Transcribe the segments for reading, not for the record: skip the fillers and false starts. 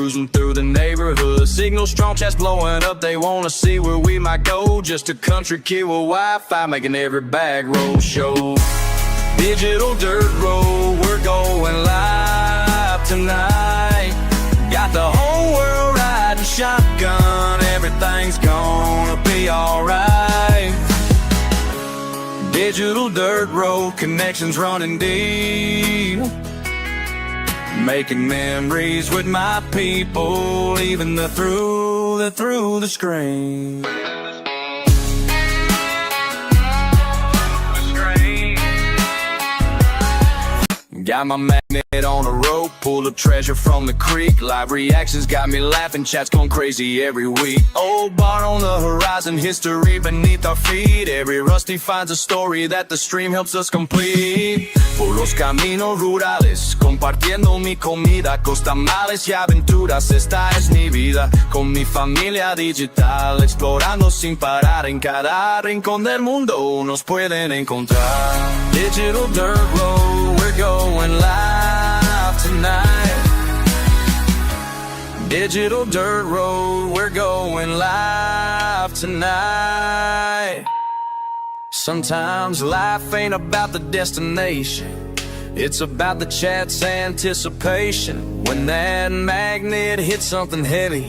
cruising through the neighborhood. Signal strong, chats blowing up, they wanna see where we might go. Just a country kid with Wi-Fi making every back road show. Digital dirt road, we're going live tonight. Got the whole world riding shotgun, everything's gonna be alright. Digital dirt road, connections running deep. Making memories with my people, even through the screen. Got my magnet on a rope, pull up treasure from the creek. Live reactions got me laughing, chats going crazy every week. Old bar on the horizon, history beneath our feet. Every rusty finds a story that the stream helps us complete. Por los caminos rurales, compartiendo mi comida, costamales y aventuras, esta es mi vida. Con mi familia digital, explorando sin parar. En cada rincón del mundo nos pueden encontrar. Digital dirt road, we're going live tonight. Digital dirt road, we're going live tonight. Sometimes life ain't about the destination, it's about the chat's anticipation. When that magnet hits something heavy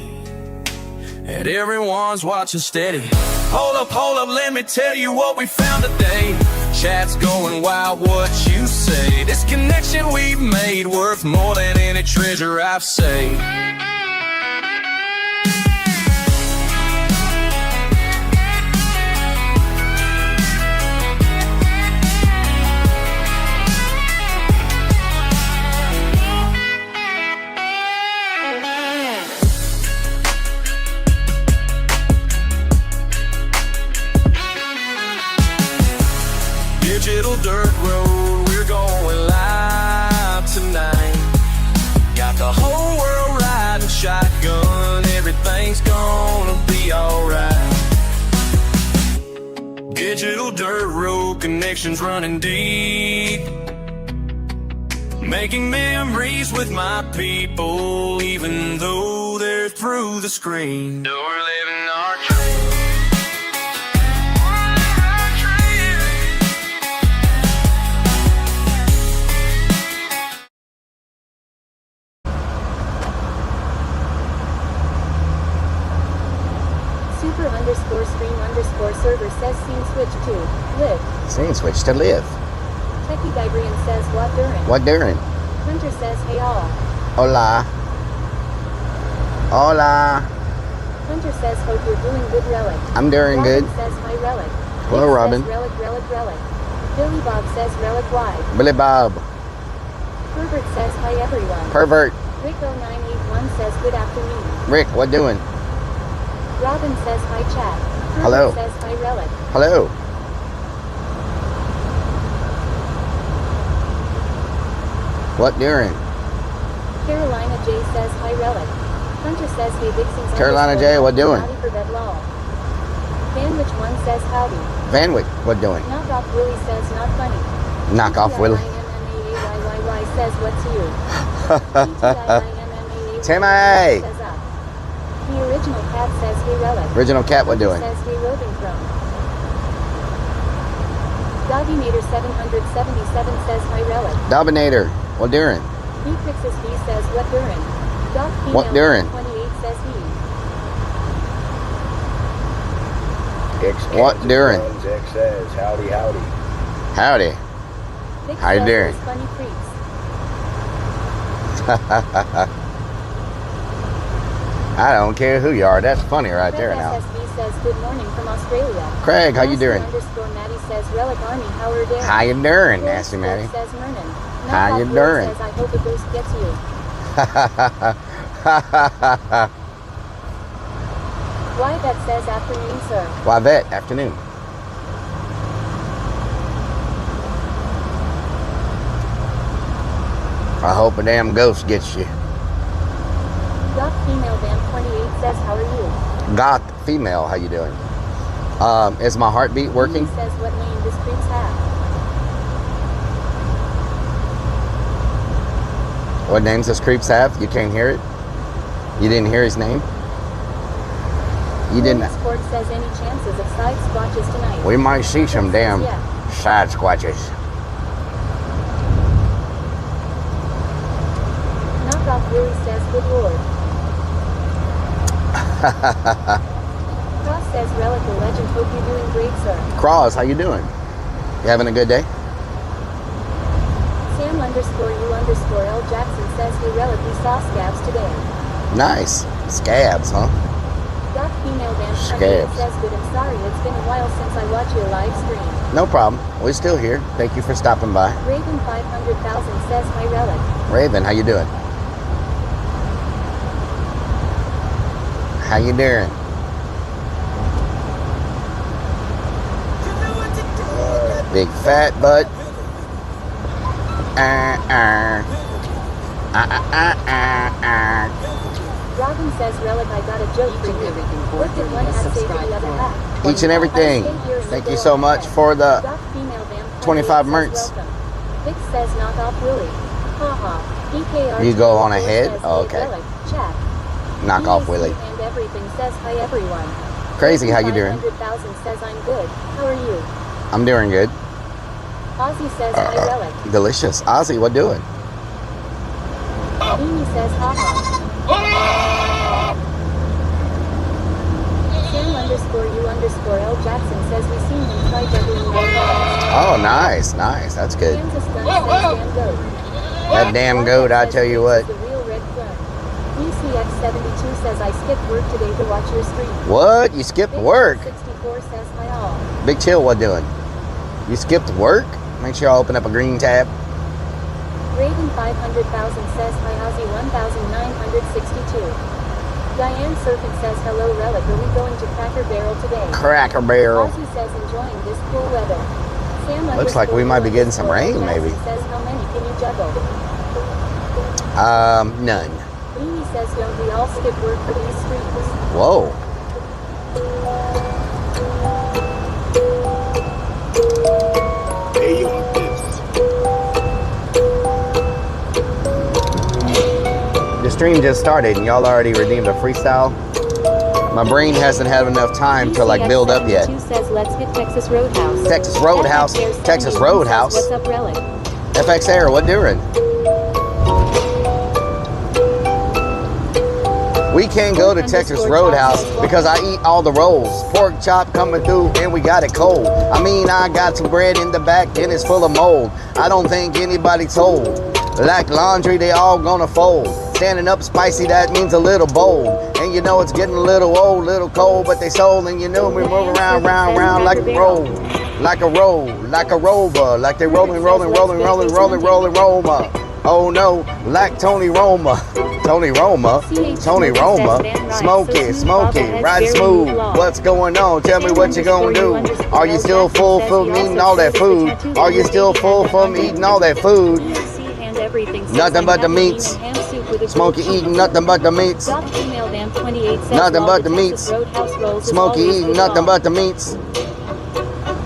and everyone's watching steady. Hold up, let me tell you what we found today. Chat's going wild, what you say? This connection we've made worth more than any treasure I've saved. Digital dirt road, we're going live tonight. Got the whole world riding shotgun, everything's gonna be alright. Digital dirt road, connections running deep. Making memories with my people, even though they're through the screen. We're living our dream. Super_stream_server says scene switch to live. Scene switch to live. Techie Guybrean says what during. What during? Hunter says hey all. Hola. Hola. Hunter says hope you're doing good, Relic. I'm doing Robin good. says hi, Relic. Hello, Nick Robin. Says, Relic. Billy Bob says Relic wide. Billy Bob. Pervert says hi everyone. Pervert. Rick0981 says good afternoon. Rick, what doing? Robin says hi chat. Pervert Hello. says hi Relic. Hello. What during? Carolina J says hi Relic. Hunter says hey Vixens. Carolina J, what doing? Howdy for bedlaw. Vanwich 1 says howdy. Vanwick, what doing? Knockoff Willie says not funny. Knockoff Willie. TIMMAAYYY says what's you. Timmy. Says up. The original cat says hey Relic. Original cat, what doing? Says hey roving throne. Dogginator 777 says hi Relic. Dobinator, what during? Beatrix's B says what during. Doc What during? 28 says he. What during? X says howdy. Howdy. Vic How you says doing? those funny creeps. I don't care who you are. That's funny right there now. SSB says good morning from Australia. Craig, how you doing? Maddie says Relic Army, how are you? How you doing, Nasty Maddie? Says Mernon. How you doing? Says I hope a ghost gets you. Why that says afternoon, sir. Why that? Afternoon. I hope a damn ghost gets you. Doc Female Band 28 says how are you? Goth female, how you doing? Is my heartbeat working? He says what name does creeps have? What names does creeps have? You can't hear it? You didn't hear his name? You didn't. Sport says any chances of side squatches tonight. We might see some damn side squatches. Knockoff Willie says good lord. Cross says Relic the legend. Hope you're doing great, sir. Cross, how you doing? You having a good day? Sam_U_L Jackson says he Relic we saw scabs today. Nice. Scabs, huh? Doc female Dan Scabs. says good. I'm sorry, it's been a while since I watched your live stream. No problem. We're still here. Thank you for stopping by. Raven 500,000 says hi Relic. Raven, how you doing? How you doing? Big fat butt. Robin says Relic I got a joke for you. Look at one has saved the other half. Each and everything. Thank you so much for the Doc female Dan 25 merch. Vic says knockoff Willie. Haha. DKR You go on ahead? says, Oh, hey, okay. Relic, chat. Knock off DAC Willie. And everything says hi everyone. Crazy, how you doing? 500,000 says I'm good. How are you? I'm doing good. Ozzy says hi Relic. Delicious. Ozzy, what doing? Amy says haha. Sam_U_L Jackson says we seen him try juggling like Oh, nice, nice. That's good. Kansas Gun says damn goat. That damn goat, I tell you what. The real red flag. BCX72 says I skipped work today to watch your stream. What? You skipped work? 64 says hi all. Big Chill, what doing? You skipped work? Make sure y'all open up a green tab. Raven 500,000 says hi Ozzy 1962. Diane Surfing says hello Relic. Are we going to Cracker Barrel today? Cracker Barrel. Ozzy says enjoying this cool weather. Sam Looks like we might be getting some rain, Jackson maybe. says how many can you juggle? None. Amy says don't we all skip work for these streams? Whoa. The stream just started and y'all already redeemed a freestyle. My brain hasn't had enough time to like build up yet. Says let's hit Texas Roadhouse. Texas Roadhouse. Texas Roadhouse. What's up, Relic? FX Air, what doing? We can't go to Texas Roadhouse because I eat all the rolls. Pork chop coming through and we got it cold. I mean, I got some bread in the back and it's full of mold. I don't think anybody told. Like laundry, they all gonna fold. Standing up spicy, that means a little bold. And you know it's getting a little old, little cold, but they sold. And you know we move around, round like a roll. Like a roll, like a rover. Like they rolling, Roma. Oh no, like Tony Roma. Tony Roma, smoky, ride smooth. What's going on? Tell me what you gonna do. Are you still full from eating all that food? Are you still full from eating all that food? Nothing but the meats. Smokey eating nothing but the meats. Nothing but the meats. Smokey eating nothing but the meats.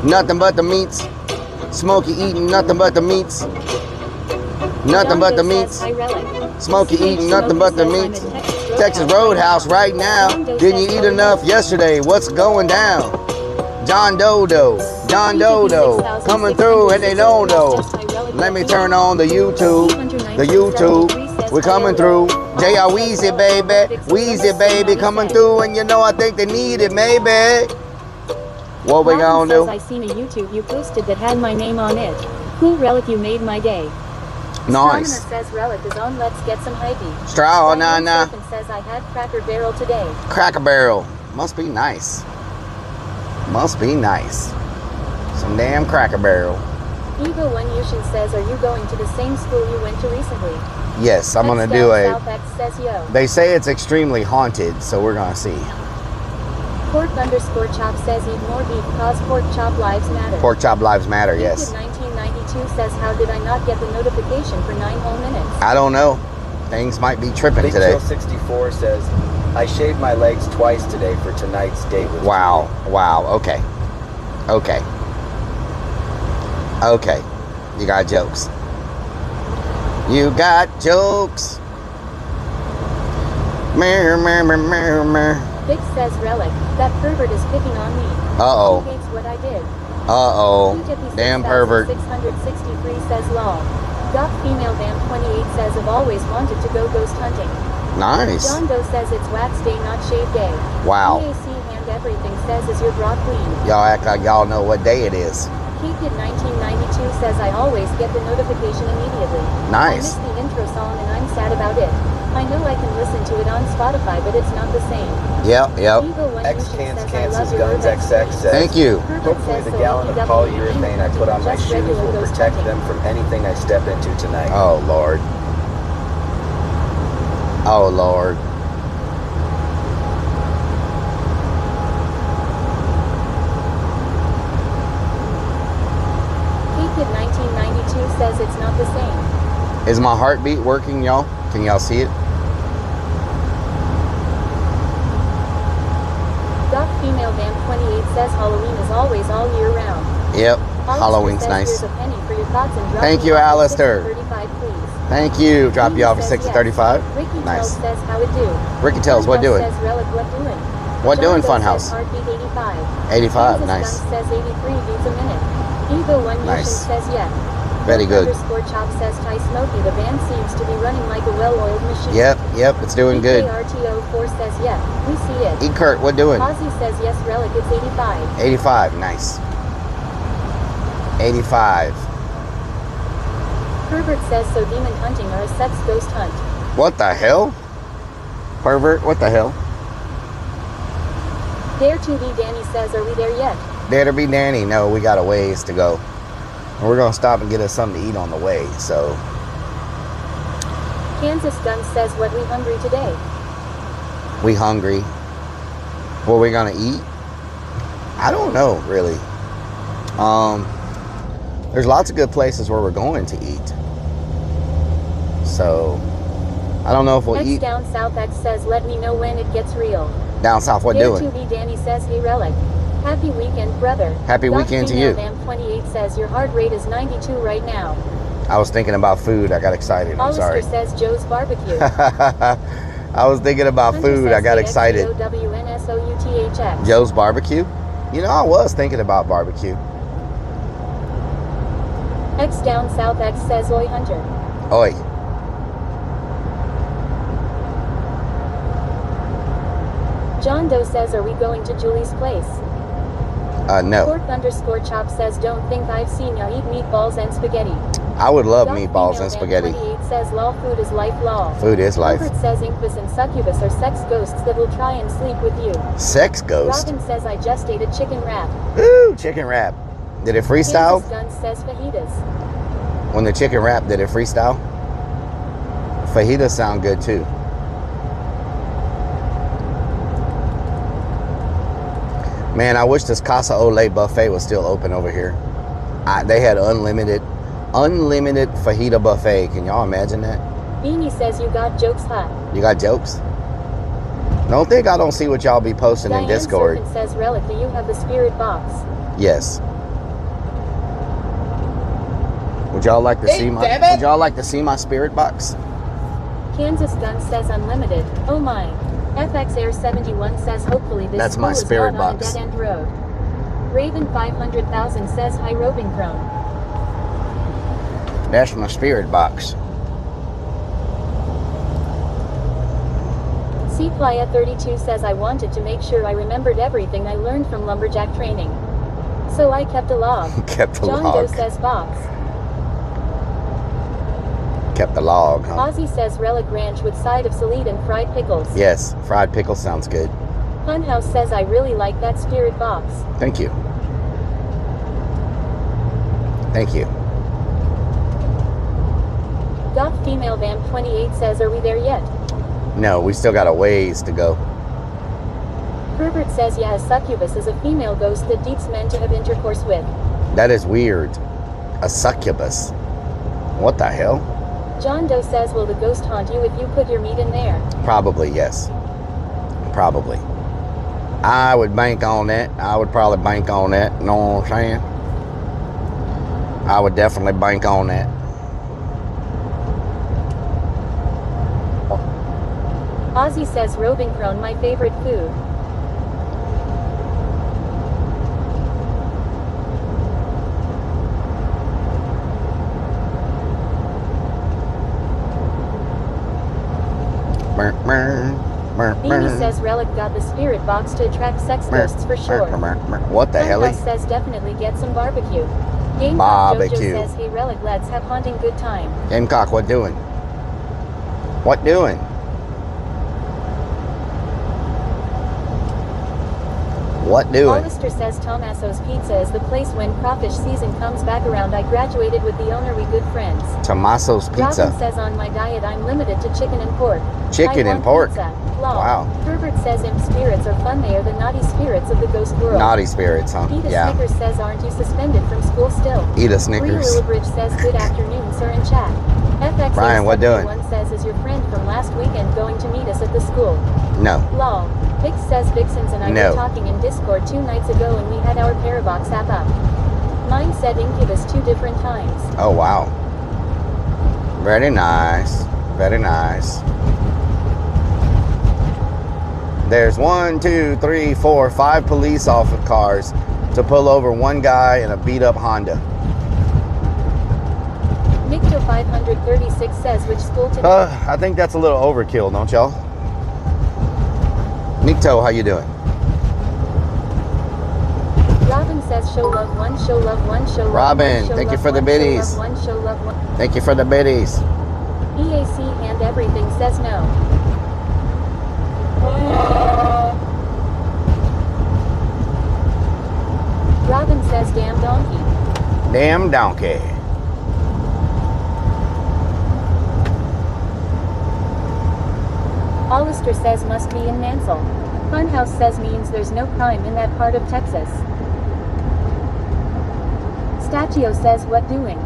Nothing but the meats. Smokey eating nothing but the meats. Nothing but the meats. Smokey eating nothing but the meats. Texas Roadhouse right now. Didn't you eat enough yesterday? What's going down? John Dodo. John Dodo. Coming through and they don't know. Let me turn on the YouTube. The YouTube. We're coming through. J.R. Weezy, baby. Weezy, baby. Coming through. And you know I think they need it, maybe. What we gonna do? I seen a YouTube you posted that had my name on it. Cool Relic, you made my day. Nice. Says Relic is on. Let's get some hypey. Straw, nah. Says I had Cracker Barrel today. Cracker Barrel. Must be nice. Must be nice. Some damn Cracker Barrel. Ego One Yushin says, are you going to the same school you went to recently? Yes, I'm gonna do a. South X says yo. They say it's extremely haunted, so we're gonna see. Pork_chop says eat more beef cause pork chop lives matter. Pork chop lives matter, yes. 1992 says how did I not get the notification for 9 whole minutes? I don't know. Things might be tripping today. 64 says, I shaved my legs twice today for tonight's date with Wow. Okay. You got jokes. Mer, mer, mer, mer, mer. Vic says Relic, that pervert is picking on me. Uh-oh. He hates what I did. Uh-oh. Damn pervert. 663 says lol. Goth female vamp 28 says I've always wanted to go ghost hunting. Nice. John Doe says it's wax day, not shave day. Wow. EAC hand everything says is your bra queen. Y'all act like y'all know what day it is. Kid 1992 says I always get the notification immediately. Nice. I missed the intro song and I'm sad about it. I know I can listen to it on Spotify, but it's not the same. Yep. Eagle One X Mission Cans says I love Cancels your Guns Urbex XX jeans. says, Thank you. hopefully the gallon of polyurethane I put on my shoes will protect them from anything I step into tonight. Oh, Lord. Oh, Lord. Kid 1992 says it's not the same. Is my heartbeat working, y'all? Can y'all see it? Goth female vamp 28 says Halloween is always all year round. Yep. Alistair Halloween's says, nice. Here's a penny for your thoughts and drop Thank me you, off at Alistair. 6:35, please. Thank you. Drop you off at Says 6:35. yes. Ricky Nice. Tells says how it do. Ricky Tells, what Funhouse doing? Says Relic, what doing? What John doing, Doe Funhouse? says heartbeat 85. 85, Kansas nice. Gun says 83 beats a minute. Ego One Nice. Mission says yeah. Very good. Underscore Chop says Ty Smokey, the band seems to be running like a well-oiled machine. Yep. It's doing good. RTO4 says yeah, we see it. E. Kurt, what doing? Ozzy says yes, Relic, it's 85. 85, nice. 85. Herbert says so demon hunting or a sex ghost hunt. What the hell? Pervert, what the hell? Dare to be Danny says are we there yet? Dare to be Danny. No, we got a ways to go. And we're going to stop and get us something to eat on the way, so. Kansas Gun says what we hungry today. We hungry. What we going to eat? I don't know, really. There's lots of good places where we're going to eat. So, I don't know if we'll X eat. Down South X says let me know when it gets real. Down south, what Dare doing? to be Danny says hey Relic. Happy weekend, brother. Happy weekend to you. Vamp 28 says your heart rate is 92 right now. I was thinking about food. I got excited. I'm Hollister sorry. says Joe's Barbecue. I was thinking about Hunter food. says I got excited. JOWNSOUTHX. Joe's Barbecue? You know, I was thinking about barbecue. X Down South X says Oi Hunter. Oi. John Doe says are we going to Julie's place? No. Pork underscore Chop says don't think I've seen ya eat meatballs and spaghetti. I would love Goth meatballs female and spaghetti. Man 28 says law food is life law. Food is life. Albert says incubus and succubus are sex ghosts that will try and sleep with you. Sex ghost. Robin says I just ate a chicken wrap. Ooh, chicken wrap. Did it freestyle? Kansas Gun says fajitas. When the chicken wrap, did it freestyle? Fajitas sound good too. Man, I wish this Casa Olay buffet was still open over here. They had unlimited fajita buffet. Can y'all imagine that? Beanie says you got jokes hot. You got jokes? Don't think I don't see what y'all be posting in Diane Discord. Serpent says Relic, do you have the spirit box? Yes. Would y'all like to see my? Would y'all like to see my spirit box? Kansas Gun says unlimited. Oh my. FX Air 71 says hopefully this That's my school is spirit not on a box. dead end road. Raven 500,000 says hi roving crone. That's my spirit box. Playa 32 says I wanted to make sure I remembered everything I learned from lumberjack training. So I kept a log. Kept a John log. Doe says box. Kept the log, huh? Ozzy says Relic Ranch with side of salad and fried pickles. Yes, fried pickle sounds good. Funhouse says I really like that spirit box. Thank you. Thank you. Goth Female Vamp 28 says are we there yet? No, we still got a ways to go. Herbert says yeah, a succubus is a female ghost that deeps men to have intercourse with. That is weird. A succubus. What the hell? John Doe says will the ghost haunt you if you put your meat in there? Probably, yes. Probably. I would bank on that. I would probably bank on that. You know what I'm saying? I would definitely bank on that. Ozzy says roving prone my favorite food. Amy says Rellik got the spirit box to attract sex ghosts for sure. What the hell? Says definitely get some barbecue. Gamecock Barbecue. Jojo says hey Rellik, let's have haunting good time. Gamecock, what doing? What doing? What doing? Hollister says Tomasso's Pizza is the place when crawfish season comes back around. I graduated with the owner, we good friends. Tomasso's Pizza. Robin says on my diet I'm limited to chicken and pork. Chicken and pork. Wow. Herbert says imp spirits are fun, they are the naughty spirits of the ghost world. Naughty spirits, huh? Eat a Yeah. Snickers says aren't you suspended from school still? Eat a Snickers. Willowbridge says good afternoon sir in chat. FX Brian, what doing? says is your friend from last weekend going to meet us at the school? No. Lol. Vix says Vixens and I No. were talking in Discord 2 nights ago and we had our Parabox app up. Mine said Incubus 2 different times. Oh, wow. Very nice. Very nice. There's 1, 2, 3, 4, 5 police officer cars to pull over one guy in a beat-up Honda. Nicto 536 says which school today? I think that's a little overkill, don't y'all? Nikto, how you doing? Robin says show love one, show love one, show love Robin, one, show thank you love for the one, biddies. Show love one, show love one. Thank you for the biddies. EAC and everything says no. Robin says damn donkey. Damn donkey. Hollister says must be in Mansell. Funhouse says means there's no crime in that part of Texas. Stachio says what doing?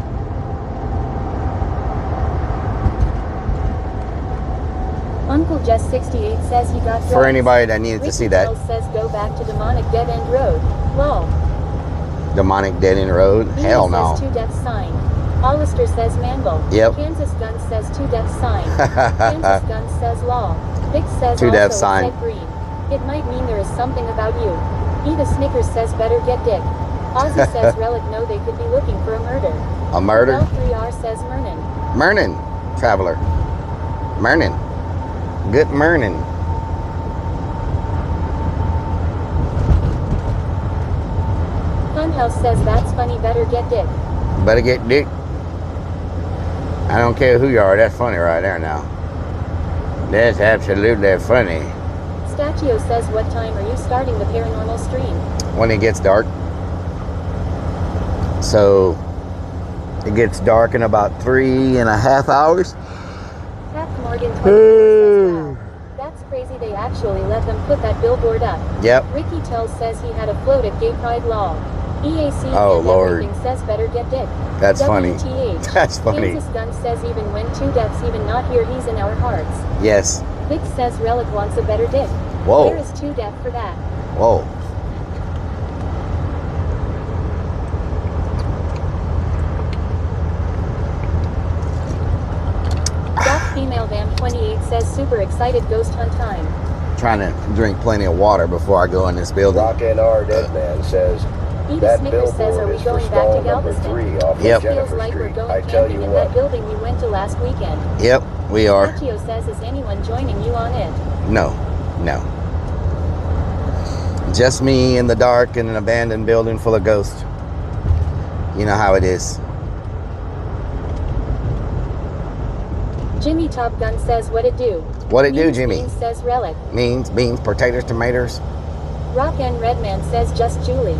Uncle Jess 68 says he got drugs. For anybody that needed to see that. Ricky says go back to demonic dead end road. Lol. Demonic dead end road? Hell no. Says 2 death sign. Hollister says Manville. Yep. Kansas Gun says 2 death sign. Kansas Gun says law. Vic says 2 death also sign. said green. It might mean there is something about you. Eat a Snickers says better get dick. Ozzy says Rellik no they could be looking for a murder. A murder? L3R says Mernon. Mernon, traveler. Mernon. Good Mernon. Funhouse says that's funny better get dick. Better get dick. I don't care who you are, that's funny right there now. That's absolutely funny. Stachio says what time are you starting the paranormal stream? When it gets dark. So it gets dark in about 3.5 hours. Pat Morgan 24 says wow. That's crazy they actually let them put that billboard up. Yep. Ricky Tells says he had a float at Gay Pride Law. EAC Oh, and Lord. everything says better get dick. That's funny. WTH. That's funny. Kansas Gun says even when 2 deaths even not here he's in our hearts. Yes. Vic says Rellik wants a better dick. Whoa. Where is 2 death for that? Whoa. Doc Female Van 28 says super excited ghost hunt time. Trying to drink plenty of water before I go in this building. Rock and R Dead Man says, Edie that Snickers says are billboard we is for going back to stall number Galveston? 3 off Yep. of Feels Jennifer like we're Street. going I tell camping you in that what. building we went to last weekend. Yep, we are. Stachio says is anyone joining you on it? No, no. Just me in the dark in an abandoned building full of ghosts. You know how it is. Jimmy Top Gun says what it do? What it do, Means Jimmy? Beans says Rellik. Beans, potatoes, tomatoes. Rock and Redman says just Julie.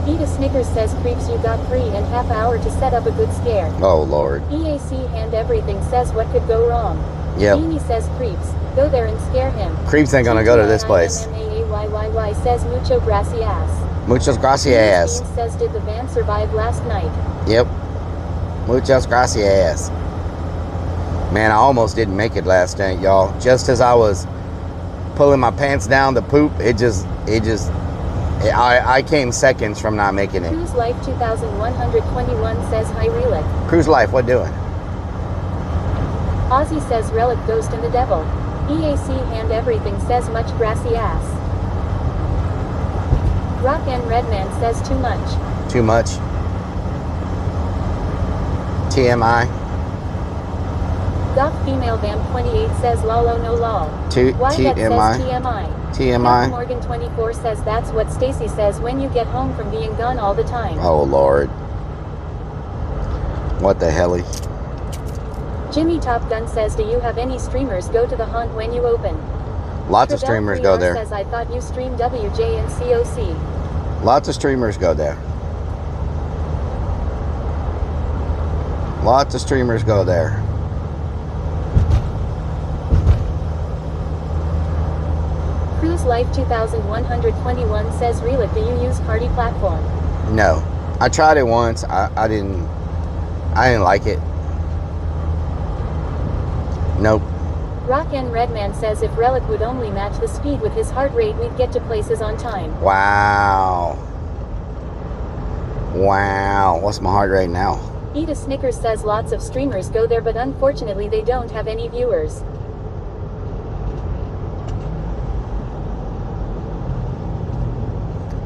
Eat a Snickers says creeps you got 3.5 hours to set up a good scare. Oh, Lord. EAC and everything says what could go wrong. Yep. Amy says creeps. Go there and scare him. Creeps ain't gonna go to this place. TTIMMAAYYY says mucho gracias. Muchas gracias. Beans says did the van survive last night? Yep. Muchas gracias. Man, I almost didn't make it last night, y'all. Just as I was pulling my pants down to poop, I came seconds from not making it. Cruise Life 2121 says hi Rellik. Cruise Life, what doing? Ozzy says Relic Ghost and the Devil. EAC hand everything says much grassy ass. Rock and Redman says too much. Too much. TMI. Goth Female Vamp 28 says lolo no lol. Wyatt says TMI. TMI. Morgan 24 says that's what Stacy says when you get home from being gone all the time. Oh Lord. What the helly? Jimmy Top Gun says, do you have any streamers go to the haunt when you open? Lots of streamers go there. Says, I thought you streamed WJ and COC. Lots of streamers go there. Lots of streamers go there. Cruise Life 2121 says, Rellik, do you use Party Platform? No. I tried it once. I didn't like it. Nope. Rock and Redman says if Relic would only match the speed with his heart rate, we'd get to places on time. Wow. Wow. What's my heart rate now? Eat a Snickers says lots of streamers go there, but unfortunately they don't have any viewers.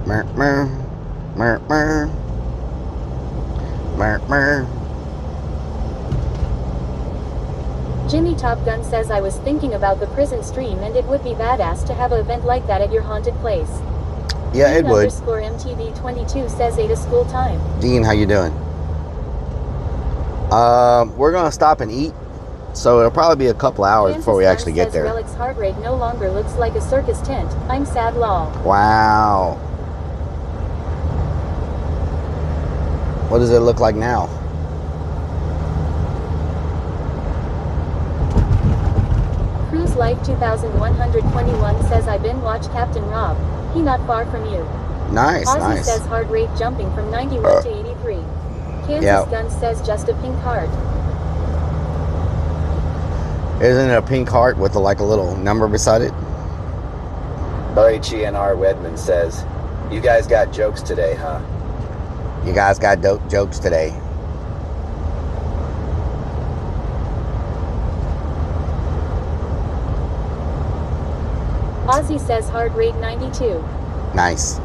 Mer mer mer mer mer mer. Jimmy Top Gun says I was thinking about the prison stream and it would be badass to have an event like that at your haunted place. Yeah, it would. _MTV22 says 8 school time. Dean, how you doing? We're gonna stop and eat, so it'll probably be a couple hours before we actually get there. Relic's heart rate no longer looks like a circus tent. I'm sad lol. Wow. What does it look like now? Cruise Life 2121 says I been watch Captain Rob. He not far from you. Nice, Ozzy nice. says heart rate jumping from 91 to 83. Kansas Gun says just a pink heart. Isn't it a pink heart with like a little number beside it? RHENR Wedman says, you guys got jokes today, huh? You guys got dope jokes today. Ozzy says heart rate 92. Nice.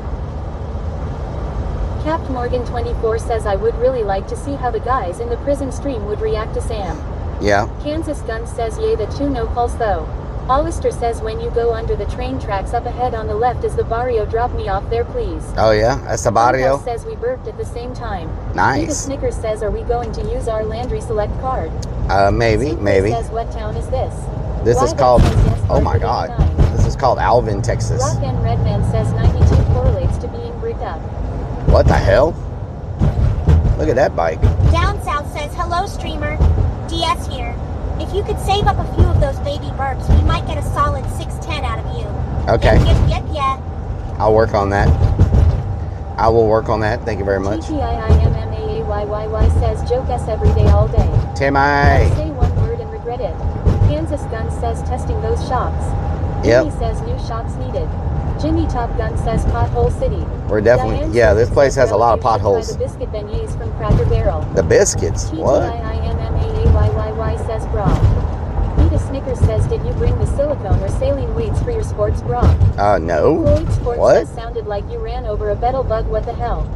Capt Morgan 24 says I would really like to see how the guys in the prison stream would react to Sam. Yeah. Kansas Gun says yay the 2 no calls though. Hollister says when you go under the train tracks up ahead on the left is the barrio, drop me off there please. Oh yeah, that's the barrio. Says we burped at the same time. Nice. Snickers says are we going to use our Landry Select card? Maybe, Super maybe. Says what town is this? This is called, oh my god, this is called Alvin, Texas. Rock and Redman says 92 correlates to being bricked up. What the hell? Look at that bike. Down South says, hello streamer, DS here. If you could save up a few of those baby burps, we might get a solid 610 out of you. Okay. Yep. I'll work on that. I will work on that. Thank you very much. TTIIMMAAYYY says joke us every day all day. Timmy. Say one word and regret it. Kansas Gun says testing those shocks. Yep. Jimmy says new shocks needed. Jimmy Top Gun says pothole city. We're definitely, Diane yeah, this place has a lot of you should try potholes. The biscuit beignets from Cracker Barrel. The biscuits? What? TTIIMMAAYYY says bra. Rita Snickers says did you bring the silicone or saline weights for your sports bra? No. Floyd Sports What? says sounded like you ran over a beetle bug, what the hell?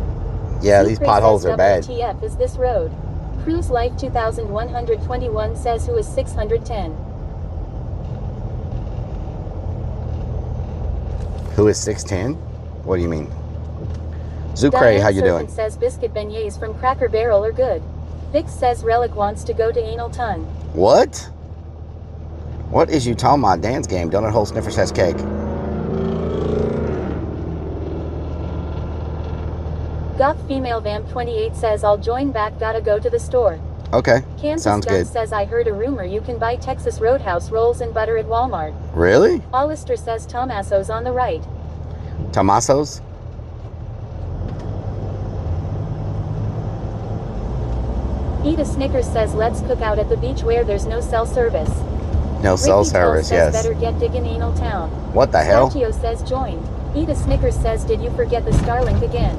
Yeah, these Secret potholes says are bad. WTF is this road? Cruise Life 2121 says who is 610? Who is 6'10"? What do you mean? Zucray, how you doing? Says biscuit beignets from Cracker Barrel are good. Vic says Relic wants to go to Anal Ton. What? What is you talking about? Dance game. Donut hole sniffer says cake. Goth Female Vamp 28 says I'll join back, gotta go to the store. Okay. Kansas Sounds Gun good. says I heard a rumor you can buy Texas Roadhouse rolls and butter at Walmart. Really? Hollister says Tomasso's on the right. Tomasos? Eat a Snickers says let's cook out at the beach where there's no cell service. No cell Ricky service, says yes. better get digging Anal Town. What the hell? Statio says joined. Eat a Snickers says did you forget the Starlink again?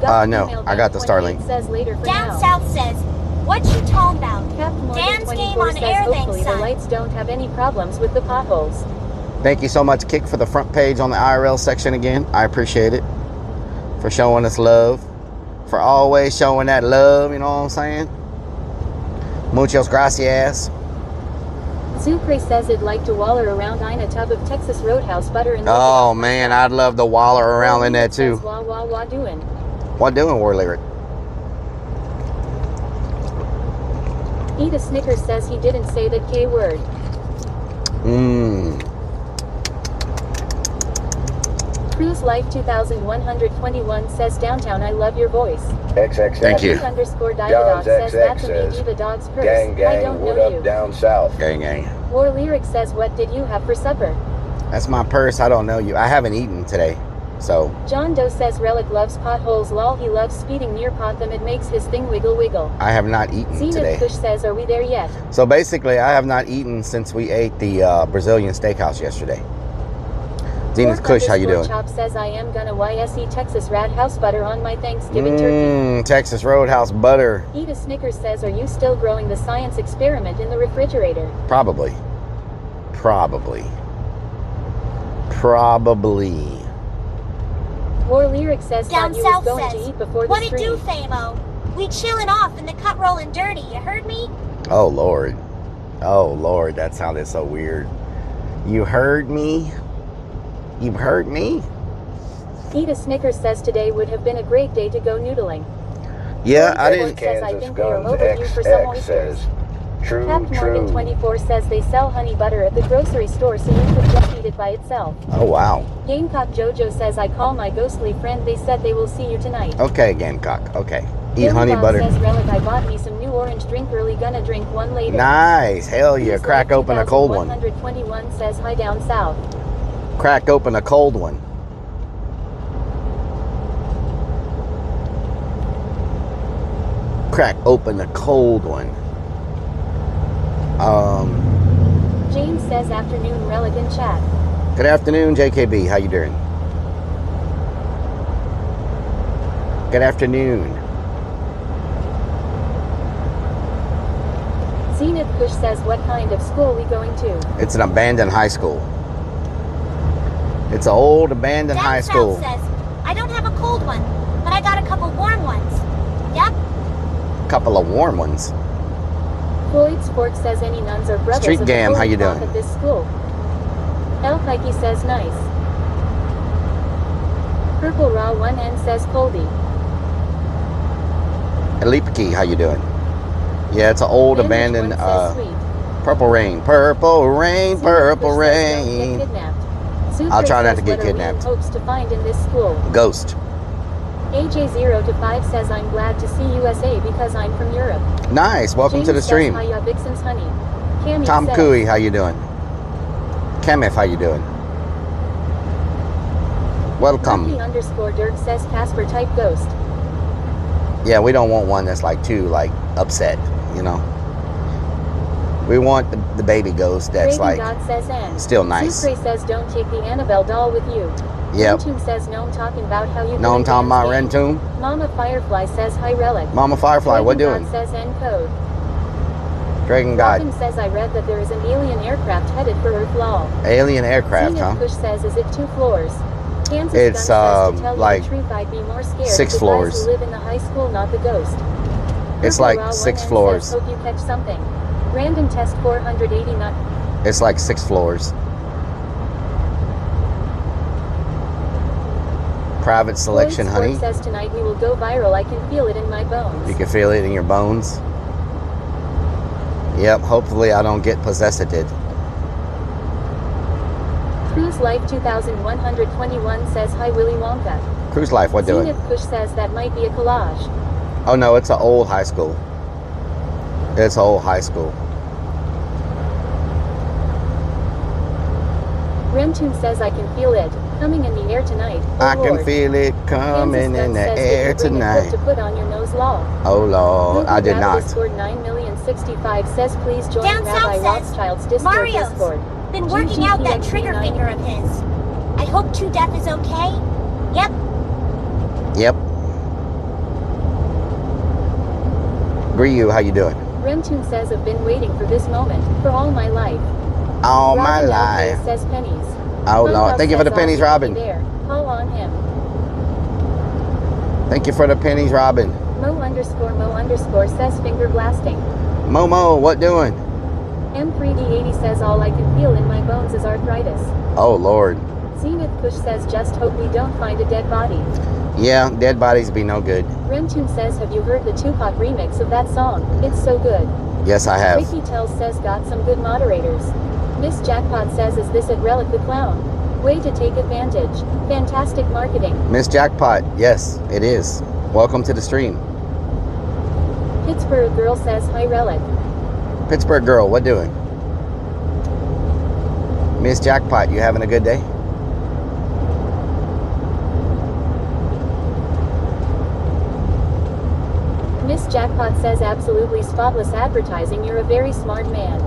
No, I got the Starlink. Says later for Down now. South says, What you talking about? Cap Dan's Morgan game 24 on says air, hopefully thanks, the son. lights don't have any problems with the potholes. Thank you so much, Kick, for the front page on the IRL section again. I appreciate it. For showing us love. For always showing that love, you know what I'm saying? Muchos gracias. Zucre says it'd like to waller around in a tub of Texas Roadhouse butter in the Oh, man, I'd love to waller around in that, too. Wah, wah, wah, doing. What doing, War Lyric? Eat a Snickers says he didn't say that K word. Cruise Life 2121 says downtown I love your voice. XXX. Thank you. Underscore John's Diadoc says that's XX a maybe the dog's purse. Gang, I gang, don't what know up you. down south? Gang, gang. War Lyric says what did you have for supper? That's my purse. I don't know you. I haven't eaten today. So, John Doe says Relic loves potholes lol he loves speeding near pot them it makes his thing wiggle wiggle. I have not eaten Zenith today. Kush says are we there yet? So basically, I have not eaten since we ate the Brazilian steakhouse yesterday. Zenith Kush, how you doing? Chop says I am gonna YSE Texas Rad House butter on my Thanksgiving turkey. Texas Roadhouse butter. Eat a Snickers says are you still growing the science experiment in the refrigerator? Probably. War Lyric says Down thought you was south going says, to eat before the what it stream. do, Famo? We chillin' off in the cut rollin' dirty, you heard me? Oh, Lord. Oh, Lord. That sounded so weird. You heard me? You heard me? Eat a Snickers says today would have been a great day to go noodling. Yeah, I Ford didn't. says I Kansas think we are Guns overdue for some XX oysters. says, true, Cap Morgan true. 24 says they sell honey butter at the grocery store so you could just eat it by itself. Oh, wow. Gamecock Jojo says I call my ghostly friend they said they will see you tonight. Okay, Gamecock. Okay. Eat Billy honey Bob butter. says Relic I bought me some new orange drink early gonna drink one later. Nice. Hell yeah. Cruise Crack Life open a cold one. 2121 says hi down south. Crack open a cold one. Crack open a cold one. James says afternoon Relic in chat. Good afternoon, JKB. How you doing? Good afternoon. Zenith Kush says what kind of school we going to? It's an abandoned high school. It's an old abandoned Down high south school. says, I don't have a cold one, but I got a couple warm ones. Yep. Couple of warm ones. Floyd Sport says any nuns or brothers Street of Gam, the how you Holy Cross doing? at this school. El Pikey says nice. Purple Raw 1N says coldy. Elipaki, how you doing? Yeah, it's an old Bandage abandoned one says sweet. purple rain. Purple rain, Zenith purple Kush says don't get rain. kidnapped. Supre I'll try not says to get what are we in kidnapped. hopes to find in this school. Ghost. AJ 0 to 5 says I'm glad to see USA because I'm from Europe. Nice. Welcome James to the stream. Says, Hiya Vixen's honey. Cammy Tom says, Cooey, how you doing? Kemif, how you doing? Welcome. Lucky underscore Dirk says Casper type ghost. Yeah, we don't want one that's like too like upset, you know. We want the baby ghost that's Raven like God says N. still nice. Supre says don't take the Annabelle doll with you. Yep. Rentoon says no I'm talking about how you No, I'm talking about Rentoon. Mama Firefly says hi Relic. Mama Firefly, what Dragon doing? God says N code. Dragon God. Robin says I read that there is an alien aircraft headed for Earth Law. Alien aircraft, Zenith huh? Kush says is it 2 floors? Kansas It's, Gun says to tell like, you the truth I'd be more scared 6 of the floors. guys who live in the high school not the ghost. It's Purple like Raw 6 1N floors. Says, hope you catch something. Random test 489. It's like 6 floors. Private selection, Floyd honey. Sport says tonight we will go viral. I can feel it in my bones. You can feel it in your bones. Yep, hopefully I don't get possessed. Cruise Life 2121 says hi Willy Wonka. Cruise Life, what doing? Zenith Kush says that might be a collage. Oh no, it's an old high school. It's an old high school. Remtoon says I can feel it coming in the air tonight. Oh, I Lord. can feel it coming Kansas in the Gun says, air did you bring a tonight. clip to put on your nose law. Oh Lord, Google I did Rabbi not. Discord 9,065 says please join Down Rabbi south says, Rothschild's Discord. Mario's Discord. been working out that trigger GGPXD9. finger of his. I hope 2 Death is okay. Yep. Yep. Ryu, how you doing? Remtune says I've been waiting for this moment for all my life. All my Robin life. LK says pennies. Oh, Lord. Funhouse Thank you for the says pennies, I'll Robin. be there. Call on him. Thank you for the pennies, Robin. Mo_Mo_ says finger blasting. Momo, what doing? M3D80 says all I can feel in my bones is arthritis. Oh, Lord. Zenith Kush says just hope we don't find a dead body. Yeah, dead bodies be no good. Remtune says have you heard the Tupac remix of that song? It's so good. Yes, I have. Ricky Tells says got some good moderators. Miss Jackpot says is this at Rellik the Clown? Way to take advantage. Fantastic marketing. Miss Jackpot, yes, it is. Welcome to the stream. Pittsburgh Girl says hi Rellik. Pittsburgh girl, what doing? Miss Jackpot, you having a good day? Miss Jackpot says absolutely spotless advertising. You're a very smart man.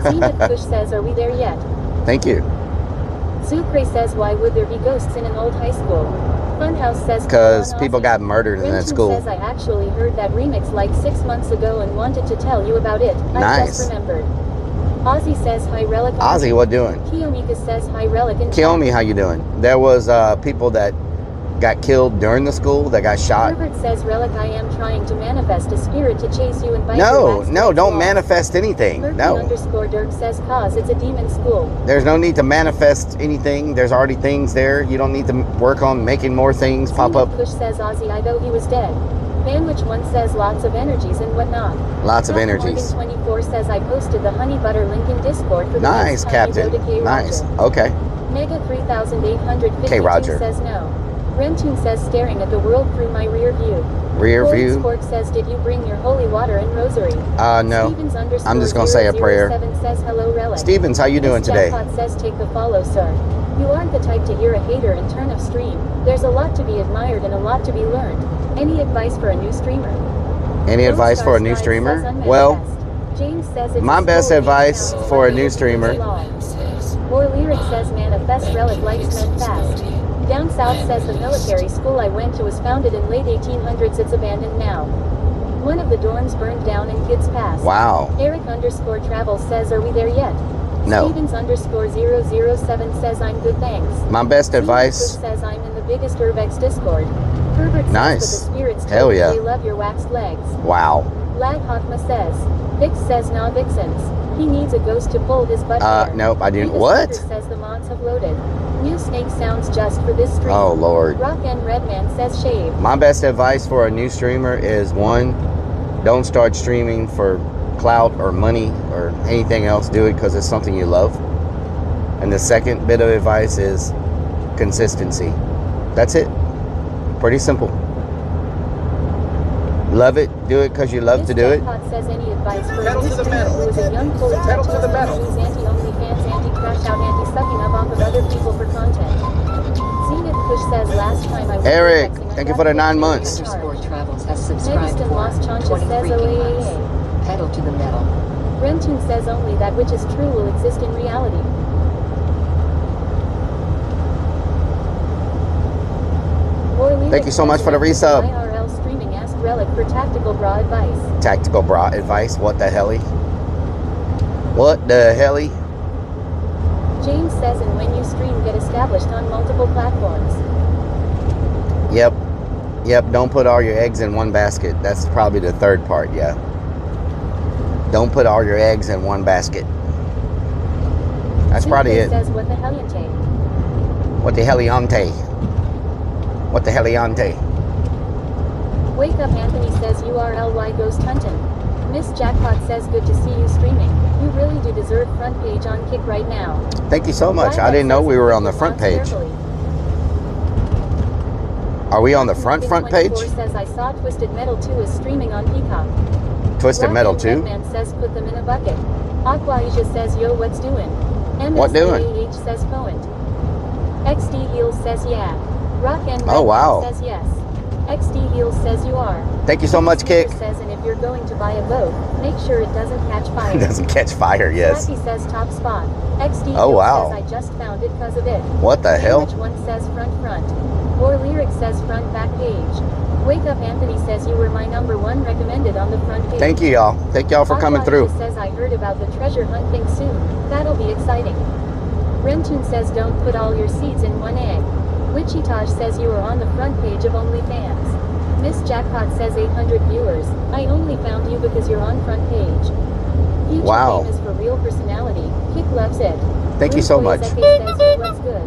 Zenith Kush says are we there yet? Thank you. Zucre says why would there be ghosts in an old high school? Funhouse says Because "Come on, people Ozzy." got murdered in that Remtune school. says I actually heard that remix like 6 months ago and wanted to tell you about it. I Nice. just remembered. Ozzy says hi Rellik. Ozzy, what doing? Kiyomika says hi Rellik. And Kiyomi, how you doing? There was people that got killed during the school that got shot. Herbert says Rellik I am trying to manifest a spirit to chase you and bite No, your back no, legs don't off. manifest anything. Lurky No. _Dirk says cause it's a demon school. There's no need to manifest anything. There's already things there. You don't need to work on making more things pop up. Push says Ozzy I though he was dead. Vanwich one says lots of energies and whatnot. Lots of energies. 24 says I posted the honey butter link in Discord for the Nice, next time you Captain. go to K. Nice. Roger. Okay. Mega 3852 K. Roger. says no. Remtune says staring at the world through my rear view. Rear Forks view. Fork says did you bring your holy water and rosary? No. Stevens I'm just gonna say a prayer. 007 says hello Rellik. Stevens, how you doing Miss today? Jackpot says take the follow sir. You aren't the type to hear a hater and turn off stream. There's a lot to be admired and a lot to be learned. Any advice for a new streamer? Any advice for a new streamer? Well, James says it's my a best school advice week now, for a so new it's streamer. long. More lyric says manifest Rellik likes men fast. Down south says the military school I went to was founded in late 1800s. It's abandoned now. One of the dorms burned down and kids passed. Wow. Eric _travel says are we there yet? No. Stevens _007 says I'm good thanks. My best Zenith advice. Kush says I'm in the biggest Urbex Discord. Herbert says Nice. but the spirits Hell told me yeah. they love your waxed legs. Wow. Lag Hotma says. Vix says nah Vixens. He needs a ghost to pull his butt hair. Nope, I didn't. Vegas What? Hunter says the mods have loaded. New snake sounds just for this stream. Oh, Lord. Rock and Redman says shave. My best advice for a new streamer is one, don't start streaming for clout or money or anything else. Do it because it's something you love. And the second bit of advice is consistency. That's it. Pretty simple. Love it. Do it because you love to do it. Jackpot says any advice for Pedal a to new the streamer metal. who is a young fully Pedal to the tattooed metal. who's anti-OnlyFans, anti-crash out, anti-sucking up off of other people for content. Zenith Kush says last time I was Eric, Urbexing, I thank you got for the 15 9 months. charge. Travels has subscribed Megaston Los for Chanchas 20 says freaking OAA. months. Pedal to the metal. Remtune says only that which is true will exist in reality. Thank you so much for the resub. IRL streaming asked Rellik for tactical bra advice. Tactical bra advice. What the helly? What the helly? James says and when you stream get established on multiple platforms. Yep. Yep. Don't put all your eggs in one basket. That's probably the third part. Yeah. Don't put all your eggs in one basket. That's probably Zucre it. says what the heliante. What the heliante? What the heliante? Wake up Anthony says URLY ghost hunting. Miss Jackpot says good to see you streaming. You really do deserve front page on Kick right now. Thank you so much. I didn't know we were on the front page. Are we on the front page? Says I saw Twisted Metal 2 is streaming on Peacock. Twisted Metal 2? Man says put them in a bucket. Aquasia says yo what's doing? What doing? MSAH says Poent. XD Heels says yeah. Rock and Oh, wow. says yes. XD Heels says you are. Thank you so much, Kick. Says and if you're going to buy a boat, make sure it doesn't catch fire. It doesn't catch fire, yes. Happy says top spot. XD Oh, wow. says I just found it because of it. What the hell? Which one says front? More lyric says front back page. Wake Up Anthony says you were my #1 recommended on the front page. Thank you, y'all. Thank y'all for coming through. Says I heard about the treasure hunt thing soon. That'll be exciting. Rentoon says don't put all your seeds in one egg. Wichita says you are on the front page of OnlyFans. Miss Jackpot says 800 viewers. I only found you because you're on front page. Future Wow. Fame is for real personality. Kick loves it. Thank you so much. Says what's good.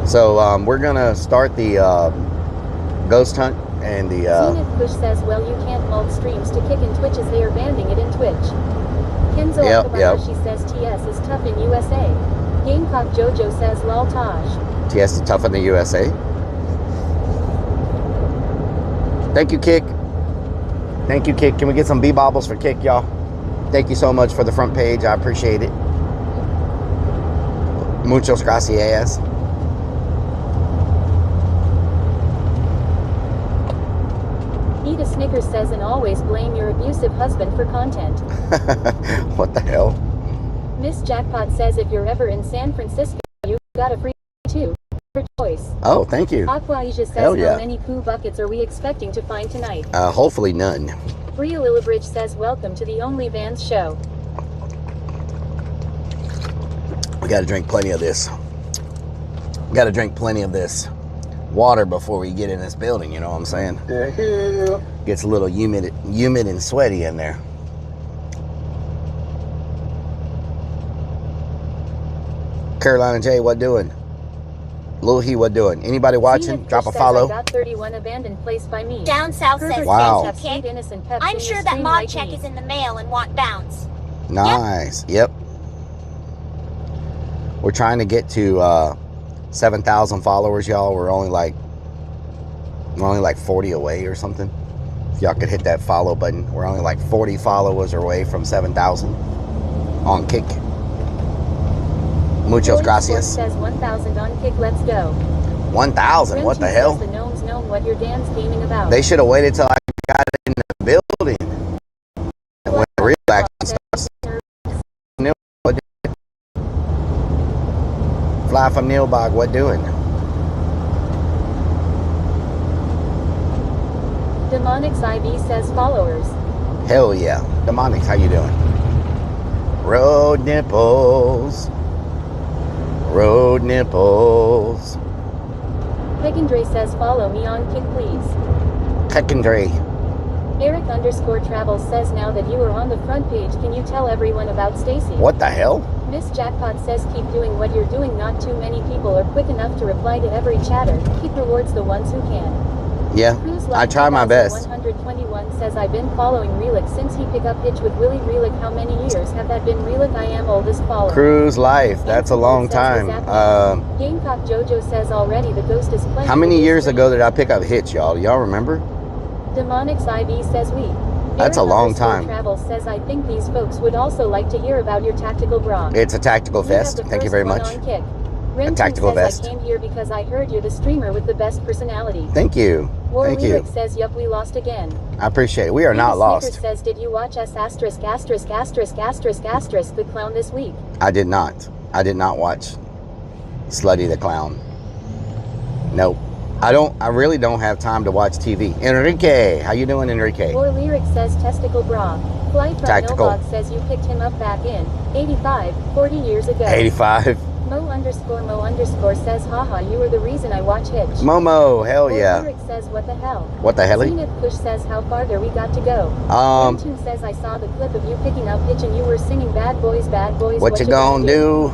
So we're gonna start the ghost hunt and the. Zenith Push says, well, you can't mult streams to kick in Twitch as they are banning it in Twitch. Kenzo Akabayashi says TS is tough in USA. Gamecock Jojo says lol Taj. TS is tough in the USA. Thank you, Kick. Thank you, Kick. Can we get some B-bobbles for Kick, y'all? Thank you so much for the front page. I appreciate it. Muchos gracias. Eat a Snickers says and always blame your abusive husband for content. What the hell? Miss Jackpot says if you're ever in San Francisco, you got a free too. For choice. Oh, thank you. Aquaisia says Hell yeah. how many poo buckets are we expecting to find tonight? Hopefully none. Bria Lillibridge says welcome to the OnlyFans show. We got to drink plenty of this. We got to drink plenty of this water before we get in this building, you know what I'm saying? Yeah. Gets a little humid and sweaty in there. Carolina J, what doing? Lil He, what doing? Anybody watching? Zenith Drop a Fish says, follow. I got 31 abandoned place by me. Down south says Wow. thank you, Kick. Innocent peps I'm in sure your that stream mod like check me. is in the mail and want bounce. Nice. Yep. We're trying to get to 7,000 followers, y'all. We're only like 40 away or something. If y'all could hit that follow button. We're only like 40 followers away from 7,000 on Kick. Muchos gracias. Says 1,000 on Kick. Let's go. 1,000. What the hell? The gnomes know what your Dan's gaming about. They should have waited till I got in the building. And when the real action starts. Fly from Neilbog, what doing? Demonics IB says followers. Hell yeah. Demonics, how you doing? Road nipples. Road nipples. Pegandre says follow me on Kick please. Secondary. Eric_Travel says now that you are on the front page, can you tell everyone about Stacy? What the hell? Miss Jackpot says keep doing what you're doing. Not too many people are quick enough to reply to every chatter. Kick rewards the ones who can. Yeah, I try my best. 121 says I've been following Rellik since he picked up Hitch with Willie. Rellik, how many years have that been? Rellik, I am oldest follower. Cruise life, that's a long time. Gamecock Jojo says already the ghost is playing. How many years ago did I pick up Hitch, y'all? Y'all remember? Demonics IB says we. That's a long time. Travel says I think these folks would also like to hear about your tactical bra. It's a tactical vest. Thank you very much. A tactical vest. I came here because I heard you're the streamer with the best personality. Thank you. Thank you. Says yup, we lost again. I appreciate it. We are not lost. Says did you watch us the clown this week? I did not. I did not watch Slutty the Clown. Nope. I really don't have time to watch TV. Enrique, how you doing, Enrique? Or Lyric says testicle bra. Fly from Tactical. Nilbog says you picked him up back in 85, 40 years ago. 85. Mo_Mo_ says haha, you were the reason I watch Hitch. Momo, hell yeah. Lyric says what the hell. What the hell? Zenith Push says how farther we got to go. Tune says I saw the clip of you picking up Hitch and you were singing bad boys, what you gonna do?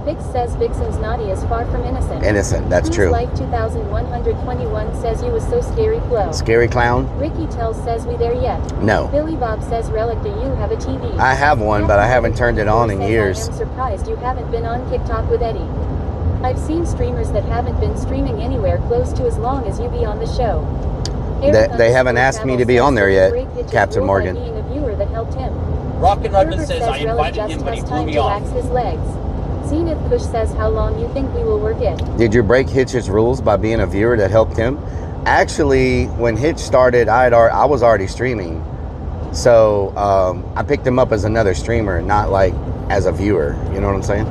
Vix says Vixen's naughty is far from innocent. Innocent, that's Cruise true. Life 2121 says you was so scary Flo. Scary clown? Ricky tells says we there yet. No. Billy Bob says Rellik, do you have a TV? I have one, but I haven't turned it on in years. I am surprised you haven't been on TikTok with Eddie. I've seen streamers that haven't been streaming anywhere close to as long as you be on the show. They haven't asked me to be on there yet, Captain Morgan. Being a viewer that helped him. Rocket Rudman says I invited him, but he blew me off. His legs. Zenith Push says how long you think we will work it. Did you break Hitch's rules by being a viewer that helped him? Actually, when Hitch started, I was already streaming. So I picked him up as another streamer, not like as a viewer. You know what I'm saying?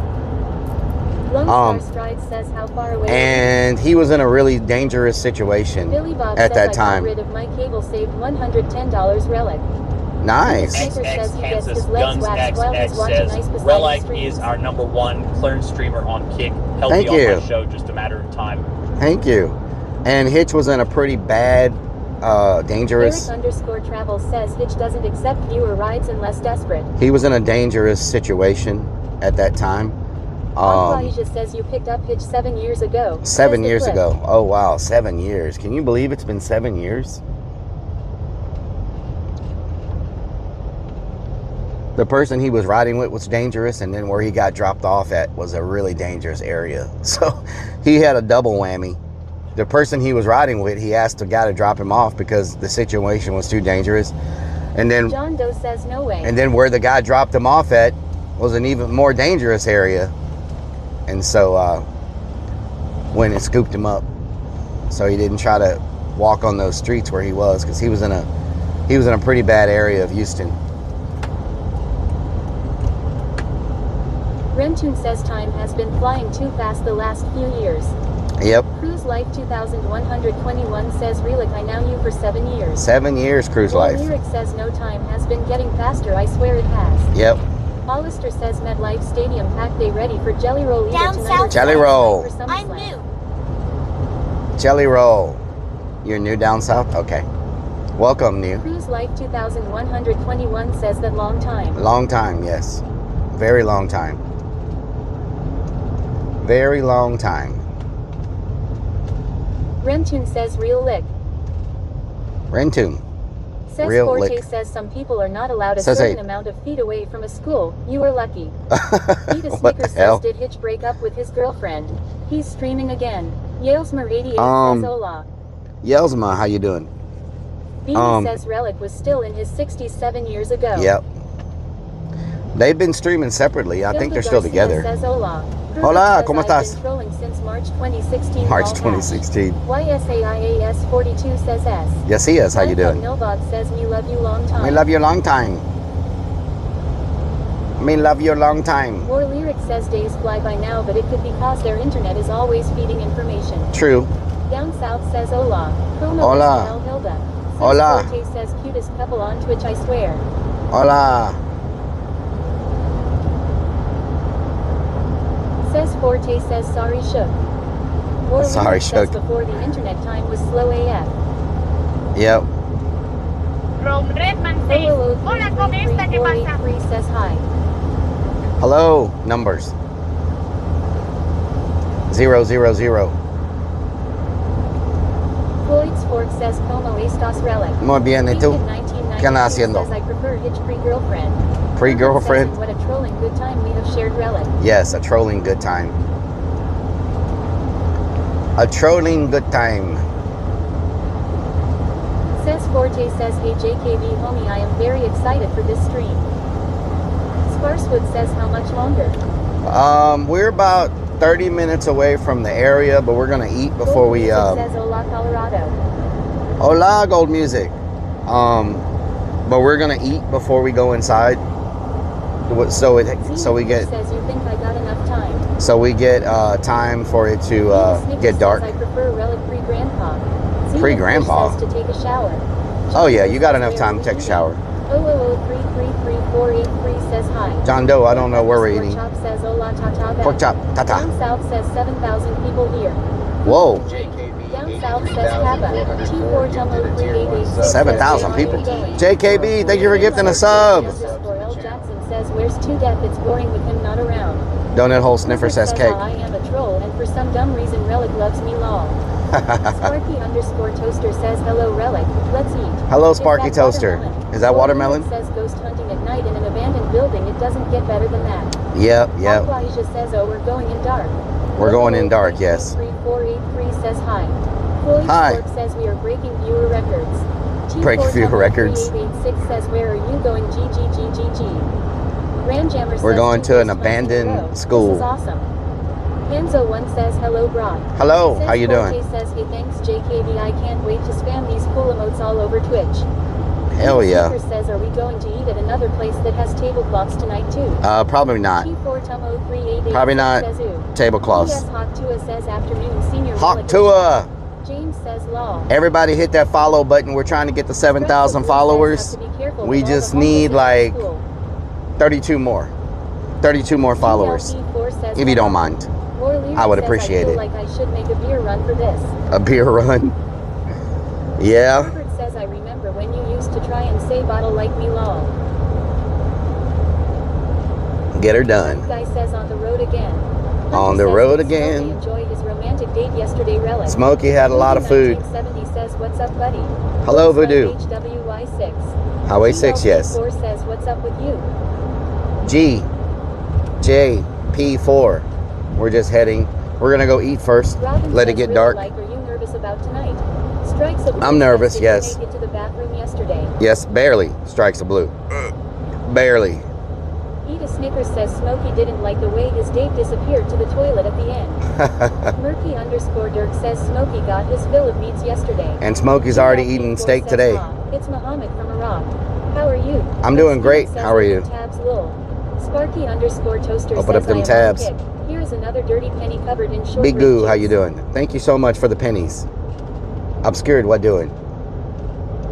Lone Star Stride says how far away. And he was in a really dangerous situation Billy Bob at says that I time. got rid of my cable, saved $110 Relic. Nice. Snicker says he gets Kansas his legs Guns waxed while he's XX watching says Ice beside his Rellik streams. is our #1 clearance streamer on Kick. He'll Thank be you. on my show just a matter of time. Thank you. And Hitch was in a pretty bad, dangerous. Eric_Travel says Hitch doesn't accept viewer rides unless desperate. He was in a dangerous situation at that time. Aisha says you picked up Hitch 7 years ago. 7 years clip. ago. Oh wow, 7 years. Can you believe it's been 7 years? The person he was riding with was dangerous, and then where he got dropped off at was a really dangerous area. So he had a double whammy. The person he was riding with, he asked the guy to drop him off because the situation was too dangerous. And then John Doe says no way. And then where the guy dropped him off at was an even more dangerous area. And so when it scooped him up, so he didn't try to walk on those streets where he was, because he was in a pretty bad area of Houston. Rentune says time has been flying too fast the last few years. Yep. Cruise Life 2121 says Rellik I know you for 7 years. 7 years Cruise Life. Lyric says no time has been getting faster, I swear it has. Yep. Hollister says MetLife Stadium pack day ready for Jelly Roll either Down tonight or south. Jelly tomorrow Roll. night for I'm SummerSlam. new. Jelly Roll. You're new down south? Okay. Welcome, new. Cruise Life 2121 says that long time. Long time, yes. Very long time. Very long time. Rentune says Real Lick. Rentune. Says Real Forte Lick. says some people are not allowed a Says certain eight. amount of feet away from a school. You are lucky. Eda What Snicker the hell? says did Hitch break up with his girlfriend? He's streaming again. Yalesmer88 says hola. Yelsma, how you doing? Beanie says Rellik was still in his 60s 7 years ago. Yep. They've been streaming separately. I think they're still Garcia together. Says hola. Hola, says ¿cómo I've estás? been trolling since March 2016. March Long 2016. hash. YSAIAS42 says S. Yes, he is. How you doing? Nilbog says me love you long time. Me love you long time. Me love you long time. More Lyric says days fly by now, but it could be cause their internet is always feeding information. True. Down south says hola. Promo Hola. El Hilda. Says Hola. Forte says cutest couple on Twitch, I swear. Hola. Says Forte says sorry shook. More Sorry, Lyric says shook. before the internet time was slow AF. Yep. From Redman says, hola, ¿cómo está? ¿Qué pasa? 483 says hi. Hello, numbers. 000. Floyd's Fork says como estas Rellik. Muy bien, ¿y tú? ¿Qué andas haciendo? Says I prefer Hitch pre-girlfriend. Pre-girlfriend? Says, what a trolling good time we have shared Rellik. Yes, a trolling good time. A trolling good time. Says Forte says hey JKB homie, I am very excited for this stream. Sparswood says how much longer? We're about 30 minutes away from the area, but we're gonna eat before Gold we Music says hola Colorado. Hola, Gold Music. But we're gonna eat before we go inside. So we get says you think I got enough time. time for it to Snickers get dark. says I prefer Rellik pre-grandpa. Pre-grandpa? Says to take a shower. Oh yeah, you got enough time to take a shower. 000333483 says hi. John Doe, I don't know where we're eating. Pork chop says hola tata. Pork chop, tata. Down south says 7,000 people here. Whoa, Down south says Kappa. T4 Tumbo 3886 7,000 people. JKB, thank you for gifting a sub. L Jackson says where's 2 Death? It's boring with him not around. Donut hole sniffer says cake. I am a troll and for some dumb reason Rellik loves me lol. Sparky_Toaster says hello Rellik. Let's eat. Hello, Is Sparky that Toaster. watermelon? Is that watermelon? Says ghost hunting at night in an abandoned building. It doesn't get better than that. Yep. Aquasia says oh we're going in dark. We're going in dark, yes. 3483 says hi. Floyd Hi. Spork says we are breaking viewer records. Break viewer records. 3886 says where are you going? GGGGG. Ramjammer says We're going to an 2 days abandoned in a row. school. This is awesome. Hanzo1 says hello Brock. Hello, Says how you Forte doing? says hey thanks JKB, I can't wait to spam these cool emotes all over Twitch. Hell yeah. Seeker says are we going to eat at another place that has tablecloths tonight too? Probably not. T4 Tomo 388 Probably not. says ooh. tablecloths. Yes, Hawk Tua says afternoon senior. Hawk Tua. James says law. Everybody hit that follow button. We're trying to get to 7,000 followers. We just need like 32 more. 32 more followers. If you don't mind. I would appreciate it. Like I should make a beer run for this. A beer run? Yeah. Robert says I remember when you used to try and say bottle like me law. Get her done. Guy says on the road again. On the road again. Enjoy his romantic date yesterday. Relic. Smokey had a lot of food. 1970 says what's up, buddy? Hello, Voodoo. HWY6. Highway 6, yes. 4 says what's up with you? GJP4. We're just heading. We're gonna go eat first. Robin Let it get dark. Like, are you nervous about tonight? Strikes of I'm nervous. Yes. Make it to the bathroom yesterday. Yes, barely. Strikes a blue. Barely. Eat a Snickers says Smokey didn't like the way his date disappeared to the toilet at the end. Murky _ Dirk says Smokey got his fill of meats yesterday. And Smokey's already eating steak today. It's Muhammad from Iraq. How are you? I'm doing great. How are you? Tabs lol. Sparky _ Toaster Open says up them I am tabs. on kick. Here is another dirty penny covered in short Big Goo, rib how you cheese. doing? Thank you so much for the pennies. Obscured, what doing?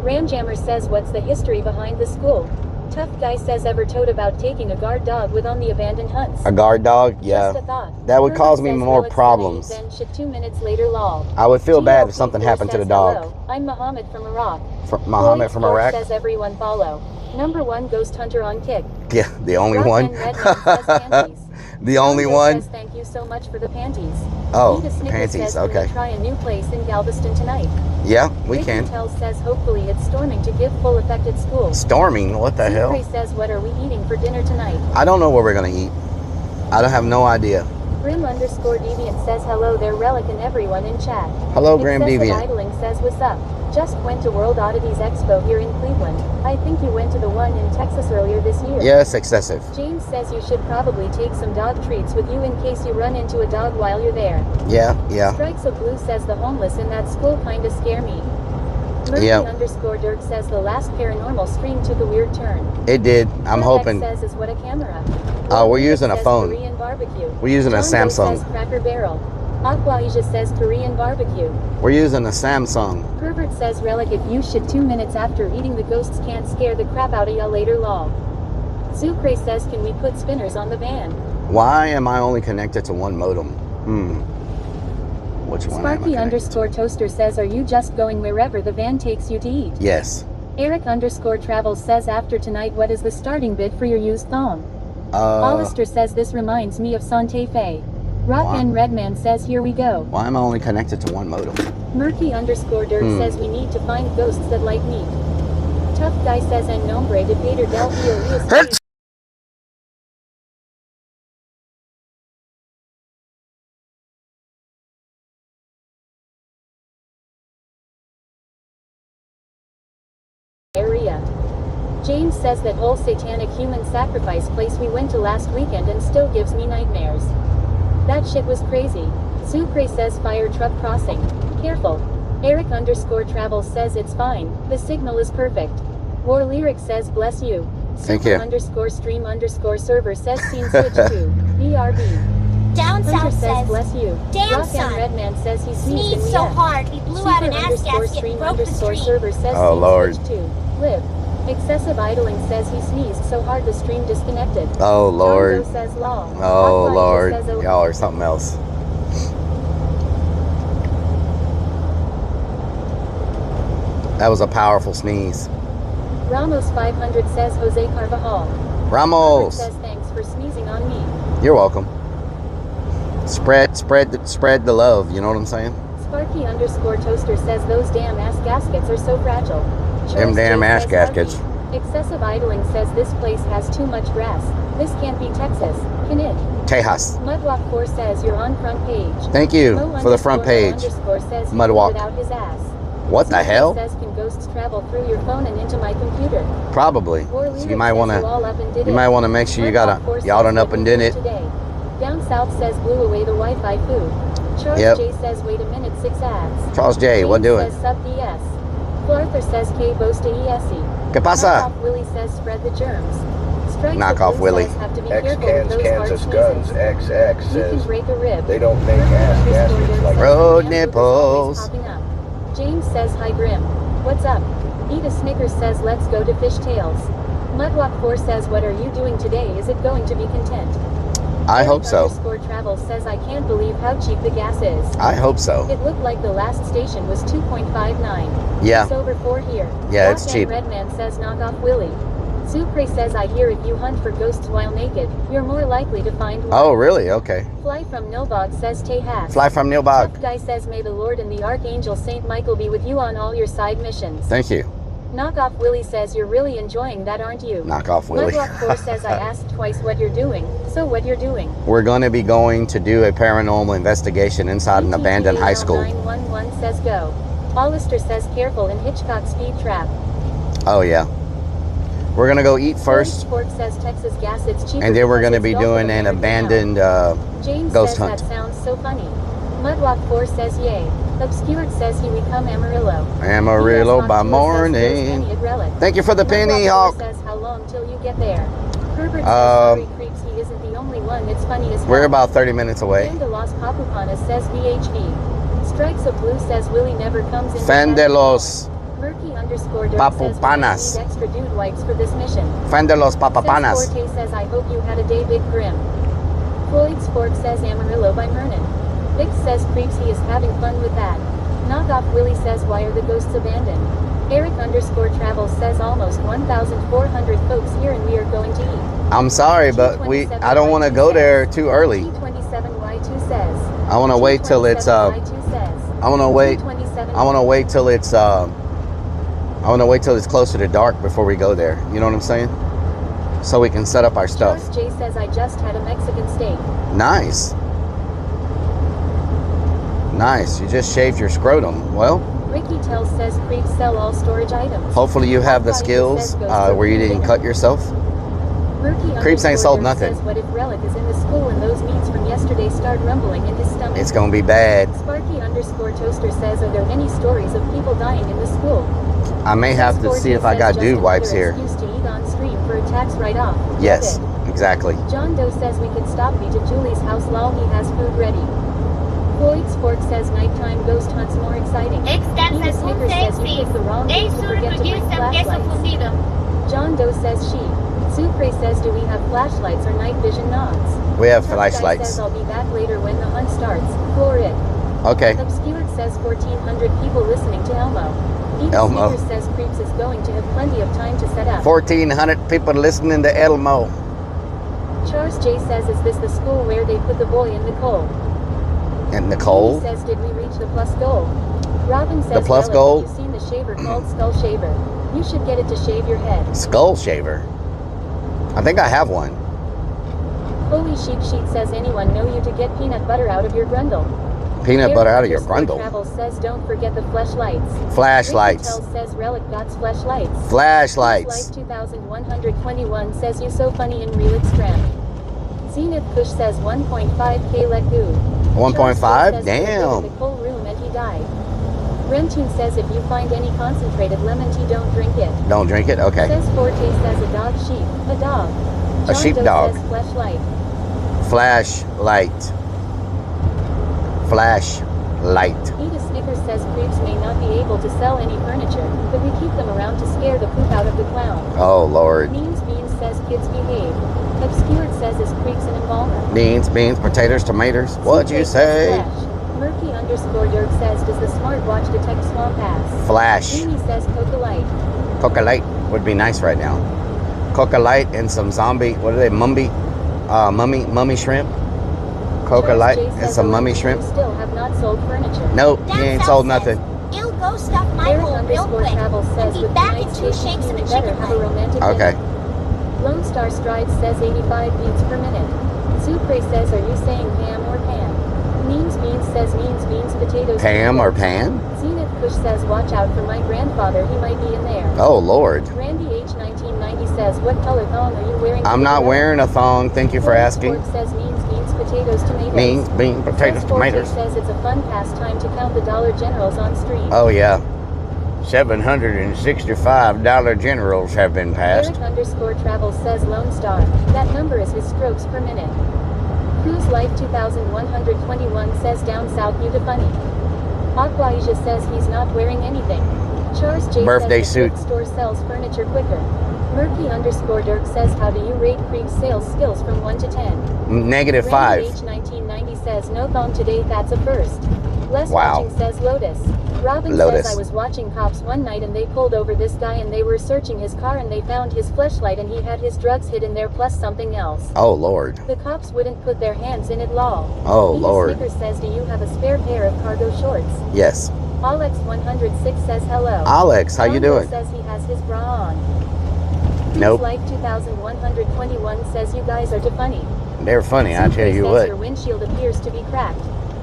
Ramjammer says what's the history behind the school? Tough Guy says ever told about taking a guard dog with on the abandoned hunts. A guard dog? Yeah. Just a thought. That would Herbert cause me says more Relic's problems. Then shit 2 minutes later lol. I would feel bad if GLP4 something happened to the says dog. hello. I'm Muhammad from Iraq. Muhammad from Floyd Iraq? says everyone follow. Number 1 ghost hunter on kick. Yeah, the only Rock one. and Redman says panties. The only Gonzo one? says thank you so much for the panties. Oh, Eat a Snickers panties, says, "Can we okay. try a new place in Galveston tonight?" Yeah, we Ricky can. Tells says hopefully it's storming to give full effect at school. Storming? What the hell? Secret says what are we eating for dinner tonight? I don't know what we're gonna eat. I don't have no idea. Grim _ Deviant says hello there Relic and everyone in chat. Hello, Grim Excessive Deviant. Idling says what's up. Just went to World Oddities Expo here in Cleveland. I think you went to the one in Texas earlier this year. Yes, excessive. James says you should probably take some dog treats with you in case you run into a dog while you're there. Yeah, yeah. Strikes of Blue says the homeless in that school kinda scare me. Murphy Yeah. _ Dirk says the last paranormal stream took a weird turn. It did. I'm Urbex hoping. says is what a camera. Oh, we're using a says phone. Korean barbecue. We're using a John Doe Samsung. says Cracker Barrel. Aquasia says Korean barbecue. We're using a Samsung. Herbert says Relic if you shit 2 minutes after eating the ghosts can't scare the crap out of ya later lol. Zucre says can we put spinners on the van? Why am I only connected to one modem? Which one am I Sparky connected to? _ Toaster says are you just going wherever the van takes you to eat? Yes. Eric _ Travels says after tonight what is the starting bid for your used thong? Hollister says this reminds me of Santa Fe. Rock Wow. and Redman says here we go. Why am I only connected to one modem? Murky _ Dirk says we need to find ghosts that like meat. Tough Guy says en nombre de Peter Del Rio area. James says that whole satanic human sacrifice place we went to last weekend and still gives me nightmares. That shit was crazy. Sucre says fire truck crossing. Careful. Eric _ Travels says it's fine. The signal is perfect. War Lyric says bless you. Thank Super you. _stream _ server says scene switch to BRB. Down Hunter south says says, bless you. "Damn, Rock son. and Redman says he sneezed sneezed and we so F. hard we blew out an ass Super gasket _stream and broke the _ stream." server says Oh, scene Lord. switch to live. Excessive idling says he sneezed so hard the stream disconnected. Oh, Lord. John Doe says lol. Oh, Aquasia Lord. says, "Oh." Y'all are something else. That was a powerful sneeze. Ramos 500 says Jose Carvajal. Robert Ramos. says thanks for sneezing on me. You're welcome. Spread the love. You know what I'm saying? Sparky _ Toaster says those damn ass gaskets are so fragile. Them damn J ass says, gaskets. "Lucky." Excessive idling says this place has too much grass. This can't be Texas, can it? Tejas. Mudwalk 4 says you're on front page. Thank you Mo for the front _ page. says he Mudwalk. pulled out his ass. What the Secret hell? says can ghosts travel through your phone and into my computer? Probably. War So Lyric you might says want you all up and did to. You it. might want to make sure you got Mudwalk 4 a y'all done says up and what did we it. do today. Down south says blew away the Wi-Fi food. Charles Yep. J says wait a minute 6 ads. Charles J, what James doing? says sub DS. Flarther says K bosta ESE. ¿Qué pasa? Willie says spread the germs. Strikes Knockoff of Blue Willie. says have to be X careful with Cans those Kansas hard Guns squeezes. XX You says can break a rib. they don't make Murky ass underscore gaskets Dirk like says Road the man boob is nipples. always popping up. James says hi Grim. What's up? Eat a Snickers says let's go to Fish Tales. Mudwalk4 says what are you doing today? Is it going to be content? I hope so. Underscore travel says I can't believe how cheap the gas is. I hope so. It looked like the last station was 2.59. Yeah. It's over 4 here. Yeah, it's Rock cheap. and Redman says knock off Willie. Supre says I hear if you hunt for ghosts while naked, you're more likely to find one. Oh, really? Okay. Fly from Nilbog says Tehas. Fly from Nilbog. Tough Guy says may the Lord and the Archangel Saint Michael be with you on all your side missions. Thank you. Knockoff Willie says you're really enjoying that, aren't you? Knockoff Willie. Mudwalk4 says I asked twice what you're doing, so what you're doing. We're going to be going to do a paranormal investigation inside an abandoned high school. 911 says go. Hollister says careful in Hitchcock speed trap. Oh, yeah. We're going to go eat first, Sport says Texas gas it's cheaper. and then we're going to because be it's doing Gulf an of America abandoned now. James ghost says hunt. that sounds so funny. Mudwalk4 says yay. Obscured says he we come Amarillo. Amarillo by Says, morning. Penny at Relic. Thank you for the penny, Mudwalk4 Hawk. says how long till you get there. Herbert says sorry creeps he isn't the only one. It's funny as hell. We're about 30 minutes away. Fan de los Papupanas says VHV. Strikes of Blue says Willie never comes in. Fan de los Murky underscore Dirk Papupanas. says we need extra dude wipes for this mission. Fan de los papapanas. Forte says I hope you had a day big grim. Floyd's Fork says Amarillo by Mernon. Vic says creeps he is having fun with that. Knockoff Willie says why are the ghosts abandoned? Eric underscore travel says almost 1,400 folks here and we are going to eat. I'm sorry, but I don't want to go there too early. T27Y2 says. I want to wait till it's I want to wait. I want to wait till it's I want to wait till it's closer to dark before we go there. You know what I'm saying? So we can set up our stuff. Charles J says I just had a Mexican steak. Nice. Nice. You just shaved your scrotum. Well, Ricky Tells says creeps sell all storage items. hopefully you have the skills where you didn't cut yourself. Creeps ain't sold nothing. Says, what if Relic is in the school and those meats from yesterday start rumbling in his stomach? It's gonna be bad. Sparky underscore Toaster says, are there any stories of people dying in the school? I may have to see if I got dude wipes here. Excuse to eat on stream for a tax write-off. Yes, exactly. John Doe says we can stop me to Julie's house lol he has food ready. Floyd's Fork says nighttime ghost hunts more exciting. Edith Snickers says we picked the wrong day to forget to bring flashlights. John Doe says she. Supre says do we have flashlights or night vision nods? We have Tough Guy flashlights. says I'll be back later when the hunt starts. Floor it. Okay. Obscured says 1,400 people listening to Elmo. Edith Elmo. Snickers says Creeps is going to have plenty of time to set up. 1,400 people listening to Elmo. Charles J says is this the school where they put the boy in Nicole? And Nicole. Amy says did we reach the plus goal? Robin says The plus Relic, goal? have you seen the shaver called Skull Shaver? You should get it to shave your head. Skull shaver. I think I have one. Holy Sheep Sheet says anyone know you to get peanut butter out of your grundle? Peanut butter out of your Underscore grundle. Travel says don't forget the fleshlights. Flashlights. Ricky Tells says Relic God's fleshlights. Flashlights. Life 2121 says you so funny in Relix Tram. Zenith Kush says 1.5k let go. 1.5? Damn. The cold room and he died. Rentune says if you find any concentrated lemon tea, don't drink it. Don't drink it? Okay. Says Forte says a dog sheep. A dog. A John sheep Doe dog. Says fleshlight. Flashlight. Flashlight. Edith Snickers says creeps may not be able to sell any furniture, but we keep them around to scare the poop out of the clown. Oh, Lord. Means Beans says kids behave. Obscured says is creeps an embalmer. Beans, potatoes, tomatoes. What'd you say? Murky underscore Dirk says does the smartwatch detect swamp ass? Flash. Amy says Coca Light. Coca Light would be nice right now. Coca Light and some zombie, what are they, mummy shrimp? Coca Charles Light J and says some the mummy Lone shrimp. Still have not sold furniture. Nope, he ain't sold nothing. He'll go stuff my Eric hole real underscore quick travel says and be with back in tonight's 2 tasting shakes and a you better chicken have a leg. romantic Okay. dinner. Lone Star Strides says 85 beats per minute. Supre says are you saying ham or pan? Means says beans potatoes. Pam or Pan? Zenith Kush says watch out for my grandfather, he might be in there. Oh, Lord. Randy H 1990 says what color thong are you wearing? I'm not wearing a thong. Thank you for asking. Sport says beans potatoes tomatoes. Beans, potatoes, Says Forte tomatoes. says it's a fun pastime to count the Dollar Generals on stream. Oh, yeah. $765 generals have been passed. Eric_Travel says Lone Star. That number is his strokes per minute. Who's Life 2121 says down south you funny. Aquasia says he's not wearing anything. Charles J Birthday says suit. the store sells furniture quicker. Murphy_Dirk says how do you rate Creek's sales skills from 1 to 10? -5. H1990 says no thong today, that's a first. Less Wow. watching says Lotus. Robin Lotus. says I was watching cops one night and they pulled over this guy and they were searching his car and they found his fleshlight and he had his drugs hidden there plus something else. Oh, Lord. The cops wouldn't put their hands in it law. Oh, Edith Lord. Snickers says do you have a spare pair of cargo shorts? Yes. Alex106 says hello. Alex, how you Congo doing? says he has his bra on. Nope. Life 2121 says you guys are too funny. They're funny, I tell you says what. your windshield appears to be cracked.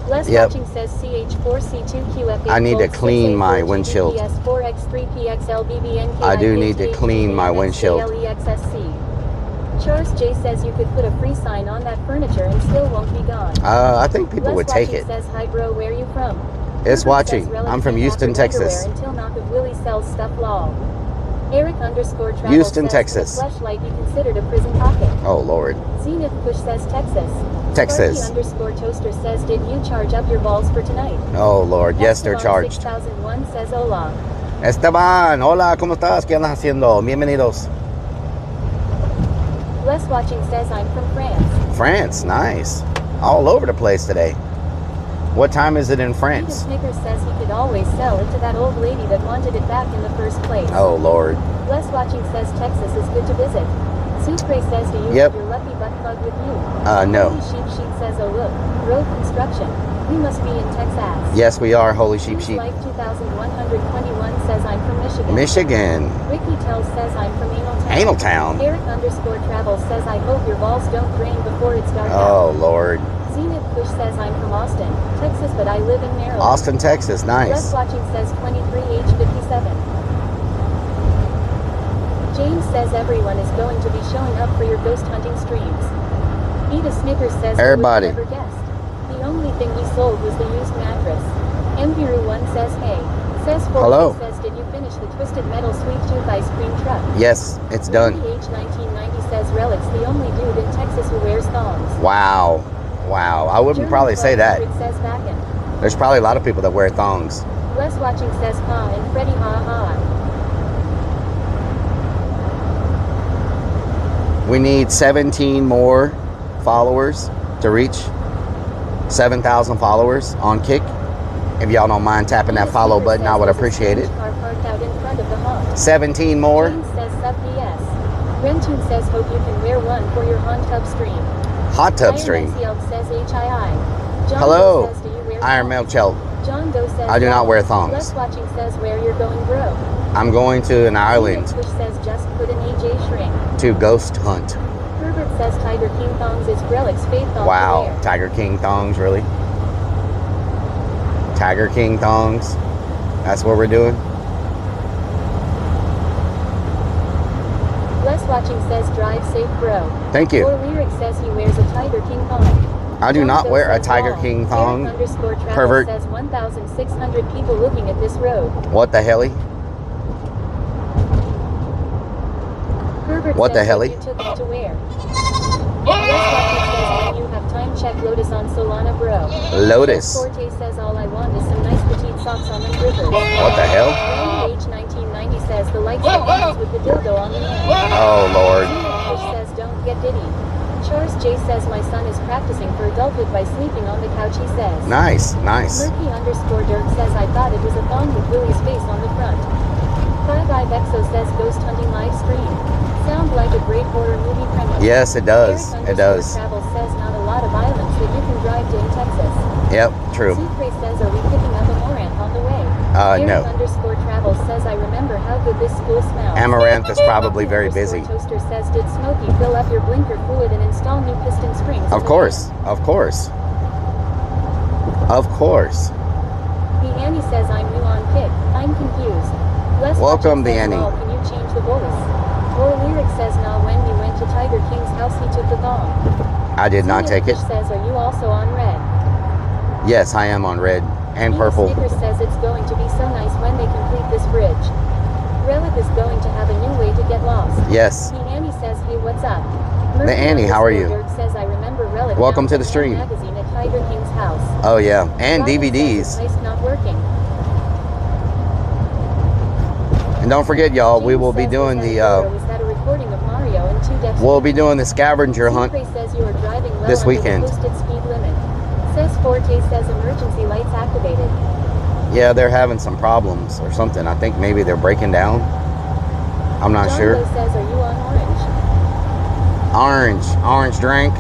Less Yep. watching says CH4C2QF8 I need to volts, clean my 6A4 windshield. GBPS4X3PXLBBNK I do need to clean my windshield. Charles J says you could put a free sign on that furniture and still won't be gone. I think people would take it. Says hi bro, where you from? It's Herbert watching. says, "Relic I'm from came Houston, after underwear Texas. Until knock of Willie sells stuff law. Eric_Travel Houston, says Texas. the fleshlight be considered a prison pocket. Oh, Lord. Zenith Push says Texas. Texas. Sparky_Toaster says did you charge up your balls for tonight? Oh, Lord. Yes, they're Esteban charged. 6001 says hola. Esteban, hola, ¿cómo estás? ¿Qué andas haciendo? Bienvenidos. Less watching says I'm from France. France, nice. All over the place today. What time is it in Edith France? Snickers says he could always sell it to that old lady that wanted it back in the first place. Oh, Lord. Less watching says Texas is good to visit. Sucre says do you Yep. have your lucky butt plug with you? No. Holy Sheep Sheep says oh look, road construction. We must be in Texas. Yes, we are, Holy Sheep Who's Sheep. Life 2121 says I'm from Michigan. Michigan. Ricky Tells says I'm from Anal Anal Town. Eric_Travel says I hope your balls don't drain before it's dark Oh, out. Lord. Zenith Push says I'm from Austin, Texas, but I live in Maryland. Austin, Texas, Less nice. watching says 23H57. James says everyone is going to be showing up for your ghost hunting streams. Edith Snickers says Everybody. who would never guessed. The only thing he sold was the used mattress. Mbiru1 says hey. Says Hello. says did you finish the Twisted Metal Sweet Tooth ice cream truck? Yes, it's done. H1990 says Relic's the only dude in Texas who wears thongs. Wow. Wow. I wouldn't probably say that. Says Backen. There's probably a lot of people that wear thongs. Less watching says ha and Freddy ha ha. We need 17 more followers to reach 7,000 followers on Kick. If y'all don't mind tapping that follow button, I would appreciate it. Car parked out in front of the haunt. 17 more. James says sub BS. Rentoon says hope you can wear one for your haunt tub stream. Hot tub stream. Iron says HII. John Hello. Doe says, do you wear Iron thongs? Milk Chelt. John Doe says I do not no. wear thongs. Less watching says where you're going bro. I'm going to an island Which says just put an AJ shrink. to ghost hunt. Herbert says Tiger King thongs is Relic's faith thong to Wow. wear. Tiger King thongs, really? Tiger King thongs? That's what we're doing? Less watching says drive safe bro. Thank you. Or Lyric says he wears a Tiger King thong. I do not John wear a says Tiger wall. King thong. Eric_Travel Pervert. says 1,600 people looking at this road. What the helly? Herbert What the says helly? you took it to where? Less watching says when you have time check Lotus on Solana bro. Lotus. Forte says all I want is some nice petite socks on the river. What the hell? Randy H1990 says the lights that dance with the dildo on the end. Oh, Lord. Fish says don't get diddy. Charles J says my son is practicing for adulthood by sleeping on the couch he says. Nice, nice. Murphy_Dirk says I thought it was a thong with Willie's face on the front. Five Eye Vexo says ghost hunting live stream. Sound like a great horror movie premise. Yes, it does. It does. Travel says not a lot of islands that you can drive to in Texas. Yep, true. Secret says are we picking up Amaranth on the way? No. Eric_Travel says I remember how good this school smells. Amaranth is probably very busy. Toaster says did Smokey fill up your blinker fluid and install new piston springs? Of course, of course. Of course. The Annie says I'm new on Kick. I'm confused. Les Welcome, the Watching says, Annie. "Lol, can you change the voice?" Or Lyric says nah when we went to Tiger King's house he took the thong. I did not Zenith take it. Fish says are you also on red? Yes, I am on red And purple. Snickers says it's going to be so nice when they complete this bridge. Relic is going to have a new way to get lost. Yes. The Annie says, hey, what's up? The Annie, how are you? Dirk says, I remember Relic. Welcome to the stream. Magazine at Tiger King's house. Oh yeah, and Robin DVDs. says it's not working. And don't forget, y'all, we James will be says, doing was the that a recording of Mario and 2 Deaths? we'll be doing the scavenger hunt Sucre says you are driving well this under the weekend. posted speed limit. Says Forte says emergency lights activated. Yeah, they're having some problems or something. I think maybe they're breaking down. I'm not John sure. Doe says, are you on orange? Orange drink.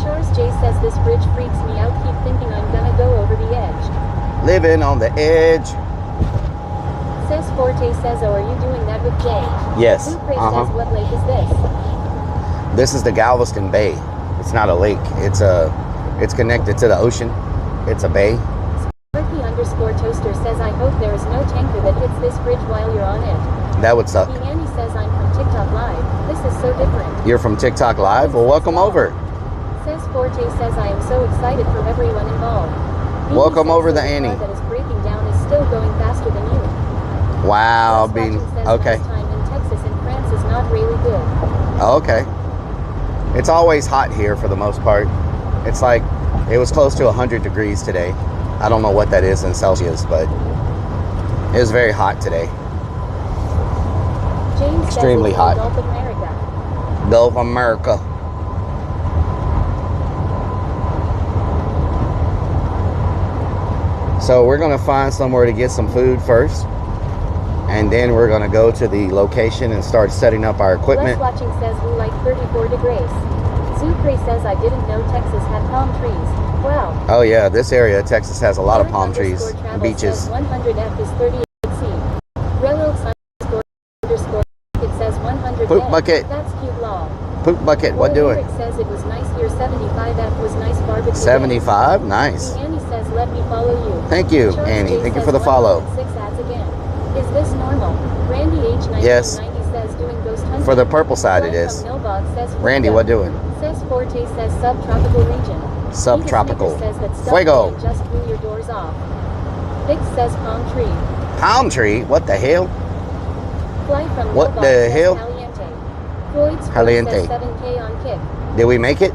Charles J says this bridge freaks me out. Keep thinking I'm gonna go over the edge. Living on the edge. Says Forte says, oh, are you doing that with Jay? Yes. Sucre says, what lake is this? This is the Galveston Bay. It's not a lake. It's connected to the ocean. It's a bay. Sparky_toaster says, I hope there is no tanker that hits this bridge while you're on it. That would suck. The Annie says, I'm from TikTok Live. This is so different. You're from TikTok Live? Well, welcome over. Says Forte says, I am so excited for everyone involved. Beanie Welcome says, over so the car Annie. that is breaking down is still going faster than you. Wow, Wes being Watching says, okay. last time in Texas and France is not really good. Okay. It's always hot here for the most part. It's like it was close to 100 degrees today. I don't know what that is in Celsius, but it was very hot today. James Extremely says, hot. Gulf of America. Gulf America. So we're gonna find somewhere to get some food first, and then we're gonna go to the location and start setting up our equipment. Wes Watching says, we like 34 degrees. Sucre says, I didn't know Texas had palm trees. Wow. Oh yeah, this area of Texas has a lot of Eric palm trees _ and travel beaches. Says 100F is 38C. Relil __ it says 100 Poop F. bucket. That's cute law. Poop bucket, what Roy doing? Lyric says it was nice here. 75F was nice barbecue. 75, nice. The Annie says, let me follow you. Thank you, Charles Annie. J Thank you says for the follow. 106 ads again. Is this normal? Randy H 1990 Yes. says doing ghost hunting. For the purple side, it Glenn is. from Milbog says Randy, Florida. what doing? Says Forte says subtropical region. Subtropical. Says that stuff Fuego. can just blew your doors off. Vic says palm tree. Palm tree? What the hell? Fly from What Milbog the says hell? Caliente. Floyd's Caliente. says 7K on kick. Did we make it?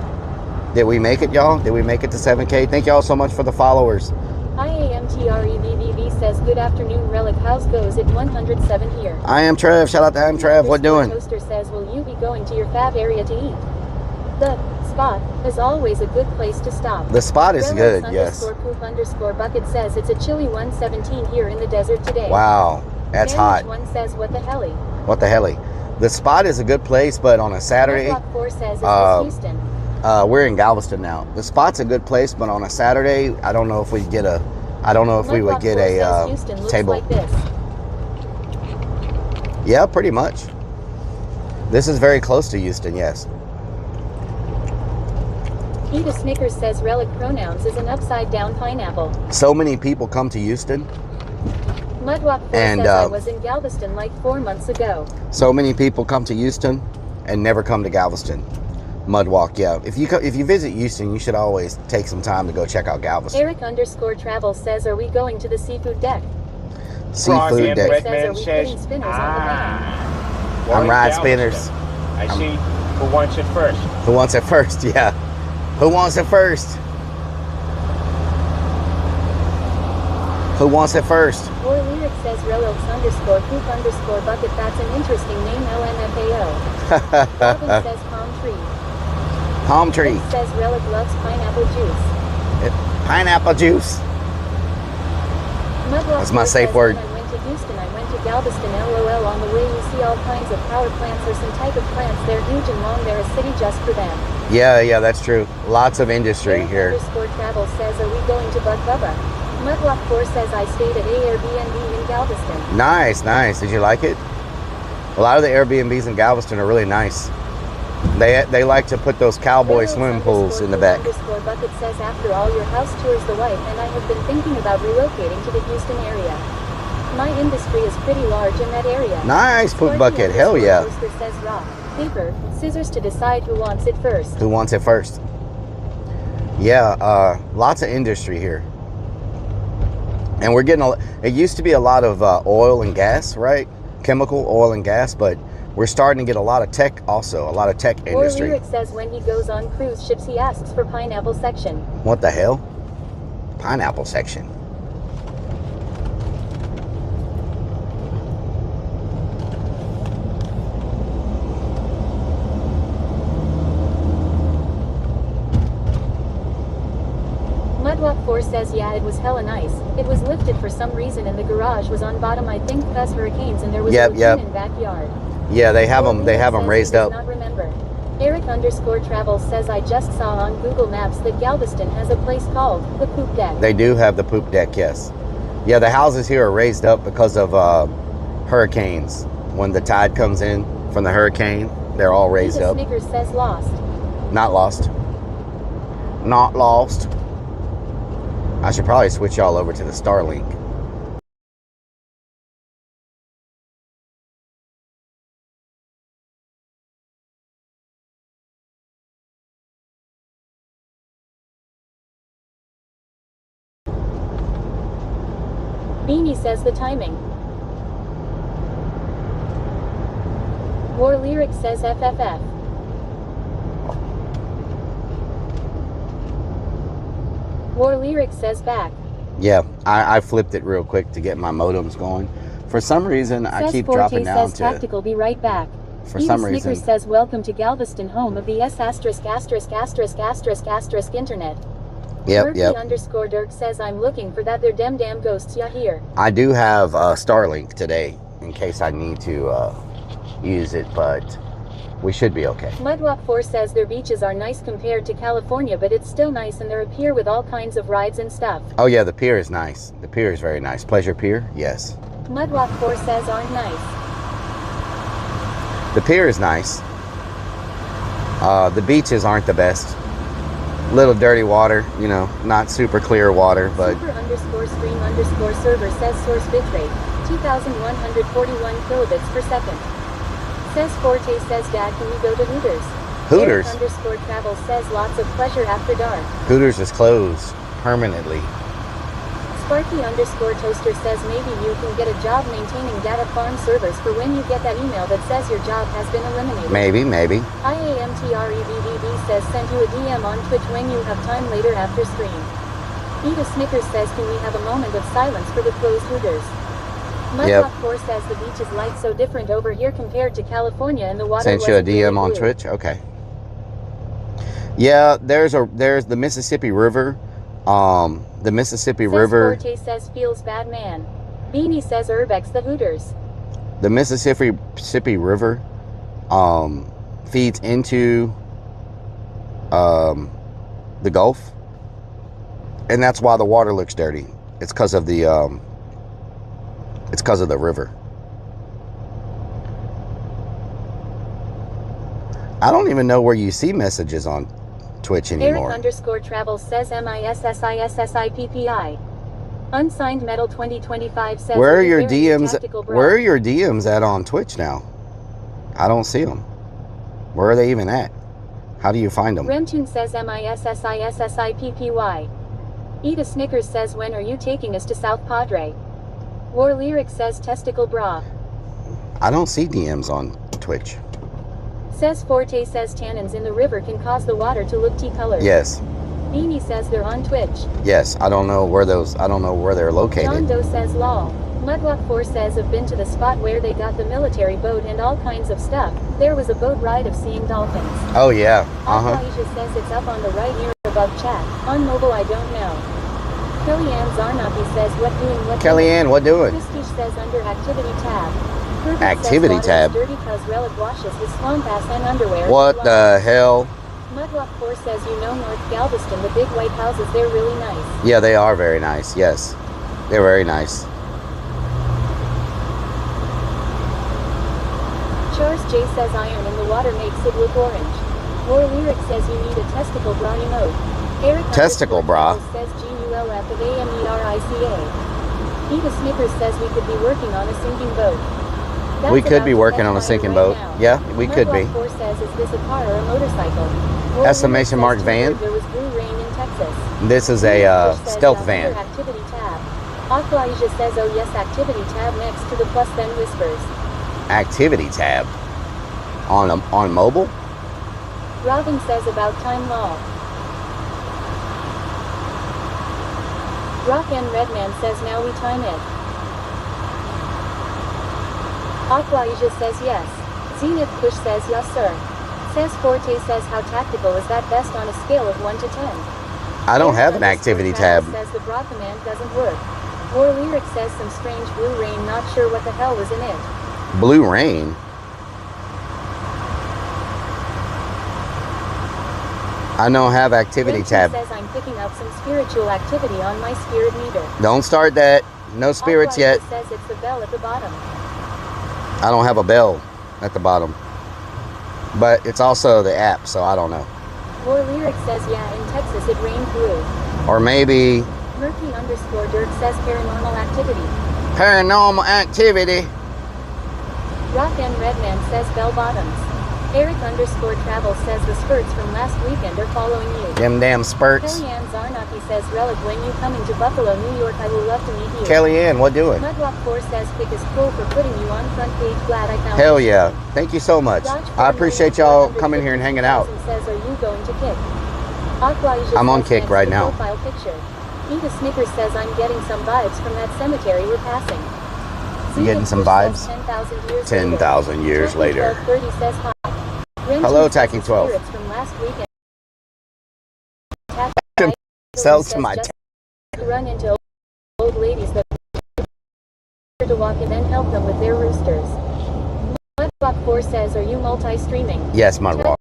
Did we make it, y'all? Did we make it to 7K? Thank y'all so much for the followers. IAMTREVVV says good afternoon Relic. House goes at 107 here. I am Trev. Shout out to I am Trev. What doing? Toaster says, will you be going to your fab area to eat? The spot is always a good place to stop. The spot is good, Relics yes. _poop_ bucket says it's a chilly 117 here in the desert today. Wow, that's hot. One says, what the helly? What the helly? The spot is a good place, but on a Saturday, Block 4 says, is this Houston? we're in Galveston now. The spot's a good place, but on a Saturday, I don't know if we get a, I don't know if we would Mudblock get 4 says a Houston looks table. like this. Yeah, pretty much. This is very close to Houston, yes. Eat a Snickers says Relic pronouns is an upside down pineapple. So many people come to Houston. Mudwalk 4 And, says I was in Galveston like 4 months ago. So many people come to Houston and never come to Galveston. Mudwalk, yeah. If you visit Houston, you should always take some time to go check out Galveston. Eric _ travel says, are we going to the seafood deck? Seafood Says, deck. are we putting spinners on the van? I'm riding spinners. I see who wants it first. Who wants it first? Yeah. Who wants it first? Who wants it first? Roy Lyric says Relix _poop_ bucket. That's an interesting name. LMFAO. Robin says palm tree. Palm tree. Vic says Relic loves pineapple juice. Pineapple juice. Mudwalk That's my 4 safe says, word. When I went to Houston, I went to Galveston. LOL. On the way you see all kinds of power plants or some type of plants. They're huge and long. They're a city just for them. Yeah, that's true. Lots of industry Eric here. _ travel says, are we going to Bug Bubba? Mudwalk 4 says, I stayed at Airbnb in Galveston. Nice. Did you like it? A lot of the Airbnbs in Galveston are really nice. They like to put those cowboy Relix swimming pools in the back. _ bucket says, after all your house tours, the wife and I have been thinking about relocating to the Houston area. My industry is pretty large in that area. Nice, Poop Sparky Bucket. Hell _ yeah. Toaster says, rock, paper, scissors to decide who wants it first. Who wants it first? Yeah, lots of industry here. And we're getting it used to be a lot of oil and gas, right? Chemical, oil and gas, but we're starting to get a lot of tech also, a lot of tech industry. Lyric says when he goes on cruise ships, he asks for pineapple section. What the hell? Pineapple section. Mudwalk4 says yeah, it was hella nice. It was lifted for some reason and the garage was on bottom, I think cause hurricanes, and there was a lagoon in backyard. Yeah, they have them raised up. Not remember. Eric_travel says I just saw on Google Maps that Galveston has a place called the Poop Deck. They do have the poop deck, yes. Yeah, the houses here are raised up because of hurricanes. When the tide comes in from the hurricane, they're all raised up. Snickers says lost. Not lost. Not lost. I should probably switch y'all over to the Starlink. Beanie says the timing. War Lyric says FFF. War Lyric says back. Yeah, I flipped it real quick to get my modems going. For some reason, I keep dropping down says Tactical, be right back. For some reason. Snickers says welcome to Galveston, home of the S******** internet. Yep. _Dirk says I'm looking for that there damn ghosts ya here. I do have Starlink today in case I need to use it, but we should be okay. Mudwalk4 says their beaches are nice compared to California, but it's still nice, and they're a pier with all kinds of rides and stuff. Oh yeah, the pier is nice. The pier is very nice. Pleasure Pier, yes. Mudwalk4 says aren't nice. The pier is nice. The beaches aren't the best. Little dirty water, you know, not super clear water, but... Super_stream_server says source bitrate 2,141 kilobits per second. Says Forte says Dad, can we go to Hooters? Hooters? Eric_travel says lots of pleasure after dark. Hooters is closed permanently. Sparky_toaster says maybe you can get a job maintaining data farm servers for when you get that email that says your job has been eliminated. Maybe. IAMTREVVV says send you a DM on Twitch when you have time later after stream. Eva Snickers says can we have a moment of silence for the closed Hooters? Mudwalk4 says the beach is like so different over here compared to California, and the water sent you a DM on Twitch? Okay. Yeah, there's the Mississippi River. The Mississippi River. Forte says feels bad man. Beanie says Urbex the Hooters. The Mississippi River feeds into the Gulf, and that's why the water looks dirty. It's because of the river. I don't even know where you see messages on Twitch anymore. Eric_travel says MISSISSIPPI. Unsigned Metal 2025 says where are your DMs? Where are your DMs at on Twitch now? I don't see them. Where are they even at? How do you find them? Remtune says MISSISSIPPY. Eda Snickers says when are you taking us to South Padre? War Lyric says testicle bra. I don't see DMs on Twitch. Says Forte says tannins in the river can cause the water to look tea-colored. Yes. Beanie says they're on Twitch. Yes, I don't know where they're located. John Doe says lol. Mudwalk4 says I've been to the spot where they got the military boat and all kinds of stuff. There was a boat ride of seeing dolphins. Oh yeah. Aisha says it's up on the right near above chat. On mobile I don't know. Kellyanne Zarnaki says what doing what Kellyanne, what doing? Prestige says under activity tab. Herbert activity says tab. dirty cause Relic washes his swamp ass and underwear. What the hell? Mudwalk4 says you know North Galveston, the big white houses, they're really nice. Yeah, they are very nice, yes. They're very nice. Charles J says iron in the water makes it look orange. War Lyric says you need a testicle bra emote. Eric testicle bra says GULF of AMERICA. Eva Snickers says we could be working on a sinking boat. That's we could be working on a sinking boat. Yeah, we could be. Mudwalk4 says is this a car or a motorcycle? Exclamation mark van. There was blue rain in Texas. This is a stealth van. Activity tab. Aquasia says oh yes, activity tab next to the plus then whispers. Activity tab. On mobile? Robin says about time law. Rock and Redman says now we time it. Aquasia says yes. Zenith Push says yes sir. Says Forte says how tactical is that best on a scale of 1 to 10? I don't have an activity tab. Says the bra command doesn't work. War Lyric says some strange blue rain, not sure what the hell was in it. Blue rain? I don't have activity tab. Says I'm picking up some spiritual activity on my spirit meter. Don't start that. No spirits yet. Says it's the bell at the bottom. I don't have a bell at the bottom. But it's also the app, so I don't know. War Lyric says yeah, in Texas it rained blue. Or maybe Murphy_Dirk says paranormal activity. Paranormal activity. Rock and Redman says bell bottoms. Eric_Travel says the spurts from last weekend are following you. Them damn spurts. Kellyanne Zarnaki says Relic when you coming to Buffalo, New York, I will love to meet you. Kellyanne, what doing? Mudrock4 says Pick is cool for putting you on front page. Glad I found Hell you. yeah. Thank you so much. I appreciate y'all coming here and hanging out. Says, are you going to Kick? I'm on Kick right now. Profile picture. Eva Snickers says I'm getting some vibes from that cemetery we're passing. You getting some vibes? 10,000 years later. 30 says hi. Hello, Tacky 12. From last weekend. Sells to my run into old ladies that to walk and then help them with their roosters. Mudrock4 says, are you multi-streaming? Yes, Mudrock.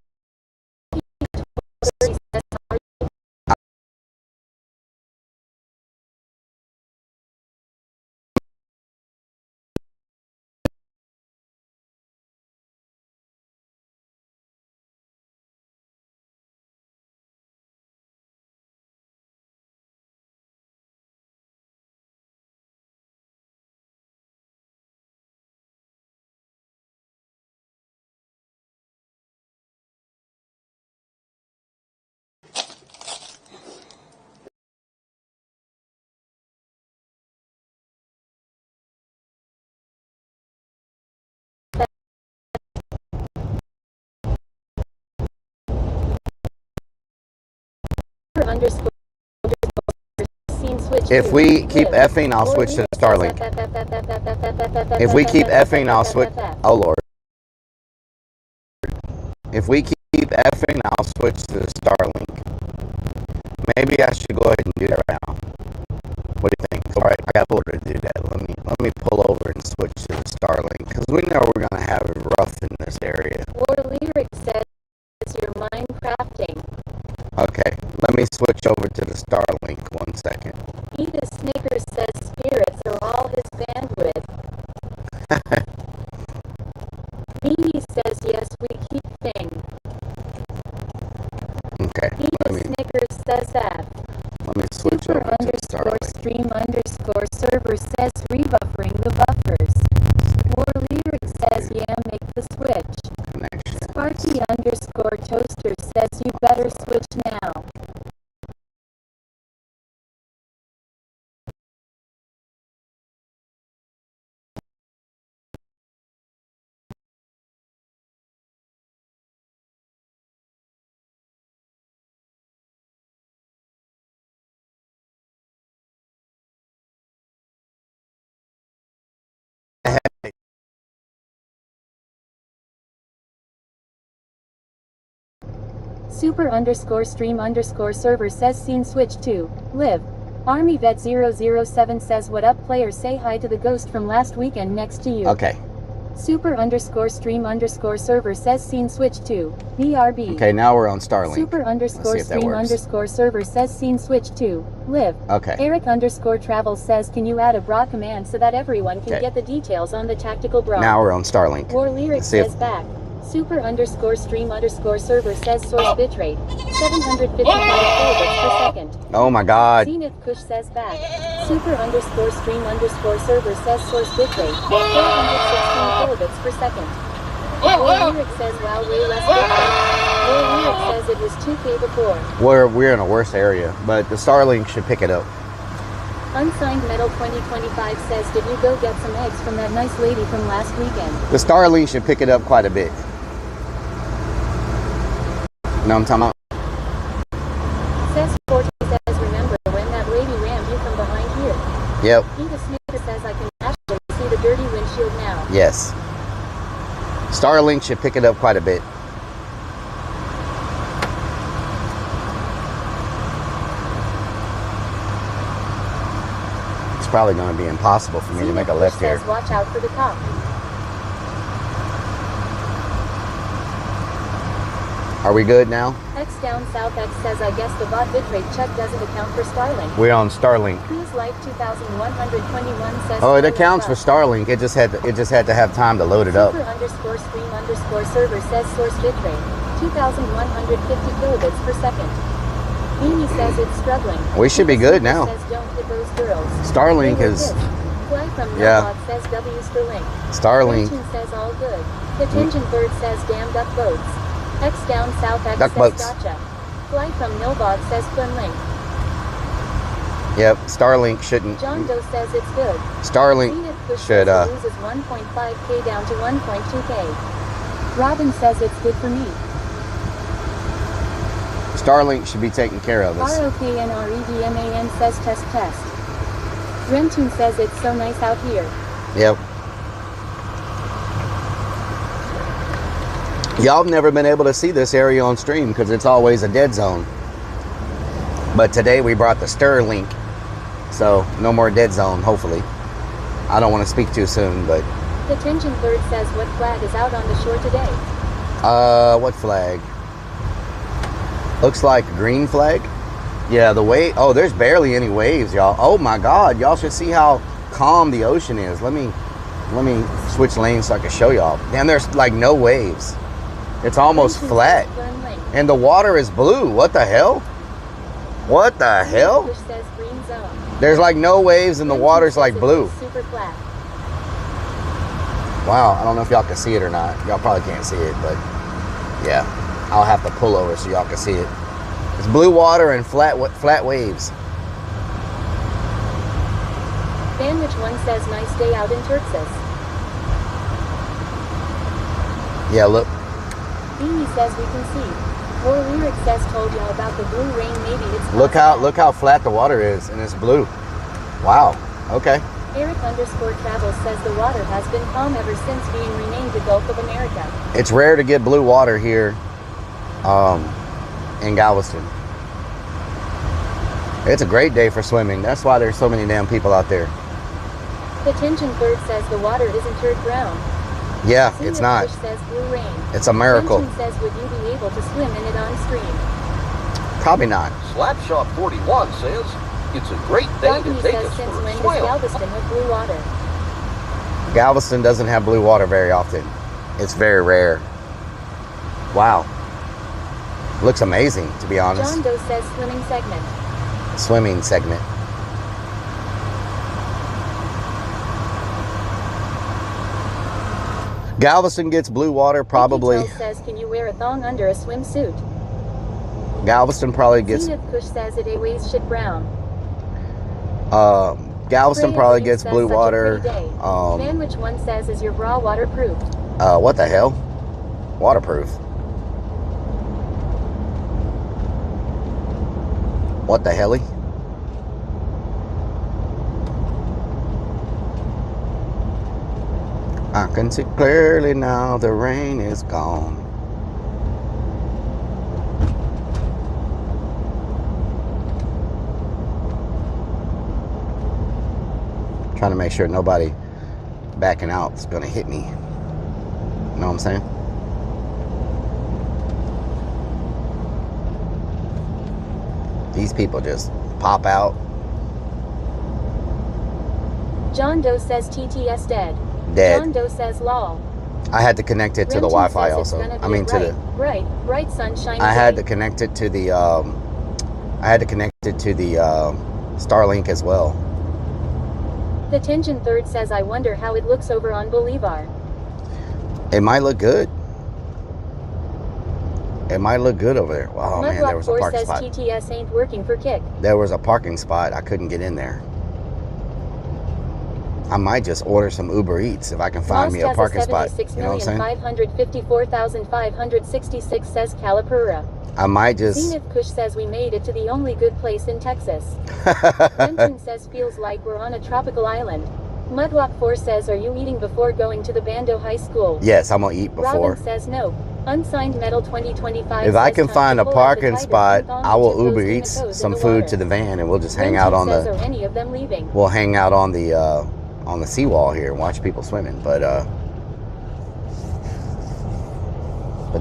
If we keep effing, I'll switch to Starlink. If we keep effing, I'll switch. Oh Lord. If we keep effing, I'll switch to Starlink. Maybe I should go ahead and do that right now. What do you think? All right, I got order to do that. Let me pull over and switch to the Starlink because we know we're gonna have it rough in this area. War Lyric says you're Minecrafting. Okay, let me switch over to the Starlink 1 second. Edith Snickers says spirits are all his bandwidth. Mimi says yes, we keep thing. Okay, Edith Snickers says that. Let me switch Super over to the Starlink. _stream_ server says rebuffering the buffers. War Lyric says yeah, make the switch. Connection. Sparky_toaster says you better switch now. Super_stream_server says scene switch to live. Army Vet 007 says what up players, say hi to the ghost from last weekend next to you. Okay. Super_stream_server says scene switch to BRB. Okay, now we're on Starlink. Super_stream_server says scene switch to live. Okay. Eric_travel says can you add a bra command so that everyone can get the details on the tactical bra. Now we're on Starlink. War Lyric says back. Super_stream_server says source bitrate 755 kilobits per second. Oh my God. Zenith Kush says back. Super_stream_server says source bitrate 416 kilobits per second. War Lyric says wow, way less bitrate. War Lyric says it was 2K before. We're in a worse area, but the Starlink should pick it up. Unsigned Metal 2025 says, did you go get some eggs from that nice lady from last weekend? The Starlink should pick it up quite a bit. You know what I'm talking about? Says Forty says, remember when that lady rammed you from behind here? Yep. Eva Smith says, I can actually see the dirty windshield now. Yes. Starlink should pick it up quite a bit. It's probably going to be impossible for me to make a left here. Says, watch out for the cop. Are we good now? X down south X says, I guess the bot bitrate check doesn't account for Starlink. We're on Starlink. Cruise Life 2121 says, Oh, it accounts for Starlink. It just had to have time to load it up. Super_stream_server says source bitrate 2150 kilobits per second. Mimi says it's struggling. We should be good now. Says don't hit those girls. Starlink is. Fly from Yeah. says W's for link. Starlink. Tension says all good. Detention bird says damn duck boats. X down south X Duck says boats. gotcha. Fly from Nilbog says Flynn link. Yep. Starlink shouldn't. John Doe says it's good. Starlink should. Loses 1.5k down to 1.2k. Robin says it's good for me. Starlink should be taking care of us. ROKNREDMAN says test test. Rentune says it's so nice out here. Yep. Y'all have never been able to see this area on stream because it's always a dead zone. But today we brought the Starlink, so no more dead zone, hopefully. I don't want to speak too soon, but... Detention bird says what flag is out on the shore today? What flag? Looks like a green flag. Yeah, the wave. Oh, there's barely any waves, y'all. Oh my God, y'all should see how calm the ocean is. Let me switch lanes so I can show y'all. Damn, there's like no waves. It's almost flat. And the water is blue. What the hell? What the hell? Says green zone. There's like no waves and the water's like blue. Super flat. Wow, I don't know if y'all can see it or not. Y'all probably can't see it, but yeah. I'll have to pull over so y'all can see it. It's blue water and flat waves. Sandwich one says nice day out in Turksis. Yeah, look. Amy says we can see. Or Lyric says told y'all about the blue rain, maybe it's Look how flat the water is and it's blue. Wow. Okay. Eric_Travel says the water has been calm ever since being renamed the Gulf of America. It's rare to get blue water here in Galveston. It's a great day for swimming. That's why there's so many damn people out there. Detention bird says the water isn't turd brown. Yeah, it's not. Says blue rain. It's a miracle. Detention says would you be able to swim in it on stream? Probably not. Slapshot 41 says it's a great day to take us since for when a does swim. Galveston have blue water? Galveston doesn't have blue water very often. It's very rare. Wow. Looks amazing, to be honest. John Doe says swimming segment. Swimming segment. Galveston gets blue water probably. Vicky says can you wear a thong under a swimsuit? Galveston probably gets. Zenith Kush says it weighs shit brown. Galveston probably gets blue such a water. pretty day. Sandwich one says is your bra waterproof? What the hell? Waterproof. What the helly? I can see clearly now the rain is gone. Trying to make sure nobody backing out is gonna hit me. You know what I'm saying? These people just pop out. John Doe says TTS dead. Dead. John Doe says lol. I had to connect it to the Renton Wi-Fi says it's also. gonna I be mean to the. bright sunshine. I had to connect it to the. I had to connect it to the Starlink as well. The Tension Third says I wonder how it looks over on Bolivar. It might look good. It might look good over there. Wow, man, there was a parking says spot. TTS ain't working for kick. There was a parking spot. I couldn't get in there. I might just order some Uber Eats if I can find me a parking spot. You know what I'm saying? 554,566 says Calipura. I might just... Zenith Kush says we made it to the only good place in Texas. Benton says feels like we're on a tropical island. Mudwalk 4 says, are you eating before going to the Bando High School? Yes, I'm going to eat before. Robin says no. Unsigned Metal 2025 If I says can find a time to pull out the parking tiger spot, king thong I and will dip those Uber demon Eats toes in some the food water. to the van, and we'll just hang Benton out on says, the... are any of them leaving? We'll hang out on the seawall here and watch people swimming. But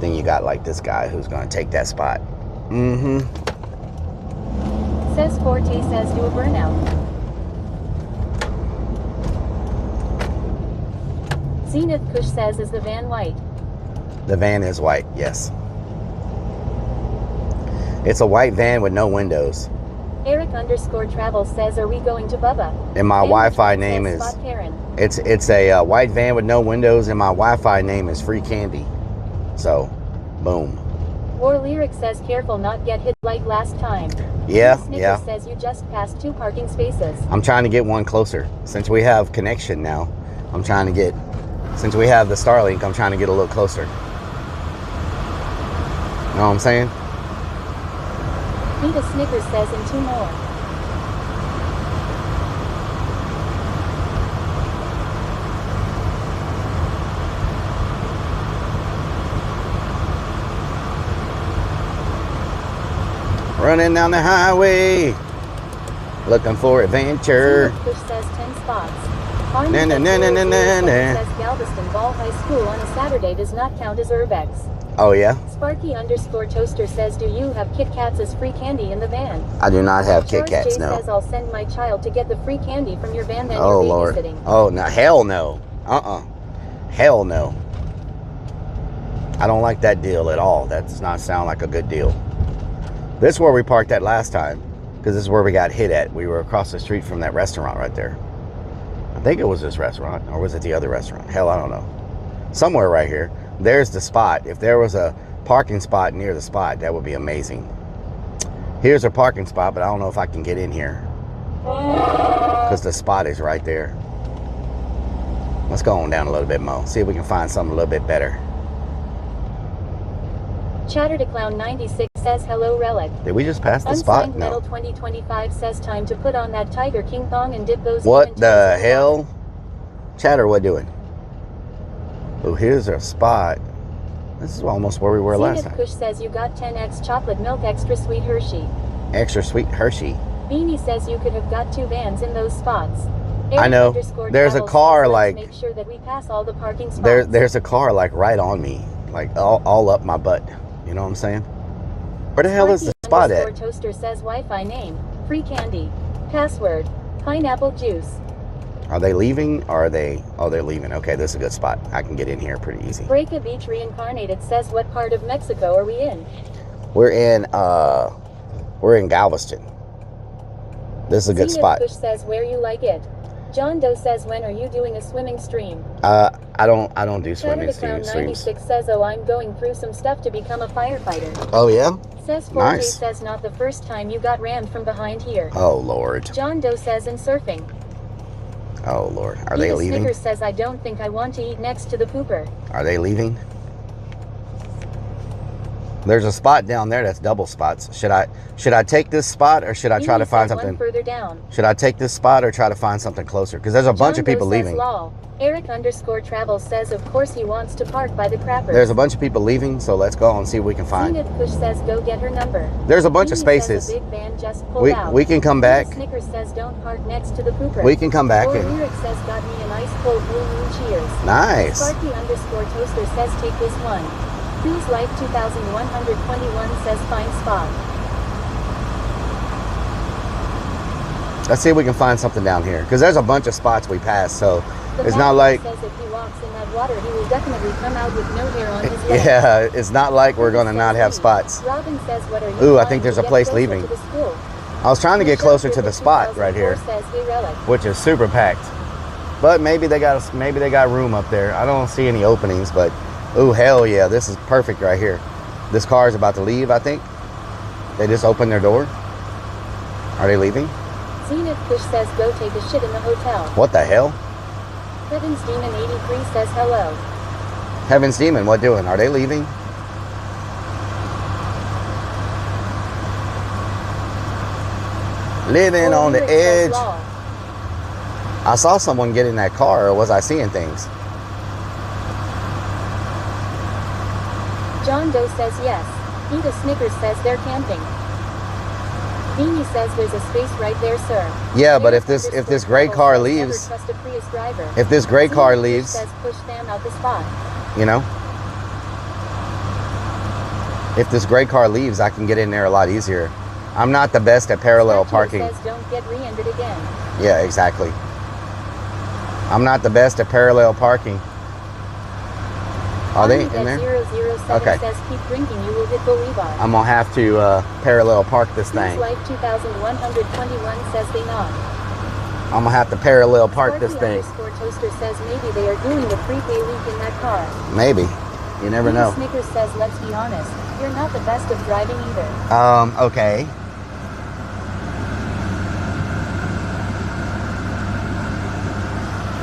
then you got like this guy who's going to take that spot. Mm-hmm. Says Forte says do a burnout. Zenith Kush says, is the van white? The van is white, yes. It's a white van with no windows. Eric _ travel says, are we going to Bubba? And my Wi-Fi name is... Spot Karen. It's a white van with no windows, and my Wi-Fi name is Free Candy. So, boom. War Lyric says, careful not get hit like last time. Yeah, Snickers yeah. says you just passed 2 parking spaces. I'm trying to get one closer. Since we have connection now, I'm trying to get... Since we have the Starlink, I'm trying to get a little closer. You know what I'm saying? Peter Snickers says, and 2 more. Running down the highway, looking for adventure. Zenith Kush says 10 spots. Na, na, na, na, na, na, na. Says Galveston Ball High School on a Saturday does not count as Urbex. Oh yeah? Sparky _ Toaster says, do you have Kit Kats as free candy in the van? I do not have Kit George Kats, J no. says, I'll send my child to get the free candy from your van then Oh you're Lord. babysitting. Oh no, hell no. Hell no. I don't like that deal at all. That does not sound like a good deal. This is where we parked at last time, because this is where we got hit at. We were across the street from that restaurant right there. I think it was this restaurant, or was it the other restaurant? Hell, I don't know. Somewhere right here. There's the spot. If there was a parking spot near the spot, that would be amazing. Here's a parking spot, but I don't know if I can get in here, because the spot is right there. Let's go on down a little bit more. See if we can find something a little bit better. Chatter to Clown 96 says, hello Relic. Did we just pass the spot? Unsigned Metal 2025 says, time to put on that Tiger King thong and dip those... What the hell? Chatter, what doing? Oh, here's our spot. This is almost where we were last time. Kush says, you got 10x chocolate milk extra sweet Hershey. Extra sweet Hershey. Beanie says you could have got 2 vans in those spots. I know. There's a car says, like... Make sure that we pass all the parking spots. There's a car like right on me. Like all up my butt. You know what I'm saying? Where the hell is the spot at? Toaster says Wi-Fi name, free candy, password, pineapple juice. Are they leaving? Or are they... Oh, they're leaving. Okay, this is a good spot. I can get in here pretty easy. Breaka Beach Reincarnated says, what part of Mexico are we in? We're in Galveston. This is a good spot. Kush says, where you like it. John Doe says, when are you doing a swimming stream? I don't do swimming streams. 96 says, oh, I'm going through some stuff to become a firefighter. Oh yeah? Says Forte Nice. says, not the first time you got rammed from behind here. Oh Lord. John Doe says, and surfing. Oh Lord. Are they leaving? Snickers says, I don't think I want to eat next to the pooper. Are they leaving? There's a spot down there that's double spots. Should I take this spot, or should I try to find something further down? Should I take this spot or try to find something closer? Because there's a bunch of people leaving. Eric _ Travel says, of course he wants to park by the crappers. There's a bunch of people leaving, so let's go and see what we can find. Zenith Kush says, go get her number. There's a bunch of Beanie spaces. says, a big van just pulled out. We can come back. Snickers says, don't park next to the pooper. We can come back. Or Lyric says, got me a nice cold blue moon cheers. Nice. Sparky _ Toaster says, take this one. Cruise Life 2121 says, fine spot. Let's see if we can find something down here, because there's a bunch of spots we passed, so The it's not like... says if he walks in that water, he will definitely come out with no hair on his leg. Yeah, it's not like we're going to not have spots. Robin says, what are you Ooh, I think there's a place leaving. I was trying to get closer to the spot right here, which is super packed. But maybe they got room up there. I don't see any openings, but ooh, hell yeah, this is perfect right here. This car is about to leave, I think. They just opened their door. Are they leaving? Zenith Kush says, go take a shit in the hotel. What the hell? Heaven's Demon 83 says hello. Heaven's Demon, what doing? Are they leaving? Living on the Lyric says edge. lol. I saw someone get in that car, or was I seeing things? John Doe says yes. Eat a Snickers says they're camping. Beanie says there's a space right there, sir. Yeah, but if this gray car leaves, Never trust a Prius driver. if this gray car Push leaves, says push them out the spot. you know, if this gray car leaves, I can get in there a lot easier. I'm not the best at parallel Statue parking. says don't get re-entered again. Yeah, exactly. I'm not the best at parallel parking. Are they in there? 007 Okay. says keep drinking, you will hit the Levi. I'm gonna have to parallel park this thing. Life 2121 says they not. I'm gonna have to parallel park this Sparky thing. _ Toaster says maybe they are doing the prepay leak in that car. Maybe. You never know. Snickers says let's be honest, you're not the best of driving either. Okay.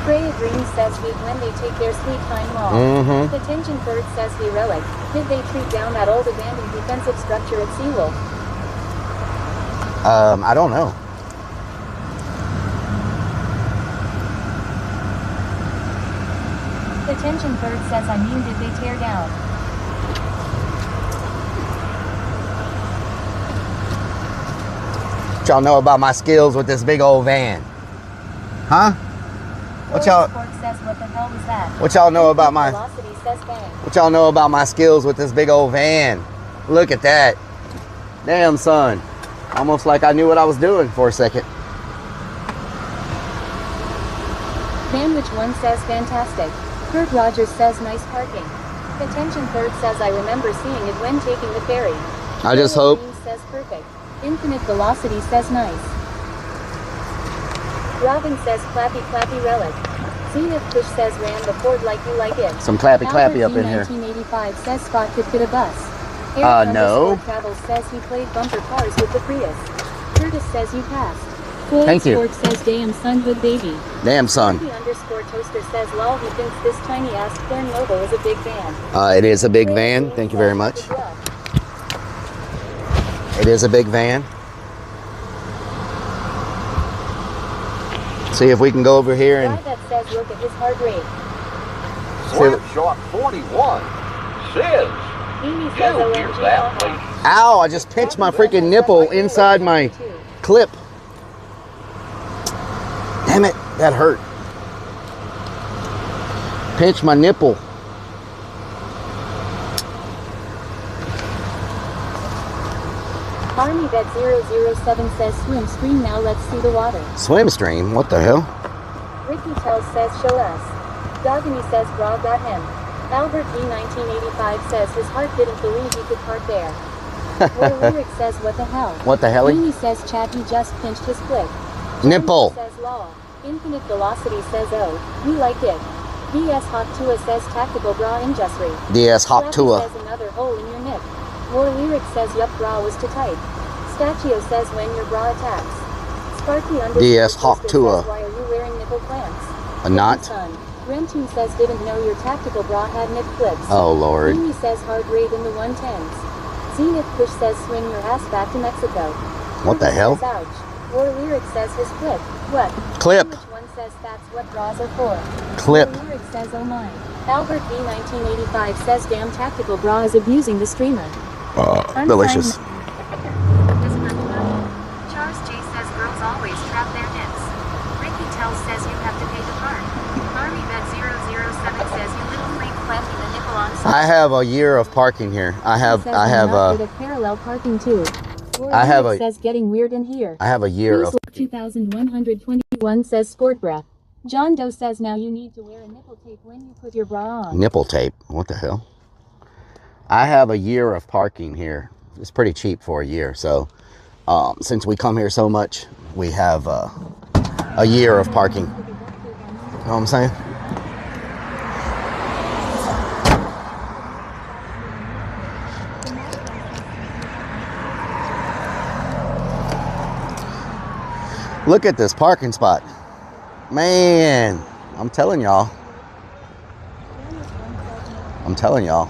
Freya Dream says hate when they take their sweet time off. Mm-hmm. Detention Bird says hey Relic, did they treat down that old abandoned defensive structure at Seawolf? I don't know. Detention Bird says I mean did they tear down? What y'all know about my skills with this big old van? Huh? What y'all Says, what the hell was that? What y'all know about my Velocity says bang. What y'all know about my skills with this big old van? Look at that. Damn, son. Almost like I knew what I was doing for a second. Sandwich 1 says fantastic. Kurt Rogers says nice parking. Detention Third says I remember seeing it when taking the ferry. I just hope. Green says perfect. Infinite Velocity says nice. Robin says clappy clappy Relic. Zenith Fish says ran the Ford like you like it. Some clappy clappy up in here. 1985 says Spot could fit a bus. No. Travel says he played bumper cars with the Prius. Curtis says you passed. Thank you. Sport says damn son good baby. Damn, son. Toaster says lol he thinks this tiny ass Corn Noble is a big van. It is a big van. Thank you very much. It is a big van. See if we can go over here and That says look at his heart rate. Slapshot 41 says, Amy you says hear OMG that, haha. lady? ow, I just pinched my freaking nipple inside my clip. Damn it, that hurt. Pinch my nipple. Army Vet 007 says swim stream now let's see the water. Swim stream? What the hell? Ricky Tells says show us. Dogany says bra got him. Albert B 1985 says his heart didn't believe he could park there. Will Lyric says what the hell. What the hell? Amy says Chad he just pinched his clip. Nipple. Says law. Infinite Velocity says oh, we like it. DS Hawk Tua says tactical bra industry. DS Hawk Tua. Says another hole in your nip. War Lyric says yup bra was too tight. Stachio says when your bra attacks. Sparky DS Hawk Tua. Why are you wearing nipple clamps? A knot? Renton says didn't know your tactical bra had nip clips. Oh Lord. Amy says heart rate in the 110s. Zenith Push says swing your ass back to Mexico. What the hell? Says, ouch. War Lyric says his clip. What? Clip. Which one says that's what bras are for? Clip. War Lyric says oh my. Albert B 1985 says damn tactical bra is abusing the streamer. Delicious. Charles J says girls always trap their nips. Ricky Tells says you have to pay the park. Army Vet 007 says you little freak clamping the nipple on side. I have a year of parking here. I have parallel parking too. Says getting weird in here. I have a year of 2121 says sport breath. John Doe says now you need to wear a nipple tape when you put your bra on. nipple tape. What the hell? I have a year of parking here. It's pretty cheap for a year. So since we come here so much, we have a year of parking. You know what I'm saying? Look at this parking spot. Man, I'm telling y'all. I'm telling y'all.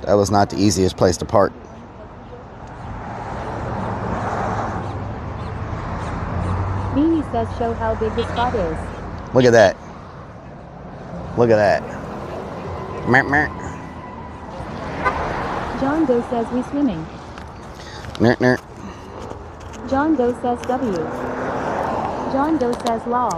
That was not the easiest place to park. Mimi says show how big the spot is. Look at that. Look at that. Meh, meh. John Doe says we swimming. Ner, ner. John Doe says W. John Doe says law.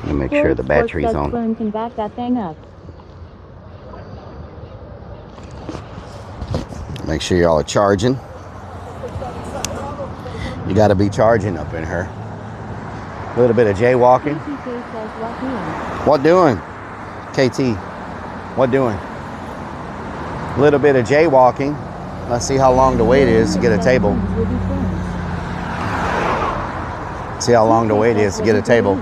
Let me make sure the battery's on. Clone can back that thing up. Make sure y'all are charging. You got to be charging up in here. A little bit of jaywalking. What doing? KT, what doing? A little bit of jaywalking. Let's see how long the wait is to get a table. See how long the wait is to get a table.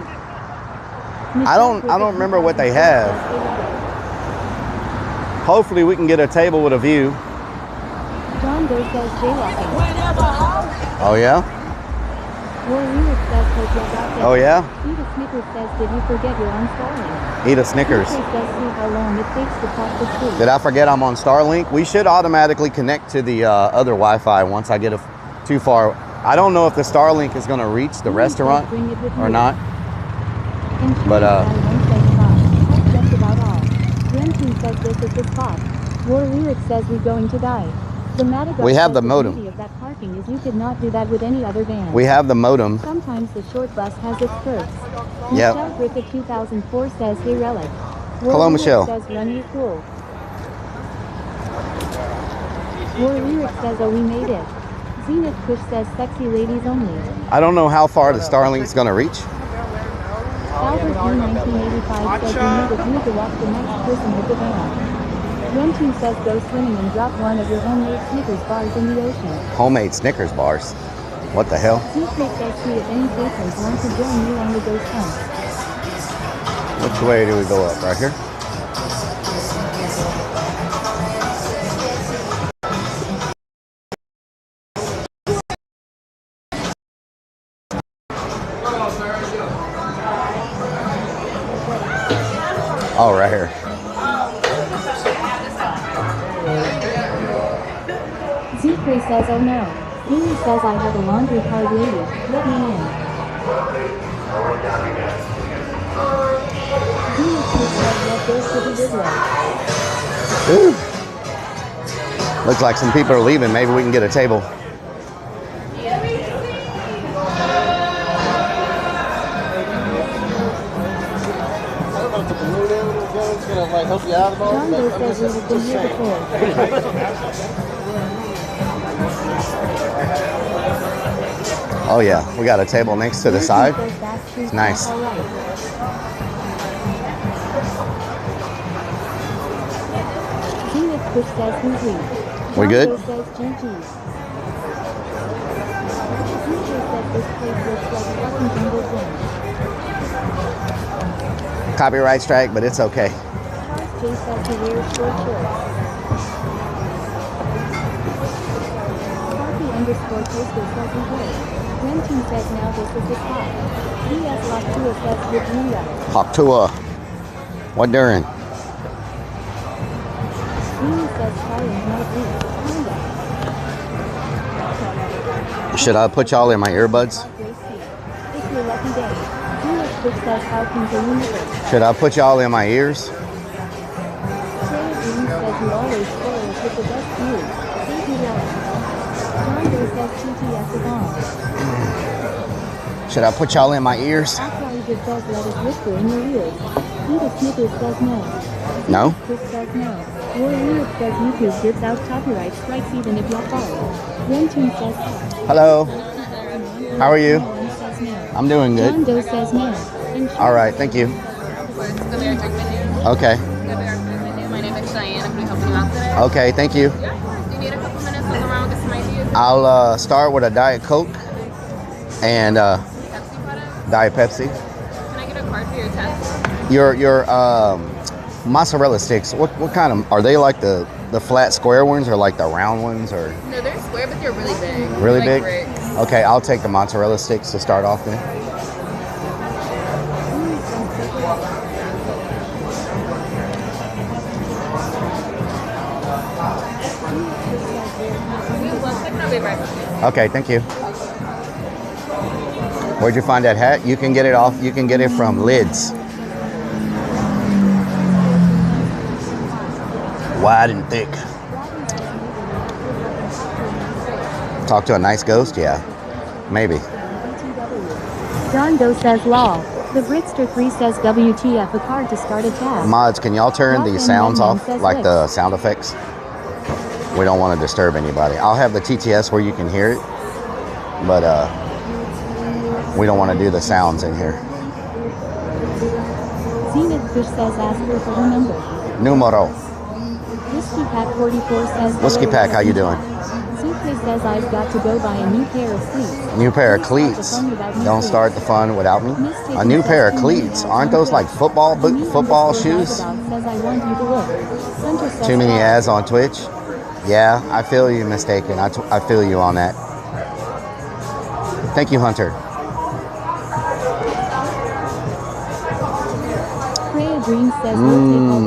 I don't remember what they have. Hopefully we can get a table with a view. John Doe says jaywalking. Oh yeah? Oh yeah? Eat a Snickers says, did you forget you're on Starlink? Eat a Snickers. Says, see how long it takes to cross the street. Did I forget I'm on Starlink? We should automatically connect to the other Wi-Fi once I get too far. I don't know if the Starlink is going to reach the restaurant or not. But that's about all. Renton says this is the spot. War Lyric says we're going to die. We have the modem. Beauty of that parking is you could not do that with any other van. We have the modem. Sometimes the short bus has its perks. Yep. Michelle Griffith 2004 says, hey Rellik. Hello, Michelle. Says, running it cool. War Lyric says, oh, we made it. Zenith Kush says, sexy ladies only. I don't know how far the Starlink's going to reach. Albert E. 1985 says, you need to watch the next person with the van. Renton says, go swimming and drop one of your homemade Snickers bars in the ocean. Homemade Snickers bars? What the hell? Secret says, see if any patrons want to join you on the ghost hunt. Which way do we go up? Right here? Oh, right here. Zikri says, oh no. Lily says I have a laundry card lady. Let me in. Zikri says let those to be good. Looks like some people are leaving. Maybe we can get a table. John Doe says we have been here before. Oh yeah, we got a table next to the side. It's nice. We good? Copyright strike, but it's okay. Renton says now this is the spot. DS Locktua says Virginia. Locktua. What during? Amy says Starlink might reach. Should I put y'all in my earbuds? It's your lucky day. DS Fish says how can the universe. Should I put y'all in my ears? Sarah Green says you always spoil us with the best view. Thank you, Rellik. John Doe says TTS is on. Should I put y'all in my ears? Actually, just says let us whisper in your ears. Edith Snickers says no. No? Chris says no. War Lyric says YouTube gives out copyright strikes even if y'all follow. Renton says Hello. How are you? says no. I'm doing good. John Doe says no. All right, thank you. Okay. My name is Cheyenne. I'm going to be helping you out today. Okay, thank you. Yeah, of course. Do you need a couple minutes to look around, get some ideas? I'll start with a Diet Coke and Pepsi product? Diet Pepsi. Can I get a card for your test? Your Mozzarella sticks. What kind of are they? Like the flat square ones, or like the round ones, or? No, they're square, but they're really big. Really like big. bricks. Okay, I'll take the mozzarella sticks to start off then. Okay, thank you. Where'd you find that hat? You can get it off. You can get it from Lids. Wide and thick. Talk to a nice ghost? Yeah, maybe. John Doe says law. The Britster 3 says WTF, a card to start a tab. Mods, can y'all turn the sounds off, like the sound effects? We don't want to disturb anybody. I'll have the TTS where you can hear it, but we don't want to do the sounds in here. Zenith Fish says ask her for her number. Numero. Whiskey Pack 44 says Whiskey Pack, how you doing? Suitcase says I've got to go buy a new pair of cleats. New pair of cleats. Don't start the fun without me. A new pair of cleats. Aren't those like football shoes? Too many ads on Twitch? Yeah, I feel you, mistaken. I feel you on that. Thank you, Hunter.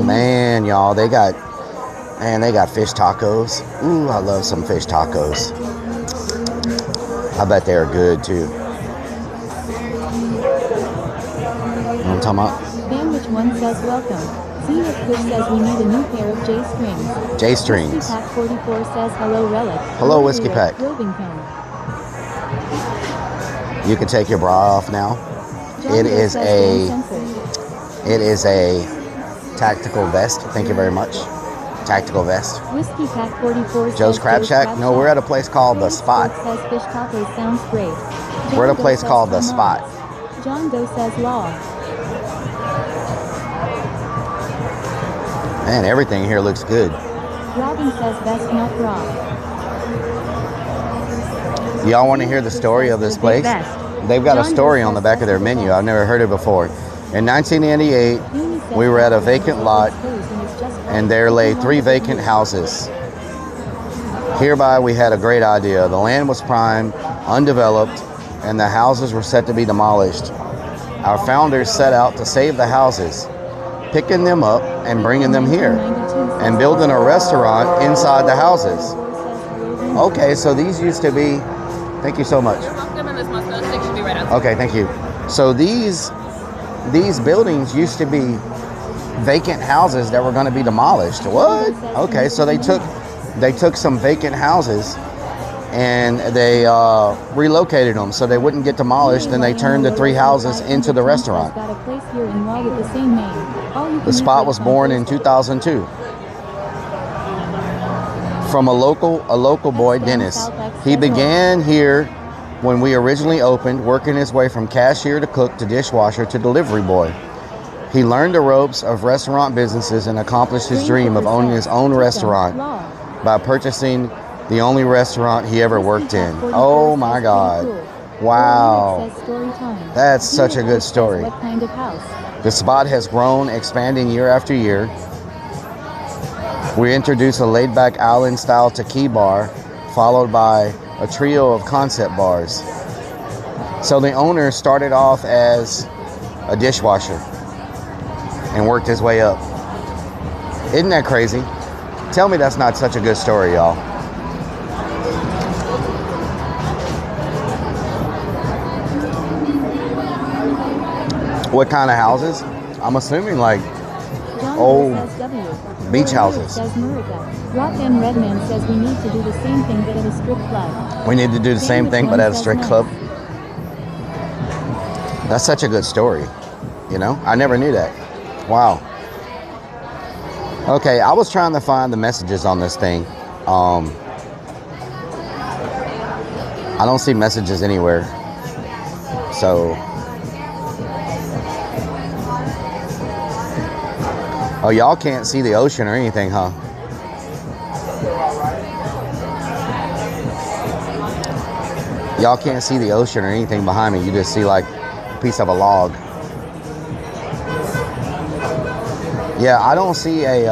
Man, y'all, they got fish tacos. Ooh, I love some fish tacos. I bet they're good too. You know what I'm talking about? Sandwich One says welcome. Zenith Fish says we need a new pair of J strings. J strings. Whiskey Pack 44 says hello, Relic. Hello, Whiskey Pack. You can take your bra off now. It is a tactical vest. Thank you very much. Tactical vest. Whiskey Pack 44 Joe's Crab Shack. No, we're at a place called The Spot. Says fish tacos sounds great. We're at a place called The Spot. John Doe says law. Man, everything here looks good. Robin says best not raw. Y'all want to hear the story of this place? They've got a story on the back of their menu. I've never heard it before. In 1998, we were at a vacant lot, and there lay 3 vacant houses. Hereby, we had a great idea. The land was prime, undeveloped, and the houses were set to be demolished. Our founders set out to save the houses, picking them up and bringing them here, and building a restaurant inside the houses. Okay, so these used to be... Thank you so much. Okay, thank you. So these buildings used to be vacant houses that were going to be demolished. What? Okay, so they took some vacant houses and they relocated them so they wouldn't get demolished, and they turned the 3 houses into the restaurant. The Spot was born in 2002 from a local boy, Dennis. He began here when we originally opened, working his way from cashier to cook to dishwasher to delivery boy. He learned the ropes of restaurant businesses and accomplished his dream of owning his own restaurant by purchasing the only restaurant he ever worked in. Oh my God. Wow. That's such a good story. The Spot has grown, expanding year after year. We introduced a laid-back island-style tequila bar, followed by a trio of concept bars. So the owner started off as a dishwasher and worked his way up. Isn't that crazy? Tell me that's not such a good story, y'all. What kind of houses? I'm assuming like old beach houses. Rock and Redman says we need to do the same thing but at a strip club. We need to do the same thing but at a strip club. That's such a good story. You know, I never knew that. Wow. Okay, I was trying to find the messages on this thing. I don't see messages anywhere. So... Oh, y'all can't see the ocean or anything, huh? Y'all can't see the ocean or anything behind me. You just see like a piece of a log. Yeah, I don't see a.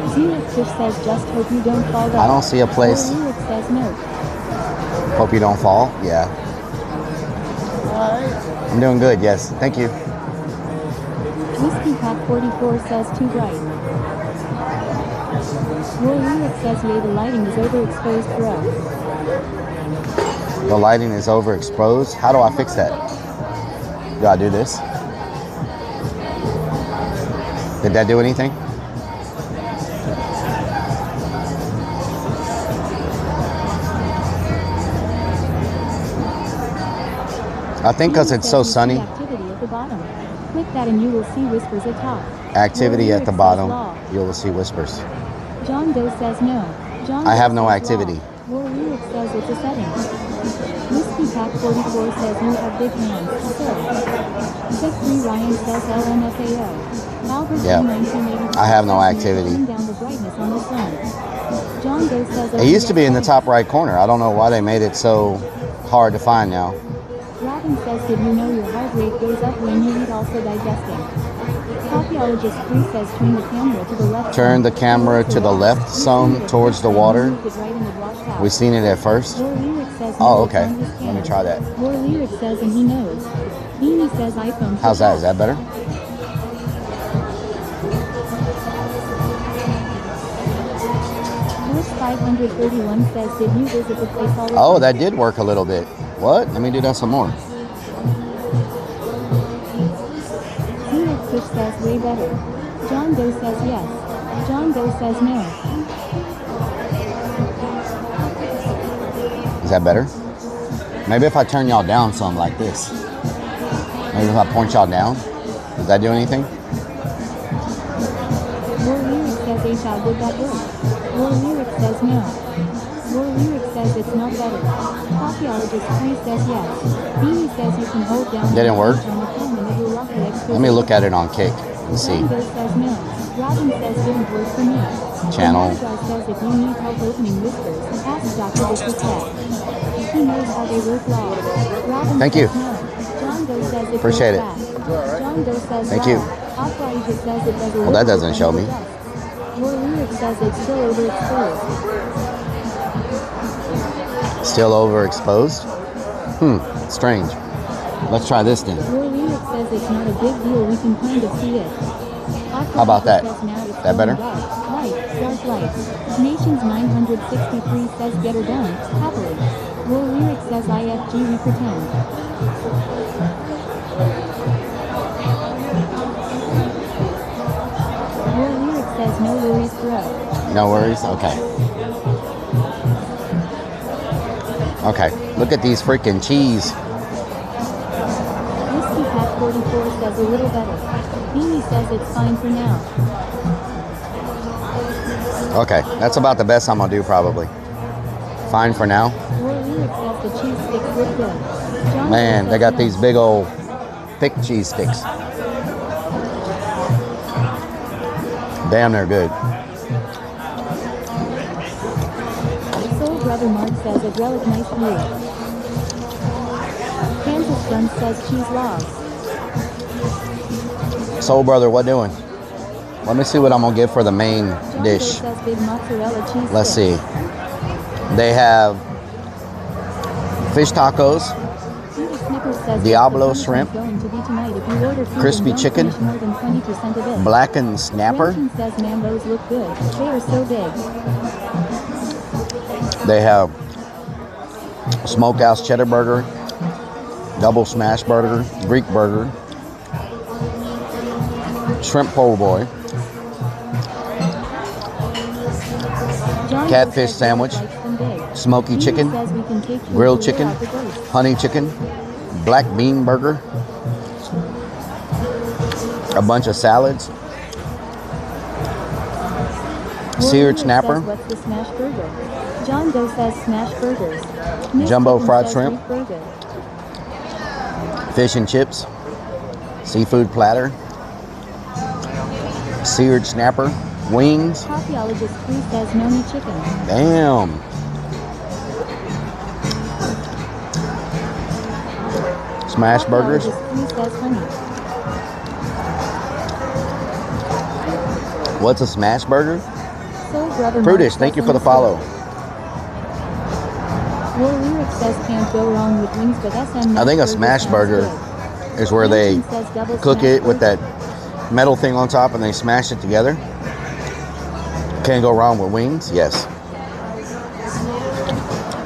Xenix Fish says, just hope you don't fall down. I don't see a place. Lyric says no. Hope you don't fall. Yeah. I'm doing good. Yes. Thank you. Whiskey Pack 44 says too bright. Roy Lyric says, yeah, the lighting is overexposed, bro. The lighting is overexposed. How do I fix that? Do I do this? Did that do anything? I think because it's so sunny. Activity at the bottom. Click that and you will see whispers atop. Activity at the bottom. You will see whispers. John Doe says no. John I have Doe no says activity. War Lyric says it's a setting. Whiskey Pack 44 says you have big hands. So. Check 3 Ryan says LMFAO. Albert Yeah. 1985 I have no says activity. turn down the brightness on the sun. John Doe says It used to be in the top right corner. I don't know why they made it so hard to find now. Robin says, did you know your heart rate goes up when you eat, also digesting? Coffeeologist 3 says, turn the camera to the left. Turn the camera to the left some towards the water. We've seen it at first. War Lyric says, Oh, no, okay. it's on his Let me camera. try that. War Lyric says, and he knows. Beanie says iPhone. How's that? Is that better? Horse 531 says, did you visit the place already? Oh, that did work a little bit. What? Let me do that some more. Xenix Fish says, way better. John Doe says yes. John Doe says no. Is that better? Maybe if I turn y'all down some like this. Maybe if I point y'all down. Does that do anything? War Lyric says, hey, how did that work? War Lyric says no. War Lyric says it's not better. Coffeeologist 3 says yes. Beanie says you can hold down Didn't work? on the phone and it will lock the exposure. Let me look at it on Kick and see. John Doe says no. Robin says didn't work for me. Channel. The guy says if you need help opening whispers, ask Dr. Disrespect. He knows how they work law. Robin Thank says you. no. John Doe says it Appreciate it. goes fast. John Doe says Thank wow. you. Aquaegis says it does a Well, that little doesn't bit show under me. the dust. War Lyric says it's still overexposed. Still overexposed? Strange. Let's try this then. War Lyric says it's not a big deal, we can kind of see it. How about that? Says now it's That better? going dark. Light, dark light. Nations 963 says get her done, happily. War Lyric says IFG we pretend. War Lyric says no worries bro. No worries? Okay. Okay. Look at these freaking cheese. Whiskey Pack 44 says a little better. Beanie says it's fine for now. Okay. That's about the best I'm going to do probably. Fine for now. War Lyric says the cheese sticks look good. John Man, Doe they says got no. these big old thick cheese sticks. Damn, they're good. Soul Brother Mark says a relic nice view. Kansas Gun says cheese logs. Soul Brother, what doing? Let me see what I'm going to get for the main John Doe dish. says big mozzarella cheese Let's sticks. see. They have fish tacos, Peter Snickers says Diablo the shrimp, going to be tonight if you order food crispy and don't chicken, finish more than 20% of it. blackened snapper. Wilson says Mambos look good. They are so big. They have smokehouse cheddar burger, double smash burger, Greek burger, shrimp po' boy, John catfish says sandwich, Derek likes them big. smoky Beanie chicken, says we can take you grilled to chicken, where are the ghosts. honey chicken, black bean burger, a bunch of salads, War seared Lyric snapper, says, what's the smash burger? John Doe says smash burgers. Miss Jumbo Chicken fried says shrimp. beef burger. fish and chips, seafood platter, seared snapper, wings. Coffeeologist 3 says noni chicken. Damn. Smash burgers. Coffeeologist 3 says honey. What's a smash burger? Soul Brother Prudish, Mark thank you says for the follow. War Lyric says can't go wrong with wings, but SM I think a Burger smash sounds burger good. is where they Hanson says double cook smash it with burger. that metal thing on top and they smash it together. Can't go wrong with wings, yes.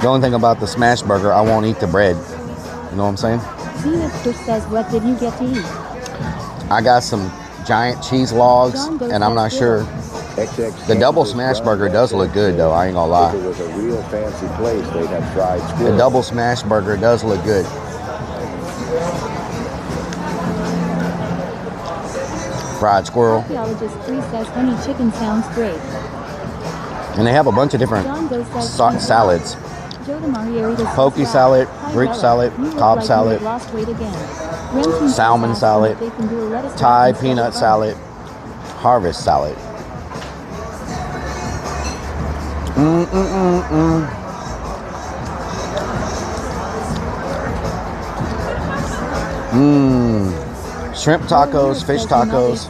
The only thing about the smash burger, I won't eat the bread. You know what I'm saying? Zenith Fish says, what did you get to eat? I got some giant cheese logs, and I'm not sure. The double smash burger does look good, though. I ain't gonna lie. If it was a real fancy place, they'd have fried squirrel. The double smash burger does look good. Fried squirrel. Archaeologist 3 says honey chicken sounds great. And they have a bunch of different salads. Poke salad, Greek salad, Cobb salad, salmon salad, Thai peanut salad, harvest salad. Shrimp tacos, fish tacos.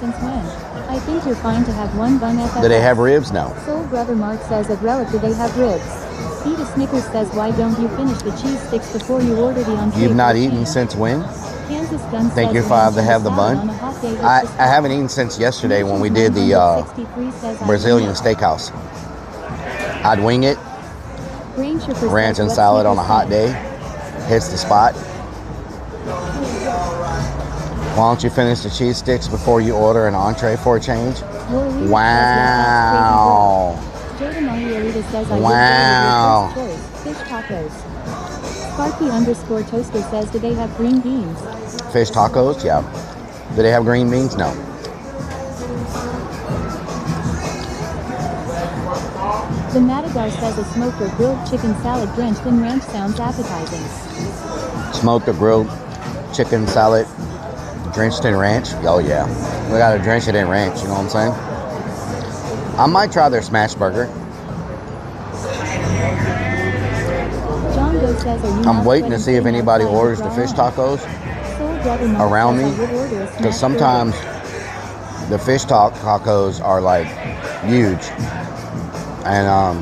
I think you're fine to have one bun at that. Do they have ribs? No. Soul Brother Mark says at Relic, do they have ribs? Eat a Snickers says, why don't you finish the cheese sticks before you order the entree? You've not eaten since when? Kansas Gun Thank you, says, Five, to have the bun. I haven't eaten since yesterday when we did the Brazilian steakhouse. I'd wing it. Ranch and salad on a hot day. Hits the spot. Why don't you finish the cheese sticks before you order an entree for a change? Wow. Wow. Fish tacos. Sparky_toaster says, do they have green beans? Fish tacos? Yeah. Do they have green beans? No. The Madagar says a smoked or grilled chicken salad drenched in ranch sounds appetizing. Smoked or grilled chicken salad drenched in ranch? Oh yeah. We gotta drench it in ranch, you know what I'm saying? I might try their smash burger. I'm waiting to see if anybody orders the fish tacos around me, because sometimes the fish tacos are like huge, and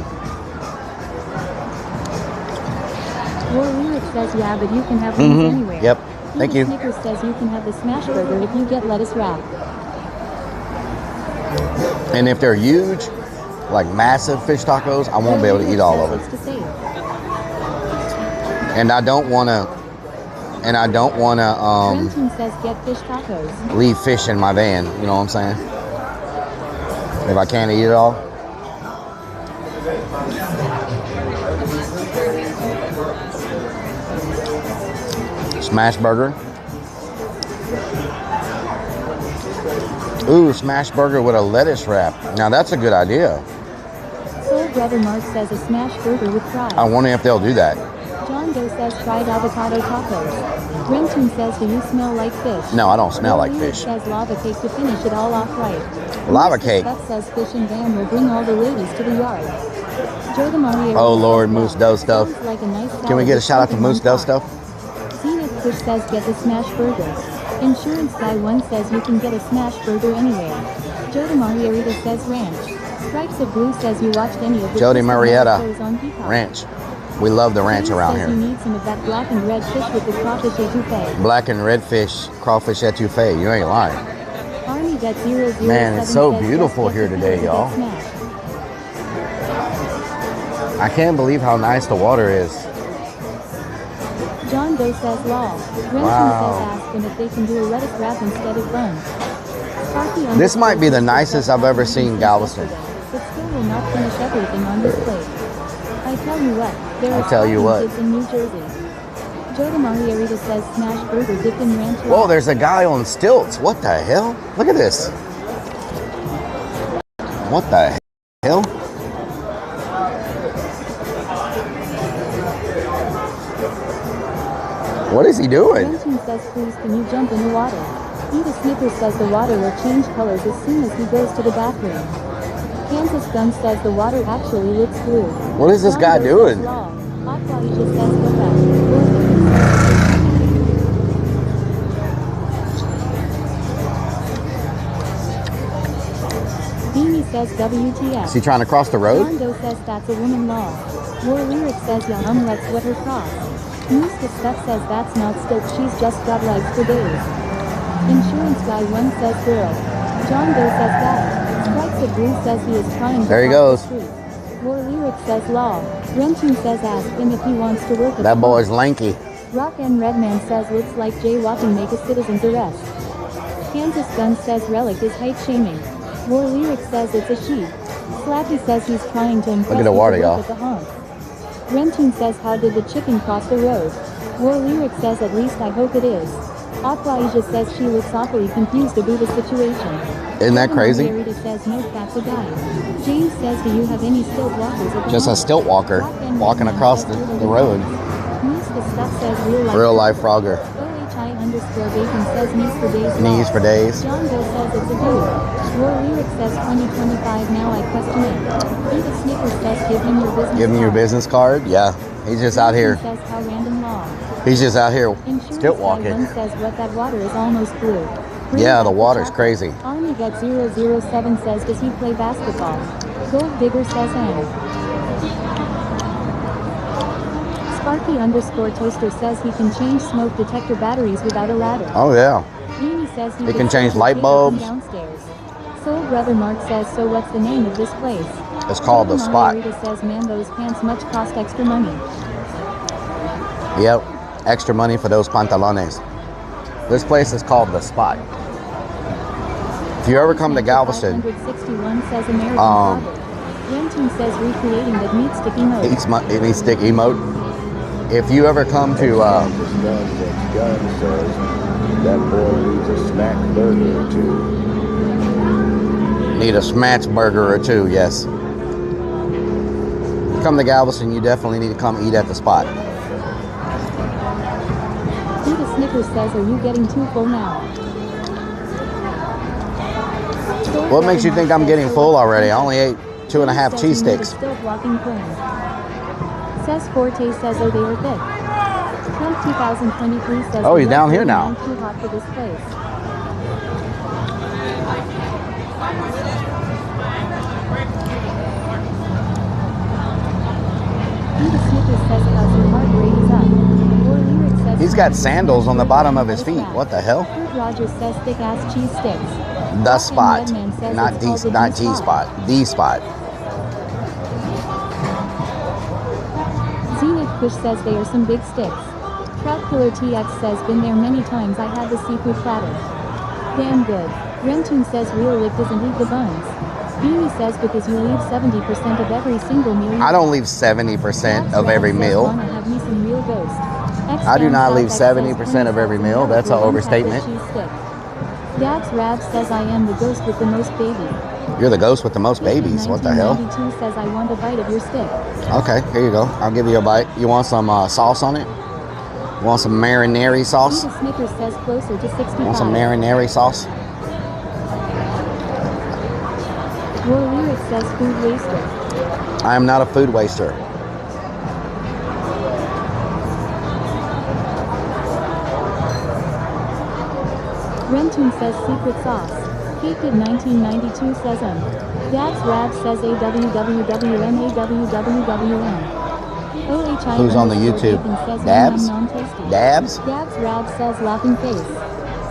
War Lyric says, yeah, but you can have wings anywhere. Yep. Thank you. Snickers says you can have the smash burger if you get lettuce wrap. And if they're huge, like massive fish tacos, I won't be able to eat all of them. And I don't wanna says get fish tacos. leave fish in my van, you know what I'm saying? If I can't eat it all. Smash burger. Ooh, smash burger with a lettuce wrap. Now that's a good idea. Soul Brother Mark says a smash burger with fries. I wonder if they'll do that. John Doe says fried avocado tacos. Renton says, do you smell like fish? No, I don't smell like Lyric fish. says lava cake to finish it all off right. Lava cake. Scott says fish and van will bring all the ladies to the yard. Joe DeMario Oh Lord, Moose Doe stuff. like a nice Can we get a shout out to Moose Doe stuff? Zenith Fish says get the smash burger. Insurance Guy 1 says you can get a smash burger anywhere. Jody Marietta says ranch. Stripes of Blue says you watched any of the Jody Marietta shows on Peacock. Ranch. We love the ranch around says here. You need some of that black and red fish with the crawfish etouffee. Black and red fish, crawfish etouffee. You ain't lying. Army Vet 007 Man, it's so says beautiful just here get the today, fish with y'all. that smash. I can't believe how nice the water is. John Doe says law. Renton Wow. says ask them if they can do a lettuce wrap instead of buns. Sparky This might be the underscore nicest I've ever seen Galveston. But still will not finish everything on this plate. I tell you what, there are tell you what. kids in New Jersey. Joe DeMarietta says smash burger dipped in ranch. Whoa, there's a guy on stilts. What the hell? Look at this. What the hell? What is he doing? Renton says please can you jump in the water. Eva Snickers says the water will change colors as soon as he goes to the bathroom. Kansas Gun says the water actually looks blue. What is this guy doing? says WTF. Is he trying to cross the road? John Doe says that's a woman law. War Lyric says yeah, let's let her cross. Moose Stuff says that's not stick, she's just got legs for days. Insurance Guy 1 says girl. John Doe says guy. Strikes a Breeze says he is trying to There he cross goes. the street. War Lyric says law. Renton says ask him if he wants to work at That the boy's farm. lanky. Rock and Redman says looks like jaywalking make a citizen's arrest. Kansas Gun says Rellik is height shaming. War Lyric says it's a she. Slappy says he's trying to impress Look at the people water, to y'all. work at the honk. Renton says how did the chicken cross the road? War Lyric says at least I hope it is. Aquasia says she looks awfully confused about the situation. Isn't that crazy? Margarita says no, that's a guy. James says do you have any stilt walkers at the Just a honk? stilt walker Rock and walking Redman across says the turtle road. Mr. Stuff says Real life frogger. OHI_bacon says knees for days. Knees for days. John Doe says it's a dude. War Lyric says 2025 now I question it. Eva Snickers says give him your business Give him your card. business card? Yeah. He's just out here. Says how random law. He's just out here Insurance stilt Guy walking. 1 says what that water is almost blue. Yeah, the water's crazy. Army Vet 007 says does he play basketball? Gold Digger says Sparky_Toaster says he can change smoke detector batteries without a ladder. Oh, yeah. Beanie says he He can could change sell light the tables bulbs. downstairs. Soul Brother Mark says so what's the name of this place? It's called The Spot. Rita says man those pants much cost extra money. Yep. Extra money for those pantalones. This place is called The Spot. If you ever come to Galveston, 561 says American Father. Renton says recreating that meat stick emote. eat stick emote. If you ever come to Gun says that boy needs a snack burger or two. need a smash burger or two, yes. Come to Galveston, you definitely need to come eat at The Spot. Peter Snickers says are you getting too full now? What makes you think I'm getting full already? I only ate 2.5 cheese sticks. Still walking plane. Says Forte says oh they are thick. Trump 2023 says Oh, he's the down here weather now. ain't too hot for this place. Peter Snickers says how's your heart rate is up. War Lyric says He's got sandals on the bottom of his feet. What the hell? Kurt Rogers says thick ass cheese sticks. The Spot. Redman says Not it's called the not D-Spot. G-Spot. The Spot. Zenith Kush says they are some big sticks. Trout Killer TX says been there many times I had the seafood platter. Damn good. Renton says real lick doesn't eat the buns. Beanie says because you leave 70% of every single meal you I don't leave 70% of every meal. Wanna have me some real ghost. I do not leave X says 70% of every meal. That's an overstatement. Dabs Rab says I am the ghost with the most baby. You're the ghost with the most babies. What the hell? 1992 says I want a bite of your stick. Okay, here you go. I'll give you a bite. You want some sauce on it? You want some marinara sauce? Peter Snickers says closer to 65. You want some marinara sauce? War Lyric says food waster. I am not a food waster. Renton says secret sauce. Caked at 1992 says Dabs Rab says AWWWN. OHI Who's on the YouTube? says Dabs? non-tasty. Dabs? Dabs Rab says laughing face.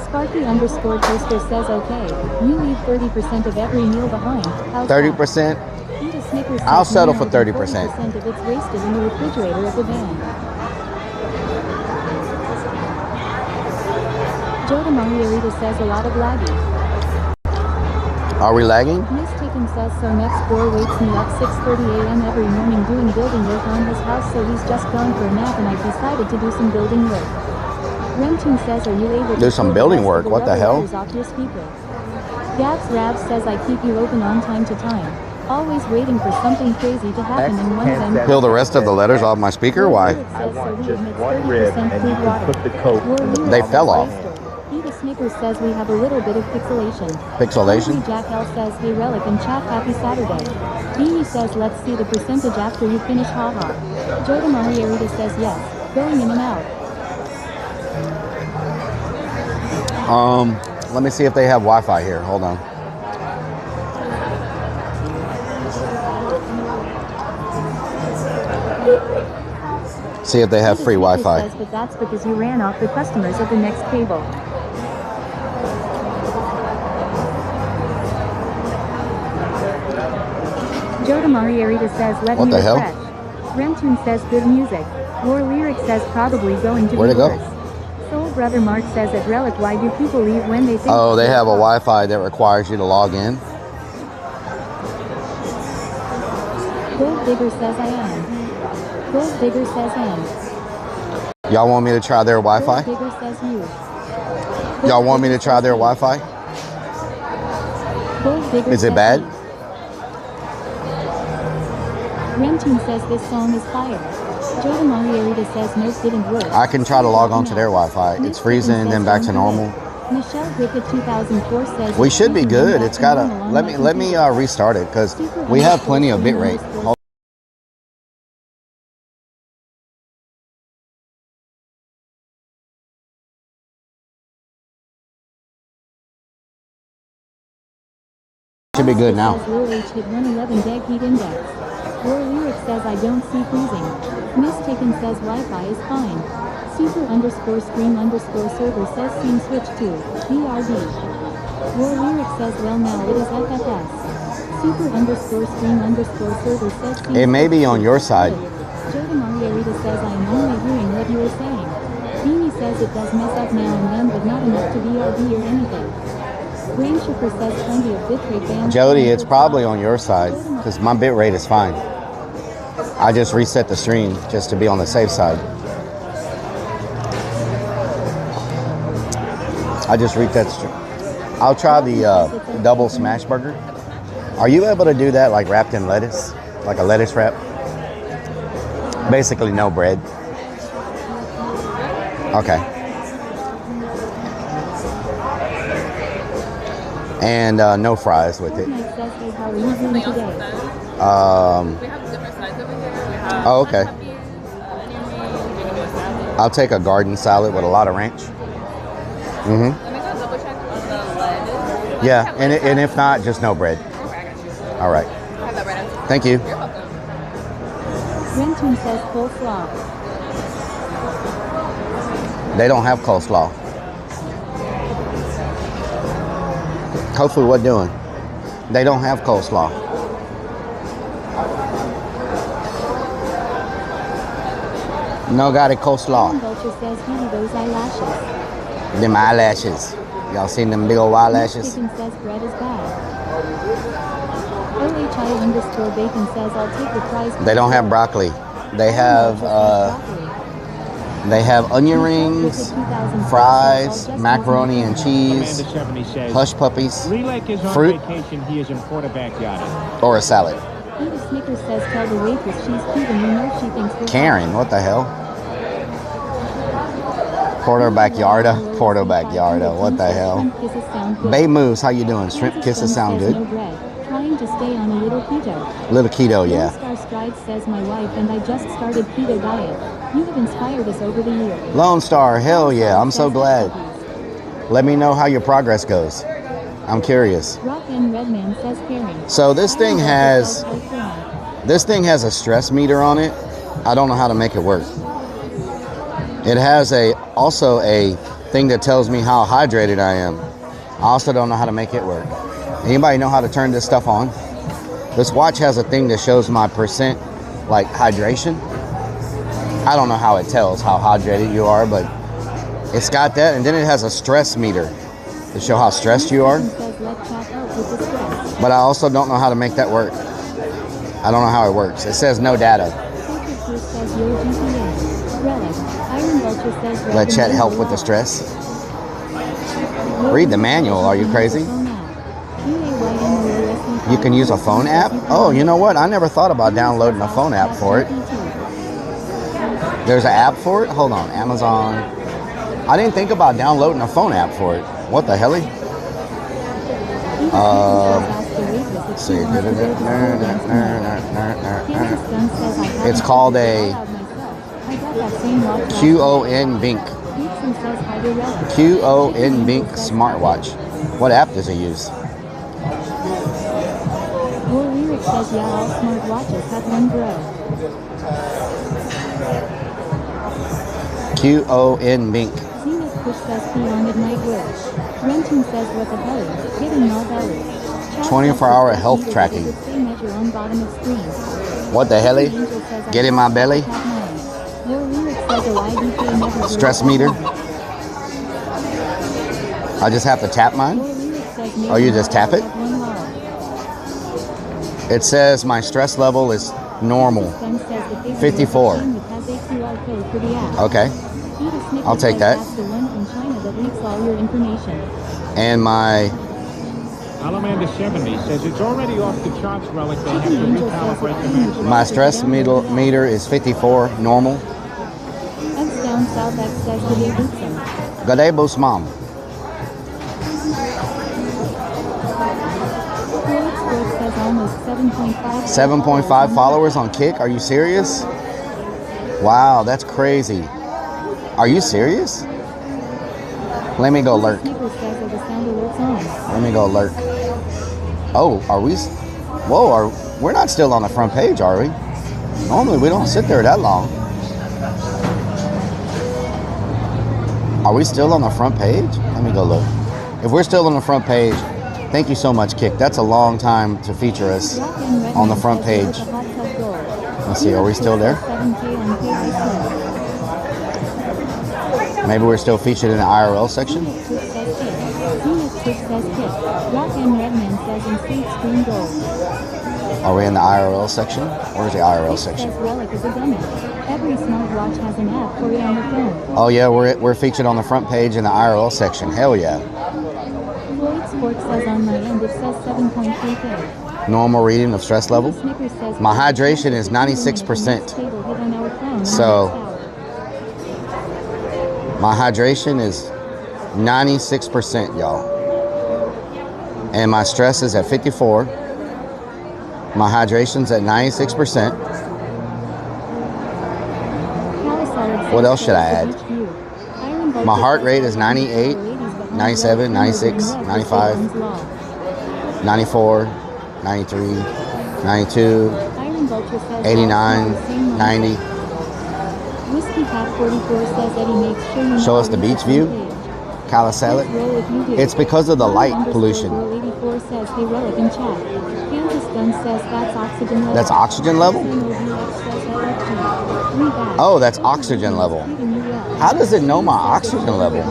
Sparky_Toaster says okay. You leave 30% of every meal behind. How's 30%? that? Eat a Snickers I'll says settle more for than 30%. 40% of it's wasted in the refrigerator of the van. Joda Margarita says a lot of laggy. Are we lagging? Miss Taken says so next door wakes me up 6:30 a.m. every morning doing building work on his house so he's just gone for a nap and I've decided to do some building work. Renton says are you able to Do some pull building the rest work? of What the rubber hell? letters off your speaker? Dabs Rab says I keep you open on time to time. Always waiting for something crazy to happen and one of them Peel the rest of the letters off my speaker? Why? I want just one rib, and you can put the coat. They fell off. Peter Snickers says we have a little bit of pixelation. Pixelation? Jack L says hey Rellik and chat happy Saturday. Beanie says let's see the percentage after you finish haha. Joda Margarita says yes. Going in and out. Let me see if they have Wi-Fi here. Hold on. See if they have free Wi-Fi. Says, but that's because you ran off the customers at the next cable. Joe Mariarita says, let What me the hell? refresh. Remtune says, good music. War Lyric says, probably going to Where'd be it go? worse. Soul Brother Mark says, at Relic, why do people leave when they think... Oh, they have a Wi-Fi that requires you to log in. Gold Digger says, I am. Gold Digger says, am. Y'all want me to try their Wi-Fi? Gold Digger says, you. Y'all want me to try their Wi-Fi? Gold Digger Is it says, bad? you. Remtune says this song is fire. Joe Mariarita says nope didn't work. I can try to log on to their Wi-Fi. It's freezing and then back to normal. Michelle Griffith 2004 says We should be good. It's gotta let me restart it because we have plenty of bitrate. Should be good now. Lil H hit 111 dead heat index. War Lyric says I don't see freezing. Mistaken says Wi-Fi is fine. Super underscore stream underscore server says scene switch to BRB. War Lyric says well now it is FFS. Super underscore stream underscore server says scene It may be on your side. Joe Mariarita says I am only hearing what you are saying. Beanie says it does mess up now and then but not enough to BRB or anything. Wayne Shipper says plenty of bitrate bands. Jody, it's probably on your side because my bitrate is fine. I just reset the stream just to be on the safe side. I just reset the stream. I'll try the double smash burger. Are you able to do that like wrapped in lettuce? Like a lettuce wrap? Basically no bread. Okay. And no fries with it. Oh, okay. I'll take a garden salad with a lot of ranch. Yeah, and if not, just no bread. All right. Thank you. Remtune says coleslaw. They don't have coleslaw. Hopefully, what doing? They don't have coleslaw. No got it coleslaw. Vulture says beauty those eyelashes. Them eyelashes. Y'all seen them big old eyelashes? Chicken says bread is bad. OHI underscore bacon says I'll take the prize. They don't have broccoli. They have onion rings, fries, macaroni and cheese, hush puppies, fruit, or a salad. Edith Snickers says tell the waitress she's cute and you know she thinks we're Karen, what the hell? Porto Backyarda, Porto Backyarda, what the hell? Bay Moose, how you doing? Shrimp kisses sound good. Trying to stay on a little keto. Little keto, yeah. Lone Star Strides says my wife and I just started keto diet. You have inspired us over the years. Lone Star, hell yeah, I'm so glad. Let me know how your progress goes. I'm curious. Rock and Redman says pairing. So this thing has a stress meter on it. I don't know how to make it work. It has also a thing that tells me how hydrated I am. I also don't know how to make it work. Anybody know how to turn this stuff on? This watch has a thing that shows my percent like hydration. I don't know how it tells how hydrated you are, but it's got that, and then it has a stress meter to show how stressed you are. But I also don't know how to make that work. I don't know how it works. It says no data. Let Chet help with the stress. Read the manual. Are you crazy? You can use a phone app? Oh, you know what? I never thought about downloading a phone app for it. There's an app for it? Hold on. Amazon. I didn't think about downloading a phone app for it. What the hell? Let's see. It's called a QON Bink. QON Bink smartwatch. What app does it use? Lyric says yeah, all smartwatches have one bro. QON Mink. Zenith Push says beyond midnight wish. Renton says what the belly, getting all belly. 24-hour health tracking. Measure on bottom of screen. What the hell? Get in my belly. Your lyric says OIDK never Stress meter. I just have to tap mine? Oh, you just tap it? It says my stress level is normal. 54. Okay. I'll take that. And my Alamander 70 says it's already off the charts, Relic. They have to recalibrate the match. my stress meter is 54, normal. Good day, Boost Mom. 7.5 followers on Kick? Are you serious? Wow, that's crazy. Are you serious? Let me go lurk. Let me go lurk. Oh, are we? Whoa, we're not still on the front page, are we? Normally we don't sit there that long. Are we still on the front page? Let me go look. If we're still on the front page, thank you so much, Kick. That's a long time to feature us on the front page. Let's see, are we still there? Maybe we're still featured in the IRL section? Are we in the IRL section? Where's the IRL section? Oh yeah, we're featured on the front page in the IRL section. Hell yeah. Normal reading of stress level. My hydration is 96%. So my hydration is 96%, y'all. And my stress is at 54. My hydration's at 96%. What else should I add? My heart rate is 98, 97, 96, 95, 94, 93, 92, 89, 90. Show us the beach view. Kala salad. It's because of the light pollution. That's oxygen level? Oh, that's oxygen level. How does it know my oxygen level?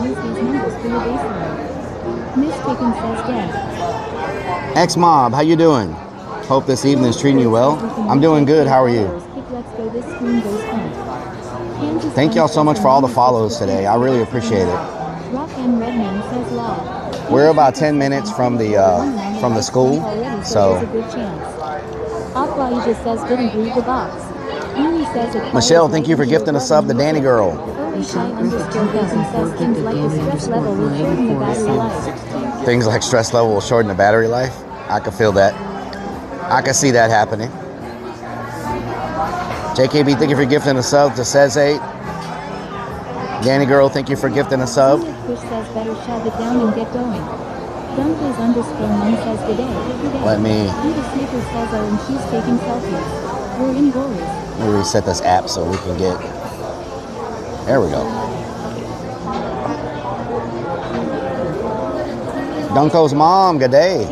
X-Mob, how you doing? Hope this evening's treating you well. I'm doing good. How are you? Thank y'all so much for all the follows today. I really appreciate it. We're about 10 minutes from the school, so. Michelle, thank you for gifting a sub to Danny Girl. Things like stress level will shorten the battery life. I can feel that. I can see that happening. JKB, thank you for gifting a sub to Says8. Danny Girl, thank you for gifting a sub. Let me reset this app so we can get. There we go. Dunko's mom, good day.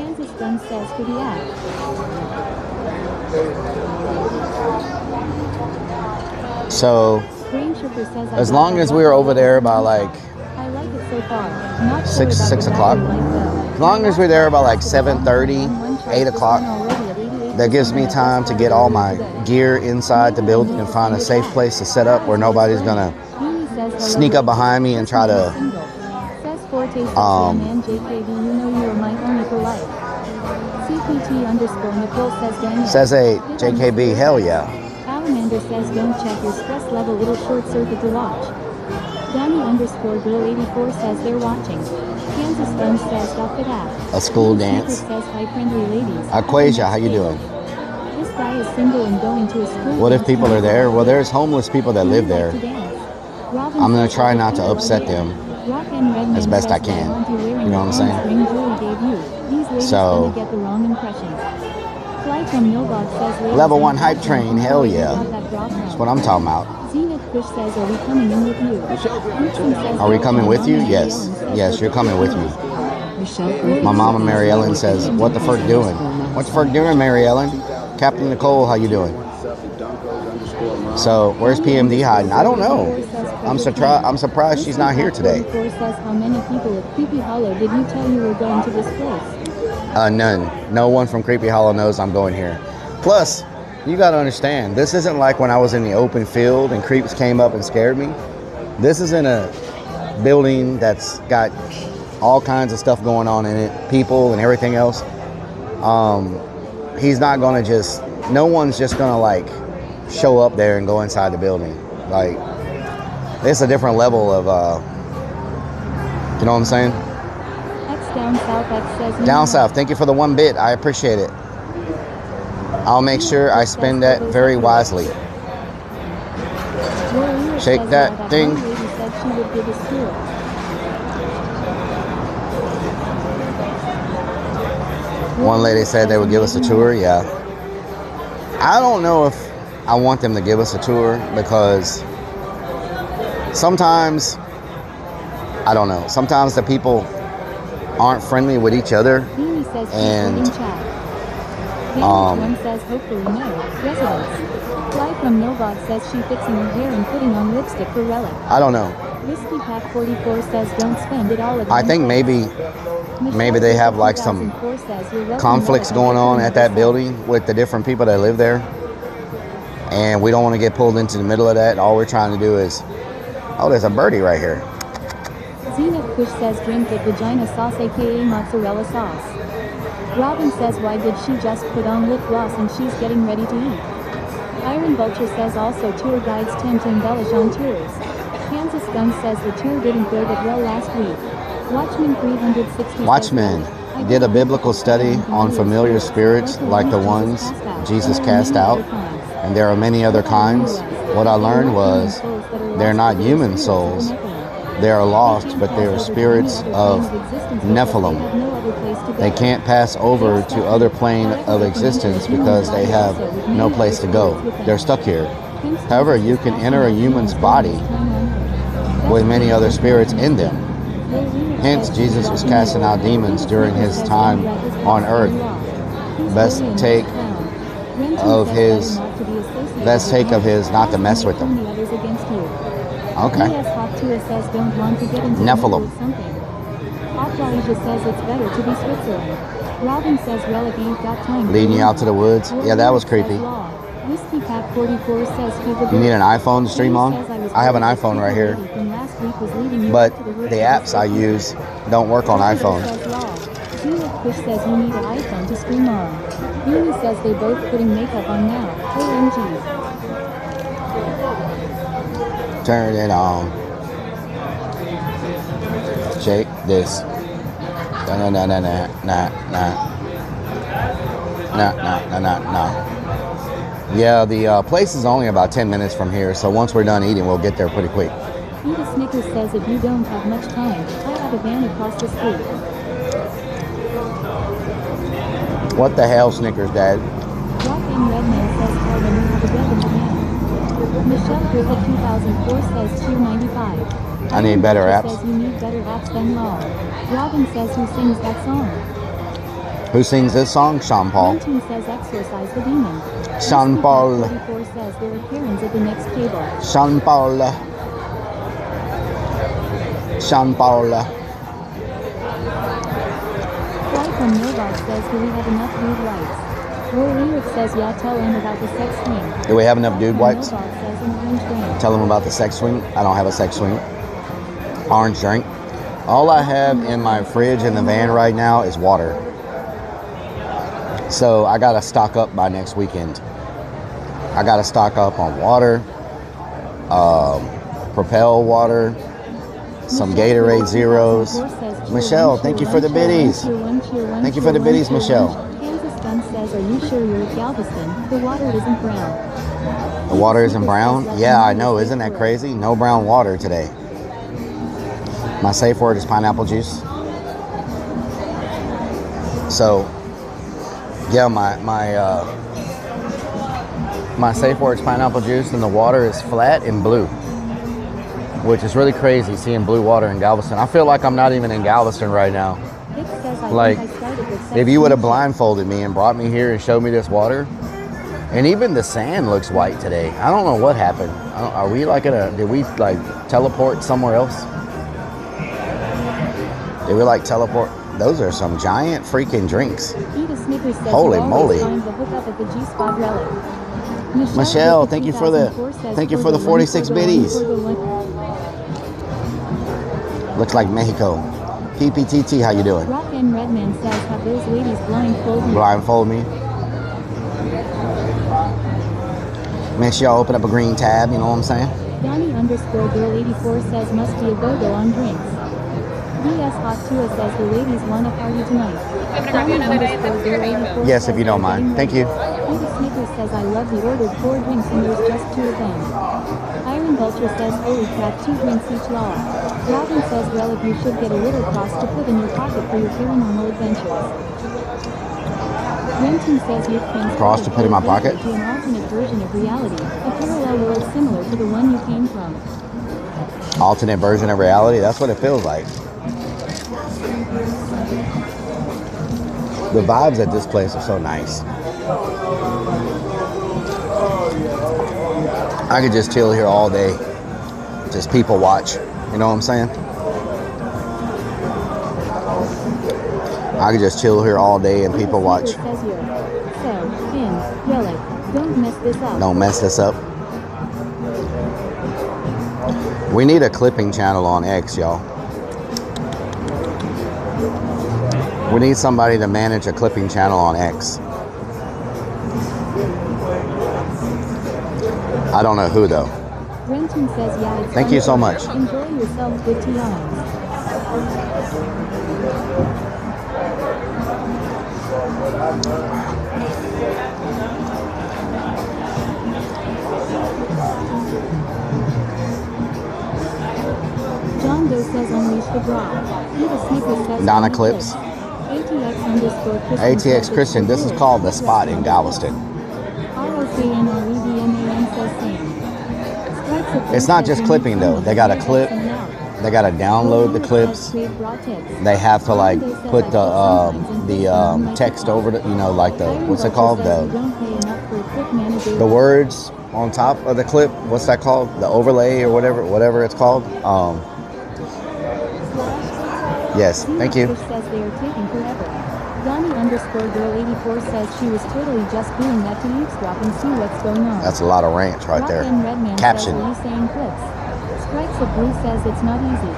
So, as long as we were over there by like 6 o'clock, as long as we're there by like 7:30, 8 o'clock, that gives me time to get all my gear inside the building and find a safe place to set up where nobody's gonna sneak up behind me and try to Says8, JKB, hell yeah. Alamander says don't check your stress level, little short circuit to watch. Danny_girl84 says they're watching. Kansas Gun says stop it out. A school dance. Says hi friendly ladies. Aquasia, how you doing? This guy is single and going to a school. What if people are there? Well, there's homeless people that live there. I'm gonna try not to upset them as best I can. You know what I'm saying? So Flight from Nilbog says Level 1 hype train, hell yeah. That's what I'm talking about. Zenith Fish says, are we coming in with you? Are we coming with you? Yes. Yes, you're coming with me. My mama, Mary Ellen, says, what the fuck doing? What the fuck doing, Mary Ellen? Captain Nicole, how you doing? So, where's PMD hiding? I don't know. I'm surprised she's not here today. How many people at Creepy Hollow did you tell you were going to this place? None. No one from Creepy Hollow knows I'm going here. Plus, you got to understand, this isn't like when I was in the open field and creeps came up and scared me. This is in a building that's got all kinds of stuff going on in it, people and everything else. He's not going to just, no one's just going to like show up there and go inside the building. Like, it's a different level of, you know what I'm saying? Down South X says, Down South, thank you for the 1 bit. I appreciate it. I'll make sure I spend that very wisely. Shake that thing. One lady said they would give us a tour. Yeah. I don't know if I want them to give us a tour because sometimes, I don't know, sometimes the people aren't friendly with each other, and one says hopefully no residents. Fly from Novog says she fixing her hair and putting on lipstick for Relic. I don't know. Whiskey Pack 44 says don't spend it all. I think maybe they have like some conflicts going on at that building with the different people that live there, and we don't want to get pulled into the middle of that. All we're trying to do is, oh, there's a birdie right here. Zenith Push says drink it vagina sauce aka mozzarella sauce. Robin says why did she just put on lip gloss and she's getting ready to eat. Iron Vulture says also tour guides tend to embellish on tours. Kansas Gun says the tour didn't go that well last week. Watchman 360 Watchman did a biblical study on familiar spirits like the ones Jesus cast out, and there are many other kinds. What I learned was they're not human souls. They are lost, but they are spirits of Nephilim. They can't pass over to other plane of existence because they have no place to go. They're stuck here. However, you can enter a human's body with many other spirits in them. Hence, Jesus was casting out demons during his time on earth. Best take of his not to mess with them. Okay. Nephilim. Leading you out to the woods. Yeah, that was creepy. You need an iPhone to stream on? I have an iPhone right here. But the apps I use don't work on iPhone. Push says you need an iPhone to stream on. Yumi says they both putting makeup on now. OMG. Turn it on. Shake this. Nah. Yeah, the place is only about 10 minutes from here, so once we're done eating, we'll get there pretty quick. Eva Snickers says if you don't have much time, I have a van across the street. What the hell, Snickers, Dad? Rockin' Redman says call when you have a bed in the van. Michelle Griffith 2004 says 295. I need better apps. Says you need better apps than law. Robin says who sings that song? Who sings this song? Sean Paul. 19 says exorcise the demon. Sean Paul. 44 says there are Karens at the next table. Sean Paul. Sean Paul. Fly from Novak says do we have enough dude wipes? Roy Lyric says yeah, tell him about the sex swing. Do we have enough dude wipes? Says an orange drink. Tell him about the sex swing. I don't have a sex swing. Orange drink. All I have in my fridge in the van right now is water. So I gotta stock up by next weekend. I gotta stock up on water, Propel water, some Gatorade Zeros. Michelle, thank you for the biddies. Thank you for the biddies, Michelle. Kansas Gun says, are you sure you're at Galveston? The water isn't brown. The water isn't brown? Yeah, I know. Isn't that crazy? No brown water today. My safe word is pineapple juice. So, Yeah, my Safe Works pineapple juice and the water is flat and blue, which is really crazy seeing blue water in Galveston. I feel like I'm not even in Galveston right now. Like, if you would have blindfolded me and brought me here and showed me this water, and even the sand looks white today. I don't know what happened. Are we like did we like teleport somewhere else? Did we like teleport? Those are some giant freaking drinks. Holy moly. Michelle, thank you for the 46 biddies. Looks like Mexico. PPTT, how you doing? Rock and Redman says, have those ladies blindfold me? Blindfold me. Make sure y'all open up a green tab, you know what I'm saying? Donnie_girl84 says, must be a go-go on drinks. DS Hot Tua says, the ladies want to party tonight. Donnie_girl84 yes, if you don't mind. Thank you. Peter Snickers says, I love the ordered 4 drinks and there's just 2 of them. Iron Vulture says, holy crap, 2 drinks each law. Robin says, Relic, you should get a little cross to put in your pocket for your paranormal adventures. Renton says, you've cross to put in my pocket? To an alternate version of reality, a parallel world similar to the one you came from. Alternate version of reality? That's what it feels like. The vibes at this place are so nice. I could just chill here all day. Just people watch. You know what I'm saying? I could just chill here all day and people watch. Don't mess this up. Don't mess this up. We need a clipping channel on X, y'all. We need somebody to manage a clipping channel on X. I don't know who though. Renton says, yeah, it's thank you so much. Enjoy yourselves, good times. John Doe says, unleash the drop. Eva Snickers says, Donna Clips. ATX Christian, this is called The Spot in Galveston. It's not just clipping though. They got a clip. They got to download the clips. They have to like put the text over the, you know, like the, what's it called? The words on top of the clip. What's that called? The overlay or whatever it's called. Yes, thank you. Donnie_girl84 says she was totally just doing that to eavesdrop and see what's going on. That's a lot of ranch right there. Caption. Says, are you saying clips? Strikes of Blue says it's not easy.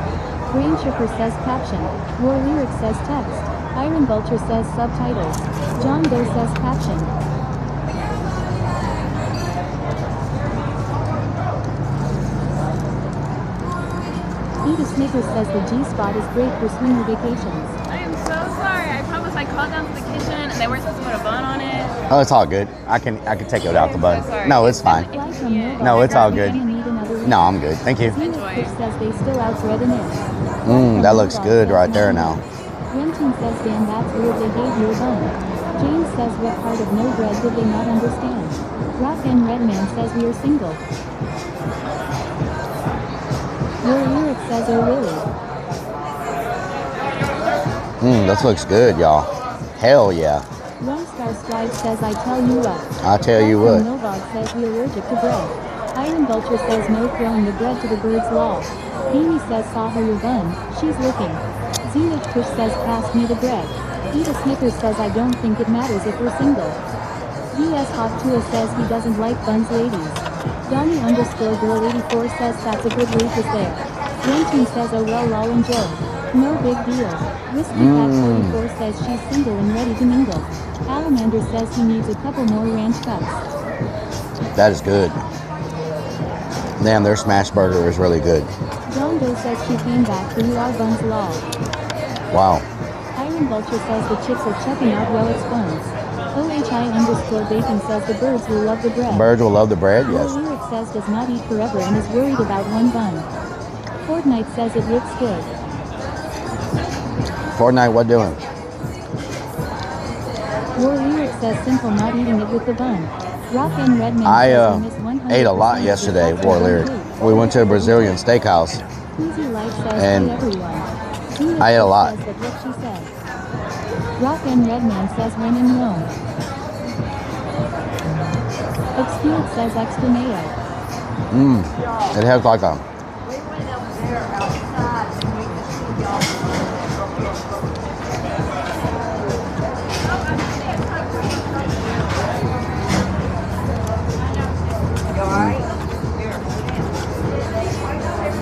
Brain Shipper says caption. War Lyric says text. Iron Vulture says subtitles. John Doe says caption. Eva Snickers says the G-spot is great for swinger vacations. I am so sorry. I promise I called down to the kitchen and they weren't supposed to put a bun on it. Oh, it's all good. I can take it without the bun. So no, it's fine. No, it's all good. No, I'm good. Thank you. Enjoy. Says they still out bread and eggs. That looks good right there now. Renton says, Dan, that's weird they gave you a bun. James says, what part of no bread did they not understand? Rock and Redman says we are single. Your lyric says, oh really? This looks good, y'all. Hell yeah. One Star Strive says, I tell you what. I tell you what. Novog says we allergic to bread. Iron Vulture says no throwing the bread to the birds law. Amy says saw her your bun, she's looking. Zenith Kush says pass me the bread. Eva Snickers says I don't think it matters if we're single. VS Hot Tua says he doesn't like buns ladies. Donnie_girl84 says that's a good rapist there. Renton says oh well lol enjoy. No big deal. Whiskey Cat 44 says she's single and ready to mingle. Alamander says he needs a couple more ranch cuts. That is good. Damn, their smash burger is really good. John Doe says she came back for you are buns law. Wow. Iron Vulture says the chicks are checking out Relic's buns. OHI_bacon says the birds will love the bread. Birds will love the bread, yes. Lyric says does not eat forever and is worried about one bun. Fortnite says it looks good. Fortnite, what doing? War Lyric says simple not eating it with the bun. Rock and Redman I says you miss 100% ate a lot yesterday, of War the Lyric. weight. We went to a Brazilian steakhouse. Easy Life says And hey everyone. Tina I ate a lot. says that what she said. Rock and Redman says when in Rome. Obscured says extra mayo. It has like a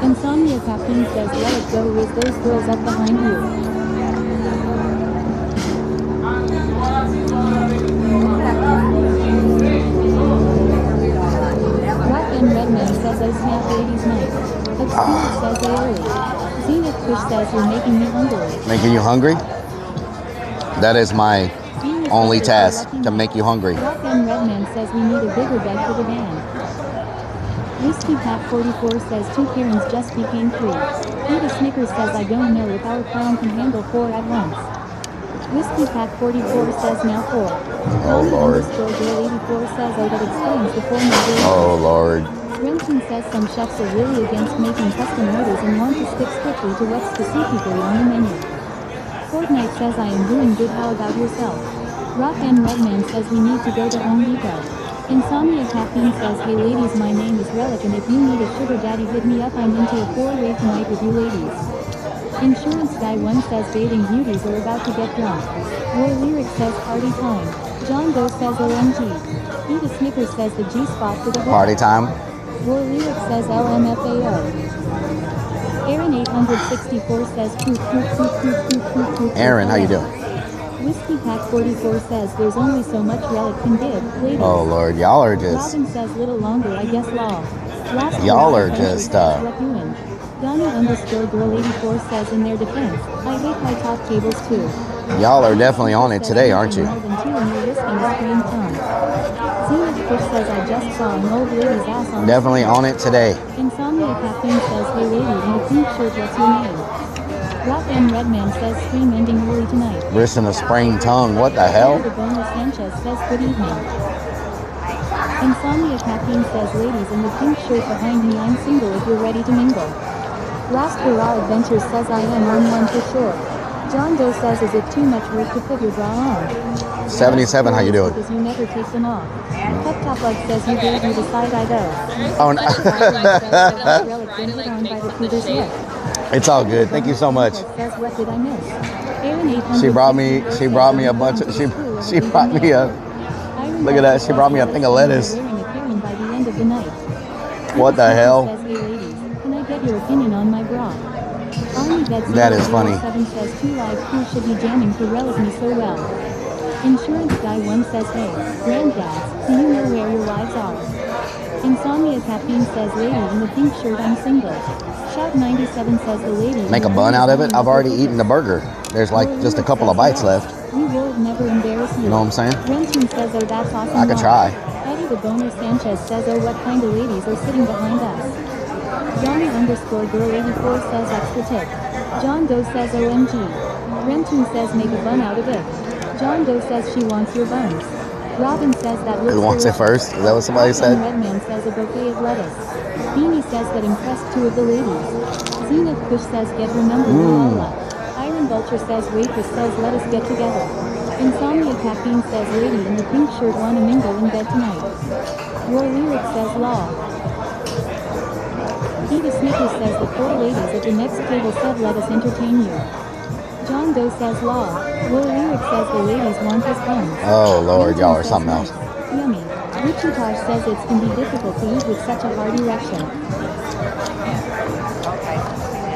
Insomnia Caffeine says let it go with those girls up behind you. Rock and Redman says I snap ladies night. Obscured says they early. Zenith Kush says you're making me hungry. making you hungry. That is my Venus only says task, lucky to night. make you hungry. Rock and Redman says we need a bigger bed for the band. Whiskey Pack 44 says 2 Karens just became 3. Peter Snickers says I don't know if our crown can handle 4 at once. Whiskey Pack 44 says now 4. Oh Lord. Girl 84 says oh that explains the former girl. Oh Lord. Renton says some chefs are really against making custom orders and want to stick strictly to what's specifically on the menu. Fortnite says I am doing good, how about yourself? Rock and Redman says we need to go to Home Depot. Insomnia Caffeine says hey ladies my name is Rellik and if you need a sugar daddy hit me up, I'm into a 4-way tonight with you ladies. Insurance Guy 1 says bathing beauties are about to get drunk. War Lyric says party time. John Doe says OMG. Peter Snickers says the G-spot for the hood. Party time. War Lyric says LMFAO. Aaron 864 says poop. Aaron, how you doing? Whiskey Pack 44 says there's only so much Rellik can give. Ladies. Oh Lord, y'all are just Robin says little longer, I guess law. Last Y'all word are adventures just, says what you in. Donnie underscore girl 84 says in their defense, I hate high top cables too. y'all are definitely on it today, aren't you? More than 2 and you're risking a sprained tongue. Zenith Fish says I just saw an old lady's ass on Definitely on it today. Insomnia Caffeine says hey lady in the pink shirt, what's your name? Rock and Redman says stream ending early tonight. Risking a sprained tongue. What the hell? The Boner Sanchez says good evening. Insomnia Caffeine says ladies in the pink shirt behind me, I'm single if you're ready to mingle. Last Hurrah Adventures says I am on one for sure. John Doe says is it too much work to put your bra on? 77, how you doing? Because you never take them off. Pep Top Life says you gave me the side eye though. Oh, no. Relic been hit on by the cougars yet. It's all good. Thank you so much. Says what did I miss? Aaron 800 She brought me a bunch of she brought me a look at that. She brought me a thing of lettuce. By the end of the night. What the hell? Says, hey ladies, can I get your opinion on my bra? That is funny. 7 says 2 live crew should be jamming for Relic Me so well. Insurance Guy 1 says hey, granddads, do you know where your wives are? Insomnia Caffeine says lady in the pink shirt, I'm single. Shout 97 says the lady. Make a bun out of it. I've already eaten the burger. There's like just a couple of bites left. We will never embarrass you. You know what I'm saying? Renton says oh that's awesome. I could try. Eddie the Boner Sanchez says oh what kind of ladies are sitting behind us? Johnny underscore girl 84 says extra tip. John Doe says OMG. Renton says make a bun out of it. John Doe says she wants your buns. Robin says that looks Who wants it first? Is that what somebody said? Redman says a bouquet of lettuce. Beanie says that impressed 2 of the ladies. Zenith Kush says get her number. Iron Vulture says waitress says let us get together. Insomnia Caffeine says lady in the pink shirt wanna mingle in bed tonight. Your lyric says law. Peter Snickers says the 4 ladies at the next table said let us entertain you. John Doe says law. Your lyric says the ladies want his buns. Oh Lord, y'all are something else. Yummy. Wichita says it can be difficult to eat with such a hard erection.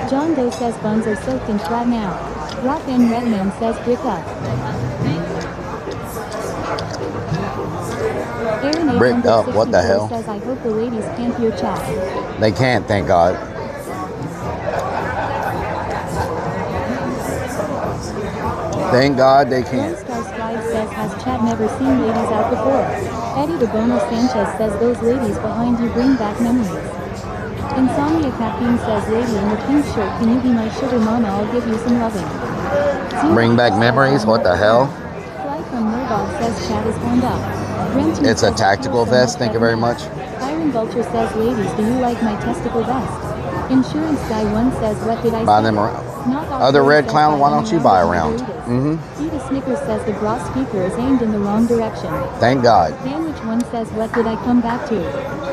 John Doe says buns are soaked in flat now. Rock and Redman says brick up. Aaron Bricked up, what the hell? Says I hope the ladies can't hear chat. They can't, thank God. Thank God they can't. Lone Star Stride says has Chad never seen ladies out before? Eddie the Boner Sanchez says those ladies behind you bring back memories. Insomnia Caffeine says lady in the pink shirt, can you be my sugar mama, I'll give you some loving. Bring back memories? What the hell? Fly from Murdoch Dog says chat is horned up. Renton It's a says, tactical "So vest. Thank you very better much. now." Iron Vulture says, ladies, do you like my testicle vest? Insurance Guy 1 says, what did I Buy say? them around. Knockoff Other Ray red says, clown, why them don't you buy around? with Ida Snickers says the bra speaker is aimed in the wrong direction. Thank God. Sandwich 1 says, what did I come back to?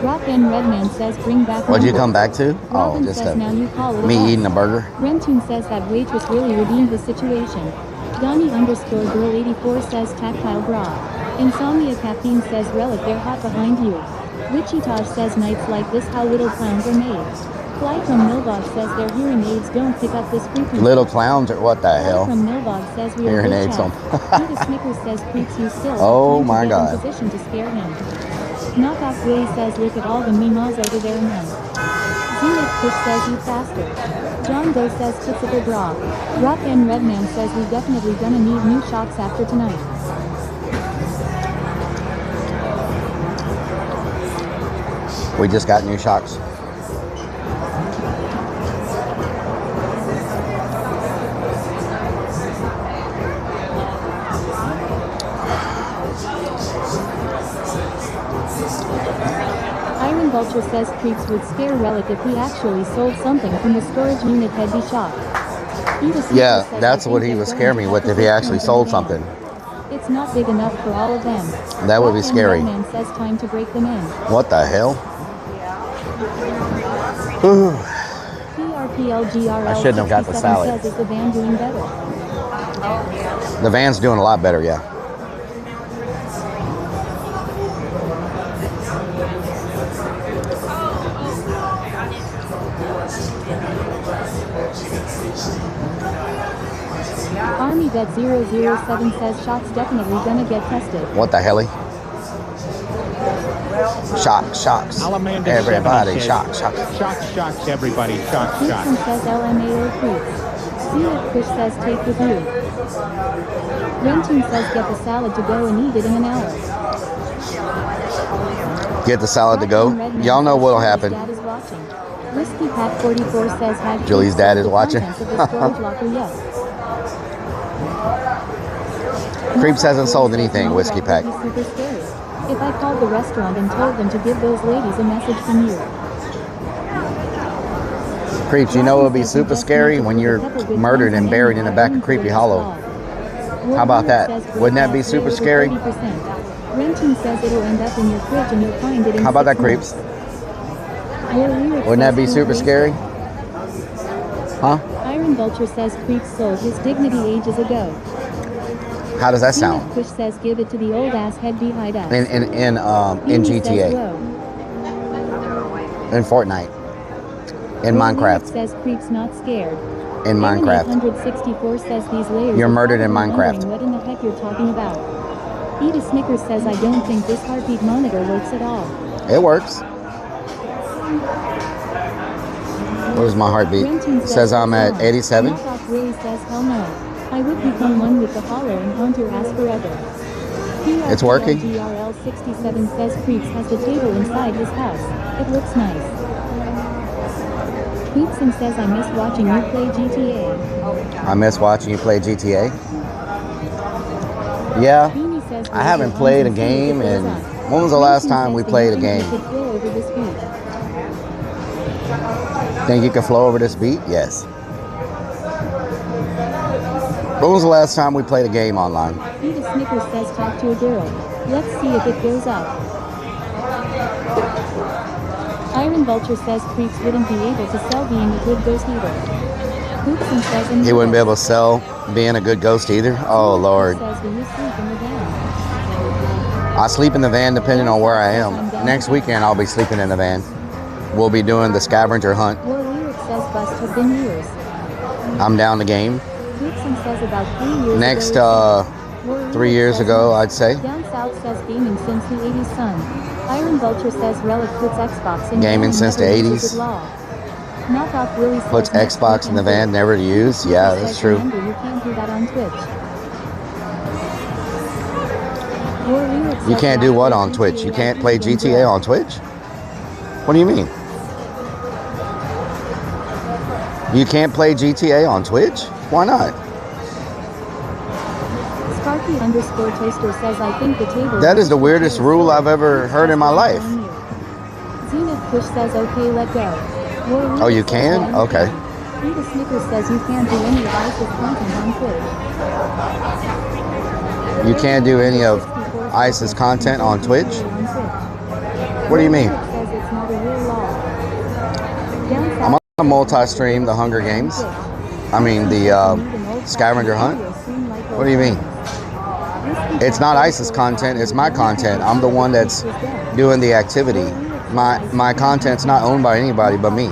Rock and Redman says, bring back What'd you Rumble. come back to? Robin Just says, now you call it me a eating a burger. Rentoon says that waitress really redeemed the situation. Donnie_girl84 says tactile bra. Insomnia Caffeine says relic they're hot behind you. Wichita says nights like this how little clowns are made. Fly from Milvog says their hearing aids don't pick up this frequency. Little clowns or what the Fly hell? from Milvog says we are Hearing good aids chat. on. Rita Snickers says creeps you still Oh have time my to get God. in position to scare him. Knockoff Willie says look at all the memas over there now. Zenith Fish says eat faster. John Doe says testicle bra. Rock and Redman says we definitely gonna need new shocks after tonight. We just got new shocks. Iron Vulture says creeps would scare Relic if he actually sold something from the storage unit. He'd be shocked. Yeah, that's what he would scare me with if he actually sold something. It's not big enough for all of them. That would be Rock and scary. Redman says time to break them in. What the hell? PRPLGRL I shouldn't have got the 67 salad. says, is the van doing better? The van's doing a lot better, yeah. Army Vet 007 says shots definitely gonna get tested. What the hell? Shocks. Alamander Everybody, 70 says, shocks. everybody. Shocks. Houston says LMAO creeps. Zenith Fish says take with you. Rentoon says get the salad to go and eat it in an hour. Get the salad to go. Y'all know what'll happen. Dad is watching. Whiskey Pat 44 says have Julie's dad is watching. contents of the storage locker yet. Creeps hasn't sold anything, Whiskey Pack. Super scary. If I called the restaurant and told them to give those ladies a message from you. Creeps, you know it would be super scary when you're murdered and buried in the back of Creepy Hollow. How about that? Wouldn't that be super scary? Renton says it'll end up in your fridge and you'll find it in How about that, 6 Creeps? months. Wouldn't that be super scary? Huh? Iron Vulture says Creeps sold his dignity ages ago. How does that sound? Fish says give it to the old ass head behind us. In GTA, in Fortnite, in Minecraft, says Creeps not scared. in Minecraft. 164 says these layers. You're are murdered in probably Minecraft. wondering What in the heck you're talking about? Eda Snickers says I don't think this heartbeat monitor works at all. It works. Where's my heartbeat? It says I'm at 87. Knockoff Willie says hell no. I would become one with the hollow and haunt your ass forever. It's working. GRL 67 says Creeps has the table inside his house. It looks nice. Creepson says I miss watching you play GTA. I miss watching you play GTA. Yeah, Beanie says I haven't played a game, and when was the last time we played a game? Think you can flow over this beat? Yes. When was the last time we played a game online? Eda Snickers says talk to a girl. Let's see if it goes up. Iron Vulture says Creeps wouldn't be able to sell being a good ghost either. Hoopson says He wouldn't be able to sell being a good ghost either? Oh, Lord. Says, do you sleep in the van? I sleep in the van depending on where I am. Next weekend, I'll be sleeping in the van. We'll be doing the scavenger hunt. War Lyric says bust have been years. I'm down the game. Hoopson says about 3 years Next, ago. 3 years ago, I'd say. Down South says gaming since the 80s son. Iron Vulture says Relic puts Xbox in Gaming van since the never 80s. uses law. Knockoff Willie says Puts next Xbox in the weekend van, never to use. Hoopson Yeah, says, that's true. Remember, you can't do that on Twitch. War Lyric You says can't do what on GTA Twitch? You can't like play Resident GTA Evil. on Twitch? What do you mean? You can't play GTA on Twitch? Why not? Spark Rocky_toaster says I think the table. That is the weirdest rule I've ever heard in my life. Zenith Push says okay, let go. War Oh, you says, can? yeah, you Okay. can. Rita Snickers says you can't do any of ISIS content on Twitch. You can't do any of ISIS content on Twitch? What do you mean? Says it's not a real law. I'm on a multi-stream the Hunger Games. I mean the scavenger hunt. What do you mean? It's not ISIS content, it's my content. I'm the one that's doing the activity. My content's not owned by anybody but me.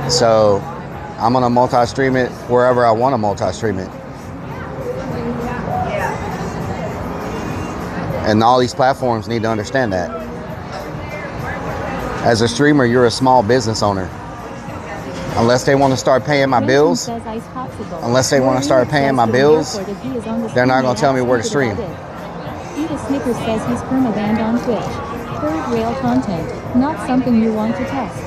So I'm gonna multi-stream it wherever I want to multi-stream it. And all these platforms need to understand that. As a streamer, you're a small business owner. Unless they want to start paying my bills, they're not going to tell me where to stream. Rita Snickers says he's perma-banned on Twitch. Third rail content, not something you want to test.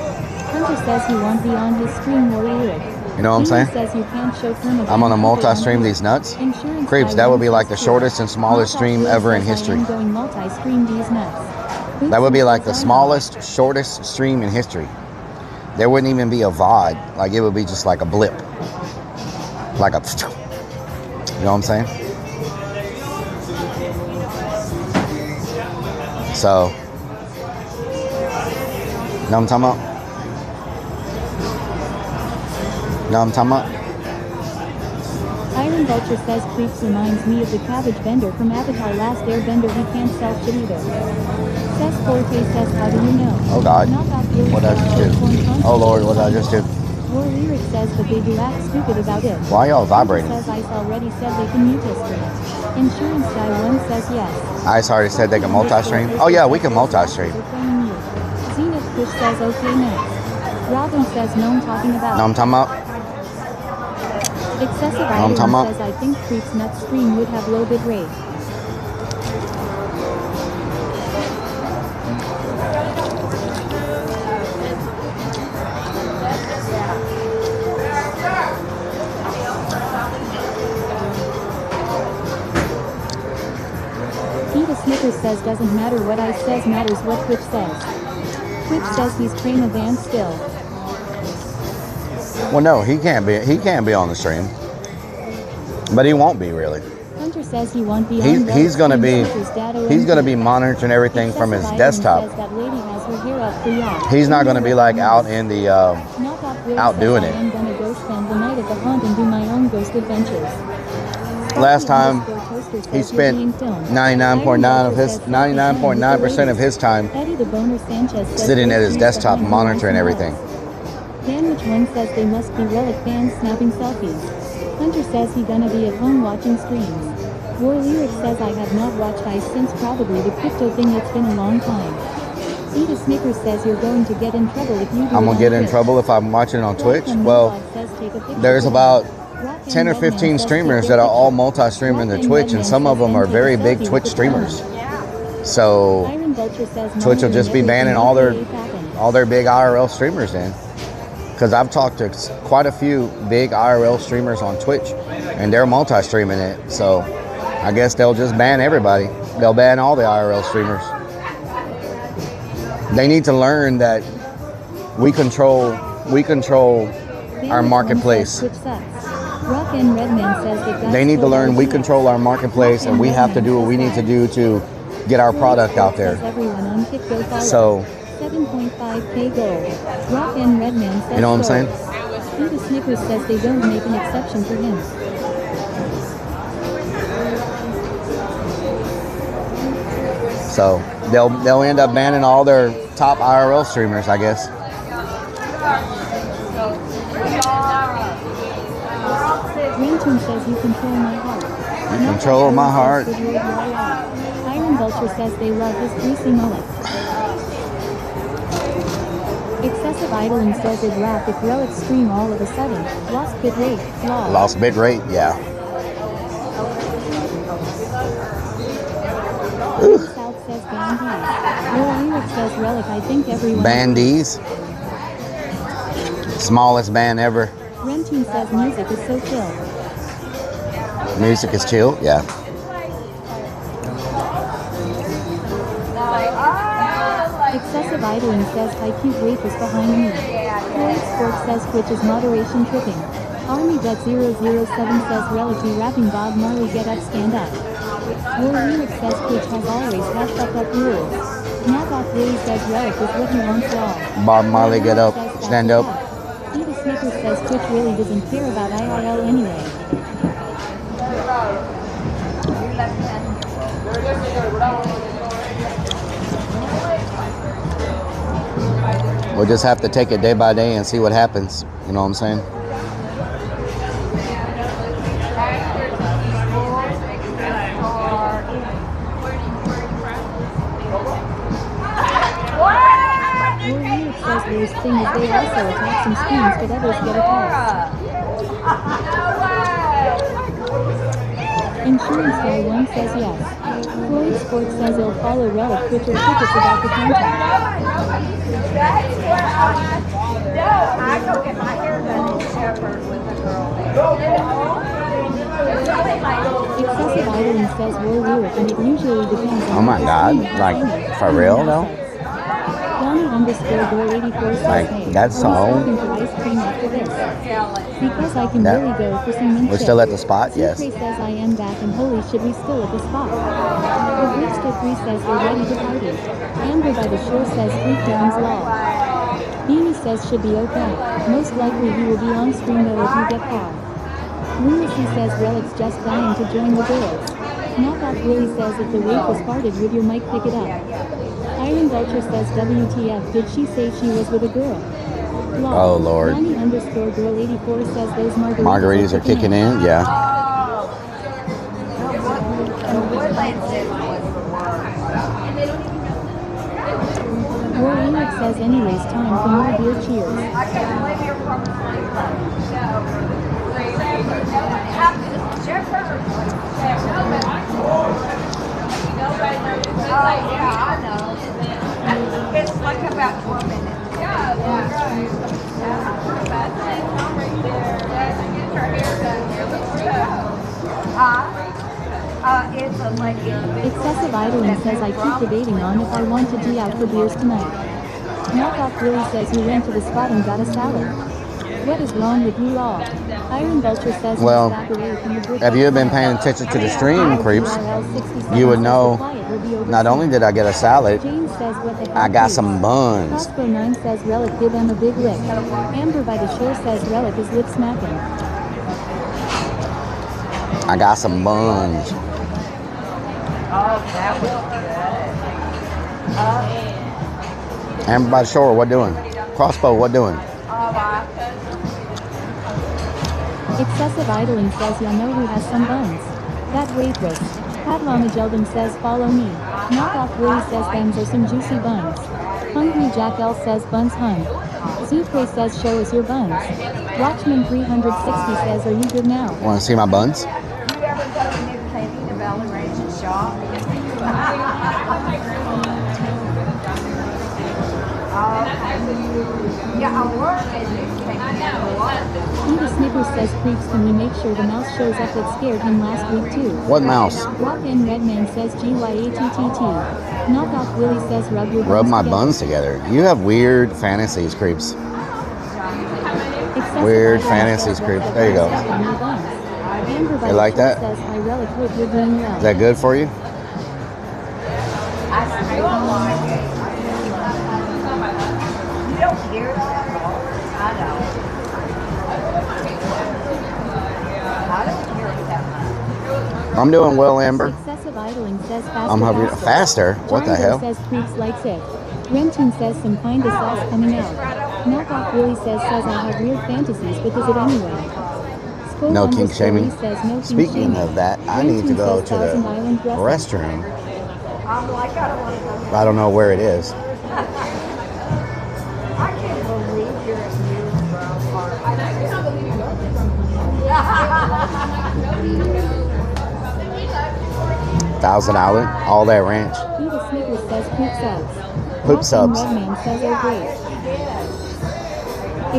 Hunter says he won't be on his stream or lyric. You know what I'm saying? Says you can't show I'm gonna multi-stream these nuts. Creeps, that would be like the shortest and smallest stream ever in history. That would be like the smallest, shortest stream in history. There wouldn't even be a VOD. Like, it would be just like a blip. Like a... You know what I'm saying? So... You know what I'm talking about? You know what I'm talking about? Iron Vulture says Creeps reminds me of the cabbage vendor from Avatar Last Airbender. He can't sell shit either. Says Forte says how do you know? Oh God. What did I just do? Oh Lord, what did I just do? War Lyric says but they do act stupid about it. Why y'all vibrating? Says Ice already said they can multi-stream. Insurance Guy 1 says yes. Ice already said they can multi-stream? Oh yeah, we can multi-stream. Zenith Push says okay next. Robin says no I'm talking about. Know what I'm talking about? Excessive Iron says I think Creep's nut stream would have low bit rate. Rita Snickers says doesn't matter what I says, matters what Twitch says. Twitch says he's perma-banned still. Well, no, he can't be on the stream, but he won't be really. Hunter says he won't be. He's gonna be monitoring everything from his desktop. He's not gonna be like out in the out doing it. I'm gonna go spend the night at the haunt and do my own ghost adventures. Last time he spent 99.9% of his time sitting at his desktop monitoring everything. Damage One says they must be Relic fans snapping selfies. Hunter says he gonna be at home watching streams. War Lyric says I have not watched ICE since probably the crypto thing. It's been a long time. Rita Snickers says you're going to get in trouble if you do. I'm gonna get in trouble if I'm watching on Twitch. Well, there's about 10 or 15 streamers that are all multi-streaming to Twitch, and some of them are very big Twitch streamers. So Twitch will just be banning all their big IRL streamers then. Because I've talked to quite a few big IRL streamers on Twitch, and they're multi-streaming it. So I guess they'll just ban everybody. They'll ban all the IRL streamers. They need to learn that we control our marketplace. They need to learn we control our marketplace, and we have to do what we need to do to get our product out there. So 7.5k gold. Rock and Redman says you know what I'm saying? Rita Snickers says they don't make an exception for him. So they'll end up banning all their top IRL streamers, I guess. Greentoon says you control my heart. You control my heart. Iron Vulture says they love his greasy mullet. Excessive idling says it rap if Relic stream all of a sudden. Lost bit rate. Lost bit rate, yeah. South says bandies. War Lyric says Relic I think everyone. Bandies. Smallest band ever. Rentoon says music is so chill. Music is chill, yeah. Excessive idling says high cute rape is behind me. Rellik Sport says Twitch is moderation tripping. Army Vet 007 says Rellik I rapping Bob Marley get up stand up. Rellik says Twitch has always had fuck up rules. Knockoff Willie says Rellik is what he wants all. Bob Marley get up, stand up. Eva Snickers says Twitch really doesn't care about IRL anyway. We'll just have to take it day by day and see what happens. You know what I'm saying? Rellik says worst thing is they also attack some screens but others get a pass. Insurance Guy 1 says yes. Rellik Sport says he'll follow Rellik Twitter tickets about the content. That's where I go get my hair done in Shepherd with a girl there. Excessive idling says we're lyric and it usually depends on Oh my God, like for real though? Donnie_Girl84 says Like, hey, that's all? I'm for ice cream after this. Because I can really go for some mint We're still at the spot, yes. Sucre says I am back and holy shit we still at the spot. The Brewster 3 says we're ready to party. Amber by the shore says freak downs law. Beanie says should be okay. Most likely he will be on screen though if you get caught. Lunacy says Rellik's just dying to join the girls. Knockoff Willie says if the rape was farted would your mic pick it up? Iron Vulture says WTF did she say she was with a girl? Lol. Oh Lord. Donnie_Girl84 says those Margaritas are kicking in, yeah. Rellik says anyways time for more beer cheers. It's like about 12 minutes. It's a lady. Excessive idling says I keep debating on if I want to G out for beers tonight. Knockoff Willie says he went to the spot and got a salad. What is wrong with you all? Iron Vulture says Well, he's back away from the brick. if you had been paying attention to the stream, creeps, you would know not only did I get a salad, James says what the I got some buns. Costco 9 says Rellik give them a big lick. Amber by the shore says Rellik is lip smacking. I got some buns. Amber by the shore, what doing? Crossbow, what doing? Excessive idling says y'all know who has some buns. That waitress. Padlana Jeldum says follow me. Knockoff Willie says them's are some juicy buns. Hungry Jack L says buns hung. Zucre says show us your buns. Watchman 360 says are you good now? Want to see my buns? You ever go to New Canaan, the Valley Ranch and shop? Yeah, I work at New Canaan. Eva Snickers says creeps can we make sure the mouse shows up that scared him last week too? What mouse? Walk-in Redman says GYATTT. Knockoff Willie says rub your Rub my together. buns together. You have weird fantasies, creeps. Excessive Weird idling fantasies, says creeps. rub There you go. yourself on your buns. Amber by You the like shore that? says I Rellik hope you're doing well. Is that good for you? I still like it. You don't hear that? I don't. I don't hear it that much. I'm doing well, Amber. Excessive idling says faster. I'm hungry. Faster? What the Giant hell? says creeps likes it. Renton says some kind of sauce coming out. Knockoff Willie says I have weird fantasies, but is it anyway? Skull No kink underscore shaming. Lee says no kink Speaking shaming. of that, I need to Renton go says to Thousand the Island dressing. restroom. I'm like, I don't want to go. I don't know where it is. I can't believe you're at Newsboro Park. I can't believe you go. Thousand Island, all that ranch. Eva Snickers says poop subs. Poop subs. Redman says oh great.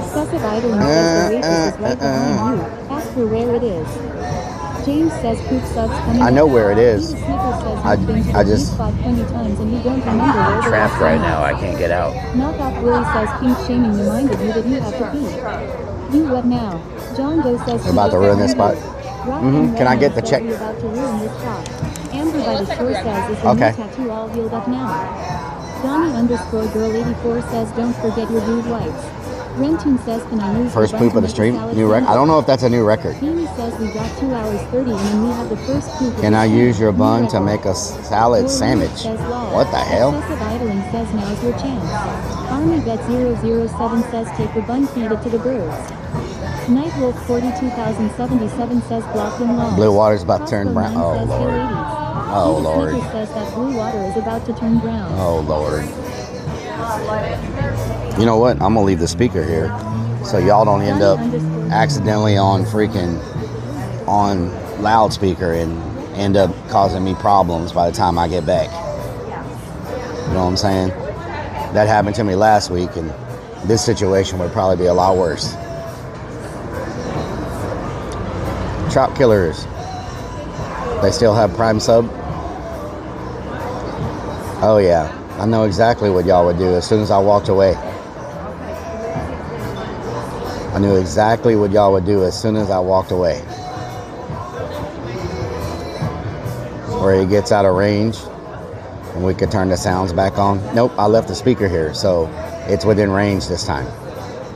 Excessive idling says the rapist is right behind you. Ask her where it is. James says poop sucks coming I know up. where it is. Peter Snicker says I you've been to I the just- beach 520 times and you don't remember where the Trapped last right time now. was. I can't get out. Knockoff Willie says kink shaming reminded you that you have to pee. You what now? John Doe says We're about to ruin this spot. Can I get the check? We're about to ruin this spot. Amber by the shore says is the Okay. new tattoo all healed up now. Donnie_girl84 says don't forget your rude wipes. Rentoon says can I use First the poop bun of the to stream. make a salad New record. I sandwich? don't know if that's a new record. Beanie says we got 2 hours 30 and then we have the first poop. Can I use your bun to make a salad sandwich? What the hell? Excessive idling says now's your chance. Army Vet 007 says take the bun, feed it to the birds. Nightwolf 42077 says block them long. Blue water's about to turn brown. Crossbow Oh, 9 says, Lord. "Hey, ladies." Oh, Peter Lord. Snicker says that blue water is about to turn brown. Oh, Lord. You know what? I'm going to leave the speaker here so y'all don't end up accidentally on loudspeaker and end up causing me problems by the time I get back. You know what I'm saying? That happened to me last week, and this situation would probably be a lot worse. Trout Killers. They still have Prime sub? Oh yeah, I know exactly what y'all would do as soon as I walked away. I knew exactly what y'all would do as soon as I walked away. Where he gets out of range and we could turn the sounds back on. Nope, I left the speaker here, so it's within range this time.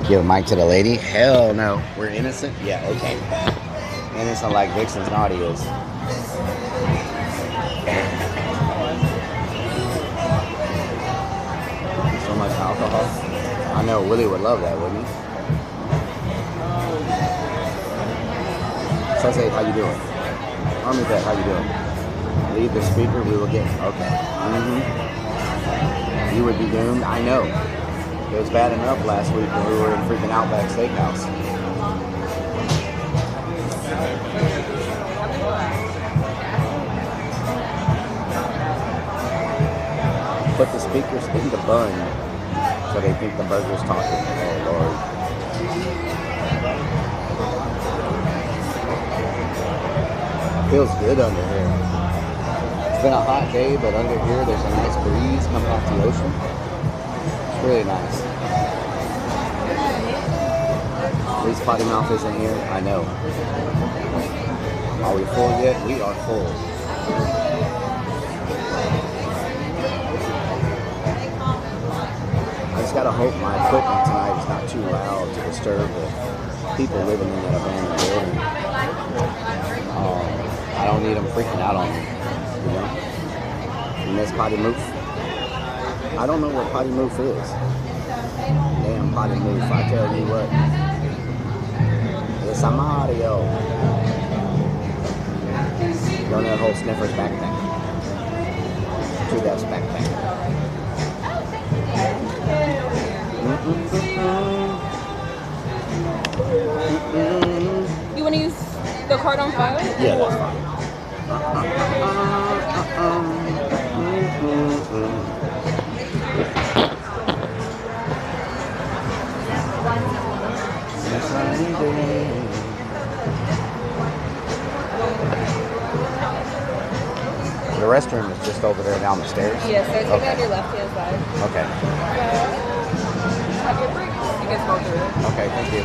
Give a mic to the lady? Hell no. We're innocent? Yeah, okay. Innocent like Vixen's naughty is. So much alcohol. I know Willie would love that, wouldn't he? Sensei, how you doing? Army Vet, how you doing? Leave the speaker, we will get... Okay. You would be doomed? I know. It was bad enough last week when we were in freaking Outback Steakhouse. Put the speakers in the bun so they think the burger's talking. Oh, Lord. Feels good under here. It's been a hot day, but under here there's a nice breeze coming off the ocean. It's really nice. At least Potty Mouth isn't here. I know. Are we full yet? We are full. I just gotta hope my equipment tonight is not too loud to disturb the people living in that abandoned building. I don't need them freaking out on me, you know? You miss Potty Moof? I don't know what Potty Moof is. Damn Potty Moof, I tell you what. It's a Mario. Go in that whole sniffer's backpack. To that backpack. You want to use the card on file? Yeah, that's fine. The restroom is just over there down the stairs? Yes, so take Okay. on your left-hand side. Okay. Have your break. You can scroll through it. Okay, thank you.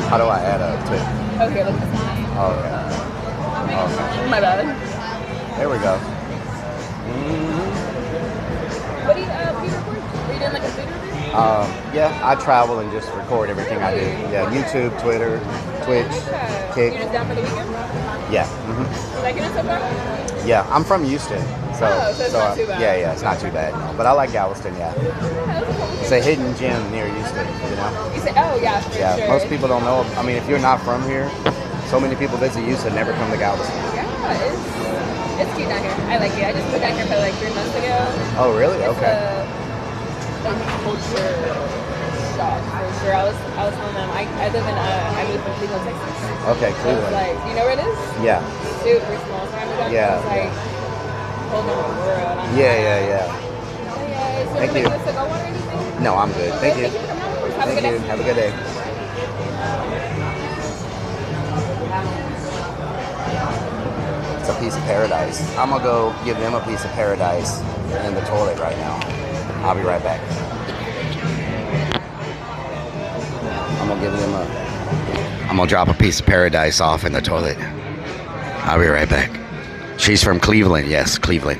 How do I add a tip? Okay, look at this. Oh, okay. Okay. My bad. There we go. What do you record? Are you doing like a food review? Yeah, I travel and just record everything I do. Yeah, YouTube, Twitter, Twitch, Kick. You're just down for the weekend? Yeah. You liking it so far? Yeah, I'm from Houston. So it's not too bad. Yeah, it's not too bad. No. But I like Galveston, yeah. It's a hidden gem near Houston, you know? You say, oh yeah, for Yeah, sure. most people don't know. I mean, if you're not from here, so many people visit Houston never come to Galveston. Yeah, it's cute down here. I like it. I just moved down here probably like 3 months ago. Oh, really? Okay. It's a culture shock for sure. I was telling them I live in I moved from Cleveland, Texas. Okay, So Cleveland. it's like, you know where it is? Yeah. Super small. So I moved down Yeah, here. It's like whole different world. Yeah. So Thank you you. want to go on or anything? No, I'm good. Thank you. Thank you for coming over. Have a Thank good you. day. Have a good day. It's a piece of paradise. I'm gonna go give them a piece of paradise in the toilet right now. I'll be right back. I'm gonna drop a piece of paradise off in the toilet. I'll be right back. She's from Cleveland. Yes, Cleveland.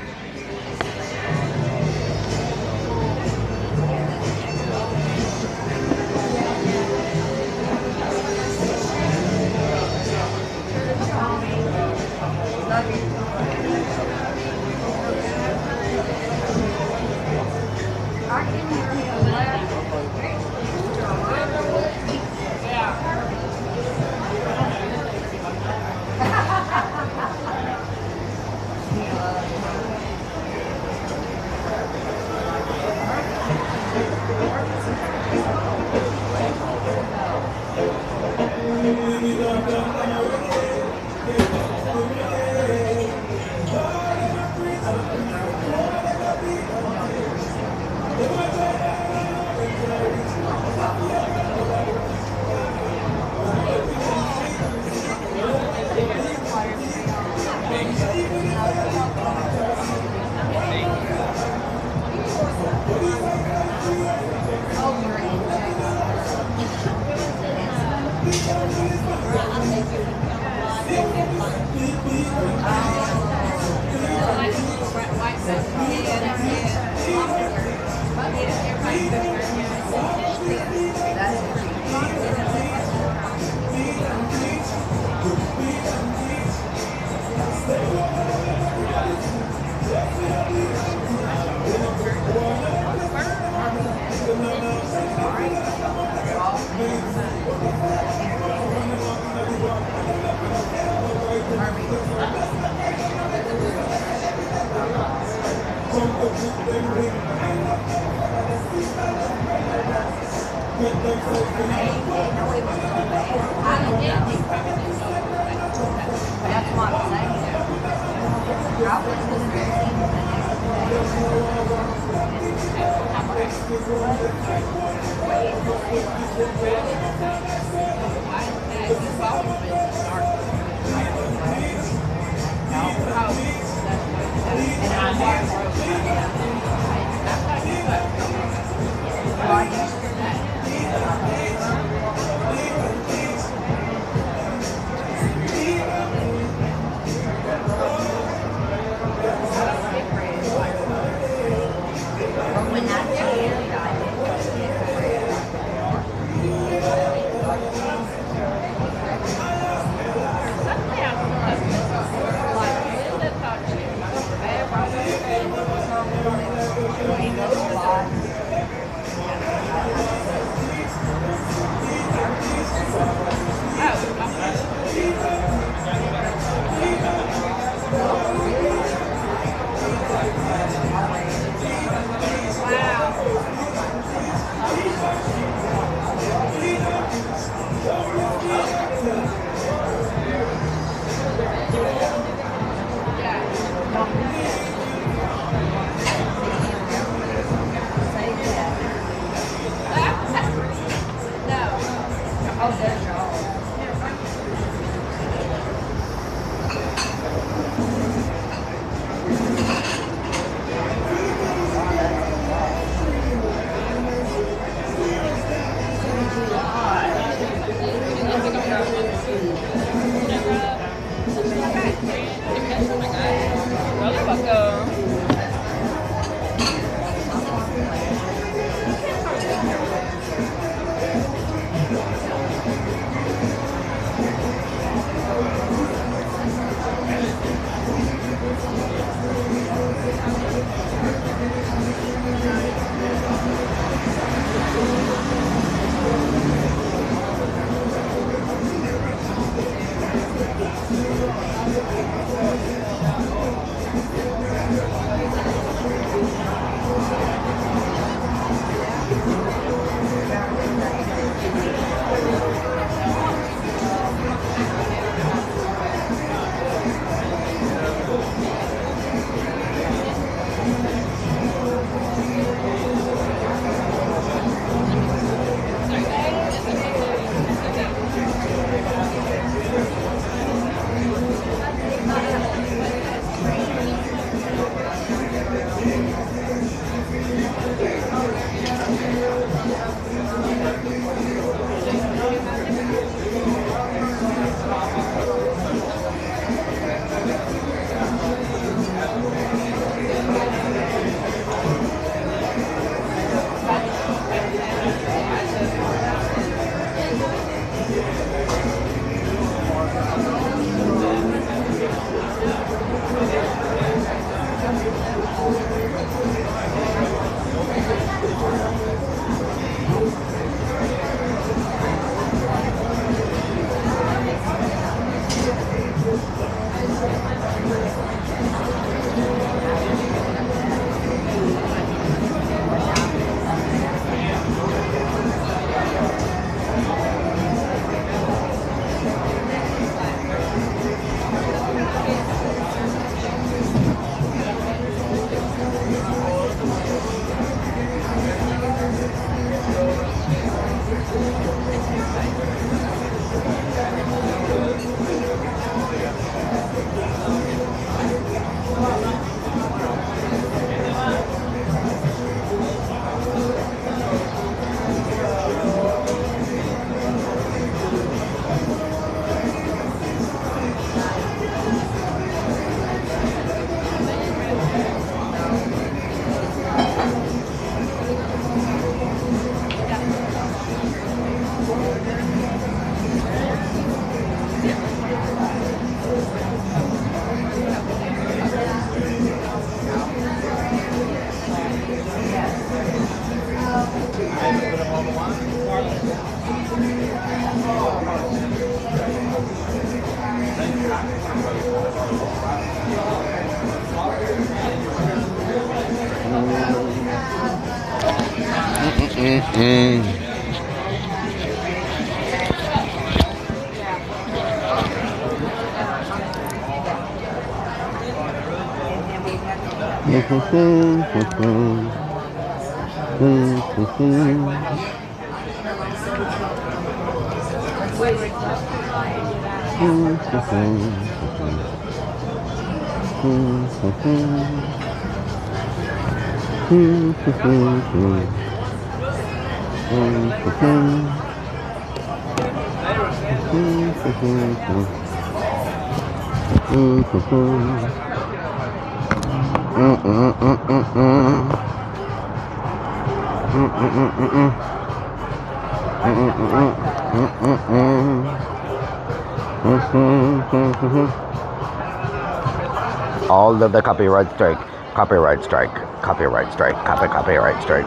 All of the copyright strike, copyright strike, copyright strike, copyright strike.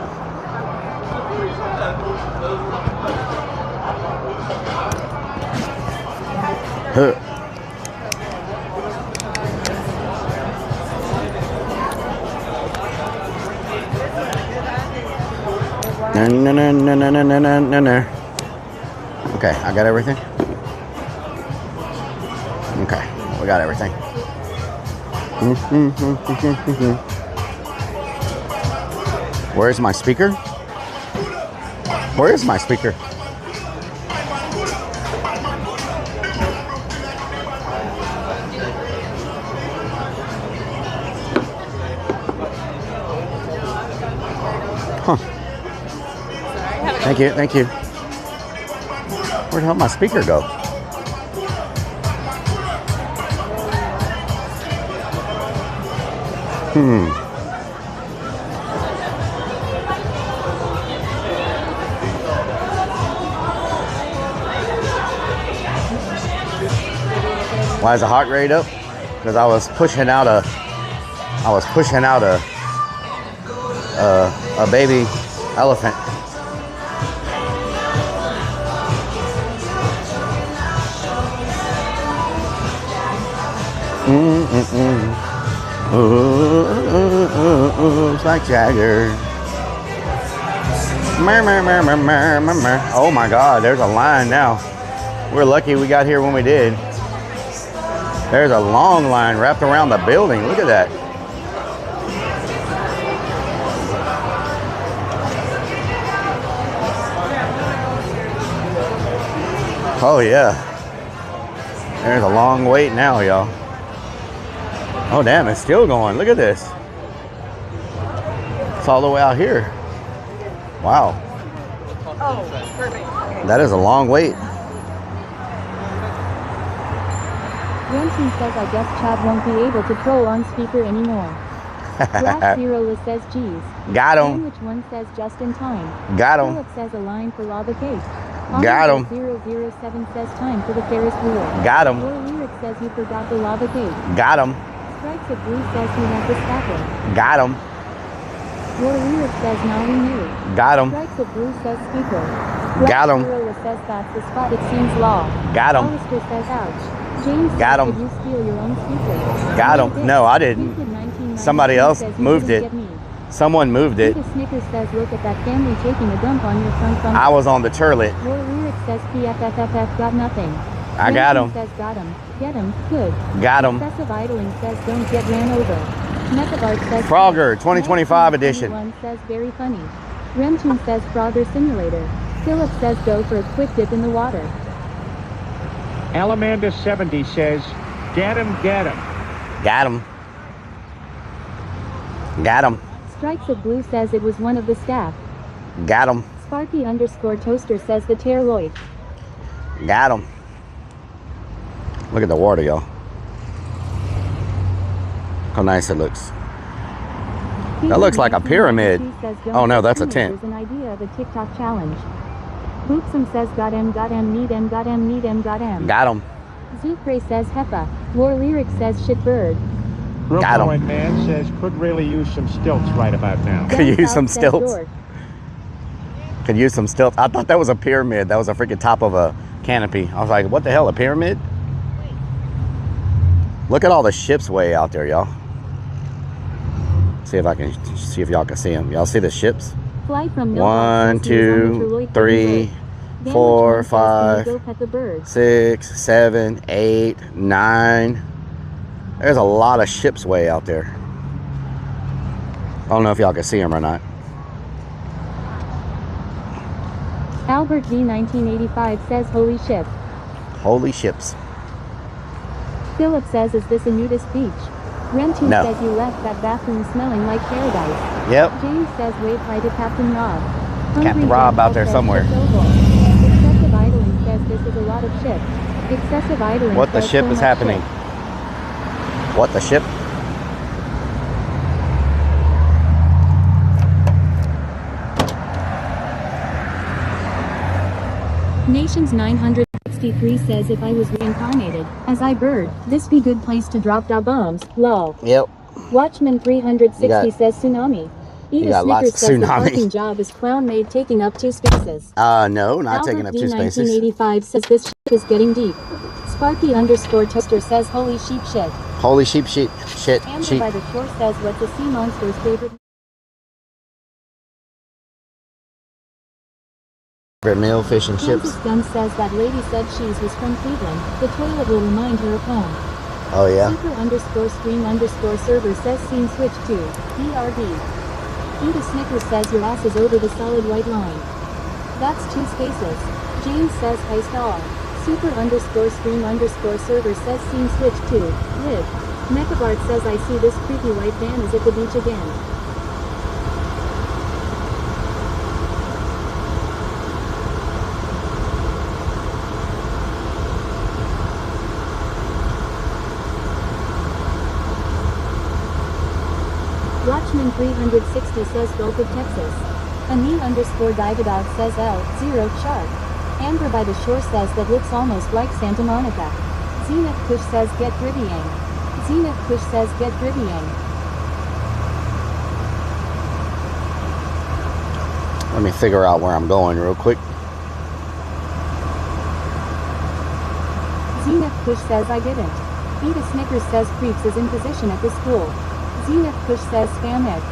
Huh. No. Okay, I got everything. Okay, we got everything. Where's my speaker? Where is my speaker? Huh. Thank you, thank you. Where the hell did my speaker go? Why is the heart rate up? Because I was pushing out a baby elephant. It's like Jagger. Oh my God, there's a line now. We're lucky we got here when we did. There's a long line wrapped around the building. Look at that. Oh yeah. There's a long wait now, y'all. Oh damn, it's still going. Look at this. It's all the way out here. Wow. Oh, perfect. That is a long wait. Ramsey says I guess Chad won't be able to troll on speaker anymore. Black Zero says geez. Got him. Which one says just in time. Got him. Philip says a line for lava cake. Got him. 007 says time for the Ferris wheel. Got him. Your lyric says you forgot the lava cake. Got him. Strikes of Blue says he has the stapler. Got him. Your lyric says now we knew. Got him. Strikes of Blue says speaker. Got him. Black says that's the spot it seems law. Got him. Hollister says ouch. James Got says, him. did you steal your own speaker? Got him. No, I didn't. Somebody else moved it. Someone moved it. Snickers says look at that family taking a dump on your front bumper. I was on the turlet. Your lyric says PFFFF got nothing. I got him. Says got him. Get him. Good. Got him. Excessive idling says don't get ran over. Methabart says Frogger 2025 edition. Says very funny. Remtune says Frogger simulator. Philip says go for a quick dip in the water. Alamanda 70 says, get him, get him. Got him. Got him. Strikes of Blue says it was one of the staff. Got him. Sparky _ Toaster says the Terloid. Got him. Look at the water, y'all. How nice it looks. That looks like a pyramid. Oh no, that's a tent. There's an idea of a TikTok challenge. Boopsum says got him, need him, got him, need him, got him. Got him. Zoopray says Hepa. War Lyric says shitbird. Got him. Brooklyn Man says could really use some stilts right about now. Could use some stilts. Could use some stilts. I thought that was a pyramid. That was a freaking top of a canopy. I was like, what the hell, a pyramid? Look at all the ships way out there, y'all. See if I can see if y'all can see them. Y'all see the ships? Fly from 1, 2, 3, 4, 5, 6, 7, 8, 9. There's a lot of ships way out there. I don't know if y'all can see them or not. Albert V 1985 says holy ship. Holy ships. Philip says, is this a nudist beach? Rentu No. says you left that bathroom smelling like paradise. Yep. James says wave hi to Captain Rob. Captain Rob out there somewhere. Excessive idling says this is a lot of ship. Excessive idling What the says ship so is much happening? ship. What the ship? Nations 963 says if I was reincarnated as I bird, this be good place to drop da bombs. Lol. Yep. Watchman 360 says tsunami. You Edith got lots Snickers of says the tsunami. parking job is clown maid taking up 2 spaces. No, not Albert taking up V 2 spaces. 1985 says this shit is getting deep. Sparky underscore toaster says holy sheep shit. Holy sheep shit. Amber Sheep. by the shore says what's the sea monster's favorite Meal, fish, and Kansas chips. Gun says that lady said she's was from Cleveland. The toilet will remind her of home. Oh yeah. Super underscore stream underscore server says scene switch to BRB. Edith Snickers says your ass is over the solid white line. That's 2 spaces. James says heist all. Super underscore stream underscore server says scene switch to live. Mechabart says I see this creepy white van is at the beach again. Watchman 360 says Gulf of Texas. Anil underscore Dividog says L0 shark. Amber by the shore says that looks almost like Santa Monica. Zenith Kush says get Rivian. Zenith Kush says get Rivian. Let me figure out where I'm going real quick. Zenith Kush says I didn't. Edith Snickers says Creeps is in position at the school. Zenith Kush says spam it.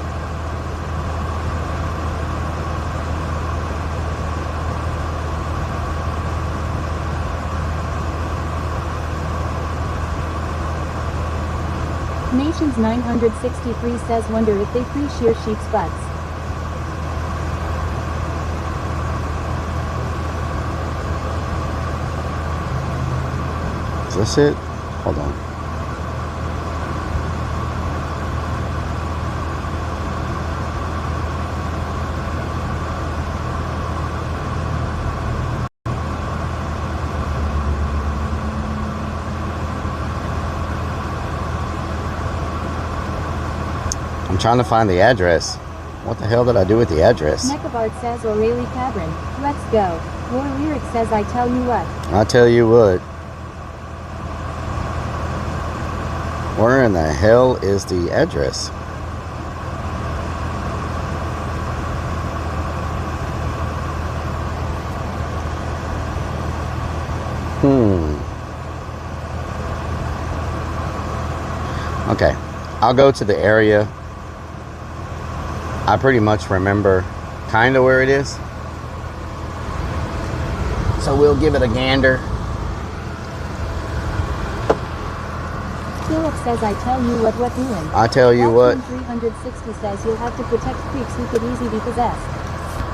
Nations 963 says wonder if they free shear sheep's butts. Is this it? Hold on. I'm trying to find the address. What the hell did I do with the address? Mechabart says O'Reilly Cabrin. Let's go. War Lyric says I tell you what. I tell you what. Where in the hell is the address? Okay, I'll go to the area. I pretty much remember kind of where it is. So we'll give it a gander. Philip says I tell you what doing. I tell you what. 360 says you'll have to protect creeps who could easily be possessed.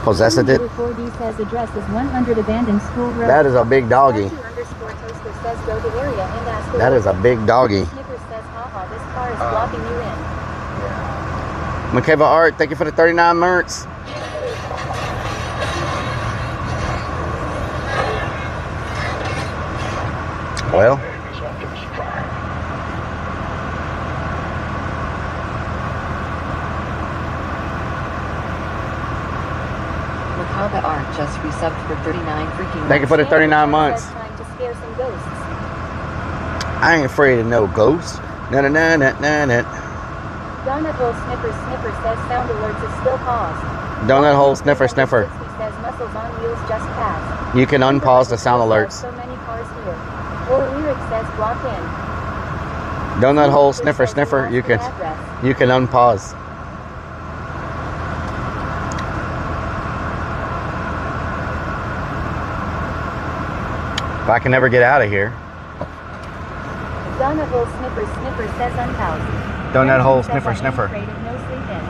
Possessed it? 4D says address is 100 abandoned school road. That is a big doggy. Underscore toaster says go to area and ask That is a big doggy. Snickers says haha this car is blocking you in. Makeva Art, thank you for the 39 merts. Well, Makaba Art just resubbed for 39 freaking thank you for the 39 months. Trying to scare some ghosts. I ain't afraid of no ghosts. Na na na na na na. Donut hole sniffer says sound alerts is still paused. Donut hole sniffer sniffer. 60 says muscles on wheels just passed. You can unpause the sound alerts. So many cars here. Or Lyric says block in. Donut hole sniffer sniffer. You can unpause. I can never get out of here. Donut hole sniffer sniffer says unhoused. Donut hole Says sniffer I'm sniffer. afraid of no sleep in.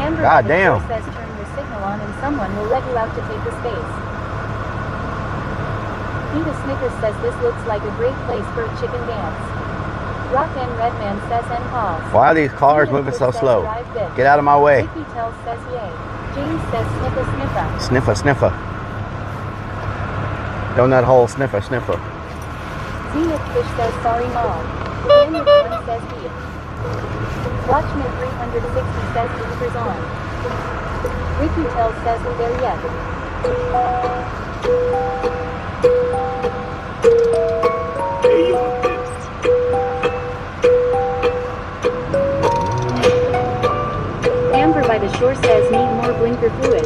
Amber God damn. says turn your signal on and someone will let you out to take the space. Peter Snickers says this looks like a great place for a chicken dance. Rock and Redman says and pause. Why are these cars moving so slow? Get out of my way. Ricky Tells says yay. James says sniffer sniffer. Sniffer sniffer. Donut hole sniffer sniffer. Zenith Fish says sorry mom. Daniel One says beef. Watchman 360 says delivers on. Ricky Tells says we there yet. Amber by the shore says need more blinker fluid.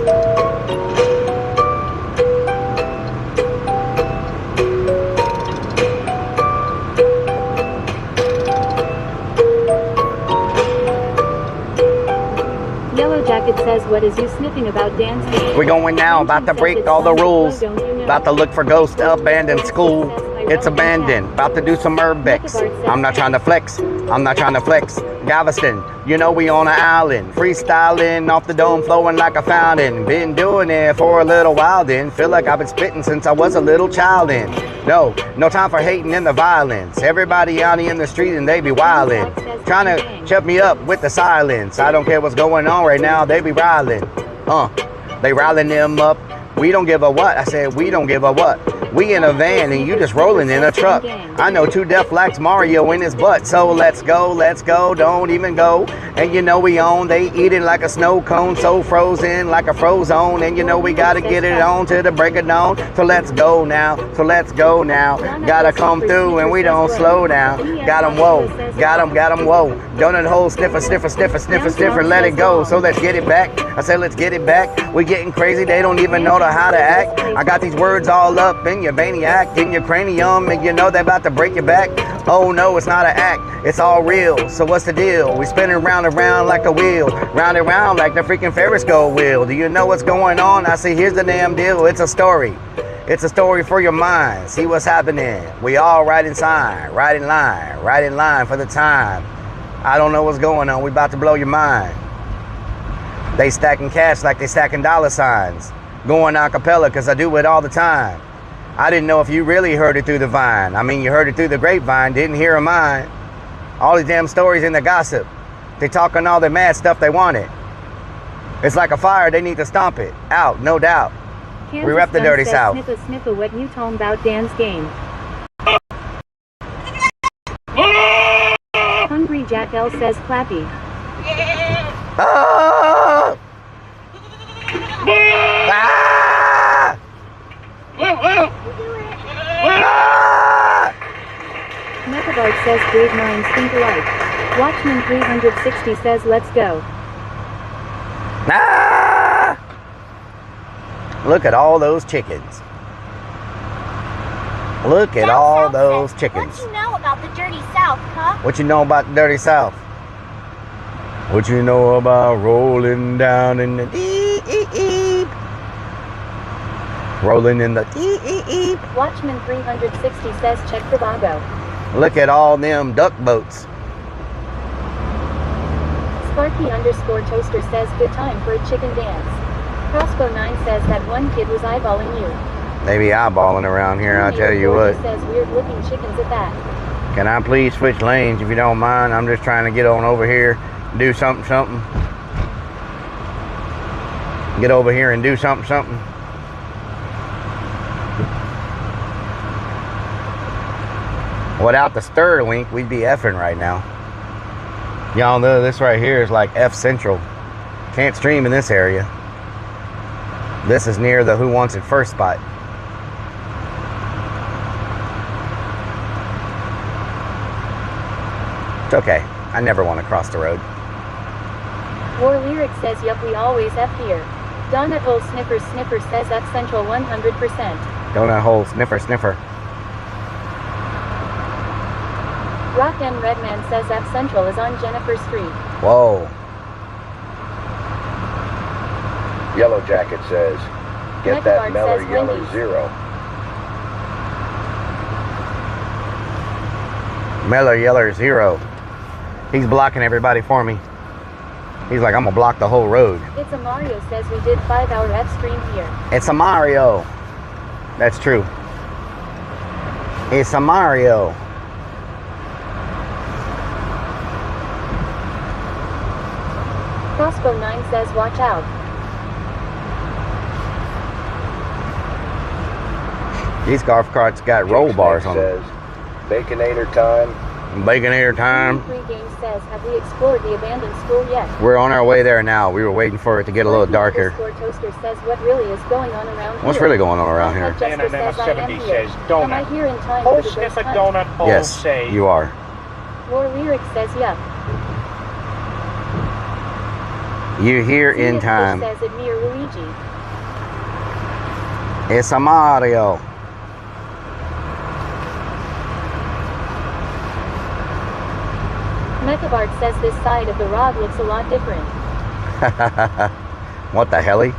Yellow Jacket says what is you sniffing about dance? We're going now, about to break all the rules. About to look for ghosts, abandoned school. It's abandoned, about to do some Urbex. I'm not trying to flex, I'm not trying to flex. Galveston, you know we on an island. Freestyling off the dome, flowing like a fountain. Been doing it for a little while then. Feel like I've been spitting since I was a little child then. No time for hating and the violence. Everybody out here in the street and they be wildin'. Trying to shut me up with the silence. I don't care what's going on right now, they be riling. They riling them up. We don't give a what. I said we don't give a what. We in a van and you just rolling in a truck. I know 2 Def likes Mario in his butt. So let's go, don't even go. And you know we own, they eat it like a snow cone. So frozen like a frozone. And you know we gotta get it on to the break of dawn. So let's go now, Gotta come through and we don't slow down. Got 'em, whoa, got 'em, whoa. Donut hole sniffer, sniffer, sniffer, sniffer, sniffer, let it go. So let's get it back. I said let's get it back. We getting crazy, they don't even know how to act. I got these words all up in your maniac, in your cranium, and you know they about to break your back. Oh no, it's not an act, it's all real. So what's the deal? We spinning round and round like a wheel, round and round like the freaking Ferris wheel. Do you know what's going on? I say here's the damn deal. It's a story. It's a story for your mind. See what's happening. We all right in line for the time. I don't know what's going on. We about to blow your mind. They stacking cash like they stacking dollar signs. Going a cappella cause I do it all the time. I didn't know if you really heard it through the vine. I mean, you heard it through the grapevine, didn't hear of mine. All these damn stories in the gossip. They talking all the mad stuff they wanted. It's like a fire, they need to stomp it out, no doubt. We rep the dirty south. Sniffa sniffa what you talking about dance game. Hungry Jack L says clappy. Ah! Ah! Mechabard says great minds think alike. Watchman 360 says let's go. Ah! Look at all those chickens. Look at all those chickens. What you know about the dirty South, huh? What you know about the dirty South? What you know about rolling down in the deep? Rolling in the deep. Watchman 360 says check Tobago. Look at all them duck boats. Sparky _ toaster says good time for a chicken dance. Crossbow 9 says that one kid was eyeballing you. They be eyeballing around here, I'll tell you what. Says weird looking chickens at that. Can I please switch lanes if you don't mind? I'm just trying to get on over here, do something. Get over here and do something. Without the Sterling, we'd be effing right now. Y'all know this right here is like F Central. Can't stream in this area. This is near the Who Wants It First spot. It's okay. I never want to cross the road. War Lyric says yup we always F here. Donut hole sniffer says F Central 100%. Donut hole sniffer. Rock and Redman says F Central is on Jennifer Street. Whoa. Yellow Jacket says, Get that Meller Yeller 0. Meller Yeller 0. He's blocking everybody for me. He's like, I'm gonna block the whole road. It's a Mario says we did 5-hour F stream here. It's a Mario. That's true. It's a Mario. Crossbow 9 says watch out. These golf carts got roll bars on them. Baconator time. Baconator time. Free Game says, have we explored the abandoned school yet? We're on our way there now. We were waiting for it to get a little darker. Toaster says, what really is going on around What's here? really going on around here? And then 70 says donut. Am I here in time Whole for the sniff ghost a hunt? donut, whole Yes, say. you are. War Lyric says, yup. You're here in Fish time. says it me or Luigi. It's a Mario. Mechabart says this side of the rod looks a lot different. What the helly?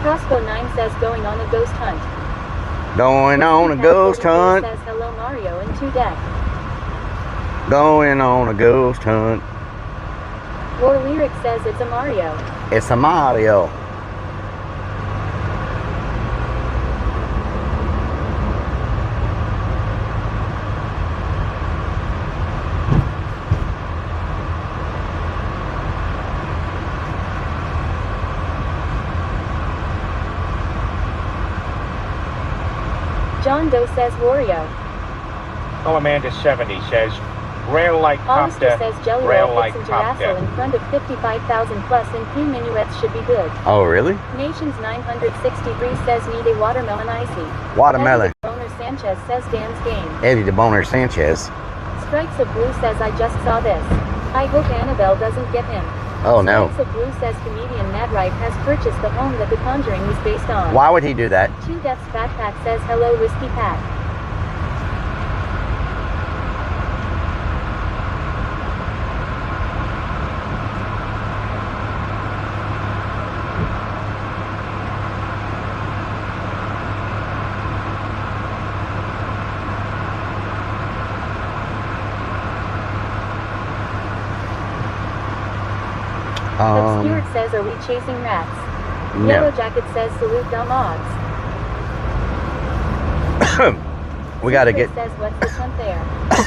Crossbow 9 says going on a ghost hunt. Going on a ghost hunt. Says hello Mario in 2 deck. Going on a ghost hunt. War Lyric says it's a Mario. It's a Mario. John Doe says Wario. Oh, Amanda 70 says rail like Hollister copter, says Jelly rail Roll like hits into copter. Rassel in front of 55,000 plus and P minuets should be good. Oh, really? Nations 963 says need a watermelon icy. Watermelon. Eddie Boner Sanchez says Dan's game. Eddie the Boner Sanchez. Strikes of Blue says I just saw this. I hope Annabelle doesn't get him. Oh, no. Strikes of Blue says comedian Matt Wright has purchased the home that The Conjuring was based on. Why would he do that? 2 Deaths Fat Pat says hello Risky Pat. Stewart says, are we chasing rats? No. Yellow Jacket says, salute dumb odds. We gotta get. Says, what's this hunt there?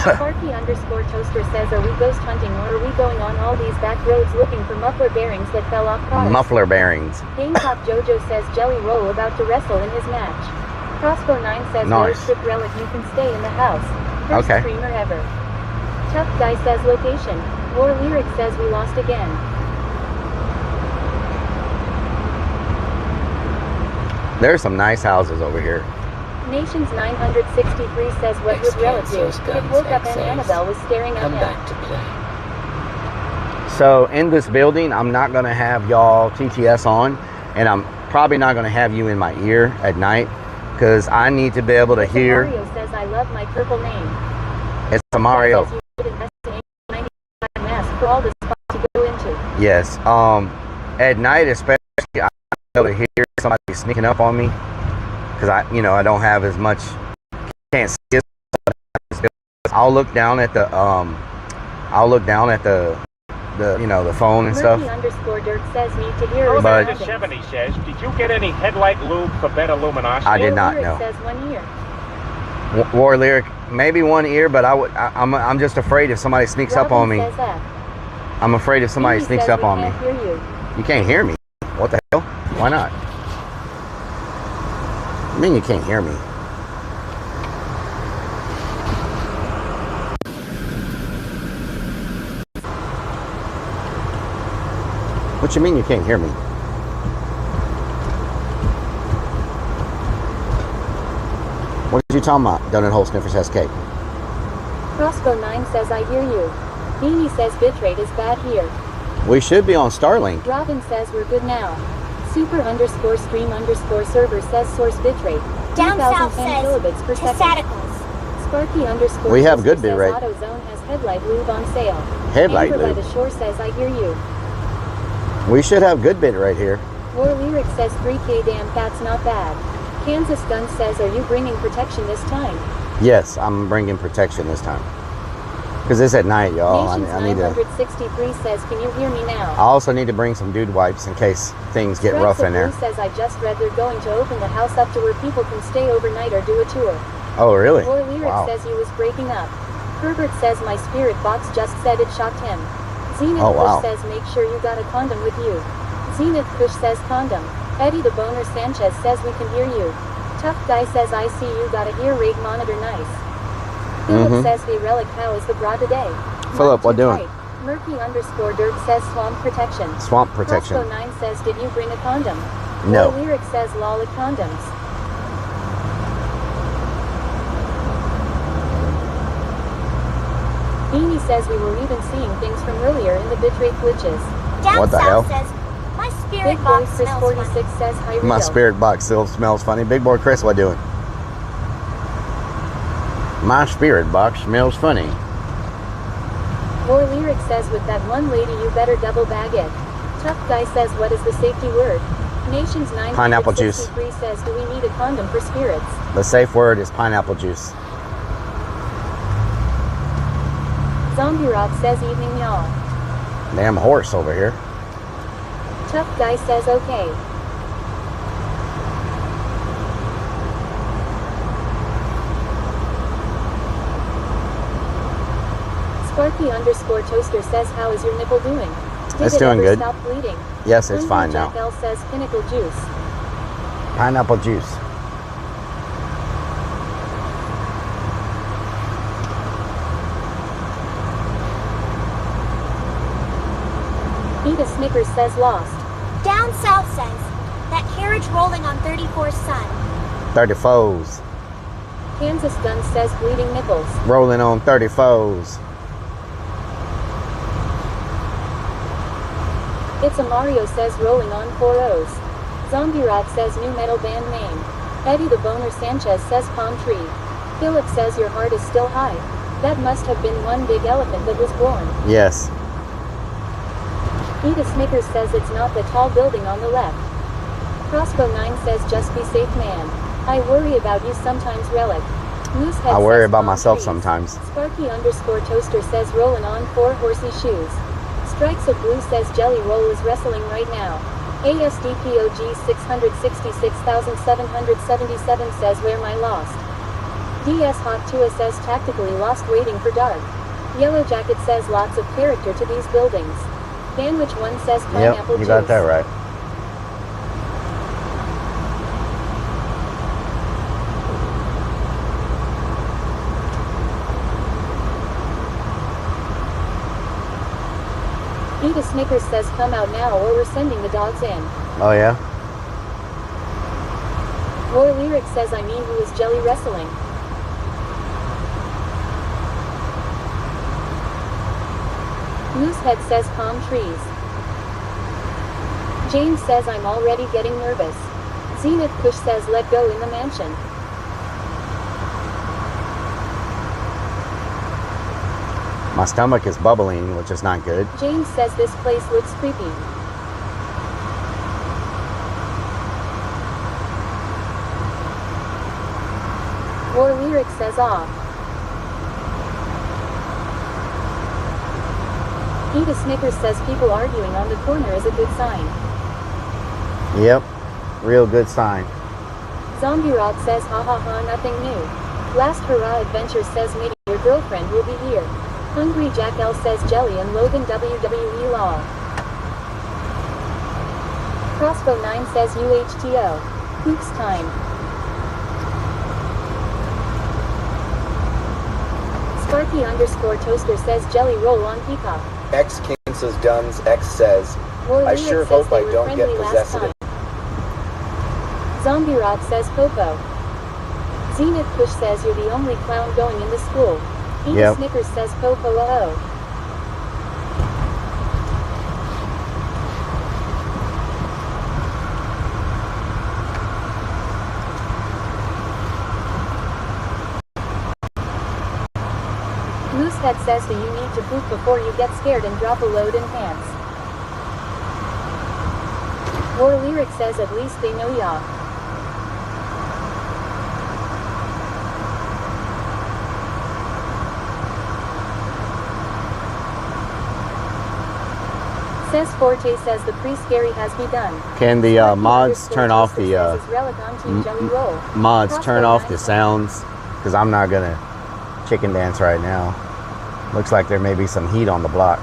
Sparky underscore Toaster says, are we ghost hunting or are we going on all these back roads looking for muffler bearings that fell off cars? Muffler bearings. Gamecock Jojo says, Jelly Roll about to wrestle in his match. Crossbow 9 says, Nice. no strip relic, you can stay in the house. First Okay. streamer ever. Tough Guy says, location. War Lyric says, we lost again. There's some nice houses over here. Nations 963 says what would Relic do? It woke up and Annabelle was staring at him. So in this building, I'm not gonna have y'all TTS on, and I'm probably not gonna have you in my ear at night, because I need to be able to hear. Mario says I love my purple name. It's a Mario. Says you should invest in a 95 mask for all the spots you go into. Yes. At night especially, I be able to hear somebody sneaking up on me, because I don't have as much. Can't see it. I'll look down at the the phone and stuff. Underscore Dirk says need to hear. Oh, But- Amanda 70 says, did you get any headlight lube for better luminosity? I did not Lyric know. says 1 year. War Lyric, maybe 1 ear, but I'm just afraid if somebody sneaks up on me. Says that. I'm afraid if somebody Amy sneaks says up we on me. can't hear you. You can't hear me. What the hell? Why not? I mean, you can't hear me. What you mean you can't hear me? What are you talking about? Donut Hole Sniffers has cake. Crossbow 9 says I hear you. Beanie says bitrate is bad here. We should be on Starlink. Robin says we're good now. Super underscore stream underscore server says source bitrate. Down south 2010 says kilobits per second. Testicles. Sparky underscore We have sister good says bitrate. AutoZone has headlight lube on sale. Headlight Amber by lube. the shore says I hear you. We should have good bit right here. War Lyric says 3K damn that's not bad. Kansas Gun says are you bringing protection this time? Yes, I'm bringing protection this time. Because it's at night, y'all. I need to. 963 says can you hear me now? I also need to bring some dude wipes in case things get rough in there. Says I just read they're going to open the house up to where people can stay overnight or do a tour. Oh, really? War Lyric says he was breaking up. Herbert says my spirit box just said it shocked him. Zenith Kush says make sure you got a condom with you. Zenith Kush says condom. Eddie the Boner Sanchez says we can hear you. Tough Guy says I see you got a ear rate monitor nice. Philip says the Rellik how is the bra today? Philip, what doing? Murky_Dirk says swamp protection. Swamp protection. Crossbow 9 says did you bring a condom? No. War Lyric says lol at condoms. Beanie says we were even seeing things from earlier in the bitrate glitches. Down what the hell? Says, my spirit Big box Boy Chris smells 46 funny. says hi. My spirit box still smells funny. Big boy Chris, what doing? My spirit box smells funny. War Lyric says with that one lady you better double bag it. Tough Guy says what is the safety word? Nations 963 Pineapple juice. says do we need a condom for spirits? The safe word is pineapple juice. Zombie Rock says evening y'all. Damn horse over here. Tough Guy says okay. Sparky_Toaster says how is your nipple doing? It's doing good. Stop bleeding? Yes, it's fine now. Jack L says pinnacle juice. Pineapple juice. Eat a Snickers says lost. Down south says that carriage rolling on 34's son. 34s. Kansas Gun says bleeding nipples. Rolling on 34s. It's a Mario says rolling on 4Os. Zombie Rock says new metal band name. Eddie the Boner Sanchez says palm tree. Philip says your heart is still high. That must have been one big elephant that was born. Yes. Eat a Snickers says it's not the tall building on the left. Crossbow 9 says just be safe man. I worry about you sometimes Rellik. Moosehead I worry says about palm myself trees. Sometimes. Sparky_Toaster says rolling on 4 horsey shoes. Strikes of Blue says Jelly Roll is wrestling right now. ASDPOG 666,777 says where my lost. DS Hot 2 says tactically lost waiting for dark. Yellow Jacket says lots of character to these buildings. Sandwich 1 says pineapple Yep, you got that right. Eat a Snickers says come out now or we're sending the dogs in. Oh yeah? War Lyric says I mean who is jelly wrestling? Moosehead says palm trees. James says I'm already getting nervous. Zenith Kush says let go in the mansion. My stomach is bubbling, which is not good. James says this place looks creepy. War Lyric says off. Eat a Snickers says people arguing on the corner is a good sign. Yep, real good sign. Zombie Rod says ha ha ha nothing new. Last Hurrah Adventure says maybe your girlfriend will be here. Hungry Jack L says Jelly and Logan WWE Law. Crossbow 9 says UHTO. Hoops time. Sparky_Toaster says Jelly Roll on Peacock. X cancels guns. X says, I sure hope I don't get possessed. Zombie Rod says Popo. Zenith Kush says you're the only clown going in the school. Eat a Snickers says Popo oh. Moosehead says that you need to poop before you get scared and drop a load in pants. War Lyric says at least they know ya. Says Forte says the pre-scary has begun. Can the mods turn off the mods turn off the sounds? Because I'm not gonna chicken dance right now. Looks like there may be some heat on the block.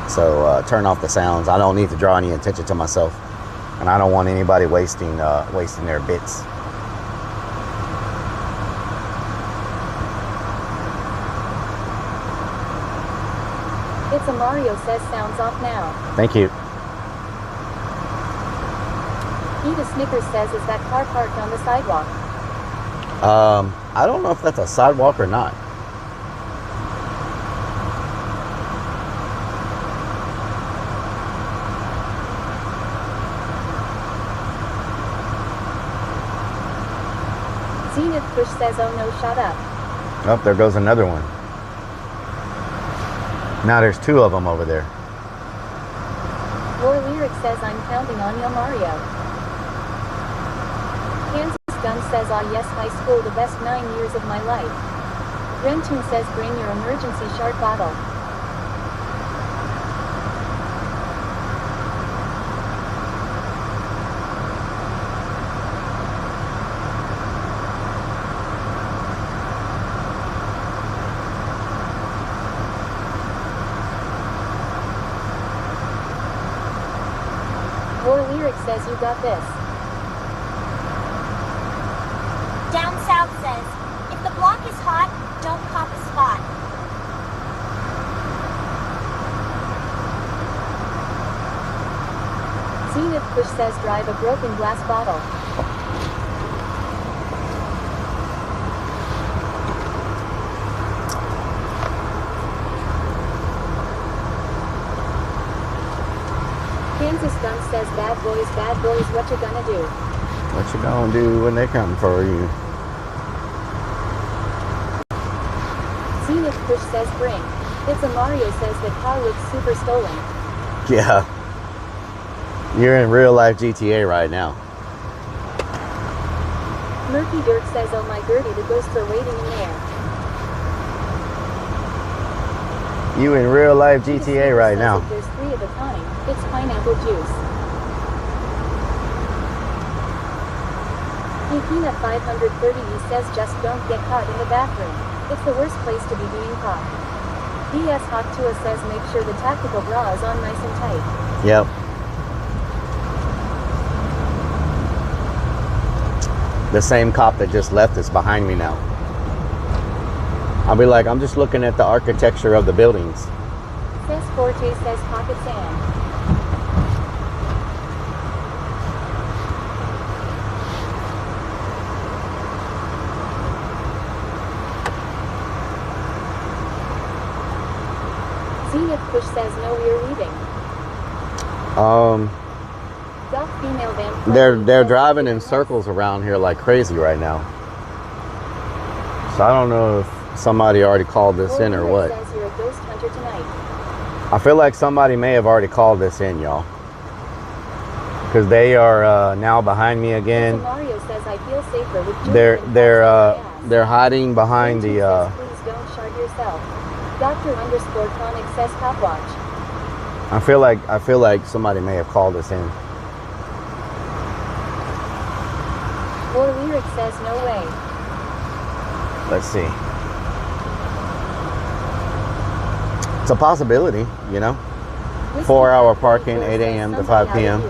So turn off the sounds. I don't need to draw any attention to myself, and I don't want anybody wasting their bits. It's a Mario says sounds off now. Thank you. Eva Snickers says, is that car parked on the sidewalk? I don't know if that's a sidewalk or not. Zenith Push says, oh no, shut up. Oh, there goes another one. Now there's two of them over there. War Lyric says, I'm counting on you, Mario. Kansas Gun says, ah yes, high school, the best 9 years of my life. Rentoon says, bring your emergency shark bottle. War Lyric says, you got this. Down South says, if the block is hot, don't cop a spot. Zenith Push says, drive a broken glass bottle. Kansas Gun says, bad boys, what you gonna do? What you gonna do when they come for you? Zenith Push says, bring. It's a Mario says that car looks super stolen. Yeah. You're in real life GTA right now. Murky Dirt says, oh my Gertie, the ghosts are waiting in there. You in real life GTA right now. There's 3 of a kind. It's pineapple juice. Peanut 530 says, just don't get caught in the bathroom. It's the worst place to be being caught. DS Hot Tua says, make sure the tactical bra is on nice and tight. Yep. The same cop that just left is behind me now. I'll be like, I'm just looking at the architecture of the buildings. Says Forte says, pocket sand. Zenith Push says, no, we're leaving. Doc female van. They're driving in circles around here like crazy right now. So I don't know if somebody already called this in or what. Says you're a ghost hunter tonight. I feel like somebody may have already called this in, y'all. Because they are now behind me again. Mario says, I feel safer with they're hiding behind the says, please don't shard yourself. Dr_Chronic says cop watch. I feel like somebody may have called us in. War Lyric says no way. Let's see. It's a possibility, you know. 4-hour parking, 8 a.m. to 5 p.m.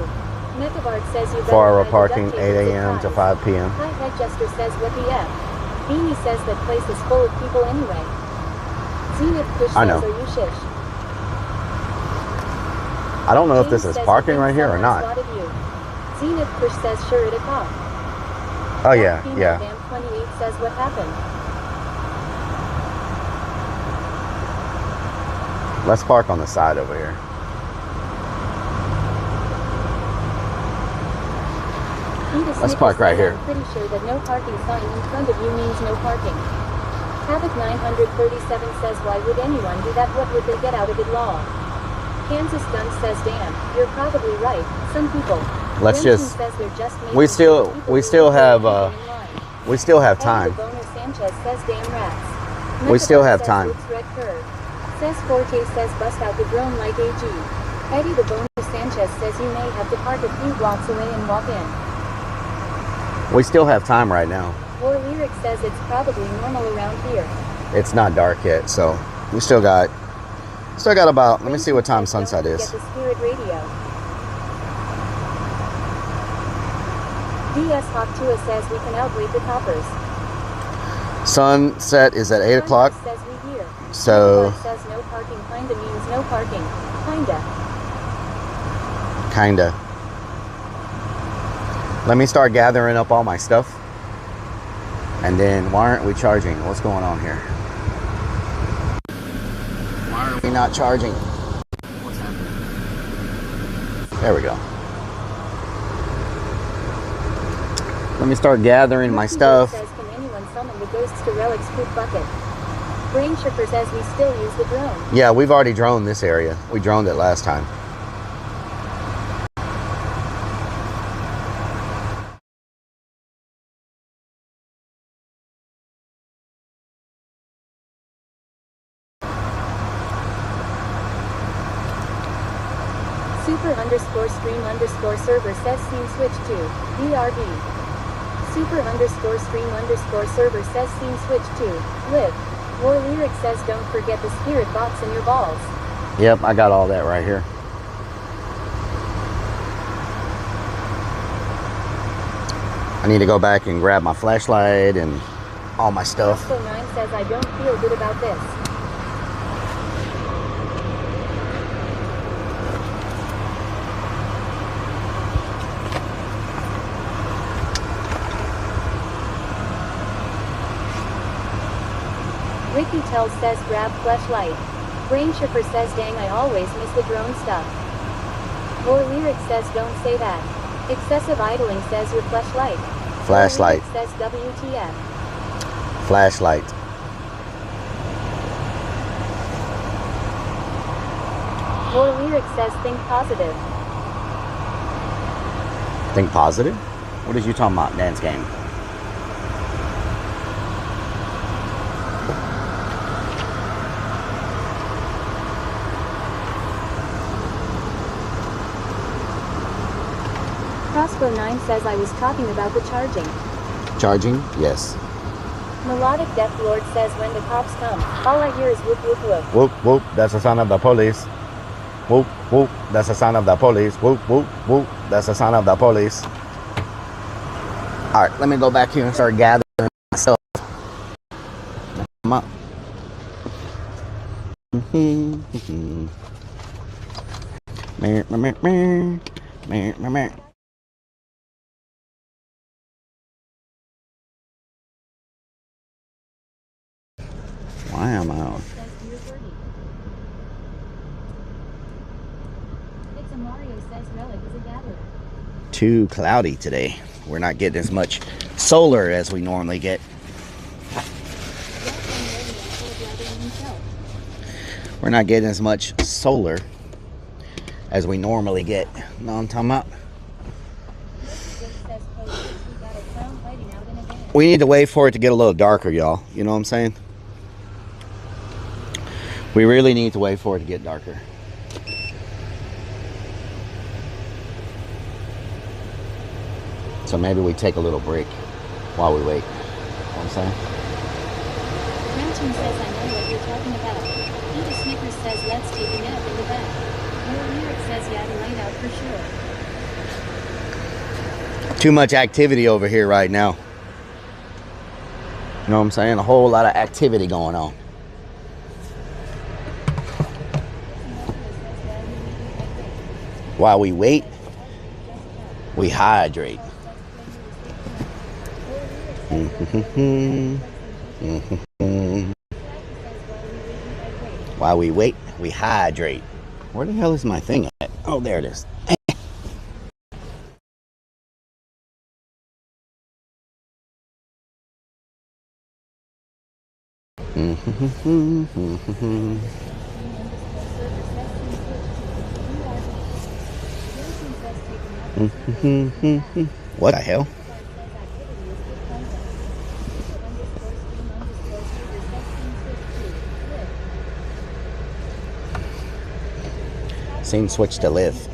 4-hour parking, 8 a.m. to 5 p.m. Hi, Head Jester says what the F. Beanie says that place is full of people anyway. Zenith Push says, are you shish? I don't know if this is parking right here or not. Zenith Push says, sure, it a cop. Oh yeah, yeah. Damn 28 says what happened. Let's park on the side over here. Let's park right here. I'm pretty sure that no parking sign in front of you means no parking. Havoc 937 says, why would anyone do that? What would they get out of it? Law. Kansas Gun says, damn, you're probably right. Some people. Let's Brenton just. says they're just making We still people have in line. we still have Eddie time. the Boner Sanchez says, damn rats. We still have says, time. "Oops, red curve." Says Forte says, bust out the drone like AG. Eddie the Boner Sanchez says you may have to park a few blocks away and walk in. We still have time right now. War Lyric says it's probably normal around here. It's not dark yet, so we still got about. Let me see what time sunset is. Get the Spirit Radio. DS Hawk 2 says we can outweight the coppers. Sunset is at 8 o'clock. Says we hear. So. Says no parking. Kinda means no parking. Kinda. Let me start gathering up all my stuff. And then, why aren't we charging? What's going on here? Why are we not charging? What's happening? There we go. Let me start gathering my stuff. Says, can anyone summon the ghosts to Rellik's poop bucket? Brain Shifter says we still use the drone. Yeah, we've already droned this area. We droned it last time. Super_stream_server says scene switch to BRB. Super_stream_server says scene switch to live. War Lyric says don't forget the spirit box in your balls. Yep, I got all that right here. I need to go back and grab my flashlight and all my stuff. Roscoe 9 says I don't feel good about this. Ricky Tells says grab flashlight. Brain Shipper says dang I always miss the drone stuff. War Lyric says don't say that. Excessive idling says your flashlight. Flashlight. War Lyric says WTF. Flashlight. War Lyric says think positive. Think positive? What is you talking about, dance game? Crossbow 9 says I was talking about the charging. Charging? Yes. Melodic Death Lord says when the cops come, all I hear is whoop whoop whoop. Whoop whoop, that's the sound of the police. Whoop whoop, that's the sound of the police. Whoop whoop whoop, that's the sound of the police. Alright, let me go back here and start gathering myself. Come up. Why am I out? Too cloudy today. We're not getting as much solar as we normally get. We're not getting as much solar as we normally get. You know what I'm talking about? We need to wait for it to get a little darker, y'all. You know what I'm saying? We really need to wait for it to get darker. So maybe we take a little break while we wait. You know what I'm saying? Mountain says I know what you're talking about. Eat a Snickers says let's take a nap in the back. War Lyric says yeah the light out for sure. Too much activity over here right now. You know what I'm saying? A whole lot of activity going on. While we wait, we hydrate. While we wait, we hydrate. Where the hell is my thing at? Oh, there it is. What the hell? Scene switch to live.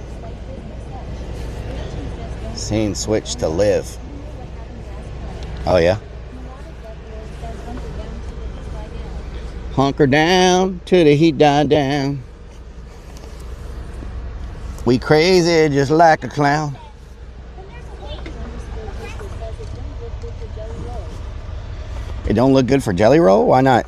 Scene switch to live. Oh yeah. Hunker down till the heat died down. We crazy just like a clown. It don't look good for jelly roll? Why not?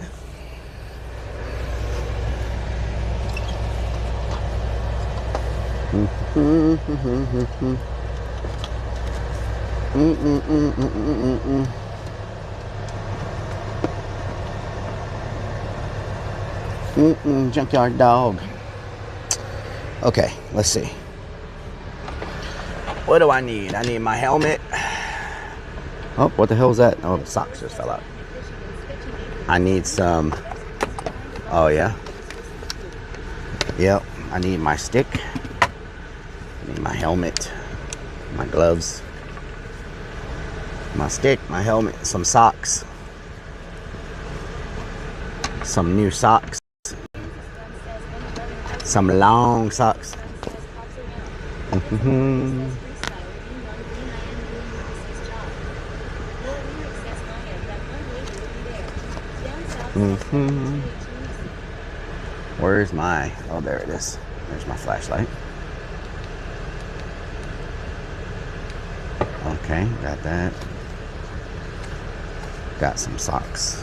Junkyard dog. Okay, let's see. What do I need? I need my helmet. Oh, what the hell is that? Oh, the socks just fell out. I need some. Oh, yeah. Yep, I need my stick. I need my helmet, my gloves, my stick, my helmet, some socks. Some new socks. Some long socks. Where's my, oh, there it is. There's my flashlight. Okay, got that. Got some socks.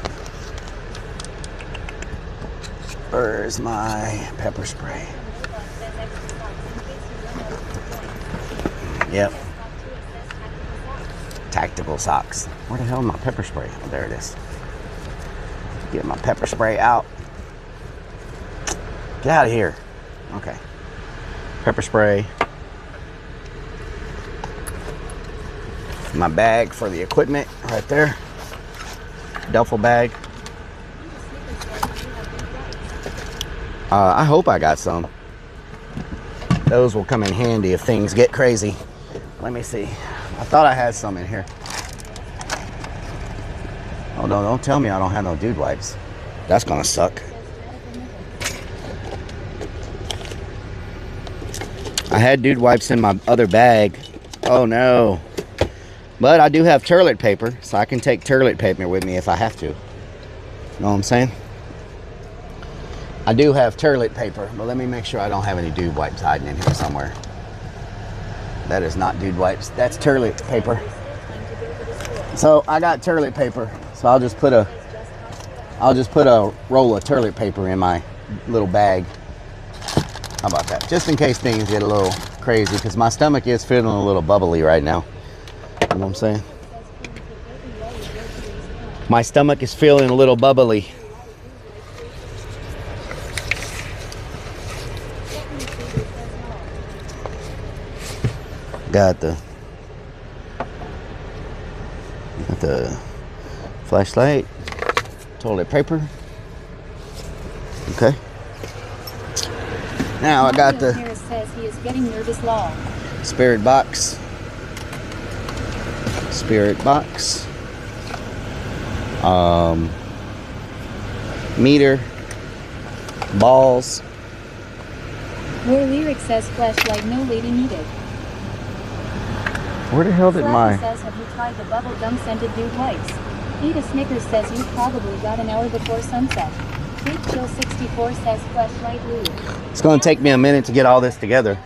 Where's my pepper spray? Yep. Tactical socks. Where the hell is my pepper spray? Oh, there it is. Get my pepper spray out. Get out of here. Okay. Pepper spray. My bag for the equipment right there. Duffel bag. I hope I got some. Those will come in handy if things get crazy. Let me see. I thought I had some in here. Oh no, don't tell me I don't have no dude wipes. That's gonna suck. I had dude wipes in my other bag. Oh no. But I do have toilet paper, so I can take toilet paper with me if I have to. Know what I'm saying? I do have toilet paper, but let me make sure I don't have any dude wipes hiding in here somewhere. That is not dude wipes. That's toilet paper. So I got toilet paper. So I'll just put a roll of toilet paper in my little bag. How about that? Just in case things get a little crazy, because my stomach is feeling a little bubbly right now. You know what I'm saying? My stomach is feeling a little bubbly. Got the flashlight, toilet paper. Okay. Now I got the says he is getting nervous long. spirit box. Spirit box. Meter. Balls. War Lyric says flashlight no lady needed. Where the hell did my... says, have you tried the bubble gum scented dude wipes? Ada Snickers says you probably got an hour before sunset. Big Chill 64 says flashlight lube. It's going to take me a minute to get all this together.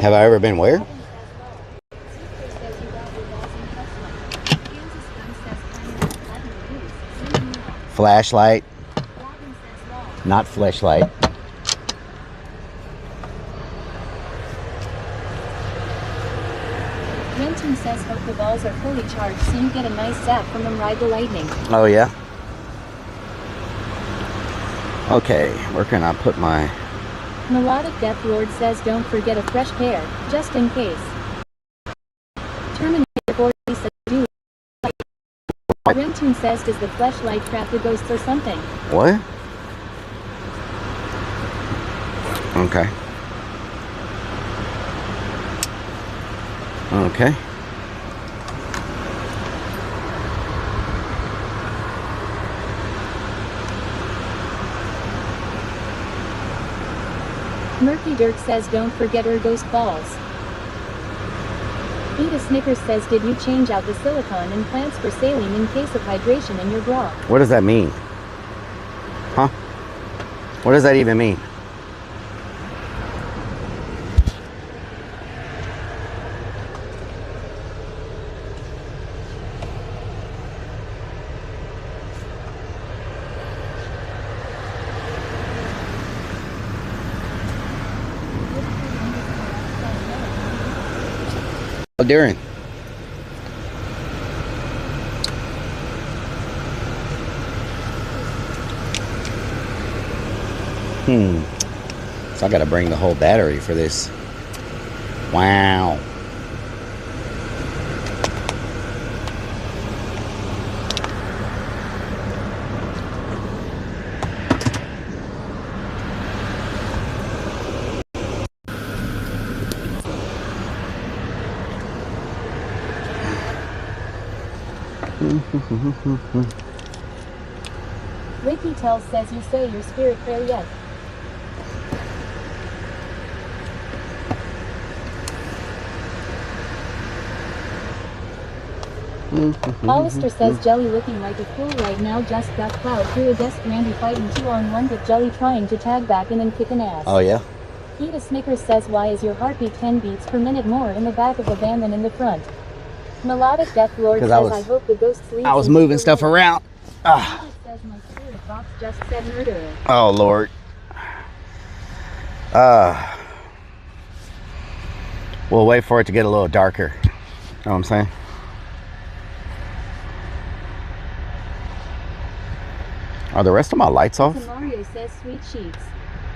Have I ever been where? Flashlight. Not fleshlight. Renton says hope the balls are fully charged so you get a nice zap from them. Ride the lightning. Oh yeah? Okay, where can I put my... Melodic Death Lord says don't forget a fresh pair, just in case. Terminator 40 says do. Remtune says, does the fleshlight trap the ghosts or something? What? Okay. Okay. Murphy Dirk says, don't forget her ghost balls. Eda Snickers says, did you change out the silicone and plants for saline in case of hydration in your grog? What does that mean? Huh? What does that even mean? Darren. So I gotta bring the whole battery for this. Wow. Ricky Tells says, you say your spirit prayer yet? Hollister says, Jelly looking like a fool right now, just got plowed through a desk. Randy fighting 2-on-1 with Jelly trying to tag back in and kick an ass. Oh yeah? Eda Snickers says, why is your heartbeat 10 beats per minute more in the back of the van than in the front? Melodic Death Lord says, I hope the ghost sleeps. I was moving stuff around. Ah. Says, my spirit box just said murderer. Oh Lord. We'll wait for it to get a little darker. You know what I'm saying? Are the rest of my lights off? Mario says, sweet sheets.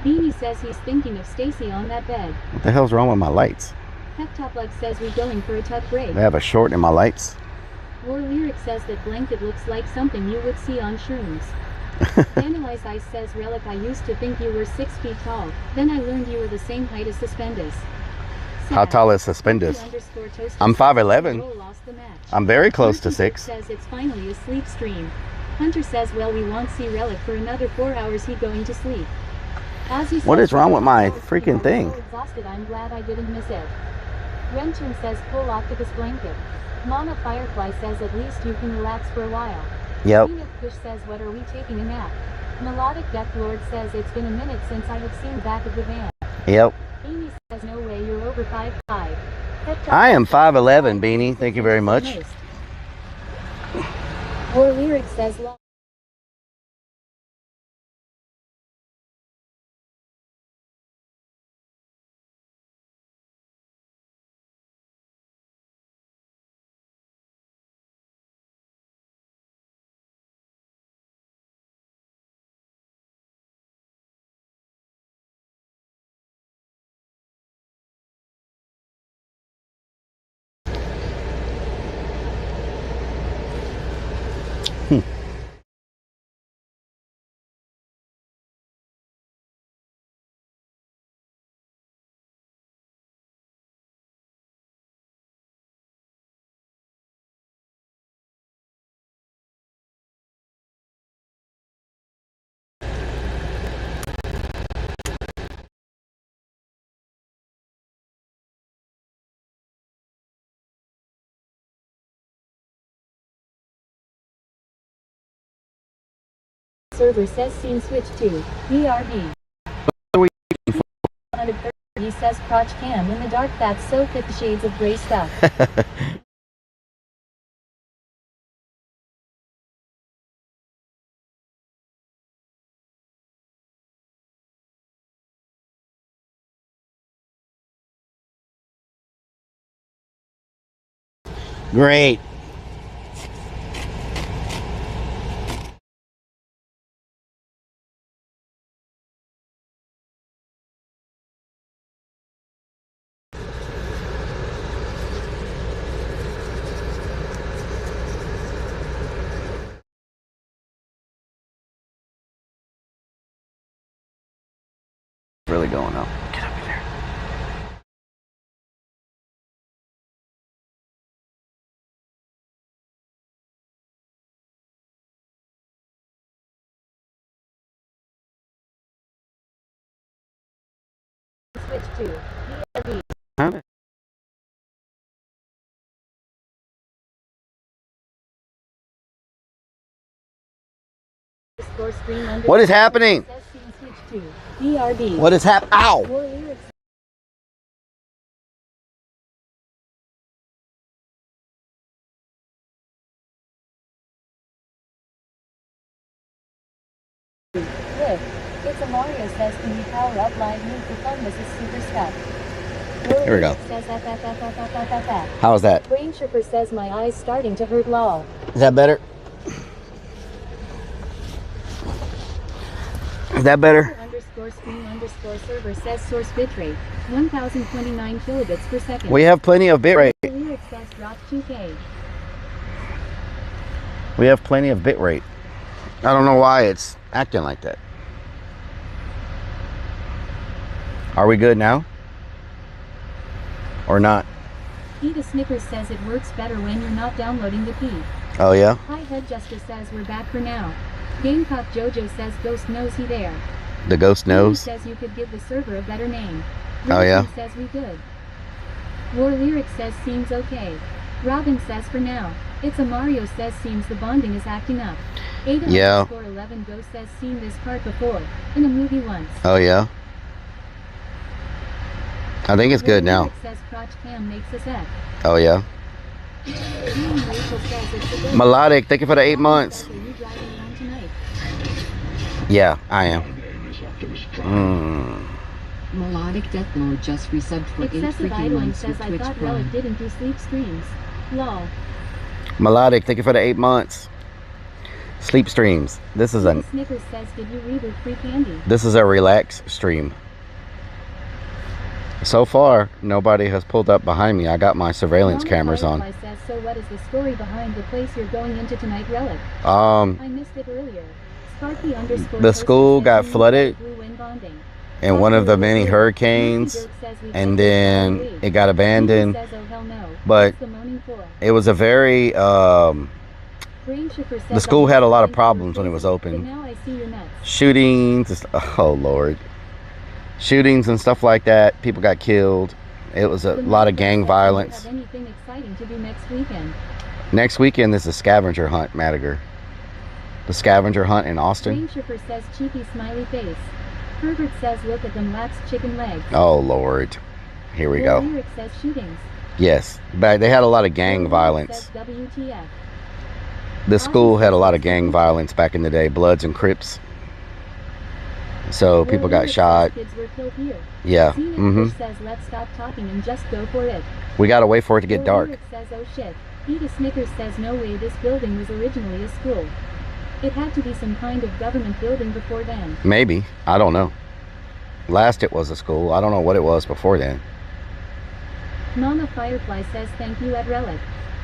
Beanie says he's thinking of Stacy on that bed. What the hell's wrong with my lights? Pep Top Luck says, we going for a tuck break. They have a short in my lights. War Lyric says that blanket looks like something you would see on shrooms. Analyze Ice says, Rellik, I used to think you were 6 feet tall. Then I learned you were the same height as Suspendus. How tall is Suspendus? I'm 5'11". I'm very close to 6. Says it's finally a sleep stream. Hunter says, well, we won't see Rellik for another 4 hours. He going to sleep. What is wrong with my freaking thing? So exhausted, I'm glad I didn't miss it. Remtune says, pull octopus blanket. Mama Firefly says, at least you can relax for a while. Yep. Fish says, what are we taking a nap? Melodic Death Lord says, it's been a minute since I have seen the back of the van. Yep. Amy says, no way, you're over 5'5". I am 5'11", Beanie. Thank you very much. War Lyric says, server says scene switch to BRB. He says crotch cam in the dark, that's so 50 shades of gray stuff. Great. going on? Get up in there. Switch to BRB. Huh? What is happening? What is happening? Ow! It's a Mario says, can you power up live move for fun? This is super stuff. Here we go. Says, How is that? Brain Tripper says my eyes starting to hurt. Lol. Is that better? Is that better? Underscore stream underscore server says source bitrate 1029 kilobits per second. We have plenty of bitrate. Lyric says drop 2K. We have plenty of bitrate. I don't know why it's acting like that. Are we good now? Or not? Peter Snickers says it works better when you're not downloading the P. Oh yeah? Hi Head Justice says we're back for now. Gamecock Jojo says Ghost knows he there. The ghost knows? Says you could give the server a better name. Oh yeah? Says we could. War Lyric says seems okay. Robin says for now. It's a Mario says seems the bonding is acting up. Ada yeah. 11 Ghost says seen this part before. In a movie once. Oh yeah? I think it's good now. Says crotch cam makes us F. Oh yeah? Melodic, thank you for the 8 months. Yeah, I am. Melodic Death Mode just resubbed for 8 freaking months with Twitch Prime. Relic didn't do sleep streams. Lol. Melodic, thank you for the 8 months. Sleep streams. This is a Snickers says, did you reboot free candy? This is a relax stream. So far, nobody has pulled up behind me. I got my surveillance cameras on. Says, so what is the story behind the place you're going into tonight, Relic? I missed it earlier. Sparky underscore the school got flooded in one of the many hurricanes, and then it got abandoned. But it was a very the school had a lot of problems when it was open. Shootings, oh Lord. Shootings and stuff like that. People got killed. It was a lot of gang violence. Anything exciting to do next weekend? Next weekend is the scavenger hunt, Madiger. The scavenger hunt in Austin. Brain Tripper says cheeky smiley face. Herbert says look at them lax chicken legs. Oh Lord. Here we go. Lyric says shootings. Yes, but they had a lot of gang violence. WTF. The school had a lot of gang violence back in the day, Bloods and Crips. So people got shot. Kids were killed here. Yeah. Says let's stop talking and just go for it. We gotta wait for it to get dark. Says oh shit. Peter Snickers says no way this building was originally a school. It had to be some kind of government building before then. Maybe. I don't know. Last it was a school. I don't know what it was before then. Mama Firefly says thank you at Relic.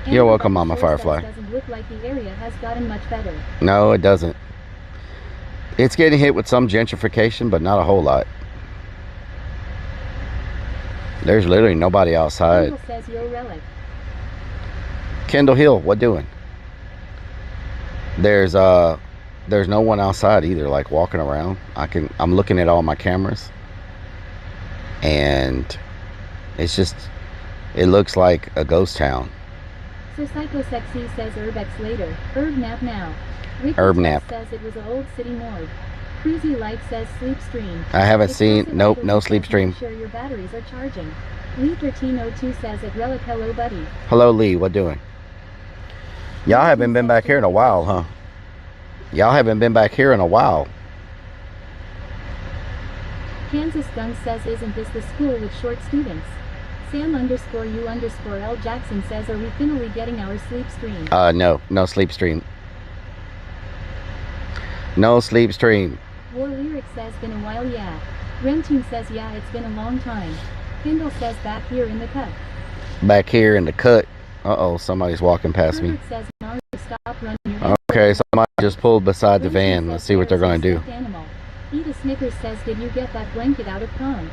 You're welcome, Mama Firefly. Doesn't look like the area has gotten much better. No, it doesn't. It's getting hit with some gentrification, but not a whole lot. There's literally nobody outside. Kendall says yo Relic. Kendall Hill, what doing? There's no one outside either, like walking around. I'm looking at all my cameras, and it's just, it looks like a ghost town. So Psycho Sexy says Urbex later. Herb nap now. Ricky Herb nap says it was an old city morgue. Cruisy Light says sleep stream. I haven't seen, nope, no sleep stream. Make sure your batteries are charging. Lee 1302 says at Relic hello buddy. Hello Lee, what doing? Y'all haven't been back here in a while, huh? Y'all haven't been back here in a while. Kansas Gun says isn't this the school with short students? Sam underscore U underscore L Jackson says are we finally getting our sleep stream? No sleep stream. No sleep stream. War Lyric says been a while, yeah. Remteam says yeah, it's been a long time. Kindle says back here in the cut. Back here in the cut. Uh-oh, somebody's walking past me. Says, stop running your okay, somebody just pulled beside the van. Let's see what they're going to do. Snickers says, did you get that blanket out of con?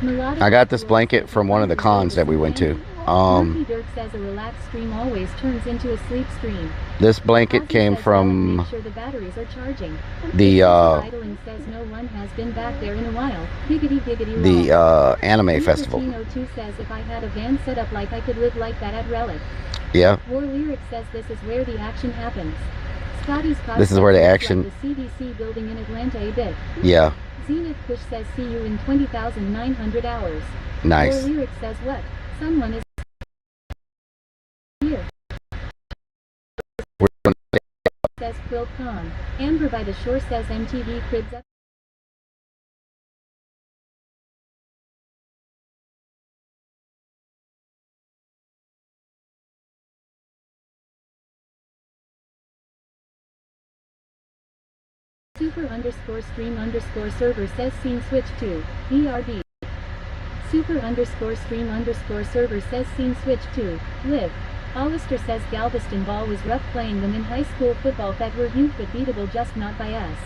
I got this blanket from one of the cons that we went to. Monkey Dirk says a relaxed stream always turns into a sleep stream. This blanket came from Make sure the batteries are charging. the Idling says no one has been back there in a while. Giggity giggity the anime festival. 1302 says if I had a van set up like I could live like that at Rellik. Yeah. War Lyric says this is where the action happens. Scotty's This is where the action. Like the CDC building in Atlanta a bit. Yeah. Zenith Push says see you in 20,900 hours. Nice. War Lyric says what? Someone is here. We're gonna Says Quill Con. Amber by the Shore says MTV Cribs up. Super underscore stream underscore server says scene switch to ERB. Super underscore stream underscore server says scene switch to live. Hollister says Galveston ball was rough playing them in high school football that were huge but beatable, just not by us.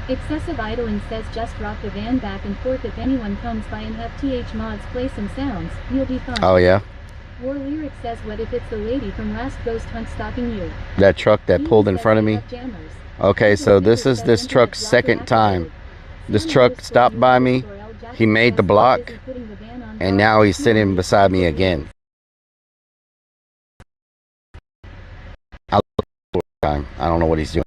Excessive idling says just rock the van back and forth if anyone comes by and have TH mods play some sounds, you'll be fine. Oh yeah. War Lyric says what if it's the lady from last ghost hunt stalking you? That truck that pulled in front of me. Okay, so this is this truck's second time. This truck stopped by me, he made the block, and now he's sitting beside me again. I don't know what he's doing.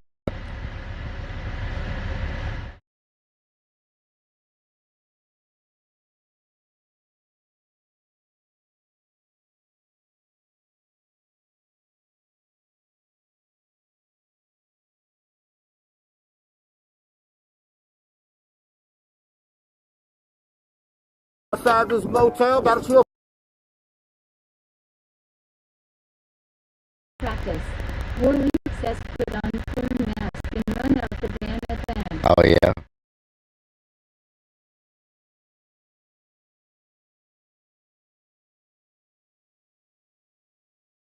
Outside this motel, gotta chill. Practice. War Lyric says put on firm mask and run out the van at van. Oh yeah.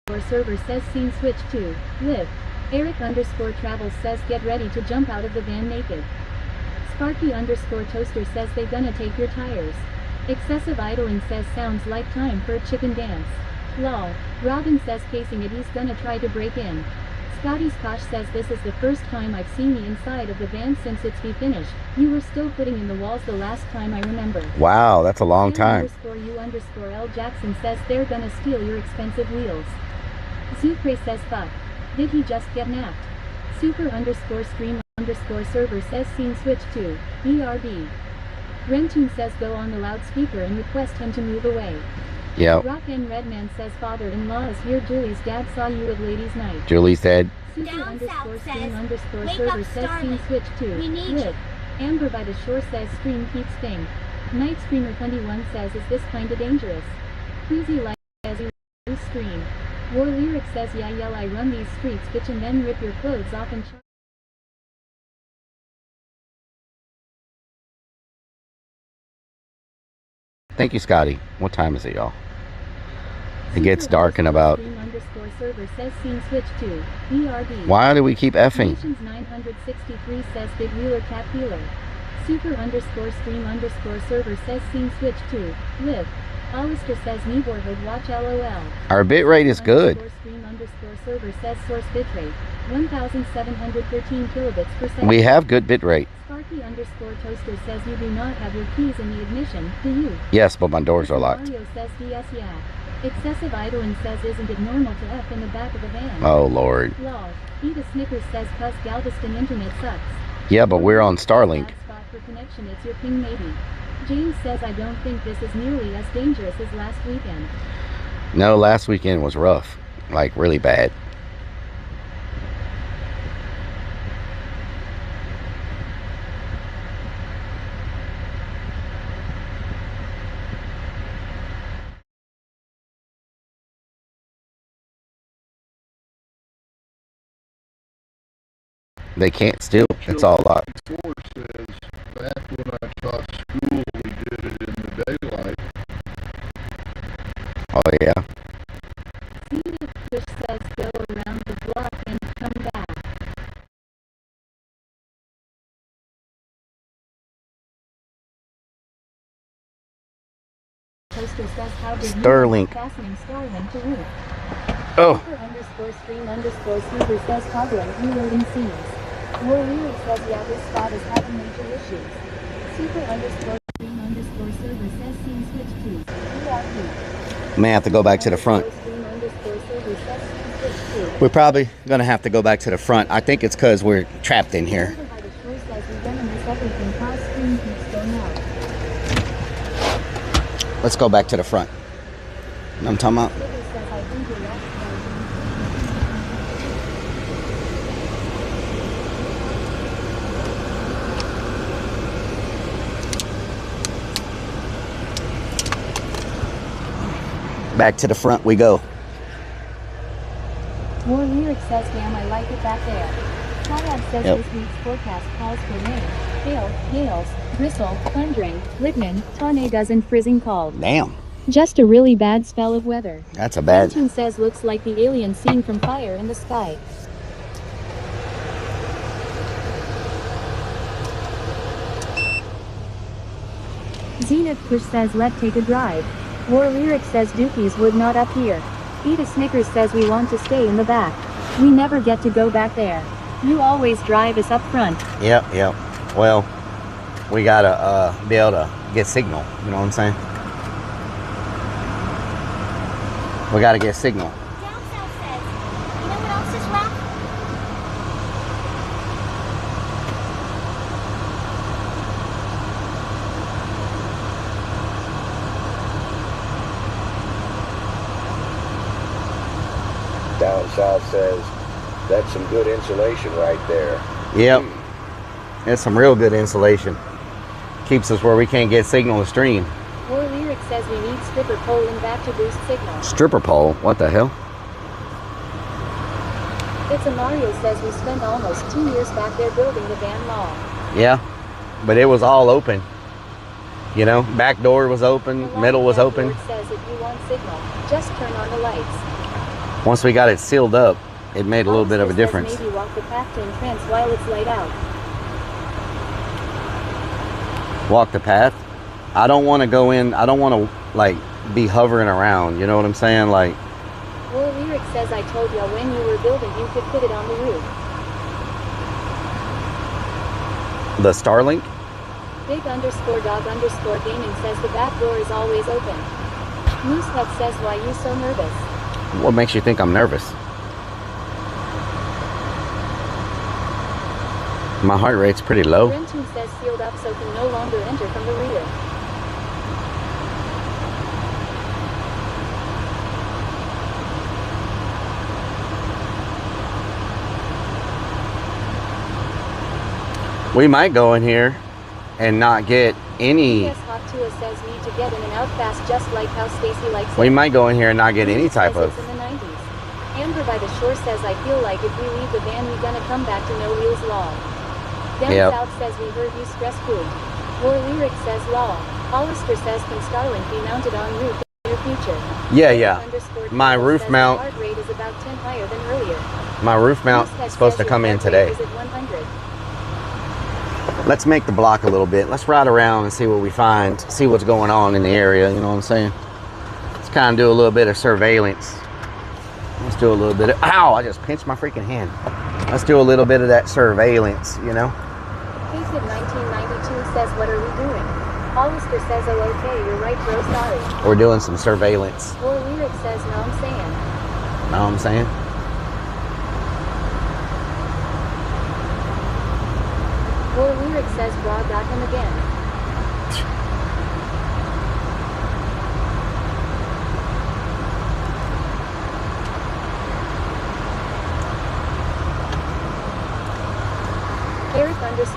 Or server says scene switch to live. Eric underscore travels says get ready to jump out of the van naked. Sparky underscore toaster says they gonna take your tires. Excessive idling says sounds like time for a chicken dance. Lol. Robin says casing it, he's gonna try to break in. Scotty's Kosh says this is the first time I've seen the inside of the van since it's be finished. You were still putting in the walls the last time I remember. Wow, that's a long time. U underscore L Jackson says they're gonna steal your expensive wheels. Zucre says fuck. Did he just get napped? Super underscore stream underscore server says scene switch to ERB. Rentoon says go on the loudspeaker and request him to move away. Yep. Rock and Redman says father-in-law is here. Julie's dad saw you at ladies' night. Julie's dead. Super Down underscore south stream says, underscore "Wake server up, says scene Starlet. switch to We need live. you." Amber by the shore says stream keeps thing. Night Screamer 21 says is this kinda dangerous? Queasy like says you stream. War Lyric says yeah yell I run these streets bitch and then rip your clothes off and Thank you, Scotty. What time is it, y'all? It gets dark in about... Server says scene switch to ERB. Why do we keep effing? 963 says Big Wheeler Cat Healer. Super underscore stream underscore server says scene switch to live. Hollister says neighborhood watch LOL. Our bit rate is good. Stream underscore server says source bitrate 1713 kilobits per second. We have good bit rate. Sparky underscore toaster says you do not have your keys in the ignition, do you? Yes, but my doors are locked. Mario says DS yeah. Excessive idling says isn't it normal to F in the back of a van? Oh Lord. Lol. Eat a Snickers says cuz Galveston internet sucks. Yeah, but we're on Starlink. Bad spot for connection, it's your ping maybe. James says I don't think this is nearly as dangerous as last weekend. No, last weekend was rough. Like really bad. They can't steal. It's all locked. Says, back when I taught school, we did it in the daylight. Oh yeah. Zenith Fish says go around the block and come back. Hollister says how did Sterling. fastening Starlink to roof. Oh. _stream_Super says toggling reloading scenes. More Lyric says yeah this spot is having major issues. Super_stream_server says scene switch please. ERP. May have to go back to the front. We're probably gonna have to go back to the front. I think it's because we're trapped in here. Let's go back to the front. You know what I'm talking about? Back to the front we go. More Lyric says, damn, I like it back there. Triad says this week's forecast calls for rain, hail, hails, bristle, thundering, lightning, tornadoes, and freezing cold. Damn. Just a really bad spell of weather. That's a bad. Neptune says looks like the alien scene from Fire in the Sky. Zenith Push says let take a drive. War Lyric says Dookies would not up here. Eat a Snickers says we want to stay in the back. We never get to go back there. You always drive us up front. Yep. Well, we gotta be able to get signal. You know what I'm saying? We gotta get signal. Down south says, you know what else is rough? Down south says, that's some good insulation right there. Yep. That's some real good insulation. Keeps us where we can't get signal to stream. War Lyric says we need stripper pole in back to boost signal. Stripper pole? What the hell? It's a Mario says we spent almost 2 years back there building the van law. Yeah. But it was all open. You know, back door was open, middle was open. Says if you want signal, just turn on the lights. Once we got it sealed up, it made a little bit of a difference. Maybe walk the path to entrance while it's light out. Walk the path? I don't want to go in. I don't want to, like, be hovering around. You know what I'm saying? Like. War Lyric says I told you when you were building you could put it on the roof. The Starlink? Big_dog_gaming says the back door is always open. Moosehead says why you so nervous? What makes you think I'm nervous? My heart rate's pretty low. Renton says sealed up so can no longer enter from the rear. We might go in here and not get any. Yes, Hot Tua says need to get in and out fast just like how Stacy likes it. We might go in here and not get any type of. It's in the 90s. Amber by the shore says I feel like if we leave the van we gonna come back to no wheels law. Down south says we heard you stress food. War Lyric says law. Hollister says can Starlink be mounted on roof in your future? Yeah. My roof mount. Heart rate is about 10 higher than earlier. My roof mount is supposed to come in today. Is at 100. Let's make the block a little bit. Let's ride around and see what we find. See what's going on in the area. You know what I'm saying? Let's kind of do a little bit of surveillance. Let's do a little bit of. Ow! I just pinched my freaking hand. Let's do a little bit of that surveillance. You know. Kid 1992 says what are we doing? Hollister says oh okay you're right bro sorry. We're doing some surveillance. War Lyric says no I'm saying. Know what I'm saying? War Lyric says raw got him again.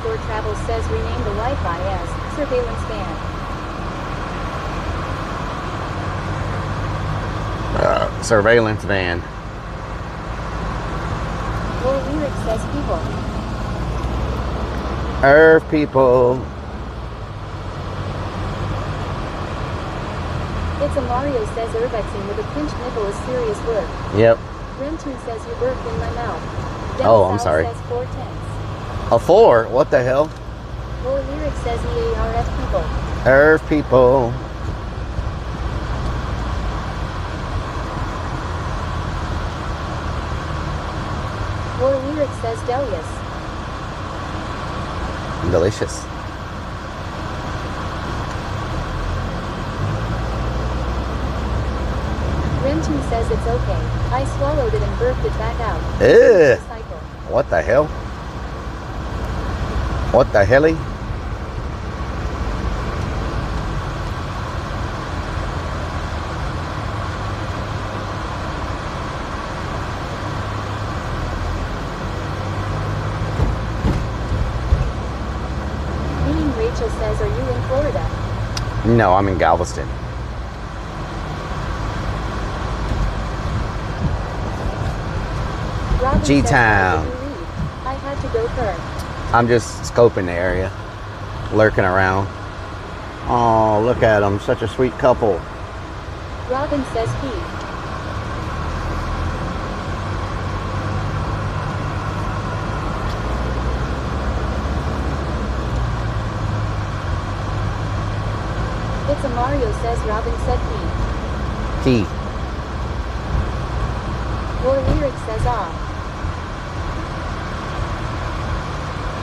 Eric_travel says rename the Wi-Fi as surveillance van. Surveillance van. War Lyric says people. Earth people. It's a Mario says Urbexing with a pinched nipple is serious work. Yep. Renton says you burped in my mouth. Oh, I'm sorry. Says 4/10. A 4? What the hell? War Lyric says EARF people. Earth people. More lyric says Delius. Delicious. Renton says it's okay. I swallowed it and burped it back out. Ew. Cycle. What the hell? What the helly? Rachel says, are you in Florida? No, I'm in Galveston. G-Town. I had to go first. I'm just scoping the area, lurking around. Oh, look at them, such a sweet couple. Robin says he. It's a Mario says Robin said he. He. More lyric says ah.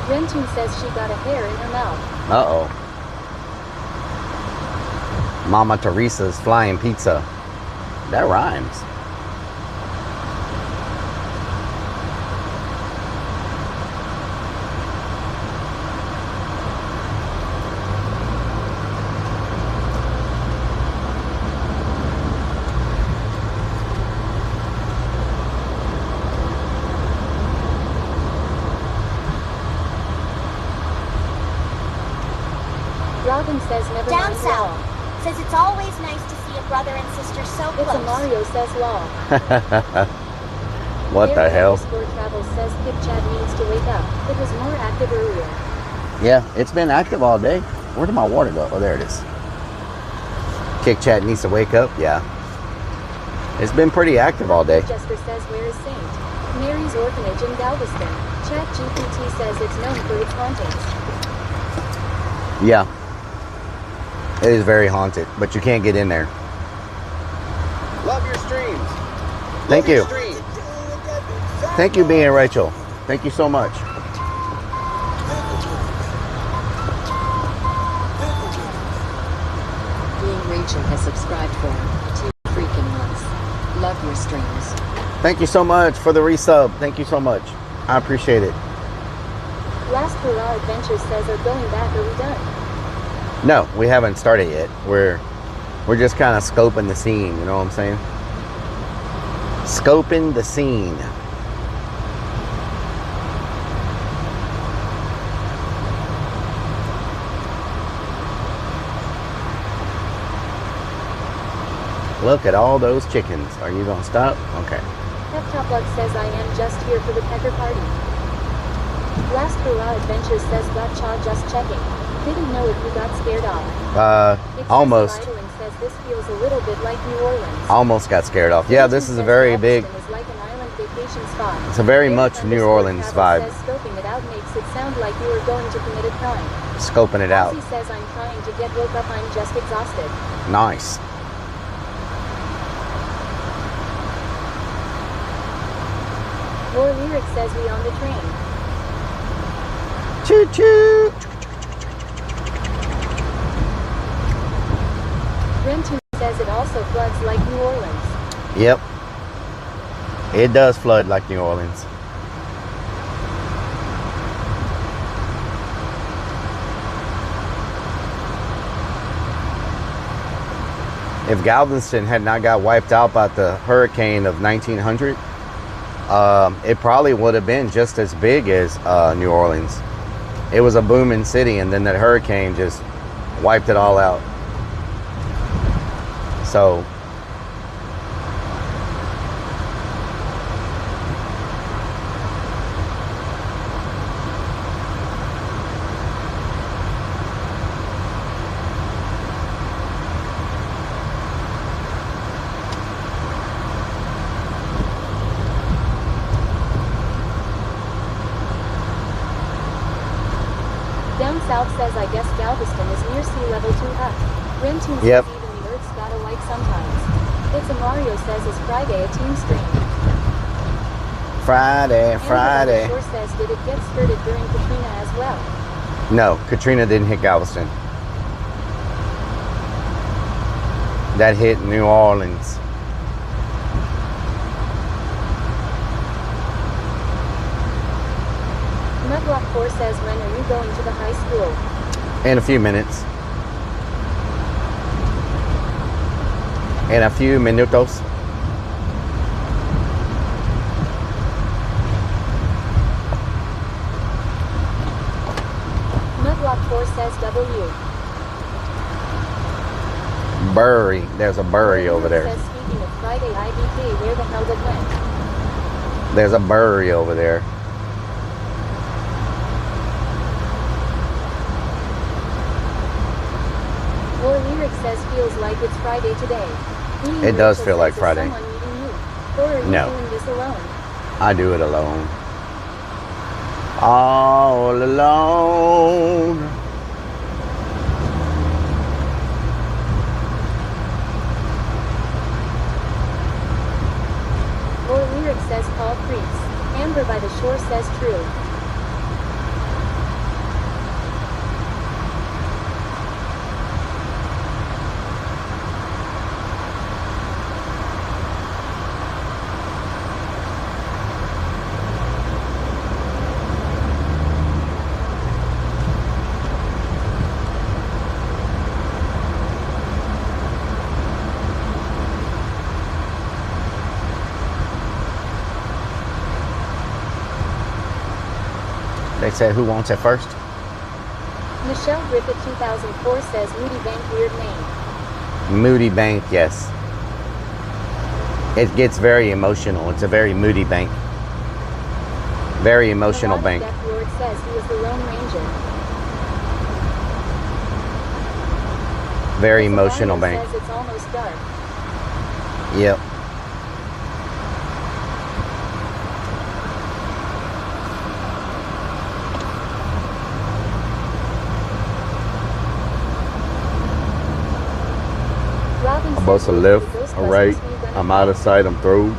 Renton says she got a hair in her mouth. Uh-oh. Mama Teresa's flying pizza. That rhymes. Robin says never Down mind south. law. Says it's always nice to see a brother and sister so It's close. a Mario says law. What the hell? Sport Travel says Kip Chad needs to wake up. It was more active earlier. Yeah, it's been active all day. Where did my water go? Oh, there it is. Kick Chat needs to wake up. Yeah. It's been pretty active all day. Jester says where is Saint Mary's Orphanage in Galveston. Chat GPT says it's known for its hauntings. Yeah. It is very haunted, but you can't get in there. Love your streams. Thank Love you. your streams. Thank you, being Rachel. Thank you so much. Being Rachel has subscribed for 2 freaking months. Love your streams. Thank you so much for the resub. Thank you so much. I appreciate it. Last Hurrah Adventures says are going back, are we done? No, we haven't started yet. We're just kind of scoping the scene, you know what I'm saying? Scoping the scene. Look at all those chickens. Are you gonna stop? Okay. Pep Lug says I am just here for the pecker party. Last Hurrah Adventures says gotcha, just checking. Didn't know if you got scared off. Almost. Idling says this feels a little bit like New Orleans. Almost got scared off. Yeah, this is a very big. Is like an island vacation spot. It's a very much New Orleans vibe. Says scoping it out makes it sound like you are going to commit a crime. Scoping it out. Ozzy says I'm trying to get woke up. I'm just exhausted. Nice. More lyric says we on the train. Choo choo. Renton says it also floods like New Orleans. Yep. It does flood like New Orleans. If Galveston had not got wiped out by the hurricane of 1900, it probably would have been just as big as New Orleans. It was a booming city, and then that hurricane just wiped it all out. So Down south says I guess Galveston is near sea level too high. Renton says Yep. even the Earth's gotta wipe sometimes. It's a Mario says is Friday a team stream. Friday, Amber Friday. Shore says, did it get skirted during Katrina as well? No, Katrina didn't hit Galveston. That hit New Orleans. Mudlock 4 says, when are you going to the high school? In a few minutes. In a few minutos. Mudlock 4 says, W. Bury. There's a bury over there. Says, speaking of Friday IBK, where the hell did went? There's a bury over there. Or Lyric says, feels like it's Friday today. It does feel like Friday. Is someone meeting you? Or are you doing this alone? I do it alone. All alone. Or Lyric says, call creeps. Amber by the Shore says, true. They said, who wants it first? Michelle Griffith 2004 says, Moody Bank, weird name. Moody Bank, yes. It gets very emotional. It's a very moody bank. Very emotional bank. Death Lord says he was the Lone Ranger. Very emotional bank. Says it's almost dark. Yep. Robin A bus a says left, the a Ghostbusters right. we gonna I'm out of sight. I'm through.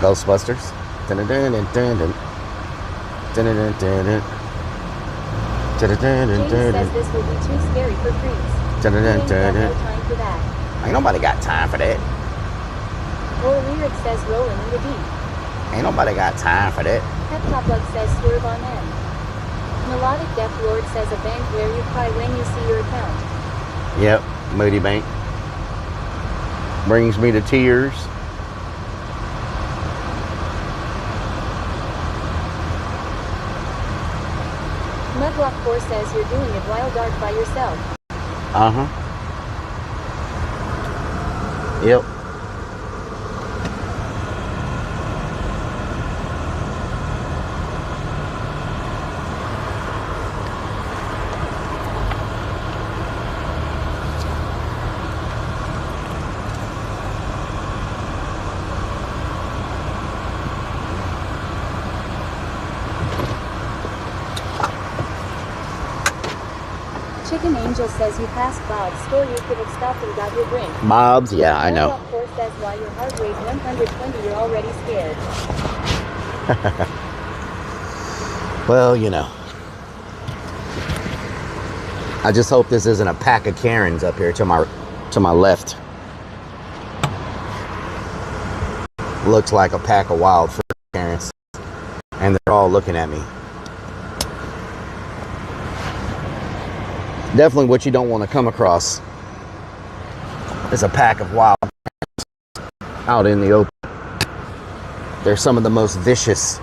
Ghostbusters. Dun-dun-dun-dun-dun. Dun-dun-dun-dun-dun. James says this will be too scary for creeps. We ain't got no time for that. Ain't nobody got time for that. Or Lyric says rolling in the deep. Ain't nobody got time for that. Pep Top Bug says swerve on end. Melodic Death Lord says a bank where you cry when you see your account. Yep, Moody Bank. Brings me to tears. Mudlock 4 says you're doing it while dark by yourself. Uh-huh. Yep. Chicken Angel says you passed Bob's store, you could have stopped and got your drink. Bob's? Yeah, I know. Mudlock 4 says while your heart rate 120 you're already scared. Well, you know. I just hope this isn't a pack of Karens up here to my left. Looks like a pack of wild Karens. And they're all looking at me. Definitely what you don't want to come across is a pack of wild out in the open. They're some of the most vicious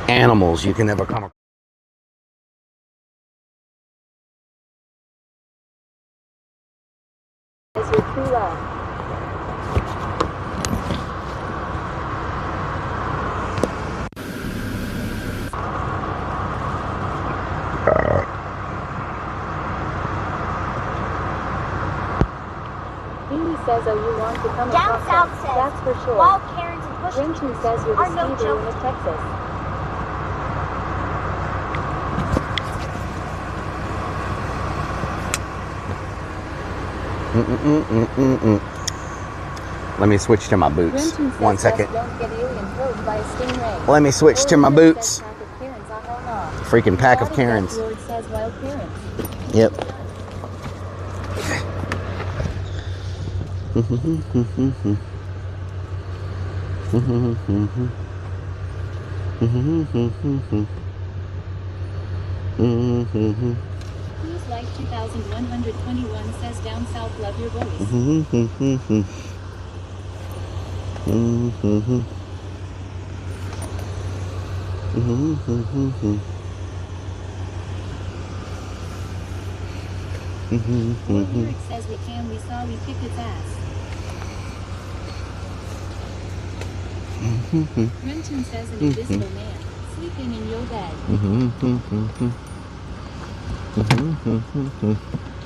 animals you can ever come across. As your true love. Says, oh, you want to come Down across south us. says, That's for sure. Wild Karens and Bush Renton says you're are the no Steve joke. Irwin of Texas. Let me switch to my boots. Brenton says 1 second. Don't get alien probed by a stingray. Let me switch to my Or boots. says pack of Karens, ah, hell no. Freaking pack of Karens. Lord says wild Karens. Yep. Who's like 2121 says down south love your voice. Urbex says we saw we kicked its ass. Brenton says an invisible man sleeping in your bed.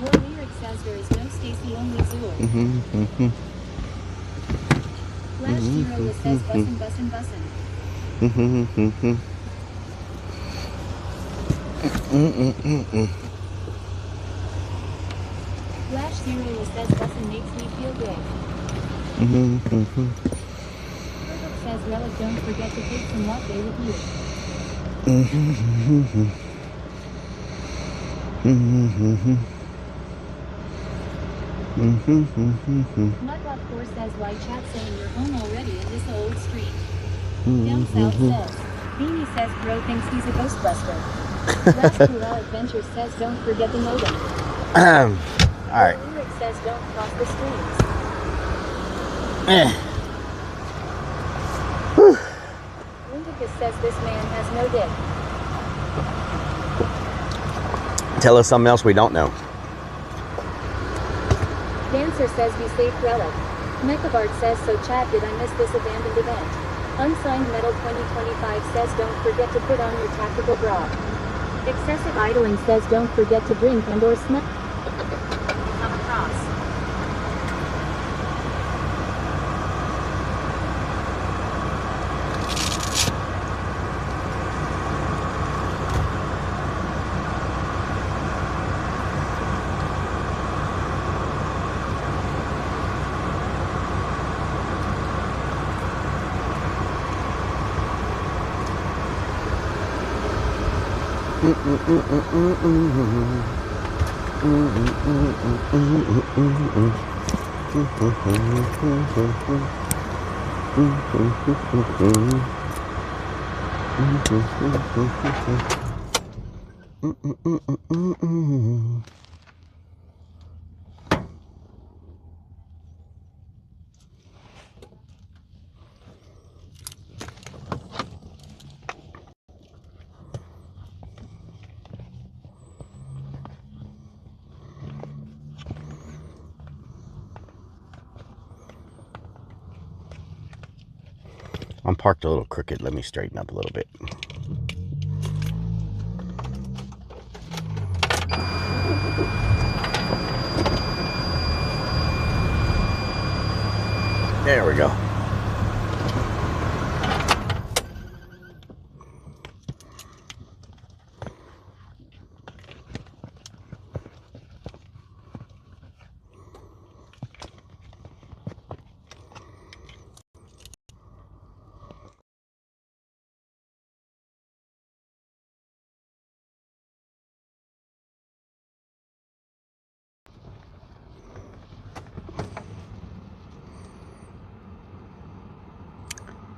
Rellik says there is no Stacy, only Zool. Flash Zero says bussin'. Flash Zero says bussin' makes me feel good. Urbex says Rellik don't forget to take some latte with you. Mudbot4 says why chat saying you're home already in this old street. Down south says Beanie says bro thinks he's a ghostbuster. Last Hurrah Adventure says don't forget the modem. Alright. Rellik says don't cross the streams. Lindicus says this man has no dick. Tell us something else we don't know. Dancer says be safe Rellik. Mechabart says so chat did I miss this abandoned event. Unsigned Metal 2025 says don't forget to put on your tactical bra. Excessive idling says don't forget to drink and or smoke. Come across. I'm parked a little crooked. Let me straighten up a little bit. There we go.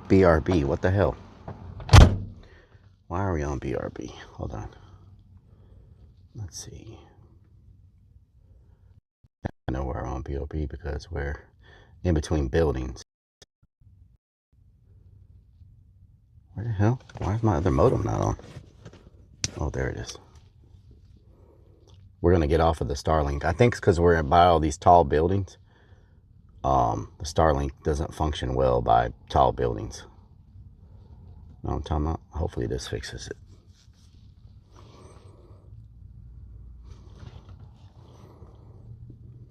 BRB, what the hell? Why are we on BRB? Hold on. Let's see. I know we're on BRB because we're in between buildings. Where the hell? Why is my other modem not on? Oh, there it is. We're going to get off of the Starlink. I think it's because we're by all these tall buildings. The Starlink doesn't function well by tall buildings. Know what I'm talking about? Hopefully this fixes it.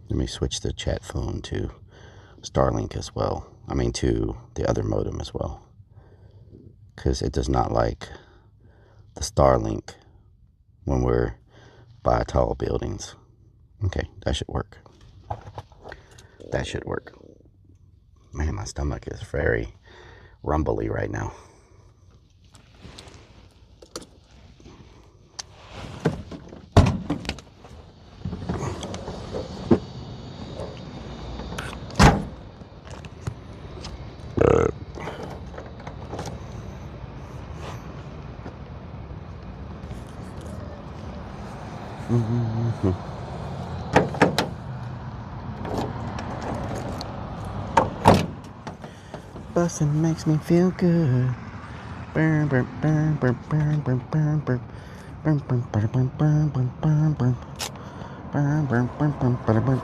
Let me switch the chat phone to Starlink as well. I mean to the other modem as well. Because it does not like the Starlink when we're by tall buildings. Okay, that should work. That should work. Man, my stomach is very rumbly right now. Bussin' makes me feel good. Burn, burn, burn, burn, burn, burn, burn, burn. Burn, burn, burn, burn, burn, burn, burn, burn. Burn, burn, burn, burn, burn, burn.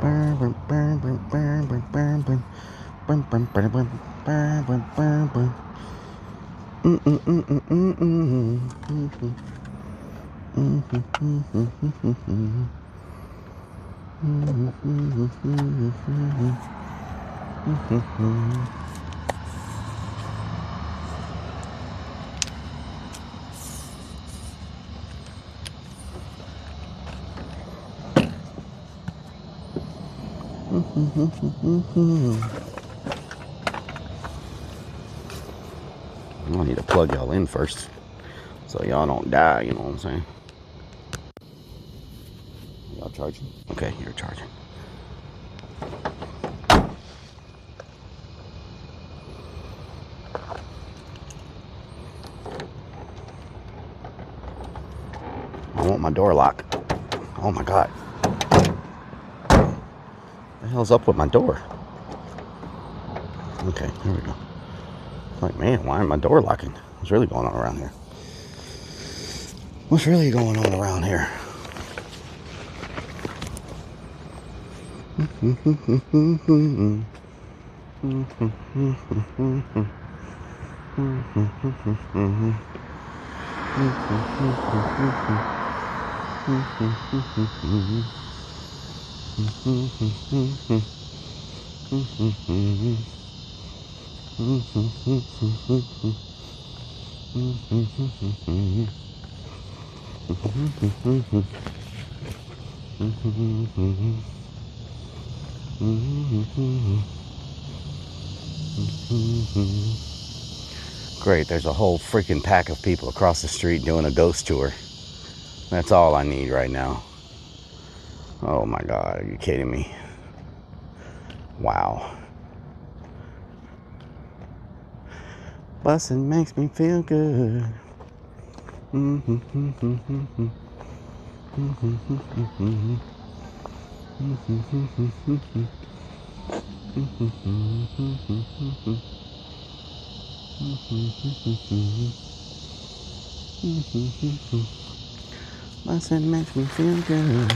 Burn, burn, burn, burn, burn, burn, burn, burn. Burn, burn, burn, burn, burn, burn, burn, burn. I need to plug y'all in first so y'all don't die, you know what I'm saying? Y'all charging? Okay, you're charging. I want my door lock. Oh my god. What the hell's up with my door? Okay, here we go. Like, man, why am my door locking? What's really going on around here? What's really going on around here? Great, there's a whole freaking pack of people across the street doing a ghost tour. That's all I need right now. Oh my god, are you kidding me? Wow. Bussin' makes me feel good. Bussin' makes me feel good.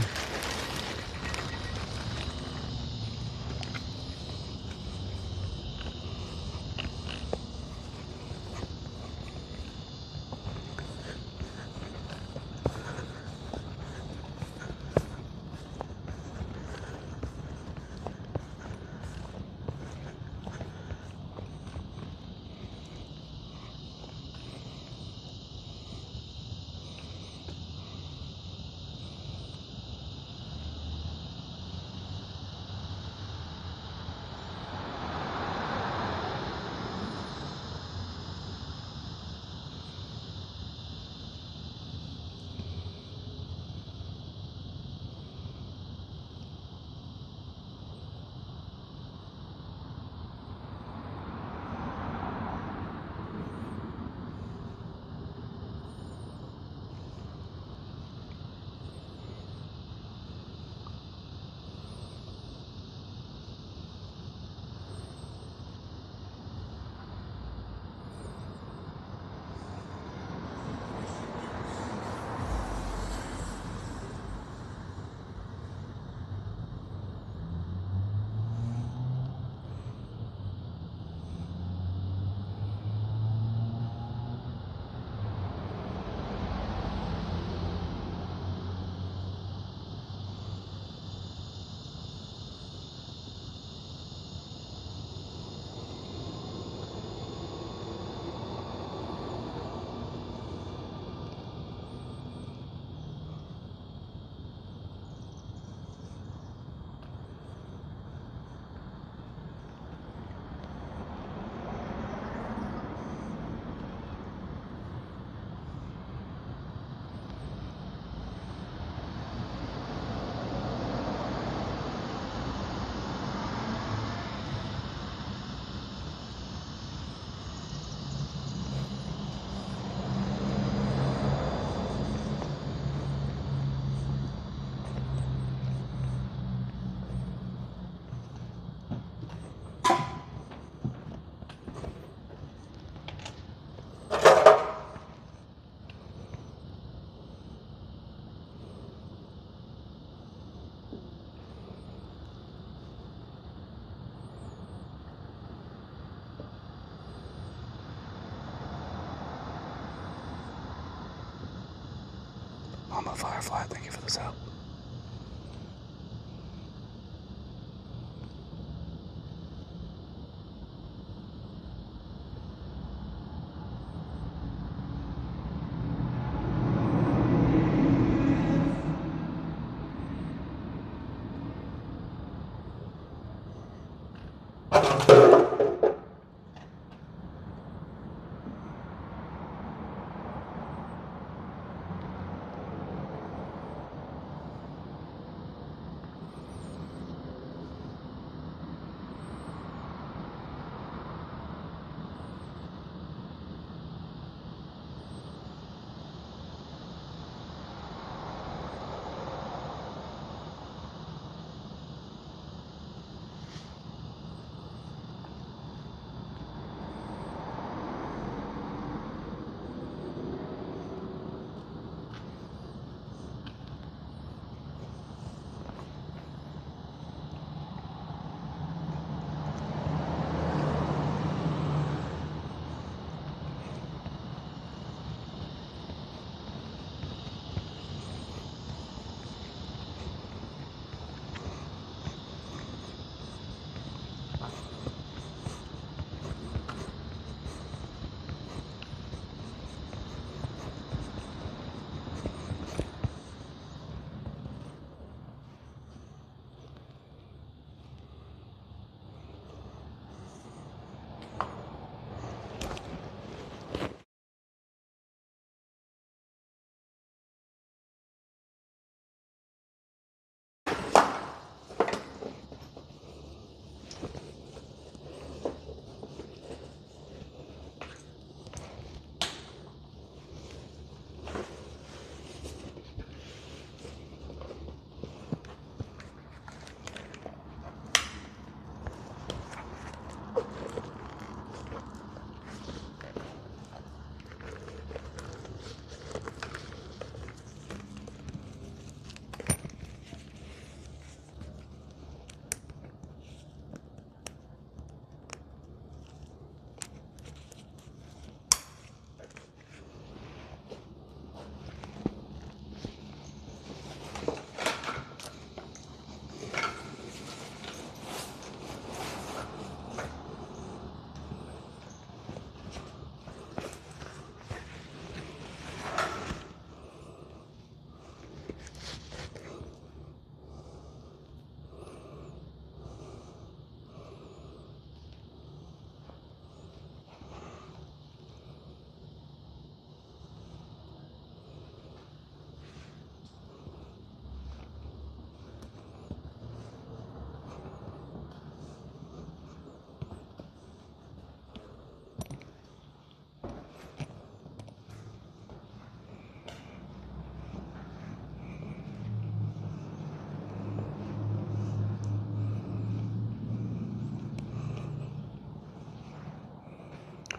Mama Firefly, thank you for the sub.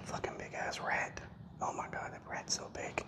Fucking big ass rat. Oh my god, that rat's so big.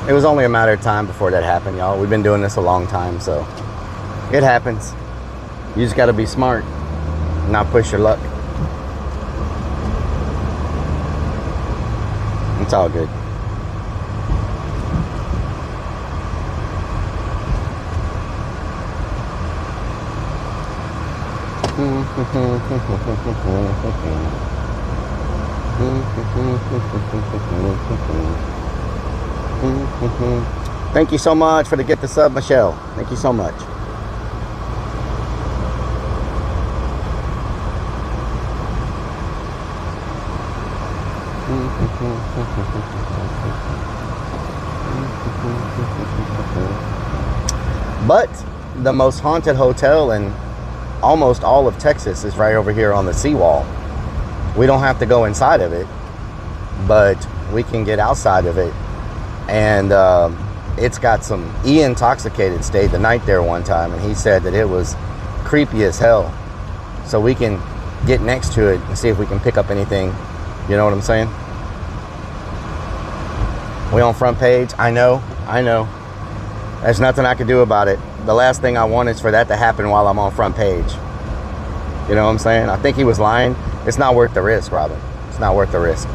It was only a matter of time before that happened, y'all. We've been doing this a long time, so it happens. You just got to be smart, not push your luck. It's all good. Thank you so much for the gift of sub, Michelle. Thank you so much. But the most haunted hotel in almost all of Texas is right over here on the seawall. We don't have to go inside of it, but we can get outside of it. And it's got some... Ian Intoxicated stayed the night there one time, and he said that it was creepy as hell. So we can get next to it and see if we can pick up anything. You know what I'm saying? We on front page. I know. There's nothing I can do about it. The last thing I want is for that to happen while I'm on front page. You know what I'm saying? I think he was lying. It's not worth the risk, Robin. It's not worth the risk.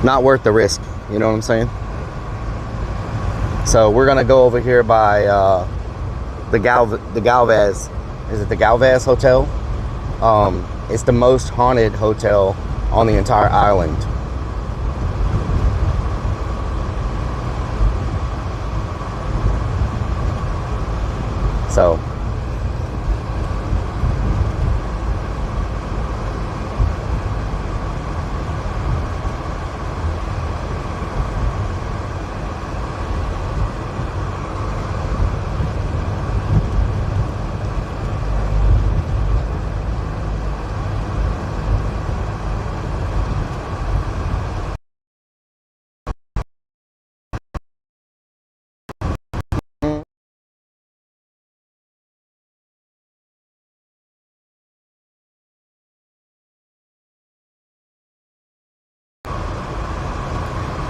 Not worth the risk. You know what I'm saying? So we're gonna go over here by the Galvez. Is it the Galvez Hotel? It's the most haunted hotel on the entire island. So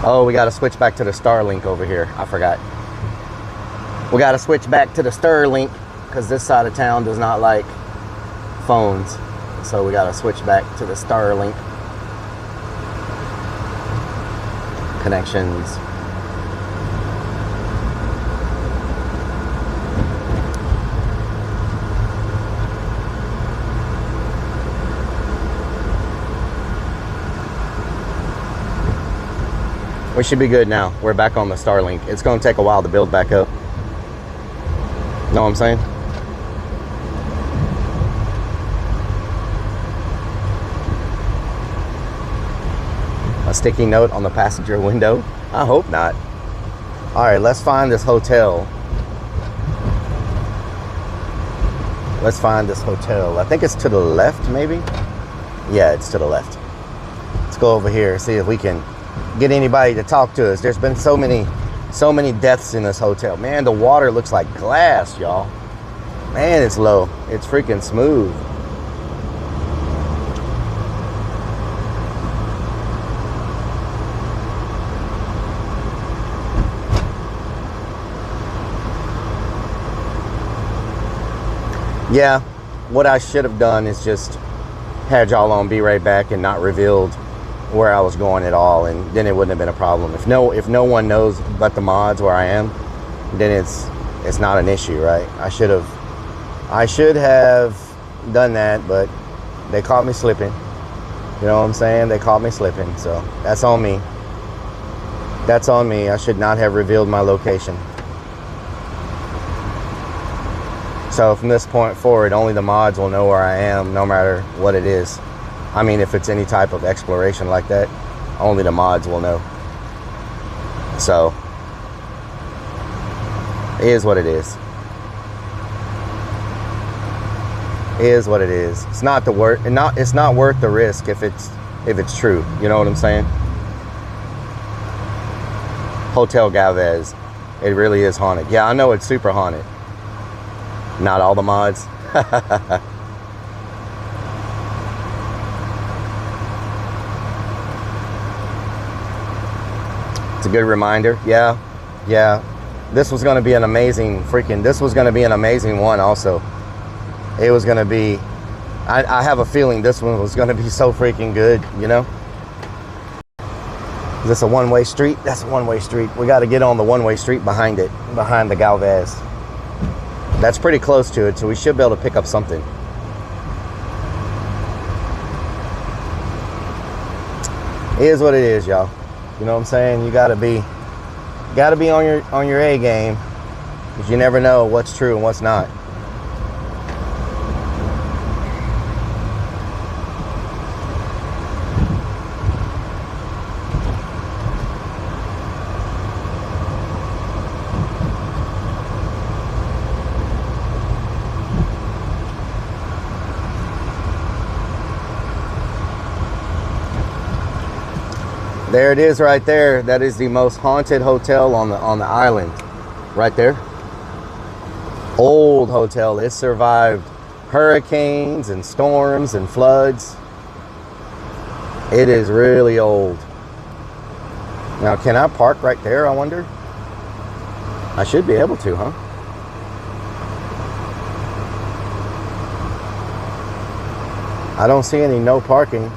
oh, we got to switch back to the Starlink over here. I forgot. We got to switch back to the Starlink because this side of town does not like phones. So we got to switch back to the Starlink connections. We should be good now. We're back on the Starlink. It's going to take a while to build back up. Know what I'm saying? A sticky note on the passenger window? I hope not. All right, let's find this hotel. Let's find this hotel. I think it's to the left, maybe? Yeah, it's to the left. Let's go over here, see if we can get anybody to talk to us. There's been so many deaths in this hotel. Man, the water looks like glass, y'all. Man, it's low. It's freaking smooth. Yeah, what I should have done is just had y'all on Be Right Back and not revealed where I was going at all, and then it wouldn't have been a problem. If no one knows but the mods where I am, then it's not an issue, right? I should have done that, but they caught me slipping. You know what I'm saying? They caught me slipping, so that's on me. That's on me. I should not have revealed my location. So from this point forward, only the mods will know where I am, no matter what it is. I mean, if it's any type of exploration like that, only the mods will know. So it is what it is. It is what it is. It's not the worth. It's not worth the risk if it's true. You know what I'm saying? Hotel Galvez. It really is haunted. Yeah, I know it's super haunted. Not all the mods. It's a good reminder. Yeah. This was going to be an amazing one also. It was going to be, I have a feeling this one was going to be so freaking good, you know? Is this a one-way street? That's a one-way street. We got to get on the one-way street behind it, behind the Galvez. That's pretty close to it, so we should be able to pick up something. It is what it is, y'all. You know what I'm saying? You gotta be on your A game, because you never know what's true and what's not. There it is right there. That is the most haunted hotel on the island. Right there. Old hotel. It survived hurricanes and storms and floods. It is really old. Now, can I park right there, I wonder? I should be able to, huh? I don't see any no parking.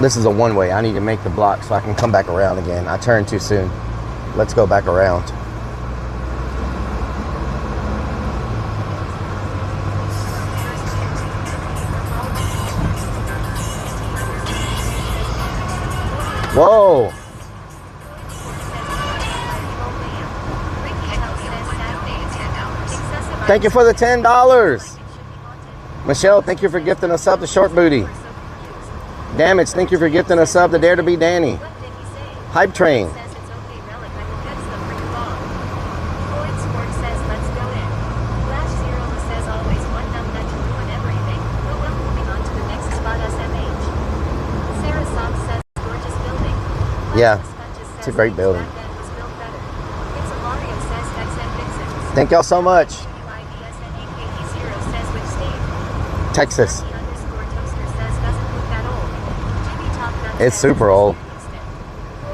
This is a one-way. I need to make the block so I can come back around again. I turned too soon. Let's go back around. Whoa! Thank you for the $10. Michelle, thank you for gifting us up the short booty. Damage, thank you for gifting us up the Dare to Be Danny. Hype Train. Yeah, it's a great building. Thank y'all so much. Texas. It's super old.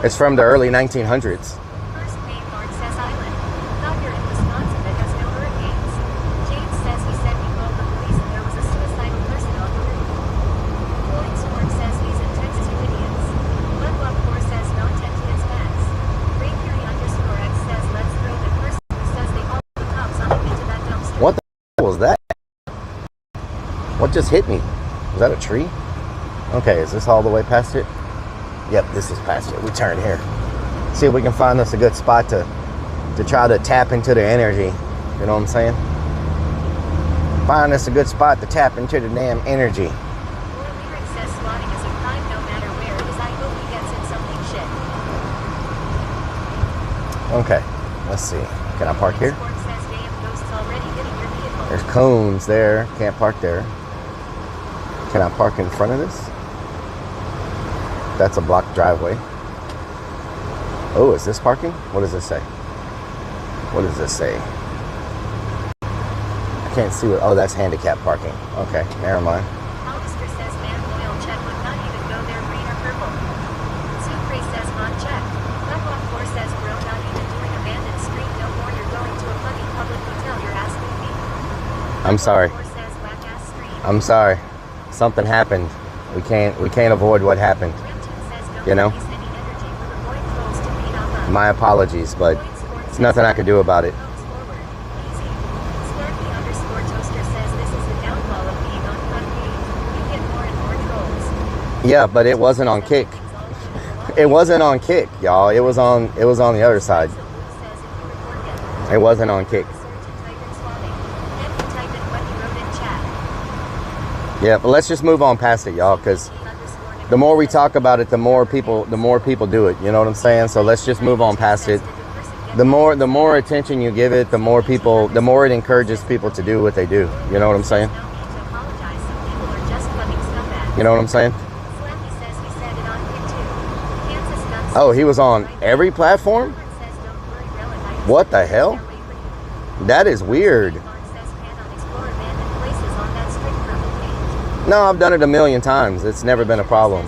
It's from the early 1900s. What the hell was that? What just hit me? Was that a tree? Okay, is this all the way past it? Yep, this is past it. We turn here. See if we can find us a good spot to try to tap into the energy. You know what I'm saying? Find us a good spot to tap into the damn energy. Okay, let's see. Can I park here? There's cones there. Can't park there. Can I park in front of this? That's a blocked driveway. Oh, is this parking? What does this say? What does this say? I can't see what. Oh, that's handicap parking. Okay, never mind. Hollister says man oil check would not even go there, green or purple. Supre says on check. Level 4 says bro, not even doing abandoned street no more. You're going to a fucking public hotel. You're asking me. I'm sorry. Says whack ass street. I'm sorry. Something happened. We can't avoid what happened. You know? My apologies, but it's nothing I can do about it. Yeah, but it wasn't on Kick. It wasn't on Kick, y'all. It was on the other side. It wasn't on Kick. Yeah, but let's just move on past it, y'all, because the more we talk about it, the more people do it. You know what I'm saying? So let's just move on past it. The more attention you give it, the more it encourages people to do what they do. You know what I'm saying? You know what I'm saying? Oh, he was on every platform? What the hell? That is weird. No, I've done it a million times. It's never been a problem.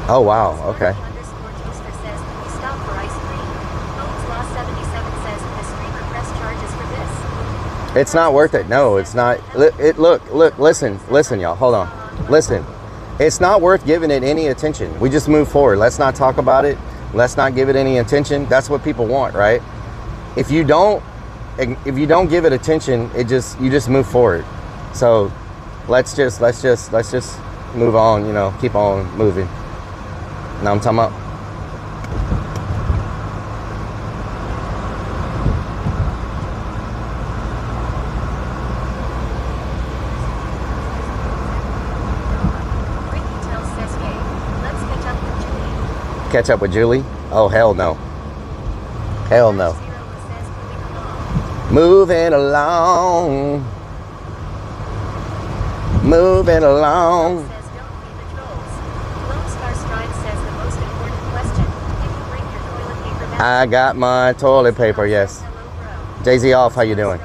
Oh, wow. Okay. It's not worth it. No, it's not. Look, listen, y'all. Hold on. Listen. It's not worth giving it any attention. We just move forward. Let's not talk about it. Let's not give it any attention. That's what people want, right? If you don't give it attention, you just move forward. So let's just move on, you know, keep on moving. Now I'm talking about. Catch up with Julie? Oh, hell no. Hell no. Moving along. Moving along. I got my toilet paper, yes. Jay-Z off, how you doing?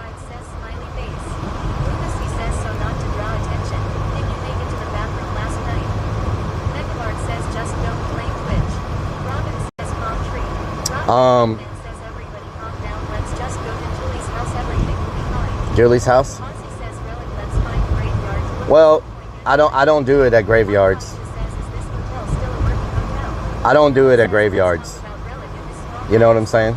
Julie's house? Well, I don't do it at graveyards. I don't do it at graveyards. You know what I'm saying?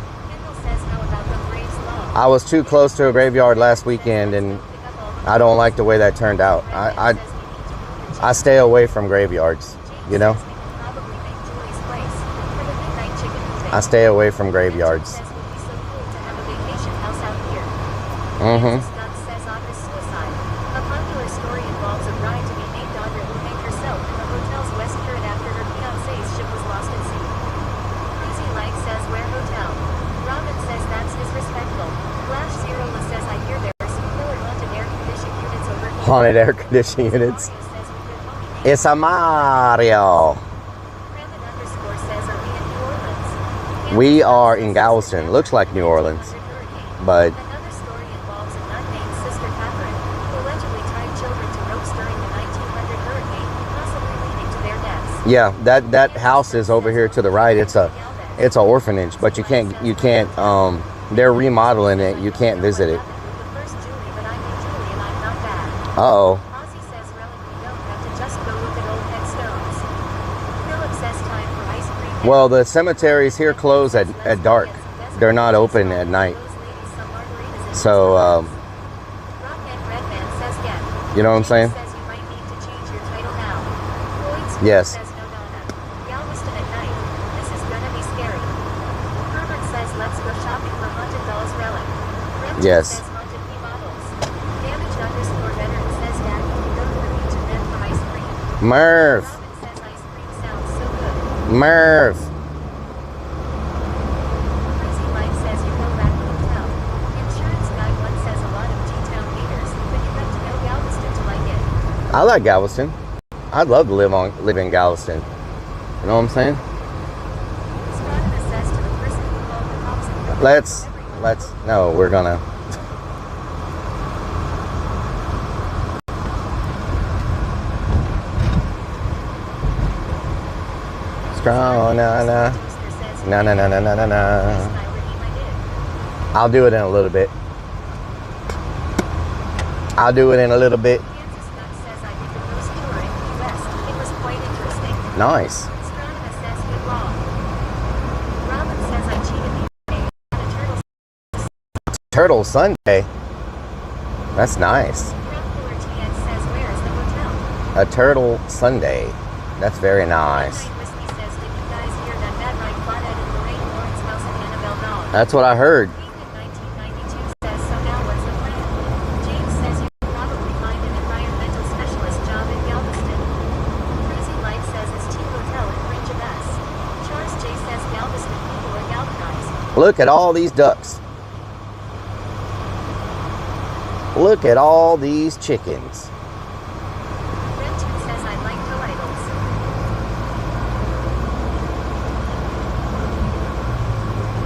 I was too close to a graveyard last weekend and I don't like the way that turned out. I stay away from graveyards, you know? I stay away from graveyards. Mm-hmm. Haunted air conditioning units. It's a Mario. We are in Galveston. Looks like New Orleans, but yeah, that house is over here to the right. It's an orphanage, but you can't they're remodeling it. You can't visit it. Uh-oh. Well, the cemeteries here close at dark. They're not open at night. So, you know what I'm saying? Yes. Yes. Merv. Merv. I like Galveston. I'd love to live in Galveston. You know what I'm saying? No, we're gonna. Strong, na. I'll do it in a little bit. Nice. Turtle Sunday. That's nice. A turtle Sunday. That's very nice. That's what I heard. Pete in 1992 says, so now what's the plan? James says you can probably find an environmental specialist job in Galveston. Cruisy Light says it's T Hotel and Fringe of S. Charles J says Galveston people are galvanized. Look at all these ducks. Look at all these chickens. Redtune says I like toe idols.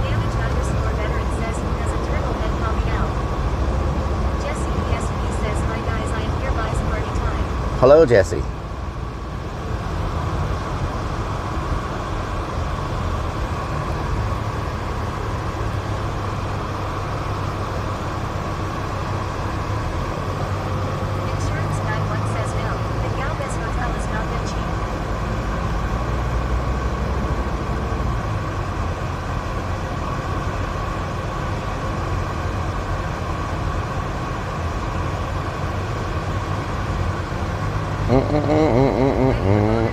Damage underscore veteran says he has a turtle head popping out. Jesse ESP says hi guys, I am here by party time. Hello, Jesse. Insurance guy one says no. The Galvez Hotel is not that cheap.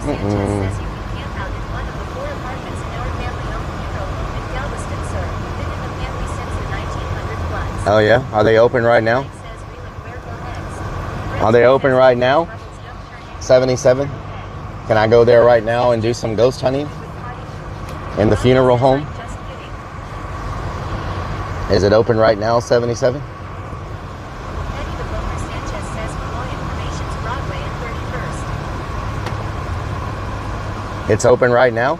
Sanchez says you can camp out in one of the 4 apartments in our family-owned funeral home in Galveston, sir. Been in the family since the 1900 plus. Oh yeah? Are they open right now? Mike says Rellik where go next. Are they open right now? 77? Can I go there right now and do some ghost hunting in the funeral home? Just kidding. Is it open right now, 77? Eddie the Boomer Sanchez says for more information's Broadway and 31st. It's open right now?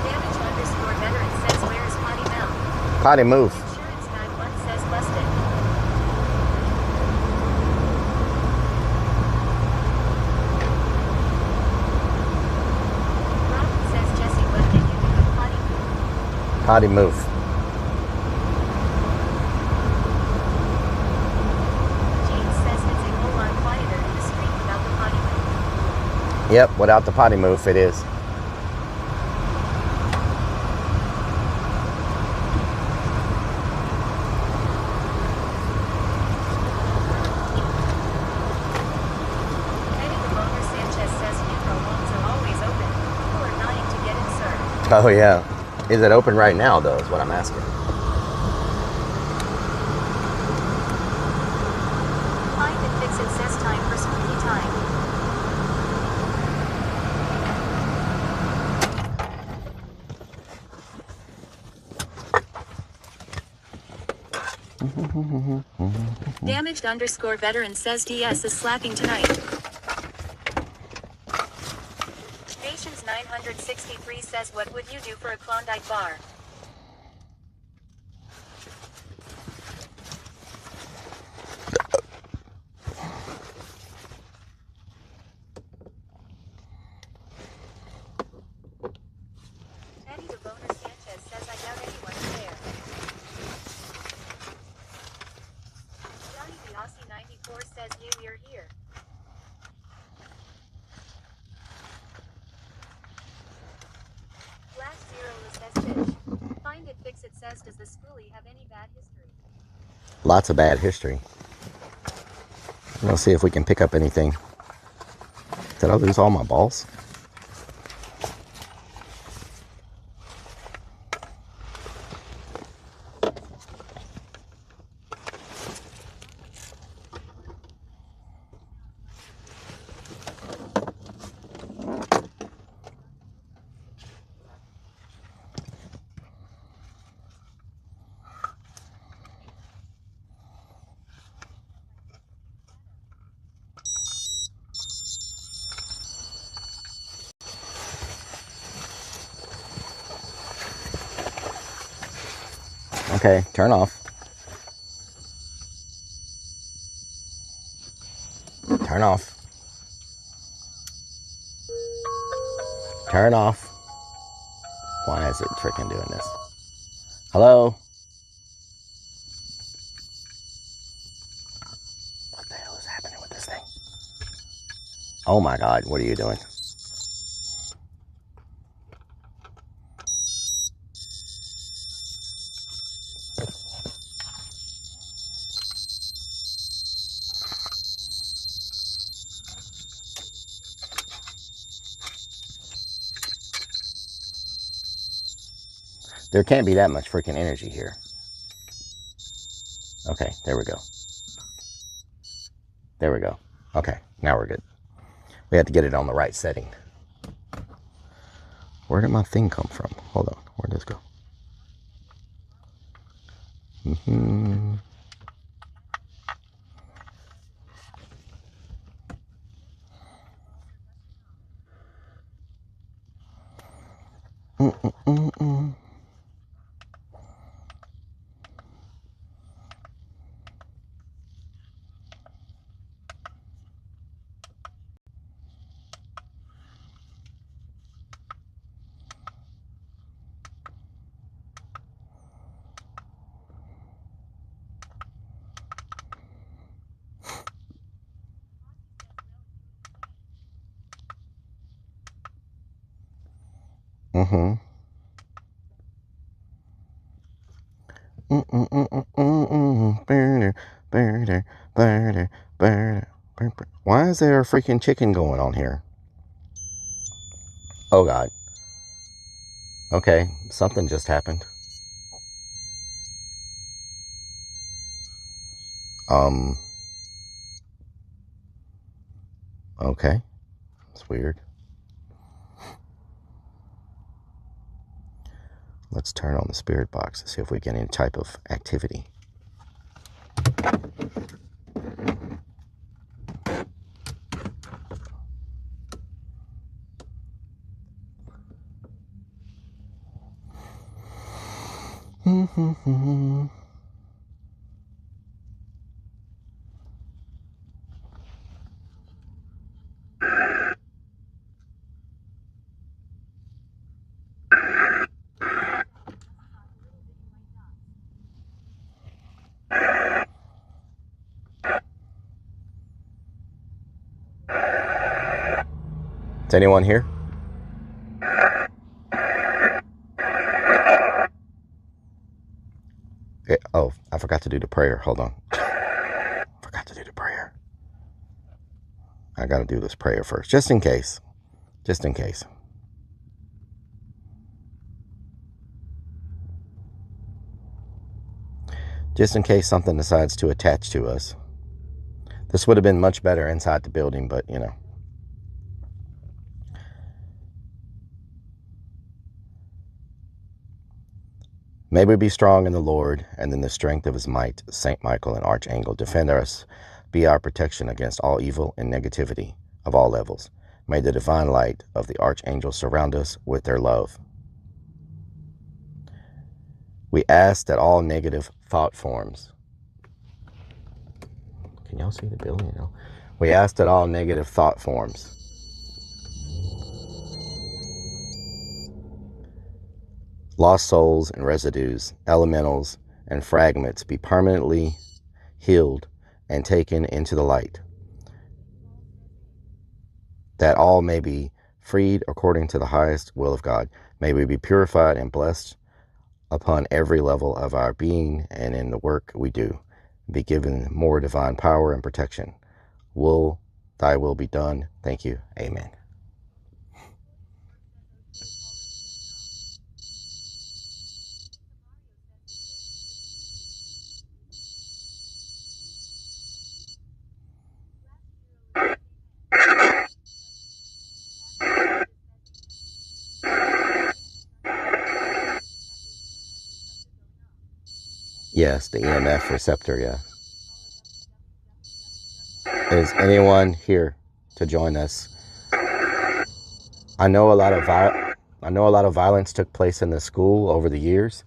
Damage underscore veteran says where is Potty Mount? Potty move. Insurance guy one says busted. Robin says Jesse what did you do with Potty Mount? Potty move. James says it's a whole lot quieter in the street without the potty mount. Yep, without the potty move it is. Eddie the Boomer Sanchez says funeral homes are always open. People are dying to get in, sir. Oh yeah. Is it open right now though, is what I'm asking. Find and fix it says time for spooky time. Damaged underscore veteran says DS is slapping tonight. Nations 963 says what would you do for a Klondike bar? Eddie DeBoner Sanchez says I doubt anyone's there. Johnny the Aussie 94 says you're here. Flash Zero says bitch. Find it fix it says does the schoolie have any bad history? Lots of bad history. We'll see if we can pick up anything. Did I lose all my balls? Okay, turn off. Turn off. Turn off. Why is it freaking doing this? Hello? What the hell is happening with this thing? Oh my God, what are you doing? There can't be that much freaking energy here. Okay, there we go. There we go. Okay, now we're good. We have to get it on the right setting. Where did my thing come from? Hold on. Where did this go? Why is there a freaking chicken going on here? Oh God. Okay, something just happened. Okay. It's weird. Let's turn on the spirit box to see if we get any type of activity. Is anyone here? Oh, I forgot to do the prayer. Hold on. Forgot to do the prayer. I got to do this prayer first, just in case. Just in case. Just in case something decides to attach to us. This would have been much better inside the building, but you know. May we be strong in the Lord, and in the strength of his might, Saint Michael and Archangel, defend us, be our protection against all evil and negativity of all levels. May the divine light of the Archangel surround us with their love. We ask that all negative thought forms. Can y'all see the building? You know? We ask that all negative thought forms, lost souls and residues, elementals and fragments be permanently healed and taken into the light, that all may be freed according to the highest will of God. May we be purified and blessed upon every level of our being and in the work we do, be given more divine power and protection. Thy will be done. Thank you. Amen. Yes, the EMF receptor, yeah. Is anyone here to join us? I know a lot of violence took place in the school over the years.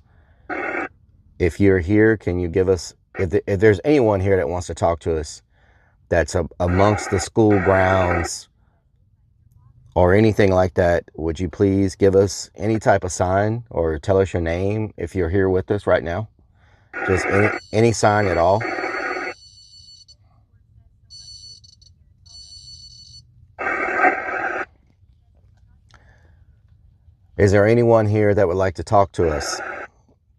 If you're here, can you give us, if there's anyone here that wants to talk to us that's amongst the school grounds or anything like that, would you please give us any type of sign or tell us your name if you're here with us right now? Just any sign at all. Is there anyone here that would like to talk to us?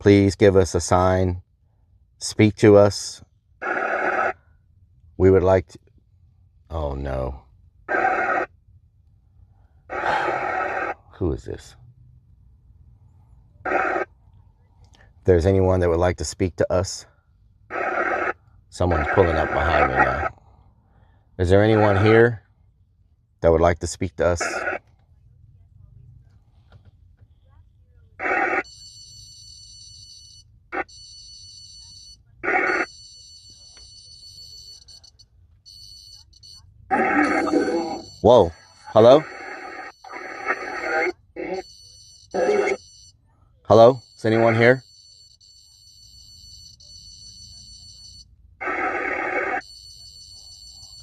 Please give us a sign. Speak to us. We would like to... Oh, no. Who is this? there's anyone that would like to speak to us. Someone's pulling up behind me now. Is there anyone here that would like to speak to us? Whoa. Hello? Hello? Is anyone here?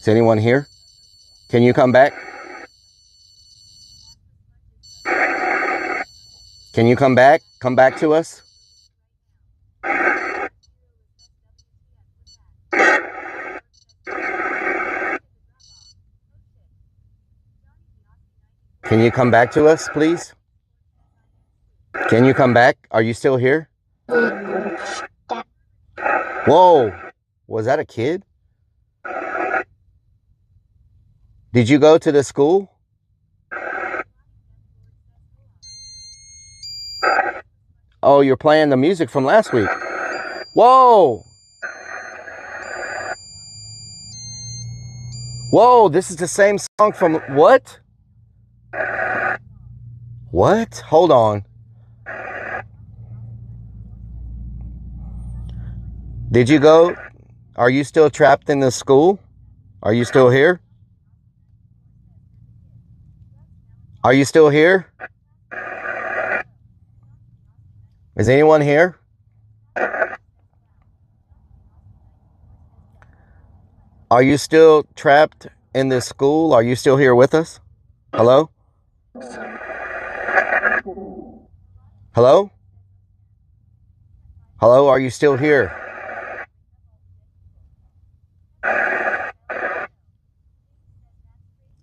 Is anyone here? Can you come back? Can you come back? Come back to us? Can you come back to us, please? Can you come back? Are you still here? Whoa! Was that a kid? Did you go to the school? Oh, you're playing the music from last week. Whoa! Whoa, this is the same song from what? What? Hold on. Did you go? Are you still trapped in the school? Are you still here? Are you still here? Is anyone here? Are you still trapped in this school? Are you still here with us? Hello? Hello? Hello, are you still here?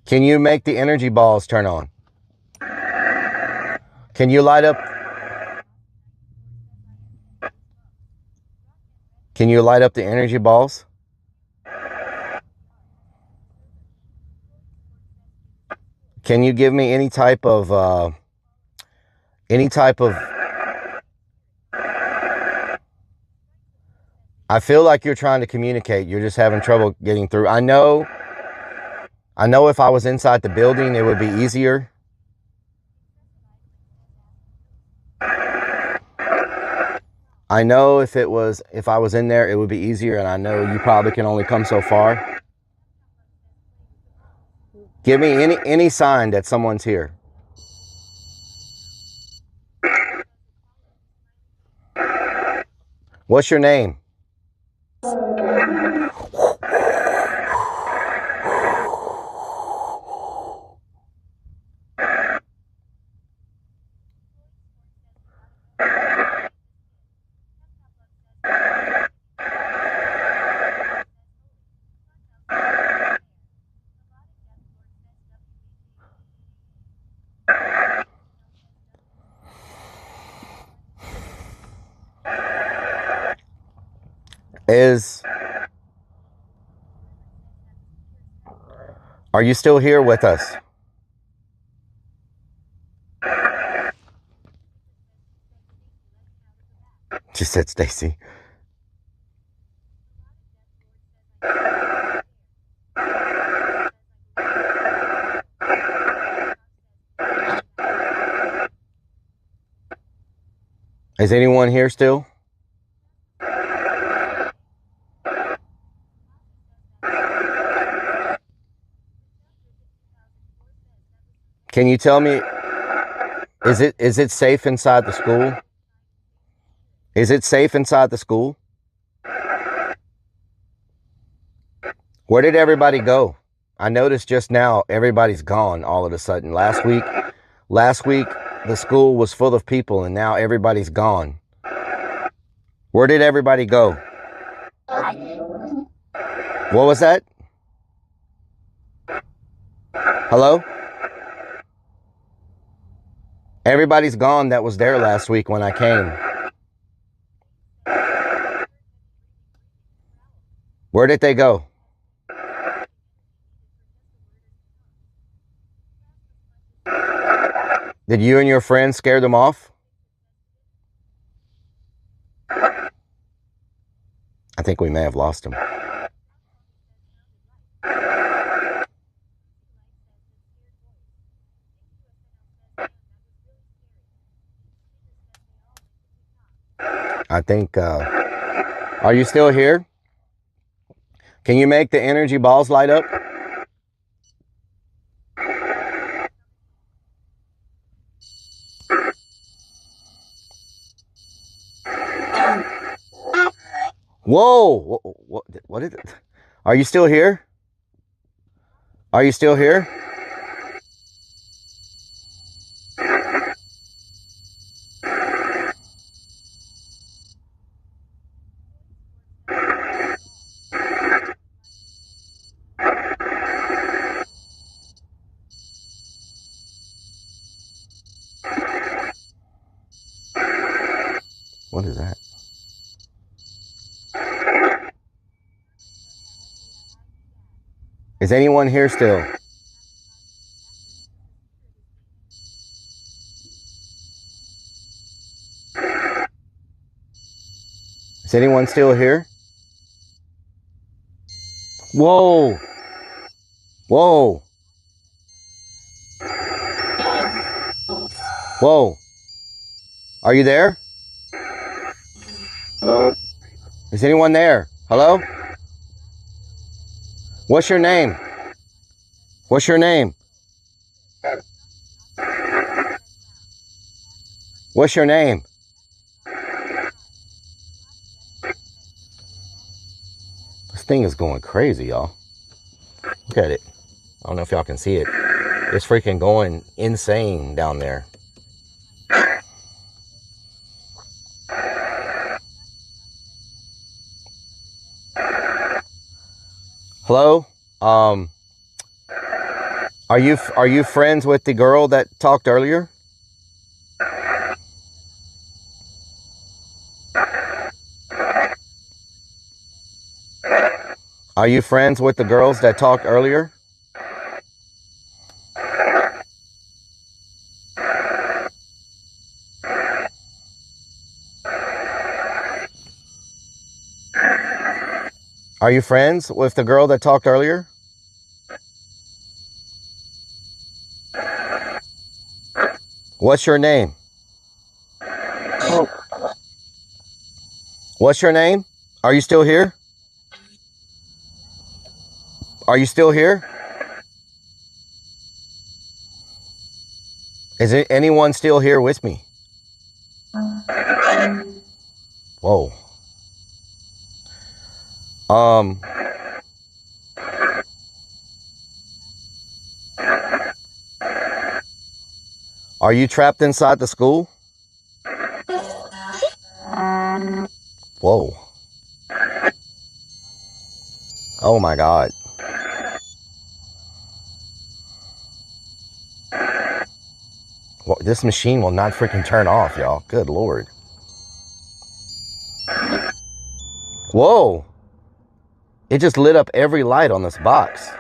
Can you make the energy balls turn on? Can you light up? Can you light up the energy balls? Can you give me any type of I feel like you're trying to communicate. You're just having trouble getting through. I know if I was inside the building, it would be easier. I know if I was in there, it would be easier, and I know you probably can only come so far. Give me any sign that someone's here. What's your name? Are you still here with us? She said Stacy. Is anyone here still? Can you tell me, is it safe inside the school? Is it safe inside the school? Where did everybody go? I noticed just now everybody's gone all of a sudden. Last week the school was full of people and now everybody's gone. Where did everybody go? What was that? Hello? Everybody's gone that was there last week when I came. Where did they go? Did you and your friends scare them off? I think we may have lost him. I think, are you still here? Can you make the energy balls light up? Whoa! What is it? Are you still here? Are you still here? What is that? Is anyone here still? Is anyone still here? Whoa! Whoa! Whoa! Are you there? Is anyone there? Hello? What's your name? What's your name? What's your name? This thing is going crazy, y'all. Look at it. I don't know if y'all can see it. It's freaking going insane down there. Hello? Are you friends with the girl that talked earlier? Are you friends with the girls that talked earlier? Are you friends with the girl that talked earlier? What's your name? What's your name? Are you still here? Are you still here? Is it anyone still here with me? Whoa. Are you trapped inside the school? Whoa. Oh my God. Well, this machine will not freaking turn off, y'all. Good Lord. Whoa. It just lit up every light on this box.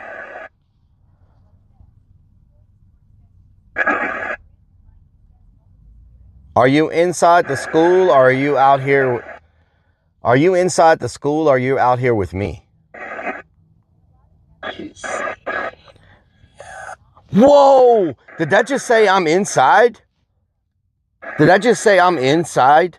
Are you inside the school or are you out here? Are you inside the school or are you out here with me? Whoa! Did that just say I'm inside? Did that just say I'm inside?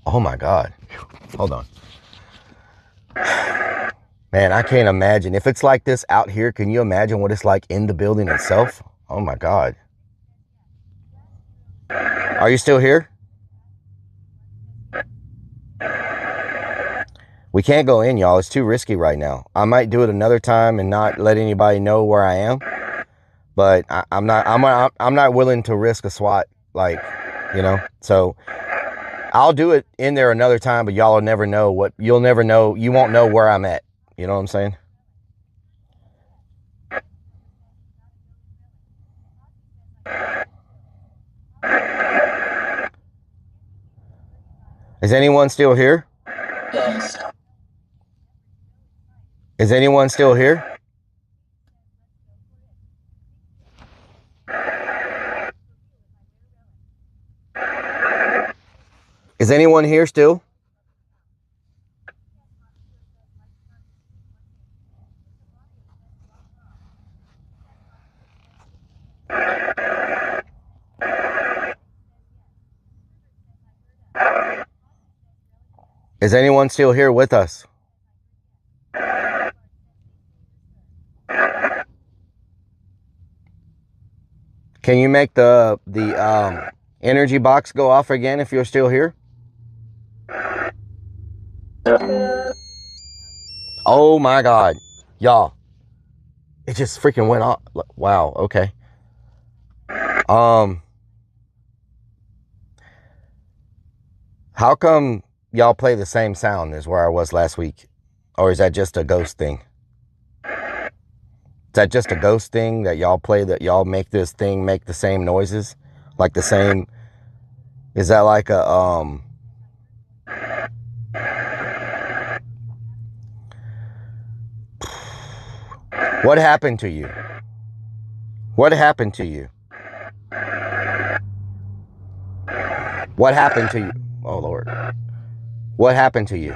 Oh my God. Hold on. Man, I can't imagine. If it's like this out here, can you imagine what it's like in the building itself? Oh my God. Are you still here? We can't go in, y'all. It's too risky right now. I might do it another time and not let anybody know where I am. But I'm not willing to risk a SWAT, like, you know. So I'll do it in there another time, but y'all will never know what, you'll never know, you won't know where I'm at. You know what I'm saying? Is anyone still here? Is anyone still here? Is anyone here still? Is anyone still here with us? Can you make the energy box go off again if you're still here? Oh my God, y'all! It just freaking went off. Wow. Okay. How come y'all play the same sound as where I was last week, or is that just a ghost thing? Is that just a ghost thing that y'all play, that y'all make this thing make the same noises? Like the same, is that like a, what happened to you? What happened to you? What happened to you? Oh Lord. What happened to you?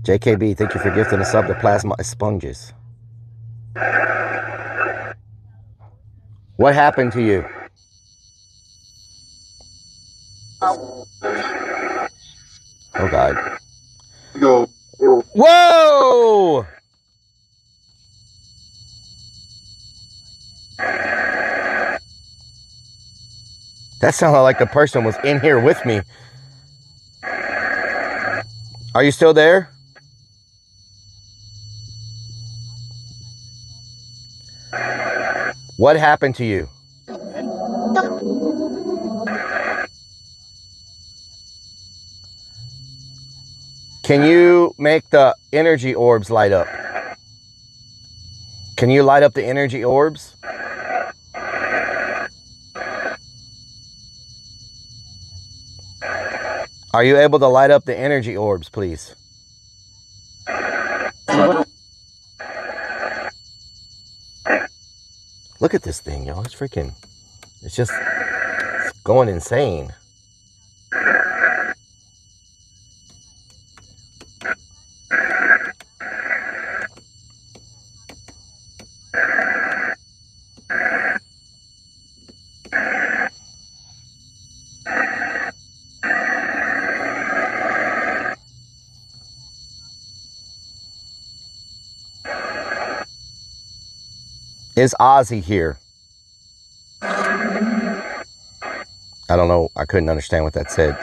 JKB, thank you for gifting us up the plasma sponges. What happened to you? Oh God. Whoa! That sounded like the person was in here with me. Are you still there? What happened to you? Can you make the energy orbs light up? Can you light up the energy orbs? Are you able to light up the energy orbs, please? Look at this thing, y'all. It's freaking, it's just it's going insane. Is Ozzy here? I don't know. I couldn't understand what that said.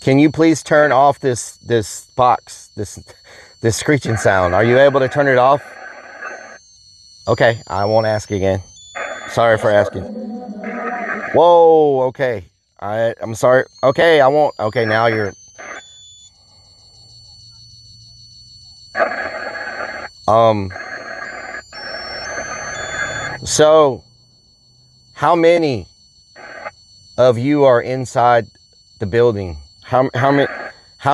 Can you please turn off this box, this screeching sound? Are you able to turn it off? Okay, I won't ask again. Sorry for asking. Whoa, okay. I'm sorry. Okay, I won't. Okay, now you're... So, how many of you are inside the building? How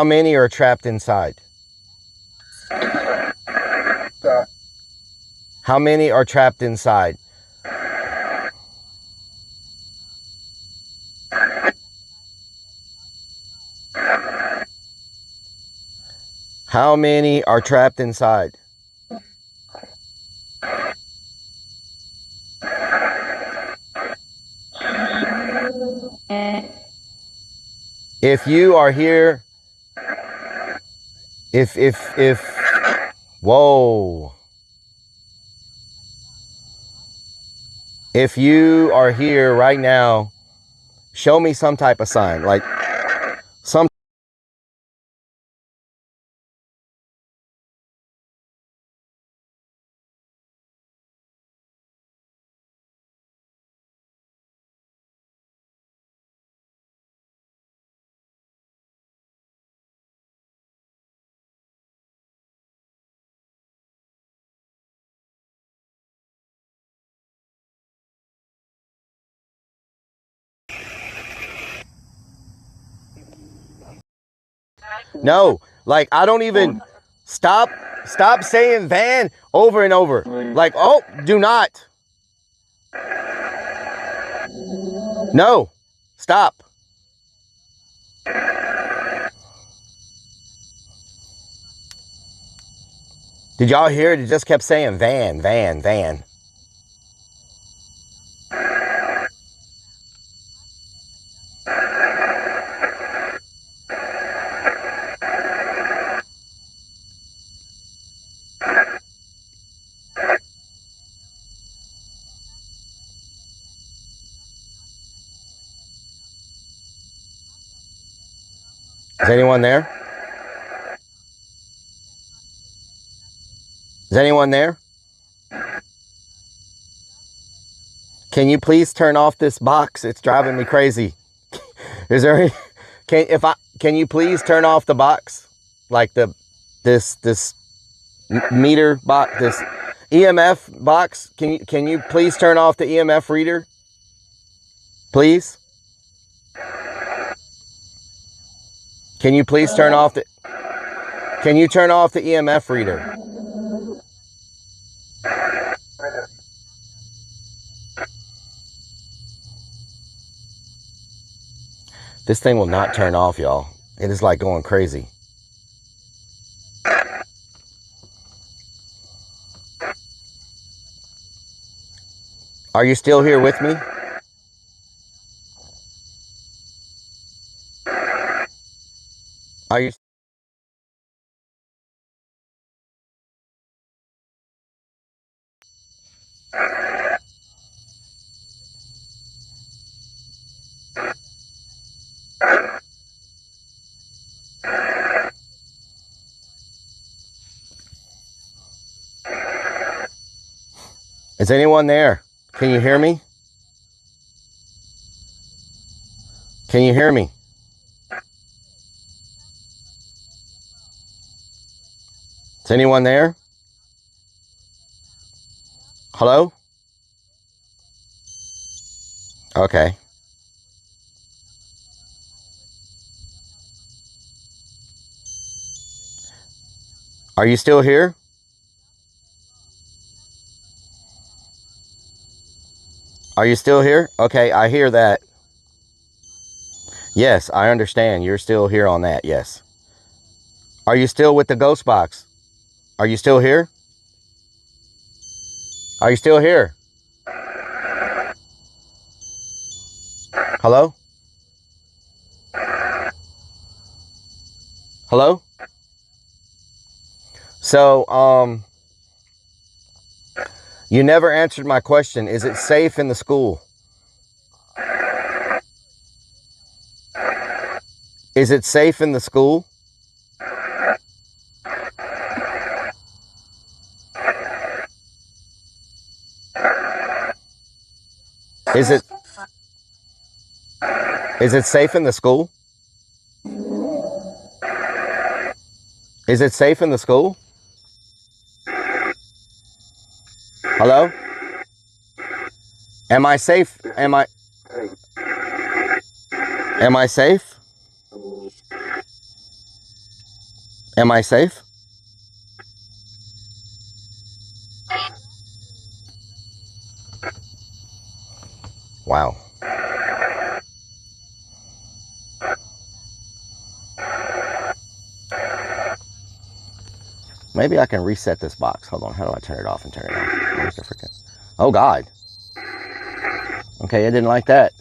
many are trapped inside? How many are trapped inside? How many are trapped inside? If you are here, if, whoa. If you are here right now, show me some type of sign, like some No, like I don't even stop saying van over and over. Like, oh, do not. No, stop. Did y'all hear it? It just kept saying van, van, van. Is anyone there? Is anyone there? Can you please turn off this box? It's driving me crazy. Is there any, can you please turn off the box? Like this meter box, this EMF box? Can you please turn off the EMF reader? Please? Can you please turn off the EMF reader? This thing will not turn off, y'all. It is like going crazy. Are you still here with me? Are you? Is anyone there? Can you hear me? Can you hear me? Is anyone there? Hello? Okay. Are you still here? Are you still here? Okay, I hear that. Yes, I understand. You're still here on that, yes. Are you still with the ghost box? Are you still here? Are you still here? Hello? Hello? So, you never answered my question. Is it safe in the school? Is it safe in the school? Is it safe in the school? Is it safe in the school? Hello? Am I safe? Am I safe? Am I safe? Wow. Maybe I can reset this box. Hold on. How do I turn it off and turn it on? Where's the freaking... Oh, God. Okay, I didn't like that.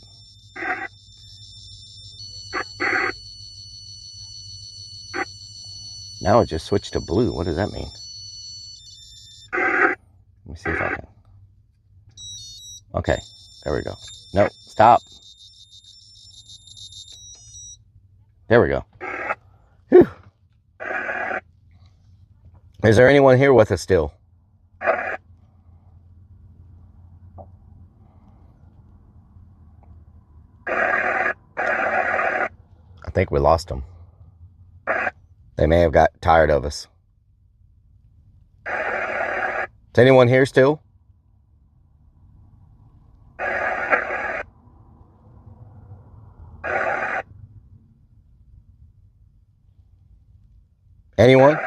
Now it just switched to blue. What does that mean? Let me see if I can... Okay, there we go. No, stop. There we go. Whew. Is there anyone here with us still? I think we lost them. They may have got tired of us. Is anyone here still? Anyone?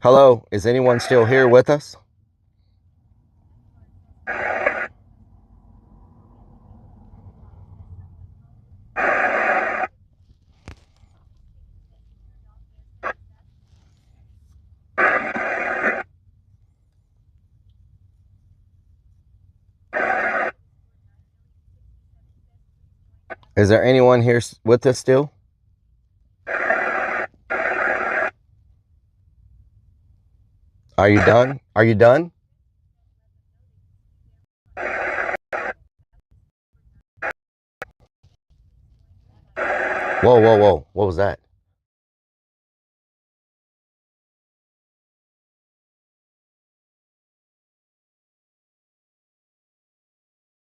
Hello, is anyone still here with us? Is there anyone here with us still? Are you done? Are you done? Whoa, whoa, whoa. What was that?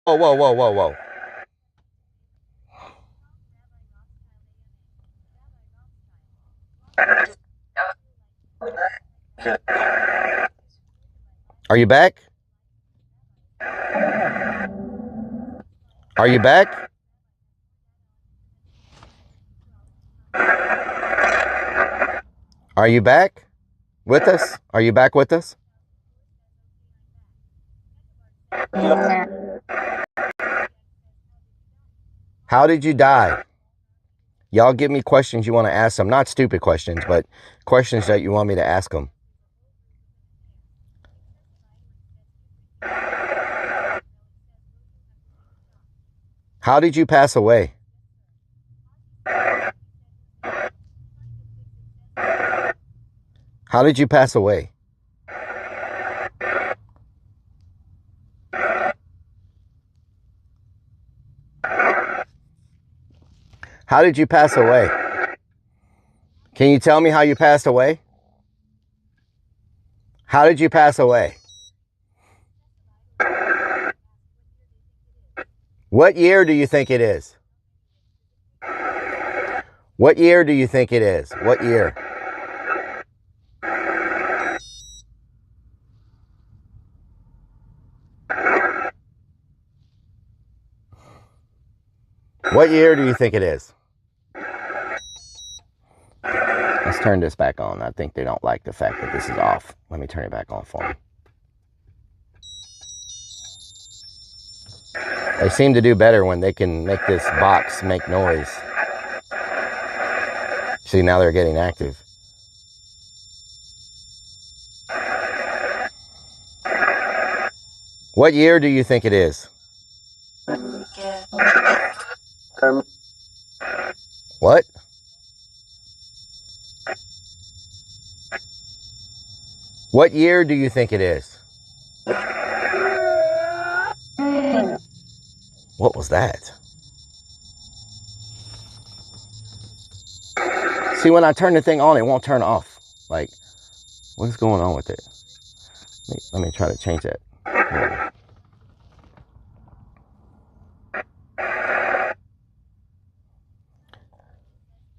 Whoa, whoa, whoa, whoa, whoa. Are you back? Are you back? Are you back with us? Are you back with us? How did you die? Y'all give me questions you want to ask them. Not stupid questions, but questions that you want me to ask them. How did you pass away? How did you pass away? How did you pass away? Can you tell me how you passed away? How did you pass away? What year do you think it is? What year do you think it is? What year? What year do you think it is? Let's turn this back on. I think they don't like the fact that this is off. Let me turn it back on for them. They seem to do better when they can make this box make noise. See, now they're getting active. What year do you think it is? What? What year do you think it is? What was that? See, when I turn the thing on, it won't turn off. Like, what's going on with it? Let me try to change that.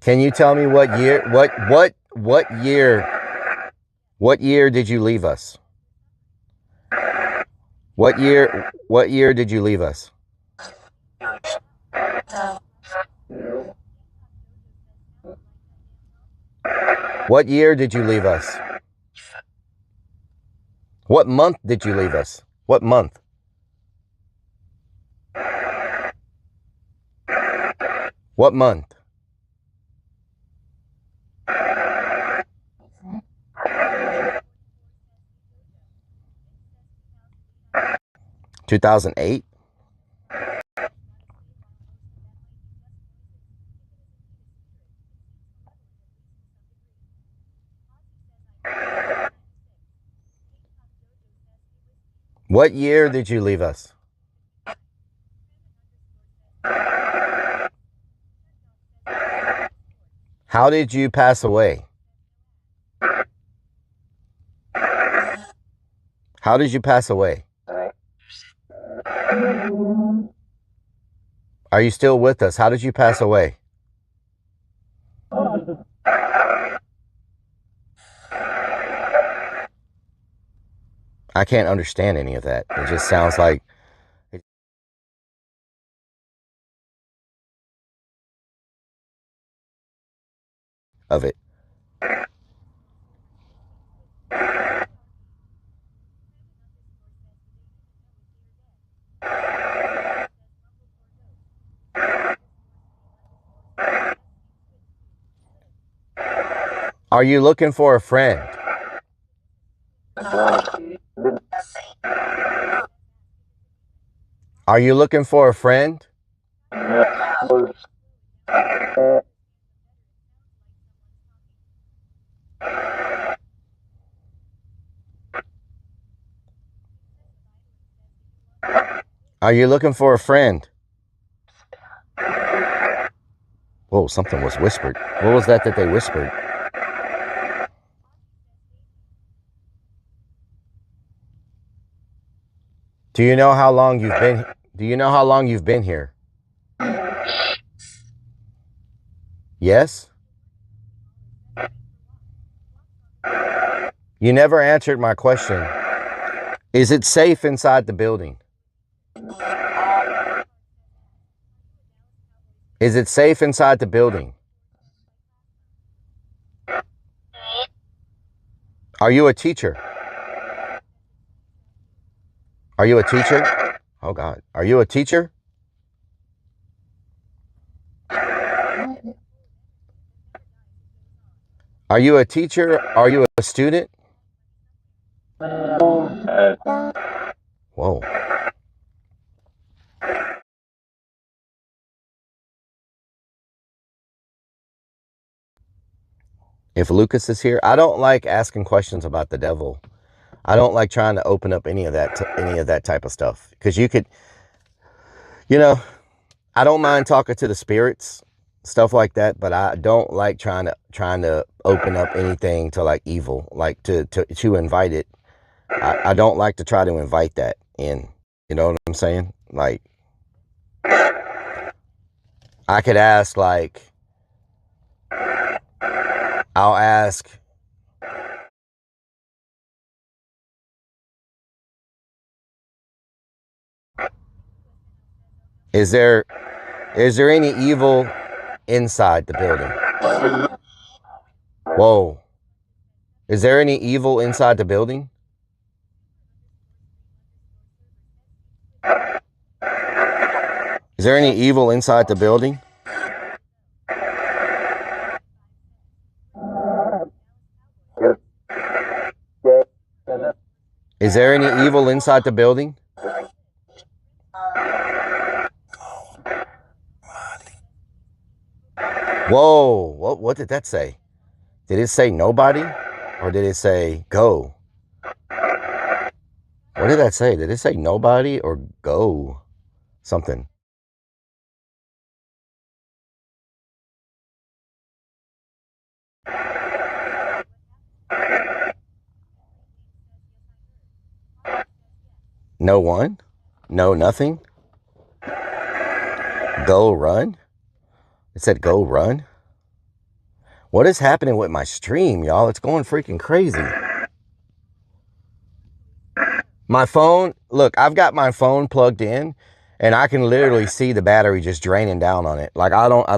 Can you tell me what year, what year did you leave us? What year did you leave us? What year did you leave us? What month did you leave us? What month? What month? (2008) What year did you leave us? How did you pass away? How did you pass away? Are you still with us? How did you pass away? I can't understand any of that. It just sounds like of it. Are you looking for a friend? Are you looking for a friend? Are you looking for a friend? Whoa, something was whispered. What was that they whispered? Do you know how long you've been? Do you know how long you've been here? Yes? You never answered my question. Is it safe inside the building? Is it safe inside the building? Are you a teacher? Are you a teacher? Oh God. Are you a teacher? Are you a teacher? Are you a student? Whoa. If Lucas is here, I don't like asking questions about the devil. I don't like trying to open up any of that type of stuff. Because you could, you know, I don't mind talking to the spirits, stuff like that, but I don't like trying to open up anything to like evil, like to invite it. I don't like to try to invite that in. You know what I'm saying? Like, I could ask, like, I'll ask, is there any evil inside the building? Whoa. Is there any evil inside the building? Is there any evil inside the building? Is there any evil inside the building? Whoa, what did that say? Did it say nobody? Or did it say go? What did that say? Did it say nobody or go? Something. No one? No nothing? Go run? It said go run? What is happening with my stream, y'all? It's going freaking crazy. My phone, look, I've got my phone plugged in and I can literally see the battery just draining down on it. Like I don't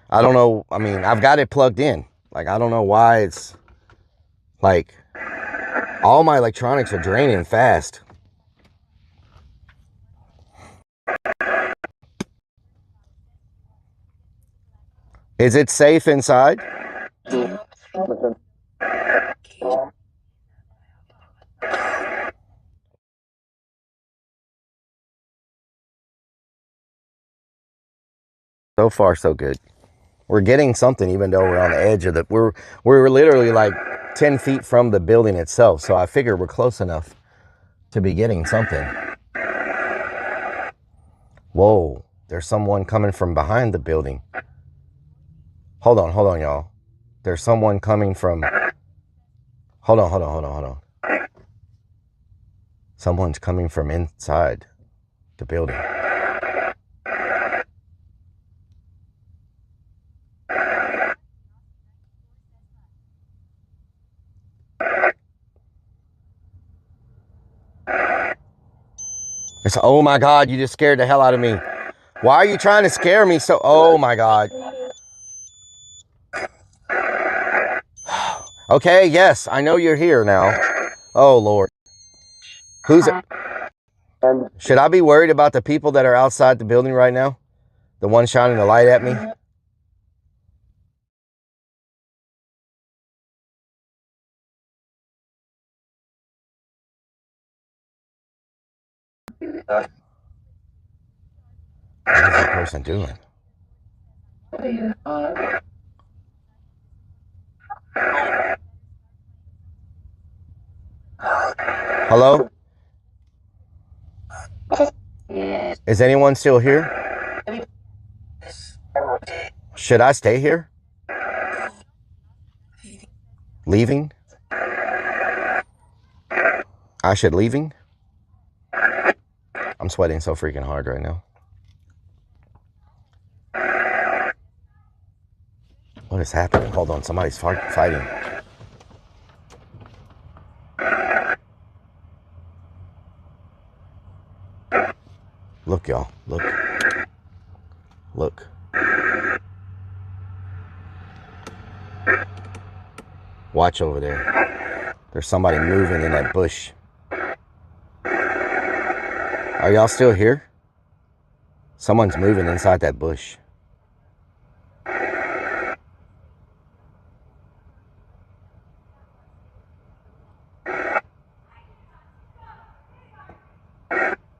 know. I mean, I've got it plugged in. Like, I don't know why it's like all my electronics are draining fast. Is it safe inside? So far, so good. We're getting something, even though we're on the edge of the, we're literally like 10 feet from the building itself. So I figure we're close enough to be getting something. Whoa, there's someone coming from behind the building. Hold on, y'all. There's someone coming from, hold on. Someone's coming from inside the building. It's, oh my God, you just scared the hell out of me. Why are you trying to scare me so? Oh my God. Okay, yes, I know you're here now. Oh, Lord. Who's it? Should I be worried about the people that are outside the building right now? The one shining the light at me? What is that person doing? Hello? Is anyone still here? Should I stay here? Leaving? I should leaving? I'm sweating so freaking hard right now. What is happening? Hold on, somebody's fighting. Look, y'all. Look. Look. Watch over there. There's somebody moving in that bush. Are y'all still here? Someone's moving inside that bush.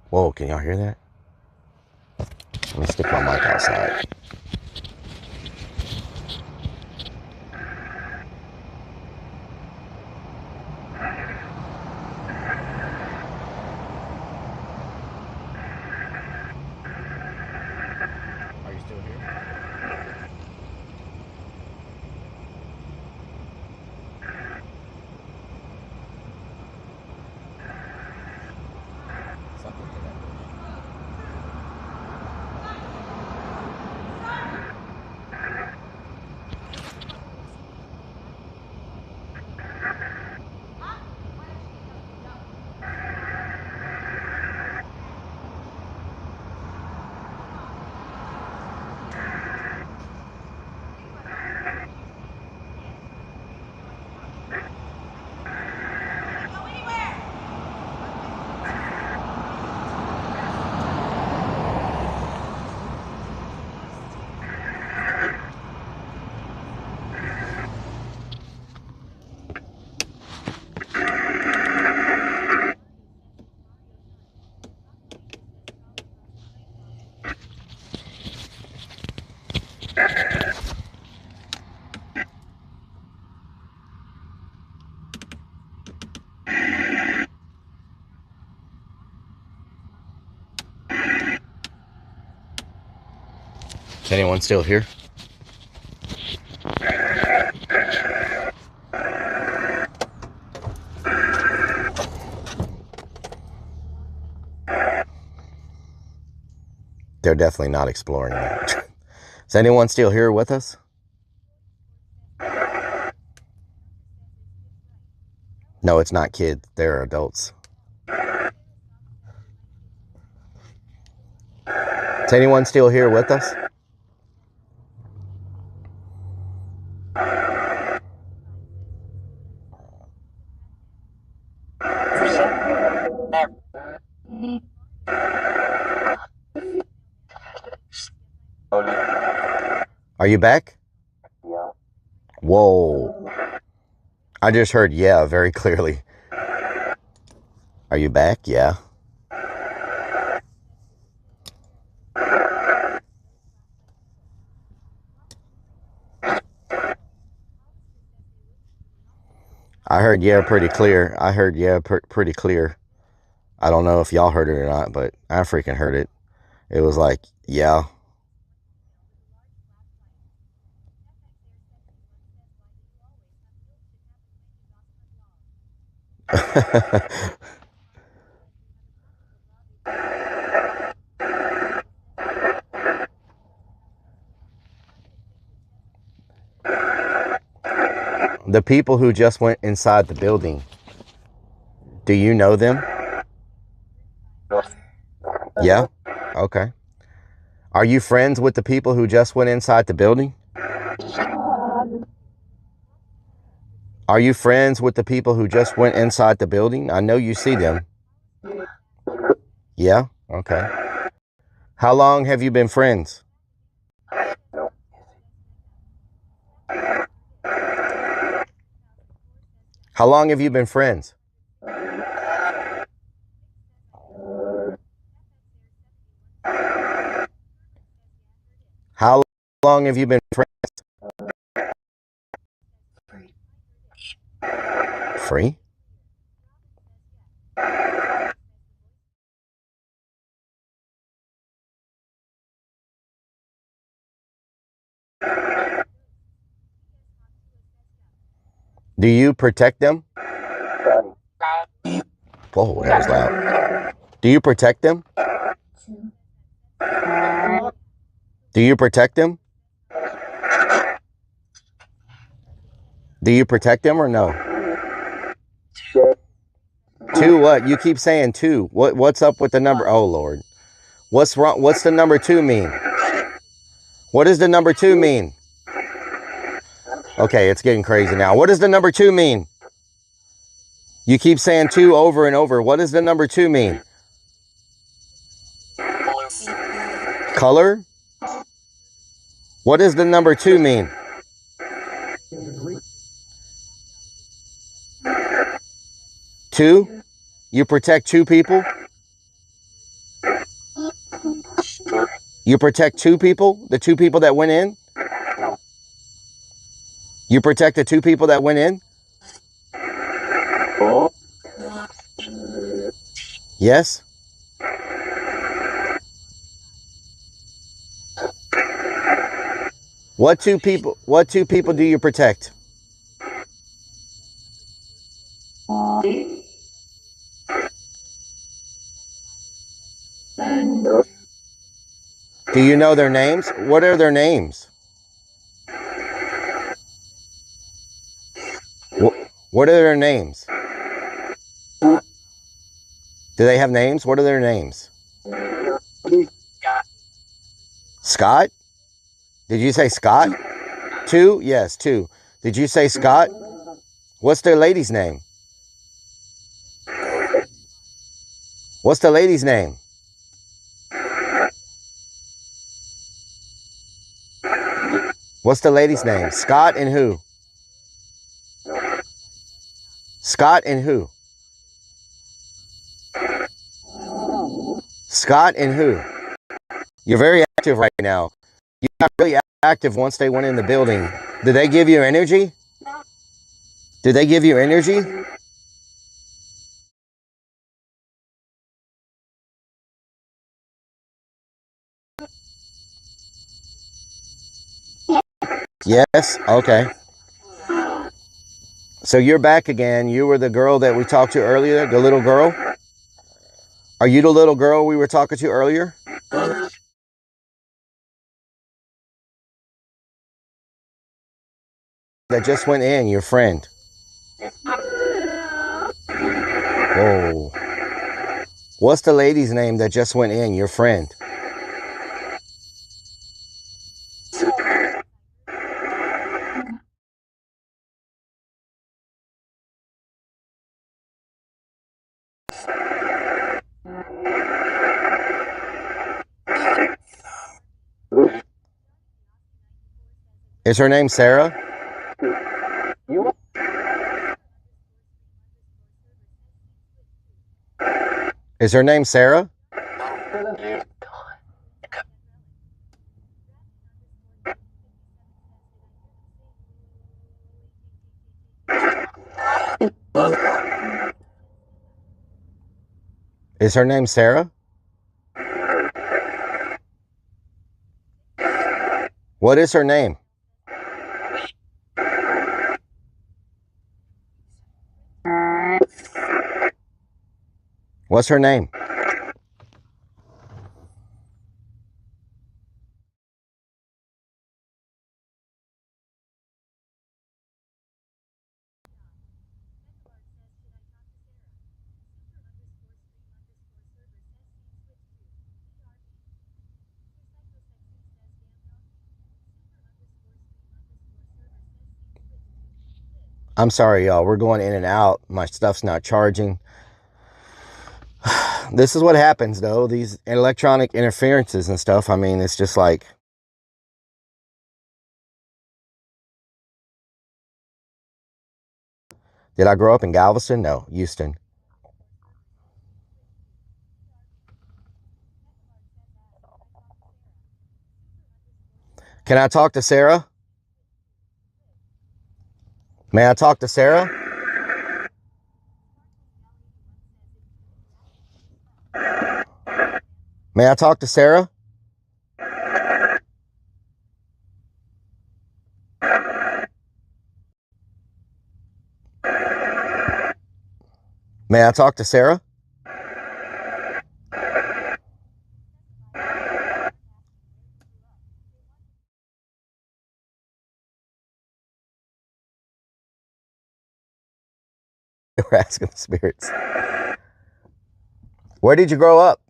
Whoa, can y'all hear that? Let me stick my mic outside. Are you still here? Something to that. Is anyone still here? They're definitely not exploring that. Is anyone still here with us? No, it's not kids. They're adults. Is anyone still here with us? Are you back? Yeah. Whoa. I just heard yeah very clearly. Are you back? Yeah. I heard yeah pretty clear. I heard yeah pretty clear. I don't know if y'all heard it or not, but I freaking heard it. It was like, yeah. The people who just went inside the building, do you know them? Yeah? Okay. Are you friends with the people who just went inside the building? Are you friends with the people who just went inside the building? I know you see them. Yeah? Okay. How long have you been friends? How long have you been friends? How long have you been friends? Free? Do you protect them? Whoa, that was loud. Do you protect them? Do you protect them? Do you protect them or no? Two what? You keep saying two. What's up with the number? Oh Lord. What's wrong? What's the number 2 mean? What does the number 2 mean? Okay, it's getting crazy now. What does the number 2 mean? You keep saying 2 over and over. What does the number 2 mean? Color? What does the number 2 mean? Two? You protect 2 people? You protect 2 people? The 2 people that went in? You protect the 2 people that went in? Yes? What 2 people do you protect? Do you know their names? What are their names? What are their names? Do they have names? What are their names? Scott? Did you say Scott? 2? Yes, 2. Did you say Scott? What's their lady's name? What's the lady's name? What's the lady's name? Scott and who? Scott and who? Scott and who? You're very active right now. You got really active once they went in the building. Did they give you energy? Did they give you energy? Yes? Okay. So you're back again. You were the girl that we talked to earlier, the little girl? Are you the little girl we were talking to earlier? That just went in, your friend. Whoa. What's the lady's name that just went in, your friend? Is her name Sarah? Is her name Sarah? Is her name Sarah? What is her name? What's her name? I'm sorry, y'all. We're going in and out. My stuff's not charging. This is what happens, though. These electronic interferences and stuff. I mean, it's just like... Did I grow up in Galveston? No, Houston. Can I talk to Sarah? May I talk to Sarah? May I talk to Sarah? May I talk to Sarah? We're asking the spirits. Where did you grow up?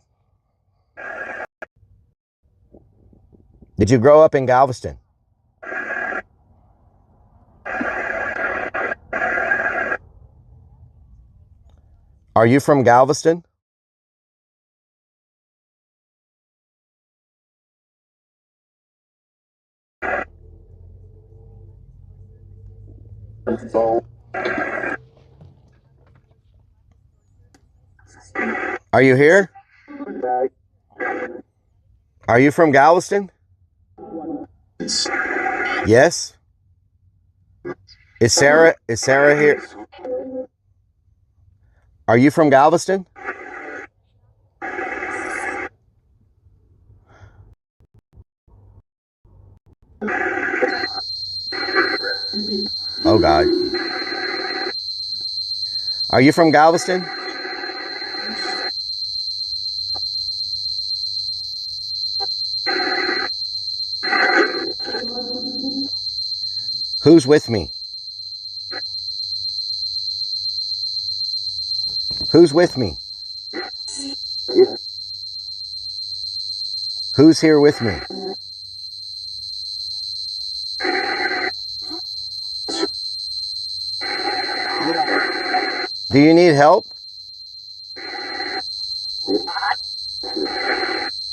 Did you grow up in Galveston? Are you from Galveston? Are you here? Are you from Galveston? Yes. Is Sarah here? Are you from Galveston? Oh God. Are you from Galveston? Who's with me? Who's with me? Who's here with me? Do you need help?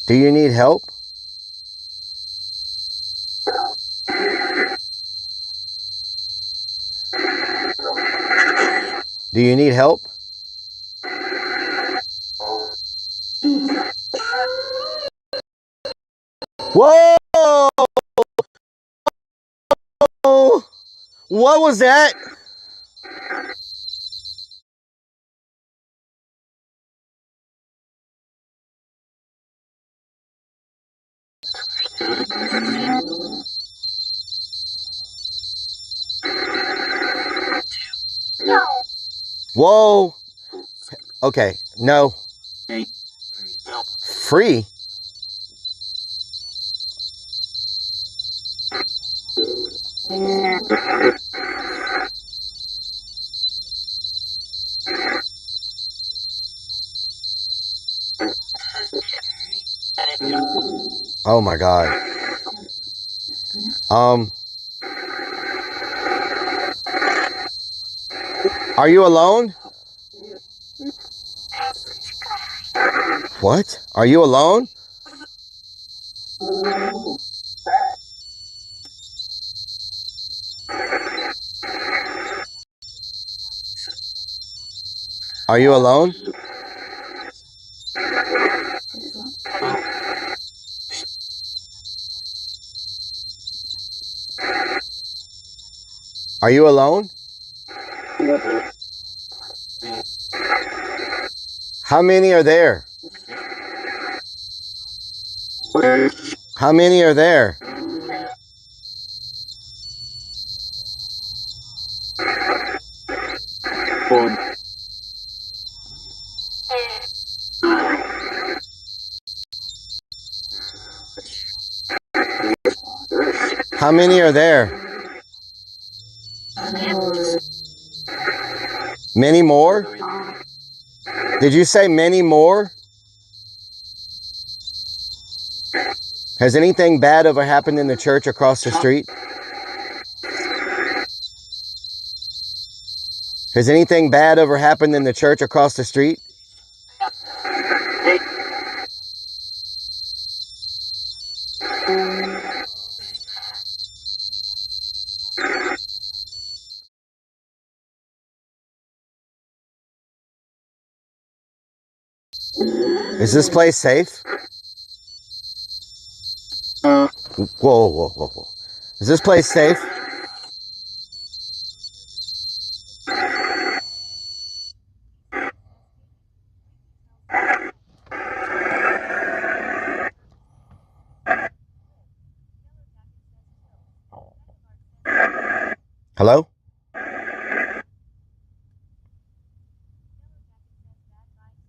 Do you need help? Do you need help? Whoa! What was that? Whoa. Okay, no. Free? Oh my God. Are you alone? What? Are you alone? Are you alone? Are you alone? How many are there? How many are there? How many are there? Many more? Did you say many more? Has anything bad ever happened in the church across the street? Has anything bad ever happened in the church across the street? Is this place safe? Whoa, whoa, whoa, whoa. Is this place safe? Hello?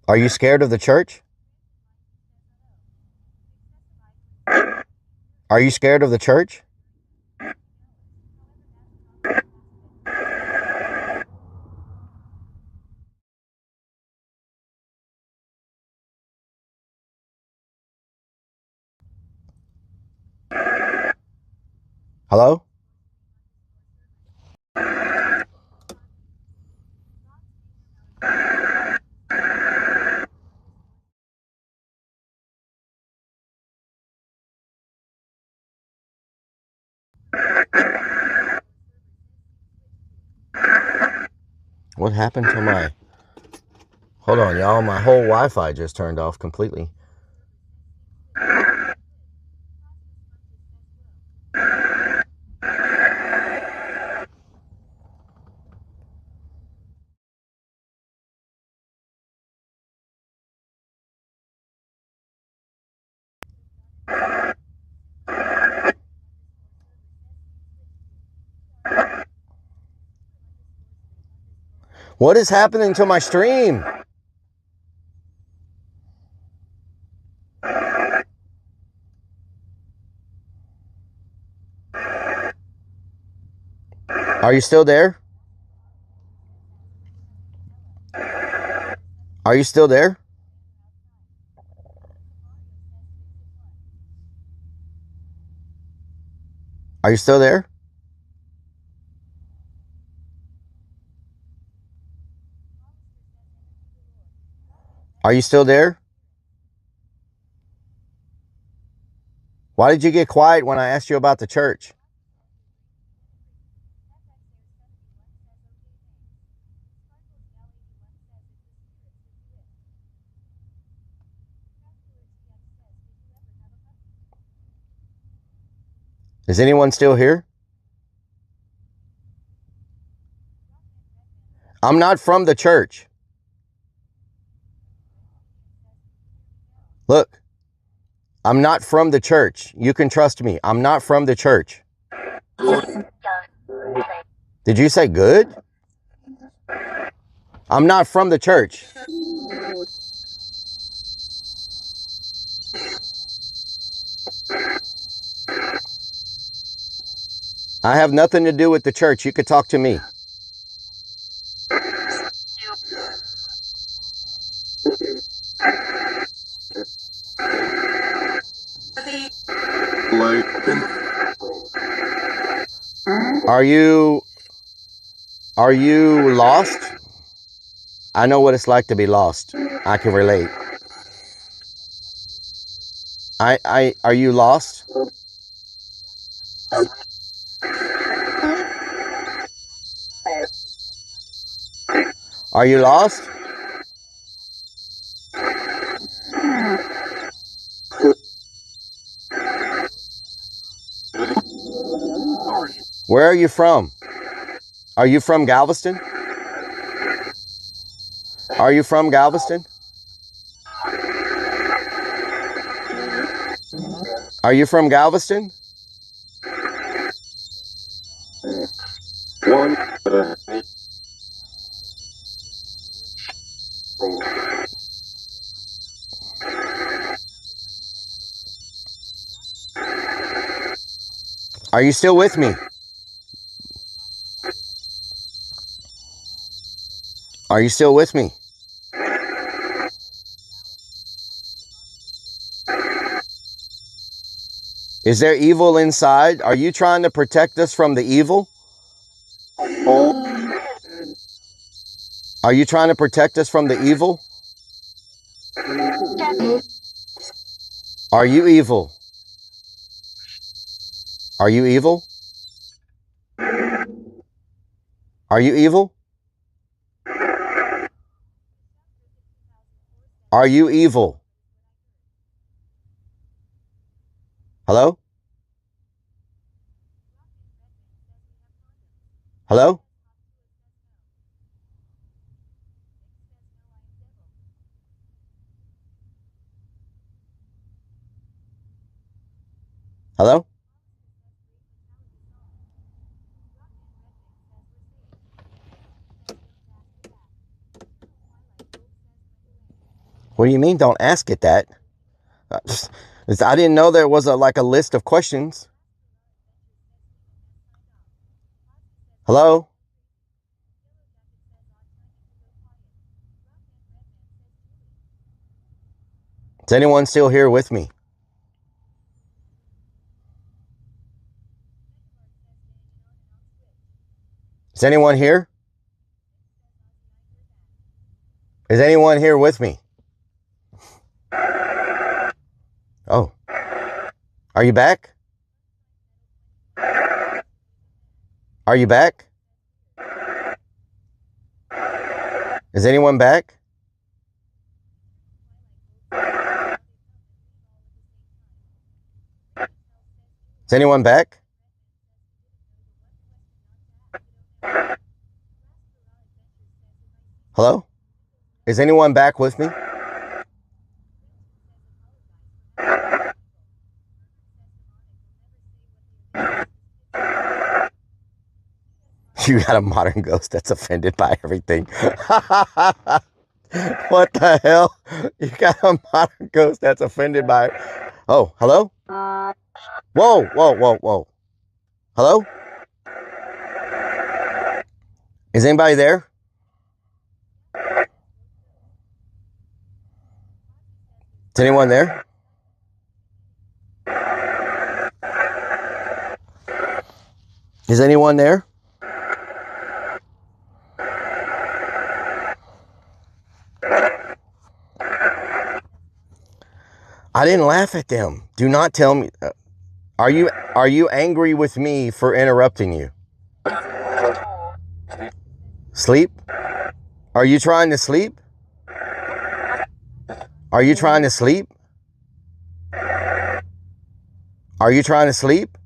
Are you scared of the church? Are you scared of the church? Hello? What happened to my... Hold on, y'all. My whole Wi-Fi just turned off completely. What is happening to my stream? Are you still there? Are you still there? Are you still there? Are you still there? Why did you get quiet when I asked you about the church? Is anyone still here? I'm not from the church. Look, I'm not from the church. You can trust me. I'm not from the church. Did you say good? I'm not from the church. I have nothing to do with the church. You could talk to me. Are you lost? I know what it's like to be lost. I can relate. Are you lost? Are you lost? Where are you from? Are you from Galveston? Are you from Galveston? Are you from Galveston? Are you still with me? Are you still with me? Is there evil inside? Are you trying to protect us from the evil? Are you trying to protect us from the evil? Are you evil? Are you evil? Are you evil? Are you evil? Hello? Hello? Hello? What do you mean don't ask it that? I didn't know there was like a list of questions. Hello? Is anyone still here with me? Is anyone here? Is anyone here with me? Oh. Are you back? Are you back? Is anyone back? Is anyone back? Hello? Is anyone back with me? You got a modern ghost that's offended by everything. What the hell? You got a modern ghost that's offended by... Oh, hello? Whoa, whoa, whoa, whoa. Hello? Is anybody there? Is anyone there? Is anyone there? I didn't laugh at them. Do not tell me. Are you angry with me for interrupting you? Sleep? Are you trying to sleep? Are you trying to sleep? Are you trying to sleep?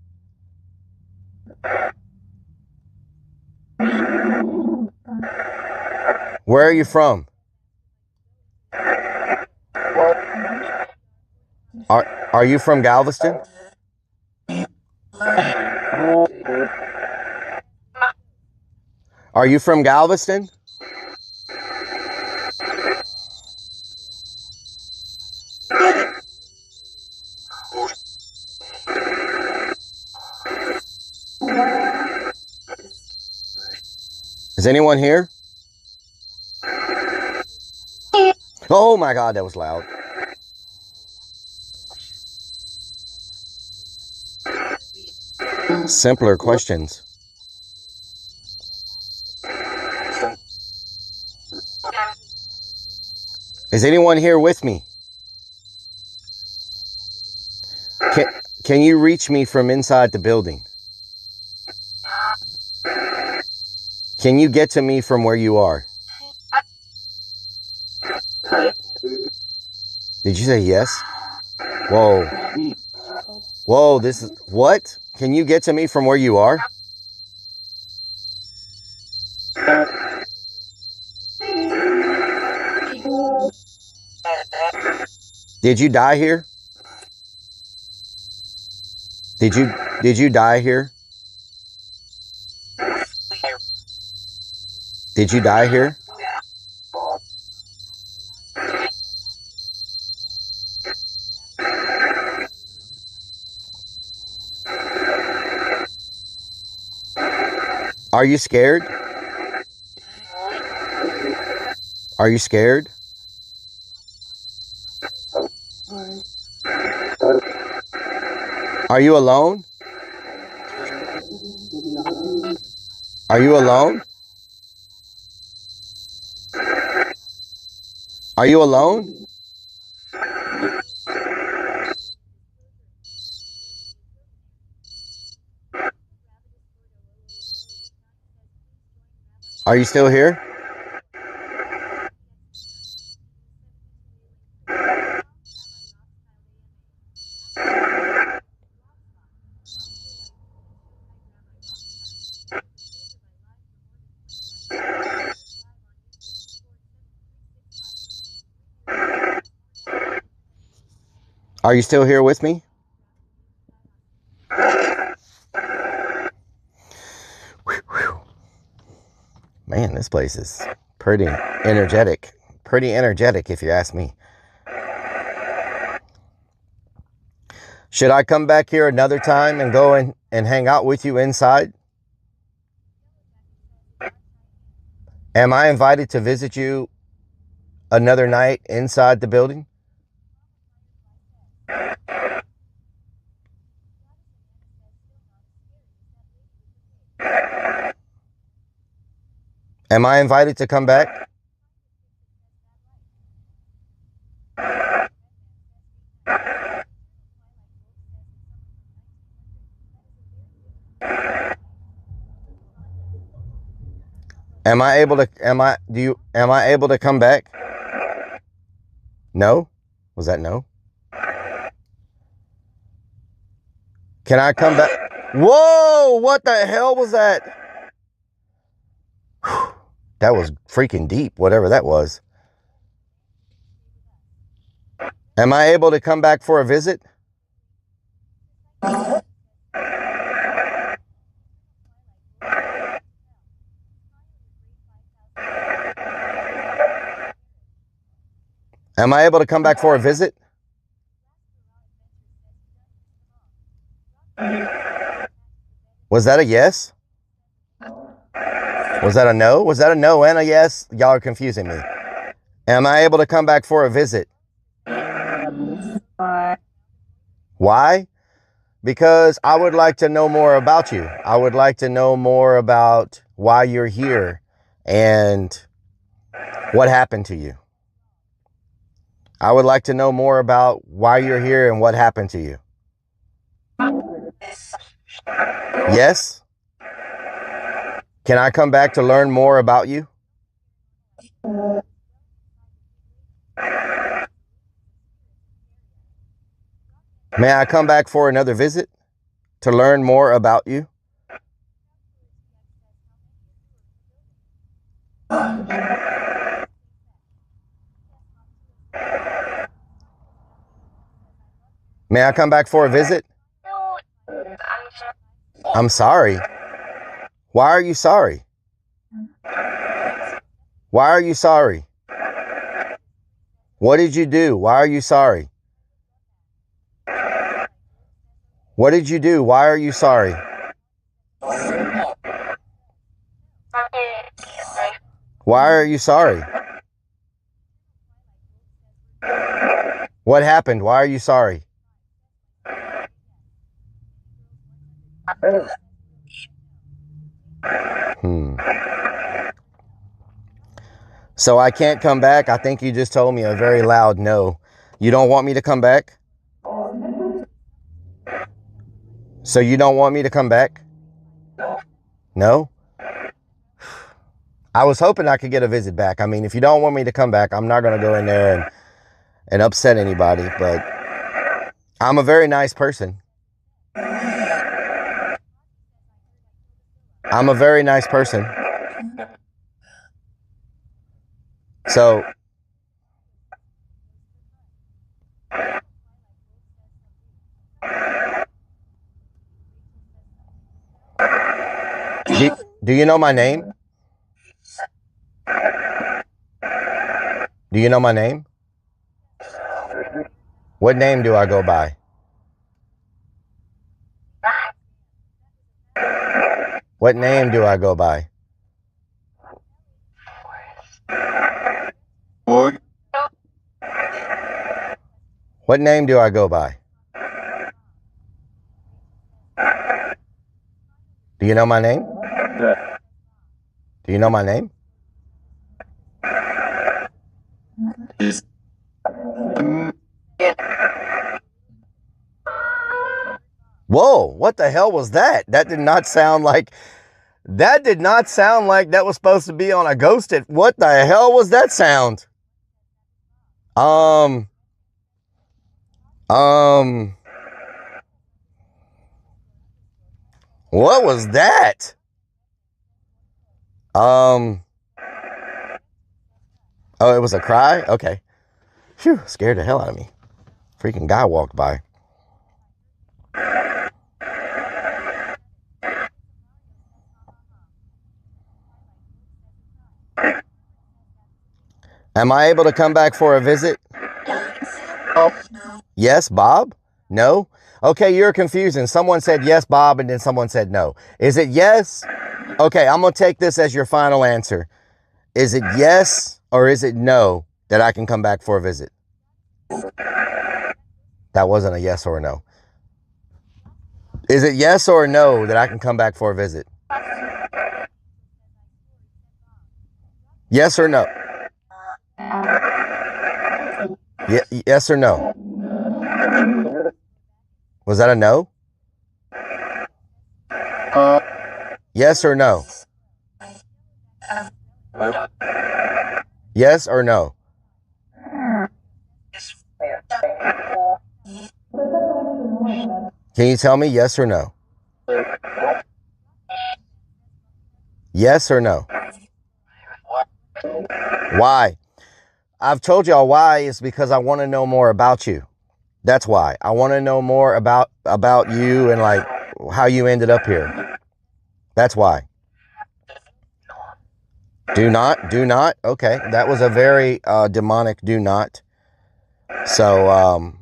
Where are you from? Are you from Galveston? Are you from Galveston? Is anyone here? Oh my God, that was loud. Simpler questions. Is anyone here with me? Can you reach me from inside the building? Can you get to me from where you are? Did you say yes? Whoa. Whoa, this is... What? Can you get to me from where you are? Did you die here? Did you die here? Did you die here? Are you scared? Are you scared? Are you alone? Are you alone? Are you alone? Are you still here? Are you still here with me? Man, this place is pretty energetic. Pretty energetic, if you ask me. Should I come back here another time and go in and hang out with you inside? Am I invited to visit you another night inside the building? Am I invited to come back? Am I able to come back? No? Was that no? Can I come back? Whoa, what the hell was that? That was freaking deep, whatever that was. Am I able to come back for a visit? Am I able to come back for a visit? Was that a yes? Was that a no? Was that a no and a yes? Y'all are confusing me. Am I able to come back for a visit? Why? Because I would like to know more about you. I would like to know more about why you're here and what happened to you. I would like to know more about why you're here and what happened to you. Yes? Can I come back to learn more about you? May I come back for another visit to learn more about you? May I come back for a visit? I'm sorry. Why are you sorry? Why are you sorry? What did you do? Why are you sorry? What did you do? Why are you sorry? Why are you sorry? What happened? Why are you sorry? So I can't come back? I think you just told me a very loud no. You don't want me to come back? So you don't want me to come back? No? I was hoping I could get a visit back. I mean, if you don't want me to come back, I'm not going to go in there and upset anybody, but I'm a very nice person. I'm a very nice person. So do you know my name? Do you know my name? What name do I go by? What name do I go by? What name do I go by? Do you know my name? Do you know my name? Whoa, what the hell was that? That did not sound like that was supposed to be on a ghosted. What the hell was that sound? What was that? Oh, it was a cry? Okay. Phew, scared the hell out of me. Freaking guy walked by. Am I able to come back for a visit? Yes, Bob? No? Okay, you're confusing. Someone said yes, Bob, and then someone said no. Is it yes? Okay, I'm going to take this as your final answer. Is it yes or is it no that I can come back for a visit? That wasn't a yes or a no. Is it yes or no that I can come back for a visit? Yes or no? Yes or no? Was that a no? Yes or no? Yes or no? Can you tell me yes or no? Yes or no? Why? I've told y'all why. Is because I want to know more about you. That's why. I want to know more about you and like how you ended up here. That's why. Do not. Okay. That was a very demonic do not. So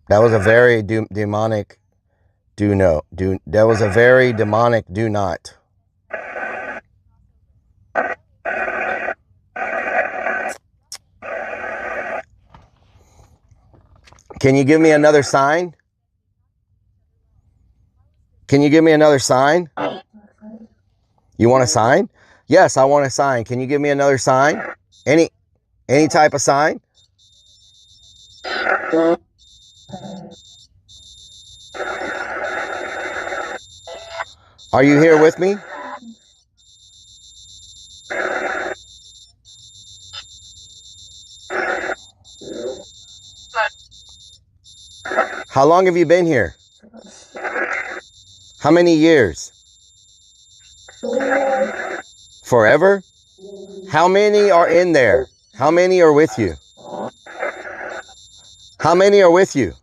that was a very demonic that was a very demonic do not. Can you give me another sign? Can you give me another sign? You want a sign? Yes, I want a sign. Can you give me another sign? Any type of sign? Are you here with me? How long have you been here? How many years? Forever? How many are in there? How many are with you? How many are with you?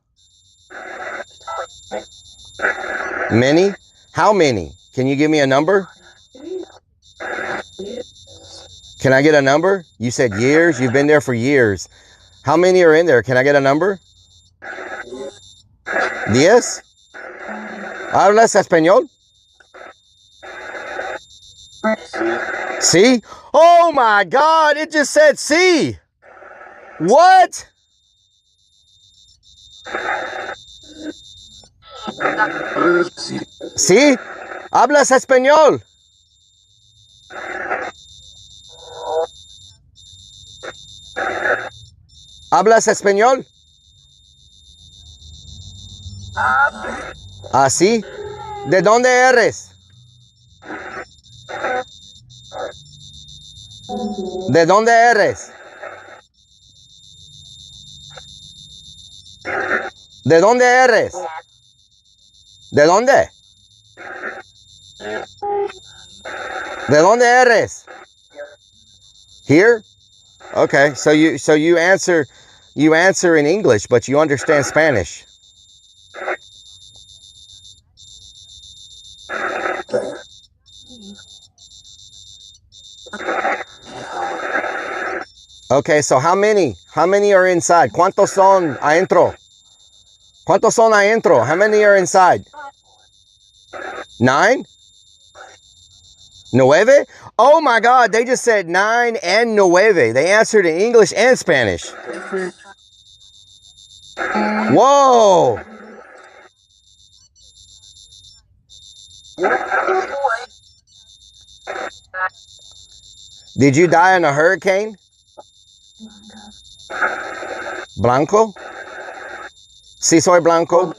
Many? How many? Can you give me a number? Can I get a number? You said years. You've been there for years. How many are in there? Can I get a number? 10? ¿Hablas español? See? Oh my God, it just said sí. What? ¿Sí? ¿Hablas español? ¿Hablas español? ¿Ah, sí? ¿De dónde eres? ¿De dónde eres? ¿De dónde eres? ¿De dónde? ¿De dónde eres? Here? Okay, so you answer in English, but you understand Spanish. Okay, so how many are inside? ¿Cuántos son adentro? ¿Cuántos son adentro? How many are inside? 9? 9? Oh my God, they just said 9 and 9. They answered in English and Spanish. Whoa. Did you die in a hurricane? Blanco? Sí, soy blanco.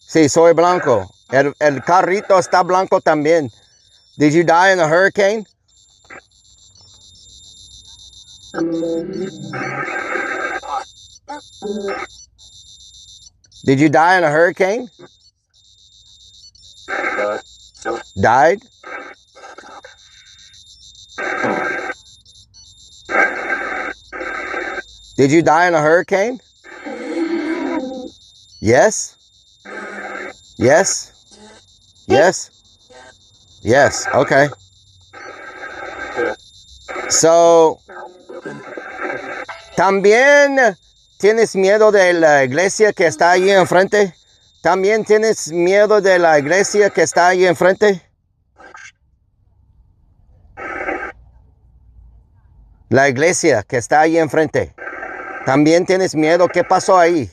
Sí, soy blanco. El carrito está blanco también. Did you die in a hurricane? Did you die in a hurricane? Died? Did you die in a hurricane? Yes? Yes? Yes? Yes, okay. So, ¿también tienes miedo de la iglesia que está ahí enfrente? ¿También tienes miedo de la iglesia que está ahí enfrente? La iglesia que está ahí enfrente. ¿También tienes miedo? ¿Qué pasó ahí?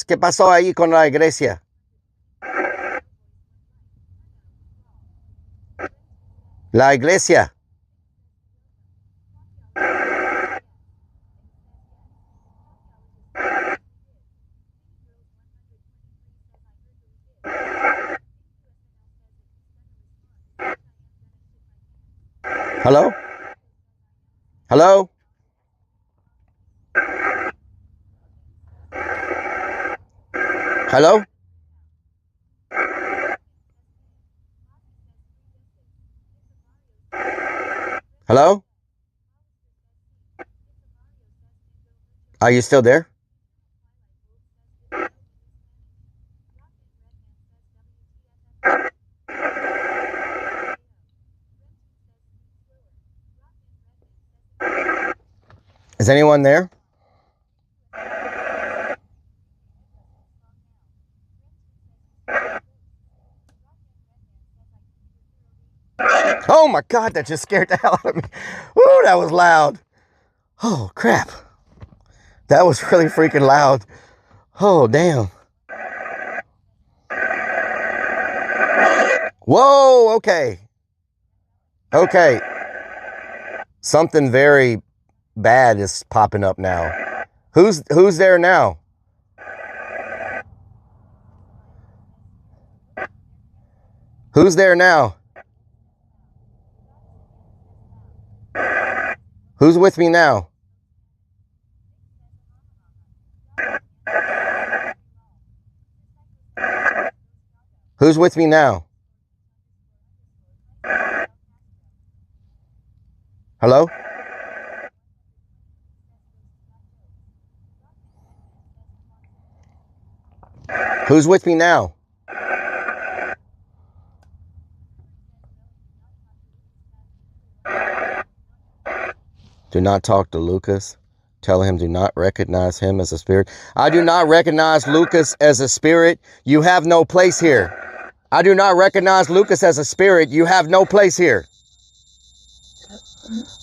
¿Qué pasó ahí con la iglesia? La iglesia. Hello? Hello? Hello? Hello? Are you still there? Is anyone there? Oh my God, that just scared the hell out of me. Ooh, that was loud. Oh crap. That was really freaking loud. Oh, damn. Whoa, okay. Okay. Something very bad is popping up now. Who's there now? Who's there now? Who's with me now? Who's with me now? Hello? Who's with me now? Do not talk to Lucas. Tell him do not recognize him as a spirit. I do not recognize Lucas as a spirit. You have no place here. I do not recognize Lucas as a spirit. You have no place here.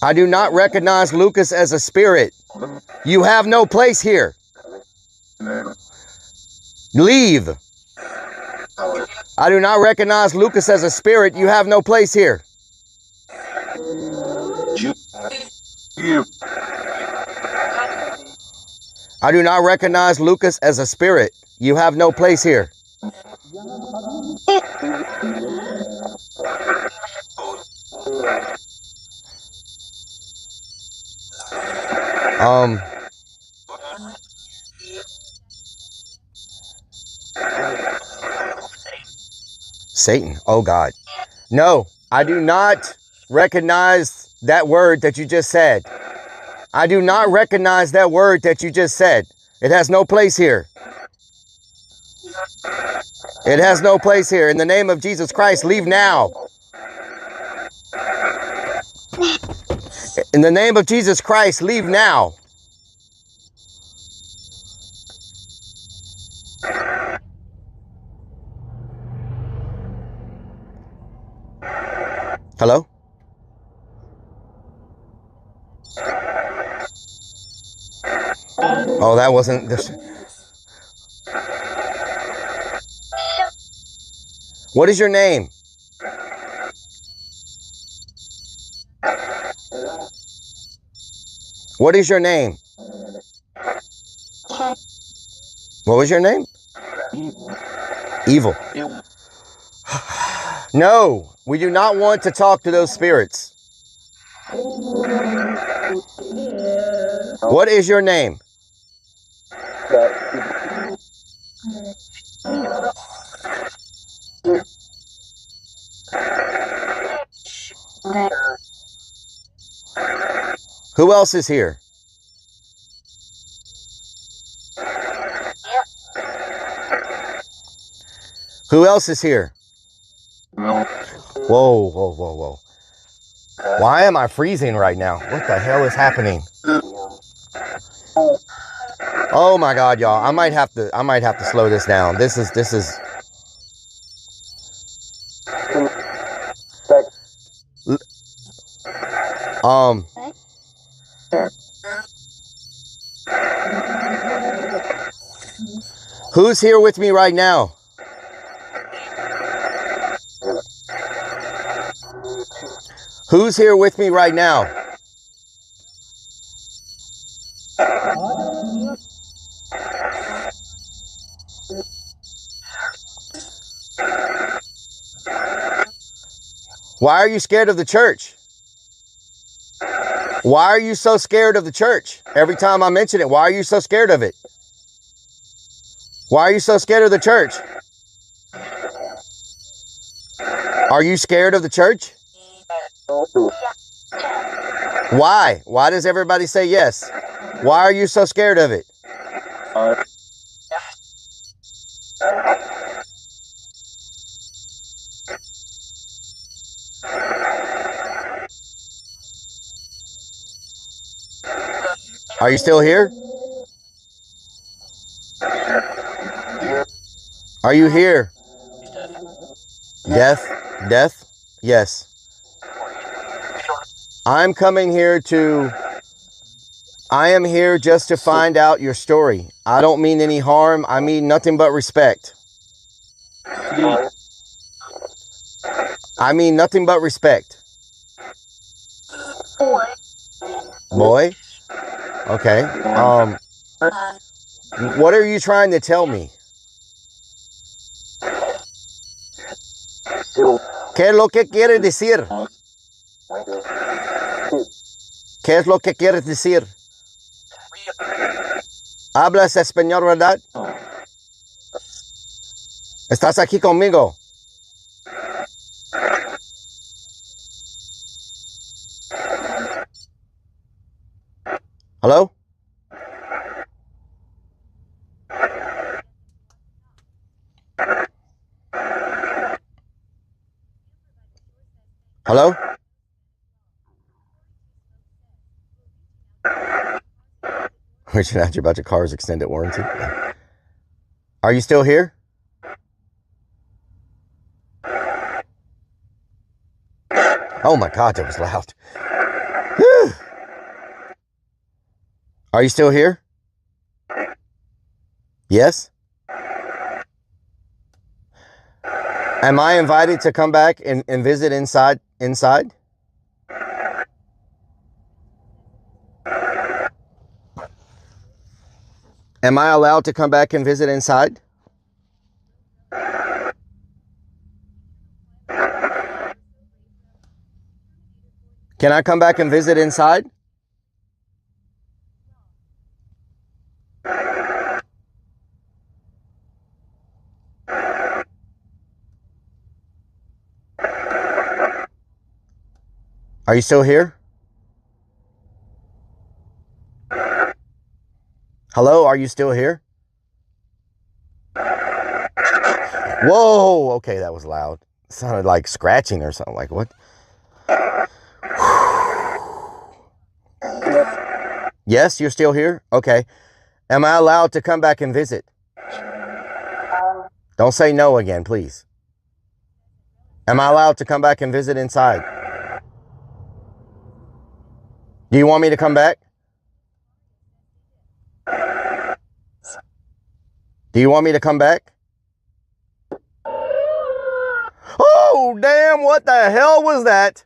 I do not recognize Lucas as a spirit. You have no place here. Leave. I do not recognize Lucas as a spirit. You have no place here. I do not recognize Lucas as a spirit. You have no place here. Satan. Oh God. No, I do not recognize that word that you just said. I do not recognize that word that you just said. It has no place here. It has no place here. In the name of Jesus Christ, leave now. In the name of Jesus Christ, leave now. Hello? Oh, that wasn't this. What is your name? What is your name? What was your name? Evil. No, we do not want to talk to those spirits. What is your name? Who else is here? Who else is here? Whoa, whoa, whoa, whoa. Why am I freezing right now? What the hell is happening? Oh my God, y'all. I might have to slow this down. This is who's here with me right now? Who's here with me right now? Why are you scared of the church? Why are you so scared of the church? Every time I mention it, why are you so scared of it? Why are you so scared of the church? Are you scared of the church? Why? Why does everybody say yes? Why are you so scared of it? Are you still here? Are you here? Death? Death? Yes. I am here just to find out your story. I don't mean any harm. I mean nothing but respect. I mean nothing but respect. Boy? Okay. What are you trying to tell me? ¿Qué es lo que quieres decir? ¿Qué es lo que quieres decir? ¿Hablas español, verdad? ¿Estás aquí conmigo? Hello? Hello? We should ask you about your car's extended warranty. Are you still here? Oh my God, that was loud. Whew. Are you still here? Yes? Am I invited to come back and visit inside? Am I allowed to come back and visit inside? Can I come back and visit inside? Are you still here? Hello, are you still here? Whoa, okay, that was loud. It sounded like scratching or something. Like what? Yes, you're still here? Okay. Am I allowed to come back and visit? Don't say no again, please. Am I allowed to come back and visit inside? Do you want me to come back? Do you want me to come back? Oh, damn, what the hell was that?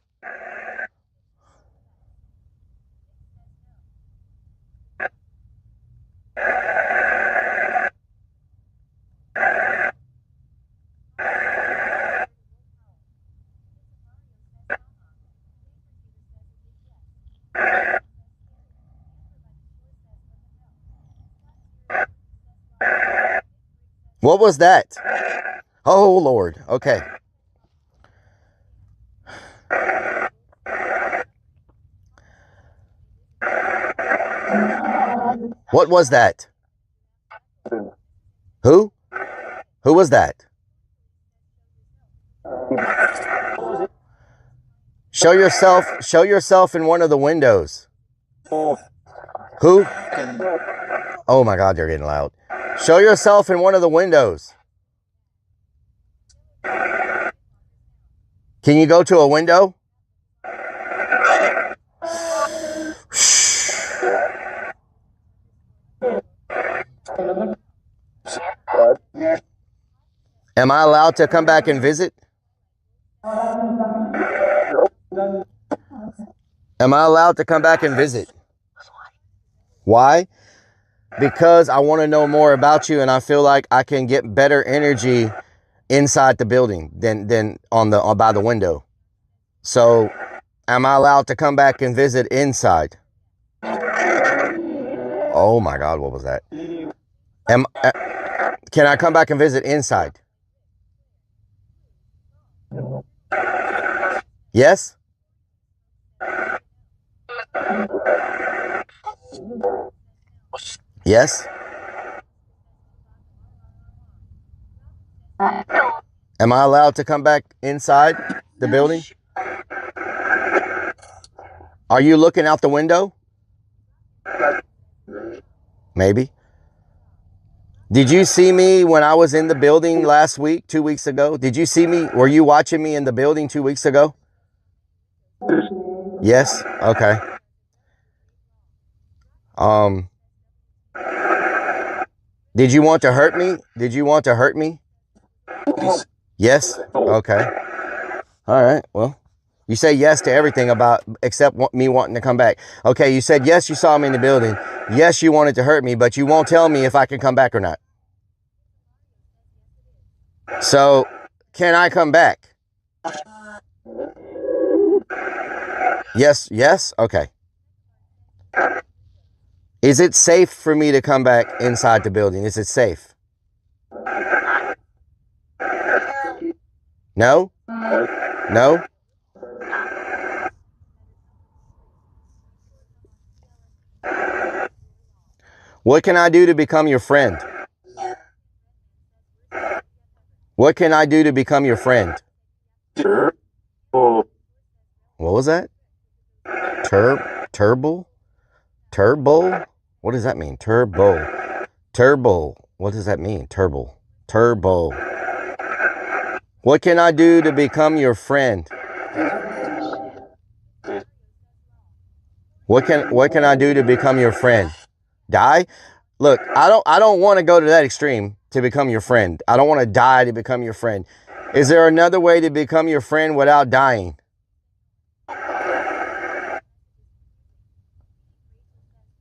What was that? Oh, Lord. Okay. What was that? Who? Who was that? Show yourself in one of the windows. Who? Oh my God, they're getting loud. Show yourself in one of the windows. Can you go to a window? Am I allowed to come back and visit? Am I allowed to come back and visit? Why? Because I want to know more about you, and I feel like I can get better energy inside the building than by the window. So, am I allowed to come back and visit inside? Oh my God, what was that? Can I come back and visit inside? Yes? Yes? Am I allowed to come back inside the building? Are you looking out the window? Maybe. Did you see me when I was in the building last week, 2 weeks ago? Did you see me? Were you watching me in the building 2 weeks ago? Yes? Okay. Did you want to hurt me? Did you want to hurt me? Yes? Okay. All right. Well, you say yes to everything except me wanting to come back. Okay, you said yes, you saw me in the building. Yes, you wanted to hurt me, but you won't tell me if I can come back or not. So, can I come back? Yes, yes? Okay. Is it safe for me to come back inside the building? Is it safe? No? No? What can I do to become your friend? What can I do to become your friend? What was that? Turbo? Turbo? What does that mean? Turbo. Turbo. What does that mean? Turbo. Turbo. What can I do to become your friend? What can I do to become your friend? Die? Look, I don't want to go to that extreme to become your friend. I don't want to die to become your friend. Is there another way to become your friend without dying?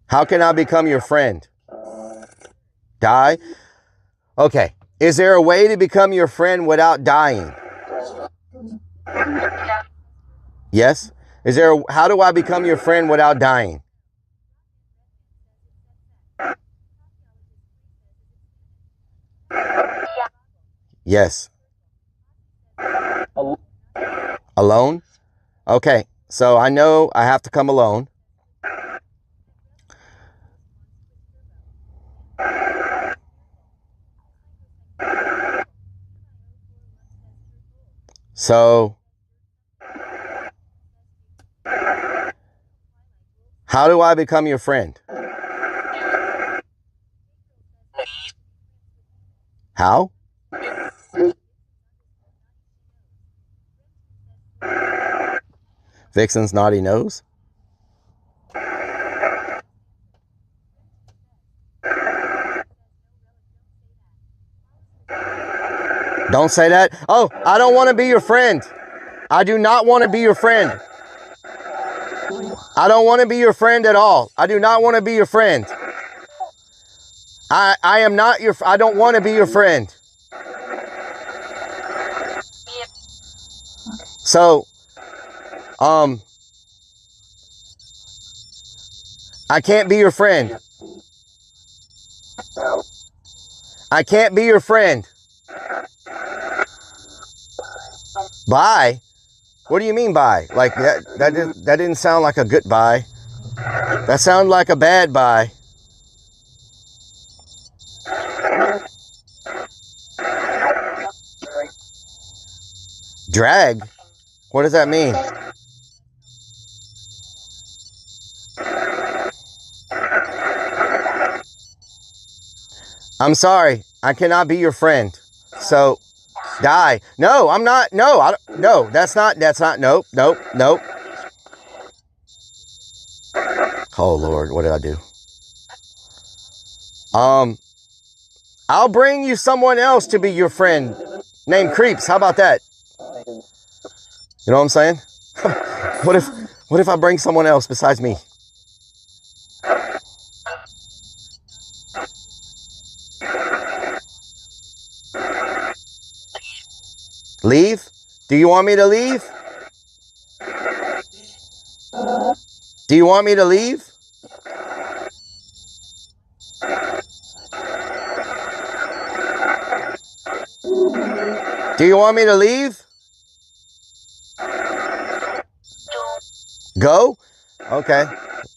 How can I become your friend? Die? Okay. Is there a way to become your friend without dying? Yes? How do I become your friend without dying? Yes. Alone? Okay. So I know I have to come alone. So, how do I become your friend? How? Vixen's naughty nose? Don't say that. Oh, I don't want to be your friend. I do not want to be your friend. I don't want to be your friend at all. I do not want to be your friend. I am not your, I don't want to be your friend. So, I can't be your friend. I can't be your friend. Bye? What do you mean bye? Like that didn't sound like a good bye. That sounded like a bad bye. Drag? What does that mean? I'm sorry. I cannot be your friend. So, die. No, I'm not. No, I don't. No, that's not. Nope, nope, nope. Oh, Lord. What did I do? I'll bring you someone else to be your friend named Creeps. How about that? You know what I'm saying? What if I bring someone else besides me? Leave? Do you want me to leave? Do you want me to leave? Do you want me to leave? Go? Okay.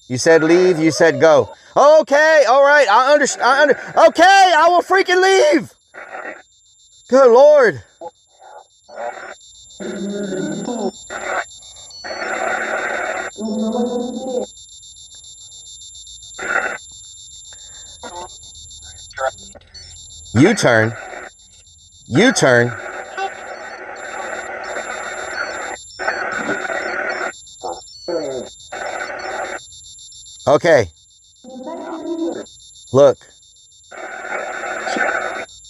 You said leave, you said go. Okay, all right, I understand. Okay, I will freaking leave. Good Lord. U-turn. U-turn. Okay. Look.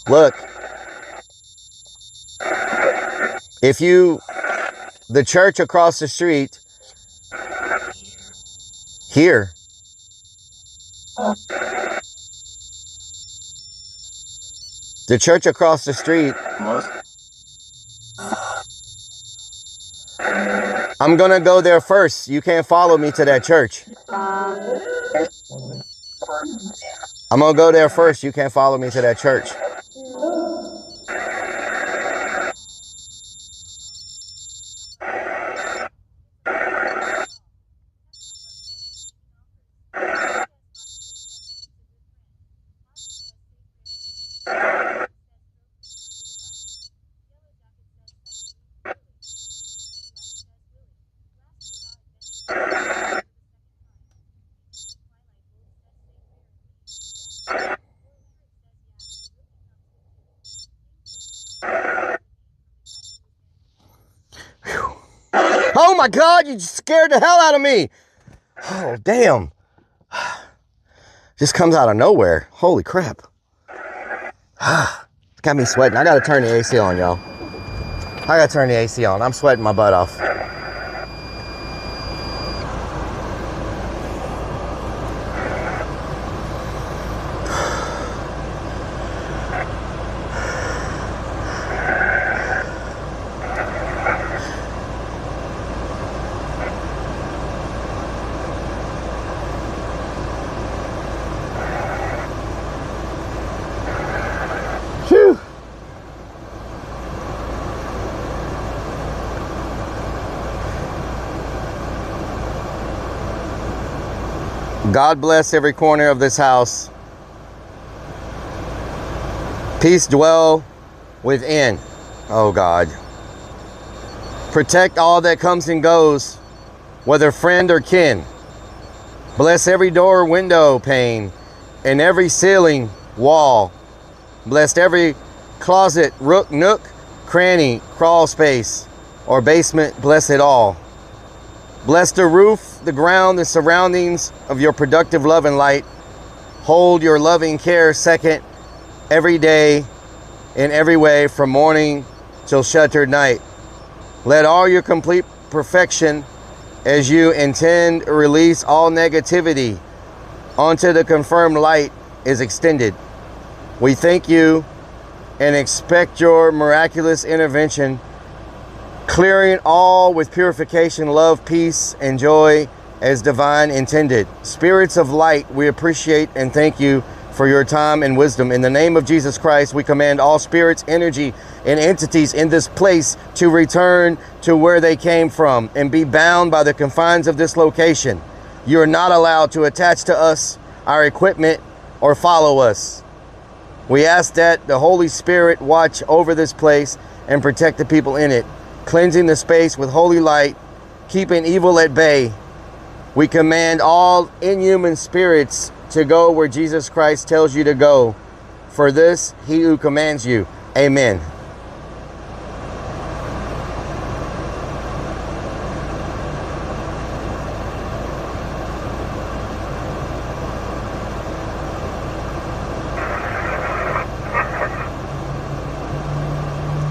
Look. If the church across the street, here, the church across the street, I'm gonna go there first. You can't follow me to that church. I'm gonna go there first. You can't follow me to that church. Oh my God, you just scared the hell out of me. Oh, damn. Just comes out of nowhere. Holy crap. It's got me sweating. I gotta turn the AC on, y'all. I gotta turn the AC on. I'm sweating my butt off. Phew. God bless every corner of this house. Peace dwell within. Oh God. Protect all that comes and goes, whether friend or kin. Bless every door, window, pane, and every ceiling, wall. Bless every closet, rook, nook, cranny, crawl space, or basement. Bless it all. Bless the roof, the ground, the surroundings of your productive love and light. Hold your loving care second every day in every way from morning till shuttered night. Let all your complete perfection as you intend release all negativity onto the confirmed light is extended. We thank you and expect your miraculous intervention, clearing all with purification, love, peace, and joy as divine intended. Spirits of light, we appreciate and thank you for your time and wisdom. In the name of Jesus Christ, we command all spirits, energy, and entities in this place to return to where they came from and be bound by the confines of this location. You are not allowed to attach to us, our equipment, or follow us. We ask that the Holy Spirit watch over this place and protect the people in it, cleansing the space with holy light, keeping evil at bay. We command all inhuman spirits to go where Jesus Christ tells you to go. For this, he who commands you. Amen.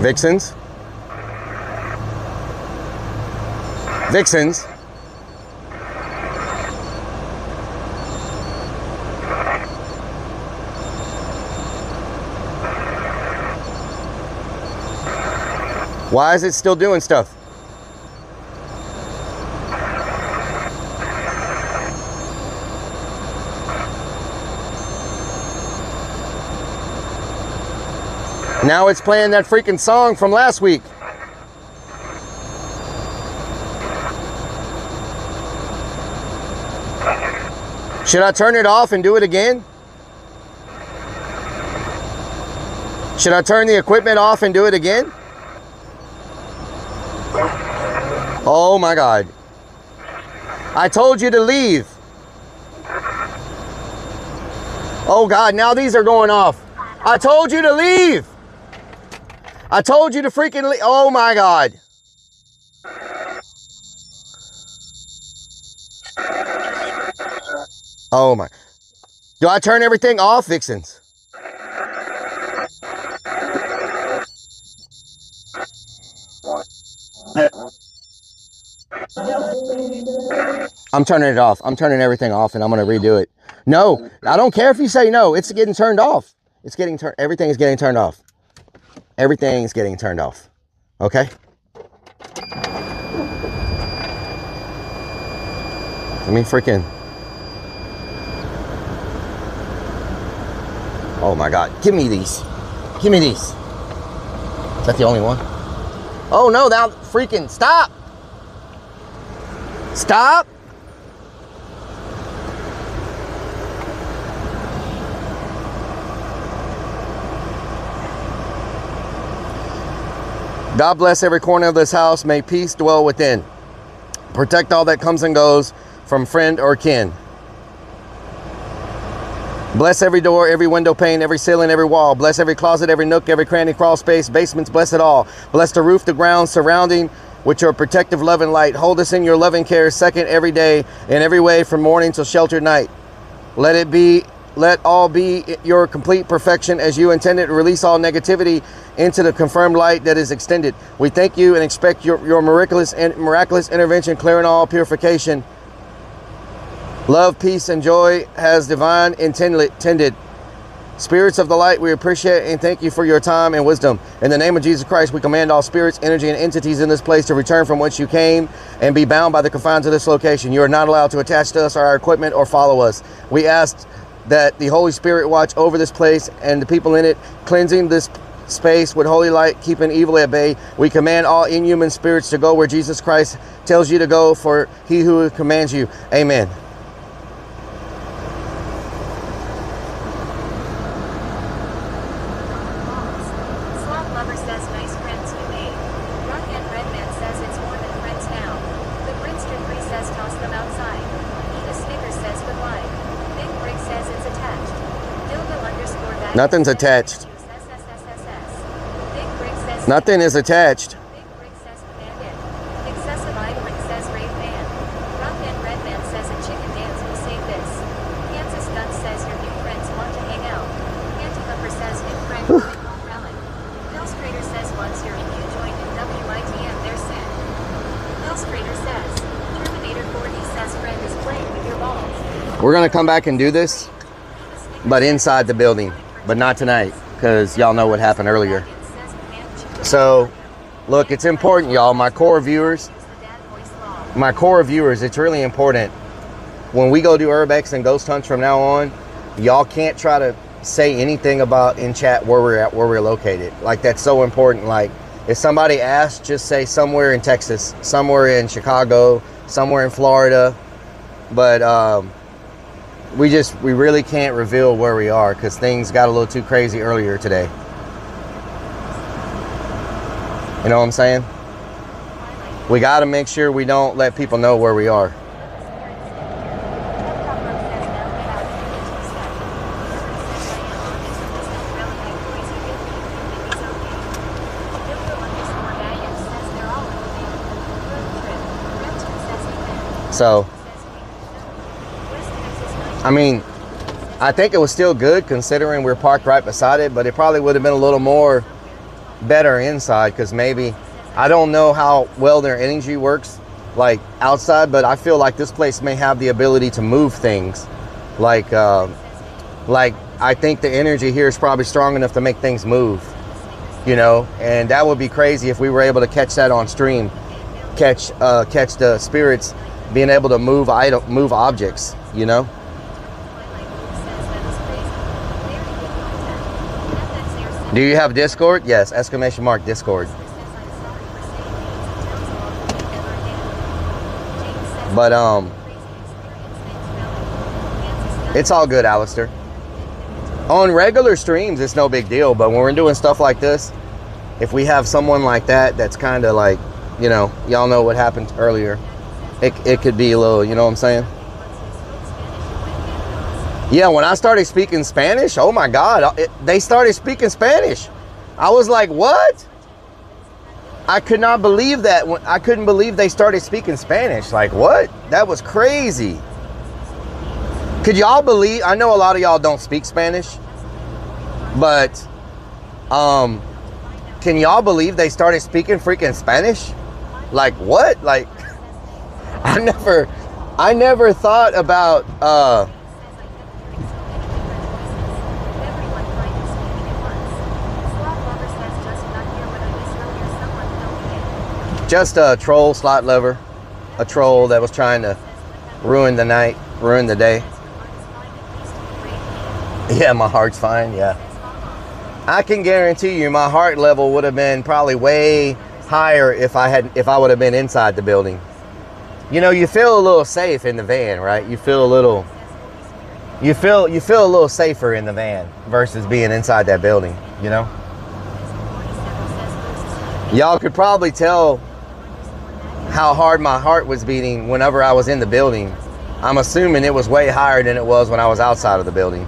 Vixens? Vixens? Why is it still doing stuff? Now it's playing that freaking song from last week. Should I turn it off and do it again? Should I turn the equipment off and do it again? Oh my God. I told you to leave. Oh God, now these are going off. I told you to leave. I told you to freaking leave. Oh my God. Oh my. Do I turn everything off, Vixens? I'm turning it off. I'm turning everything off and I'm going to redo it. No, I don't care if you say no. It's getting turned off. It's getting turned. Everything is getting turned off. Everything is getting turned off. Okay? Let me freaking. Oh my God. Give me these. Give me these. Is that the only one? Oh no, now freaking stop. Stop. God bless every corner of this house. May peace dwell within. Protect all that comes and goes from friend or kin. Bless every door, every window pane, every ceiling, every wall. Bless every closet, every nook, every cranny, crawl space, basements. Bless it all. Bless the roof, the ground surrounding with your protective love and light. Hold us in your loving care second every day in every way from morning till sheltered night. Let all be your complete perfection as you intended. Release all negativity into the confirmed light that is extended. We thank you and expect your miraculous intervention, clearing all purification. Love, peace, and joy has divine intended. Spirits of the light, we appreciate and thank you for your time and wisdom. In the name of Jesus Christ, we command all spirits, energy, and entities in this place to return from whence you came and be bound by the confines of this location. You are not allowed to attach to us or our equipment or follow us. We ask that the Holy Spirit watch over this place and the people in it, cleansing this space with holy light, keeping evil at bay. We command all inhuman spirits to go where Jesus Christ tells you to go, for he who commands you. Amen. Nothing's attached. Nothing is attached. Excessive idling says Ray Fan. Rockman Redman says a chicken dance will save this. Kansas Gun says your new friends want to hang out. Anti-Hooper says new friend going home Relic. Hellstrader says once you're in you join in WITM they're sick. Hellstrader says Terminator 4D says friend is playing with your balls. We're going to come back and do this, but inside the building. but not tonight, because y'all know what happened earlier. So, look, it's important, y'all. My core viewers, it's really important. When we go do Urbex and ghost hunts from now on, y'all can't try to say anything about in chat where we're at, where we're located. Like, that's so important. Like, if somebody asks, just say somewhere in Texas, somewhere in Chicago, somewhere in Florida. But we really can't reveal where we are because things got a little too crazy earlier today. You know what I'm saying? We got to make sure we don't let people know where we are. So, I mean, I think it was still good considering we're parked right beside it, but it probably would have been a little more better inside because maybe, I don't know how well their energy works like outside, but I feel like this place may have the ability to move things. Like I think the energy here is probably strong enough to make things move, you know, and that would be crazy if we were able to catch that on stream, catch the spirits being able to move objects, you know. Do you have Discord? Yes, exclamation mark Discord. But it's all good, Alistair. On regular streams, it's no big deal, but when we're doing stuff like this, if we have someone like that, that's kind of like, you know, y'all know what happened earlier. It could be a little, you know what I'm saying? Yeah, when I started speaking Spanish, oh my God, they started speaking Spanish. I was like, what? I could not believe that. I couldn't believe they started speaking Spanish. Like, what? That was crazy. Could y'all believe? I know a lot of y'all don't speak Spanish, but can y'all believe they started speaking freaking Spanish? Like, what? Like, I never thought about just a troll slot lover, a troll that was trying to ruin the night, ruin the day. Yeah, my heart's fine. Yeah, I can guarantee you my heart level would have been probably way higher if I would have been inside the building. You know, you feel a little safe in the van, right? You feel a little safer in the van versus being inside that building, you know? Y'all could probably tell how hard my heart was beating whenever I was in the building. I'm assuming it was way higher than it was when I was outside of the building.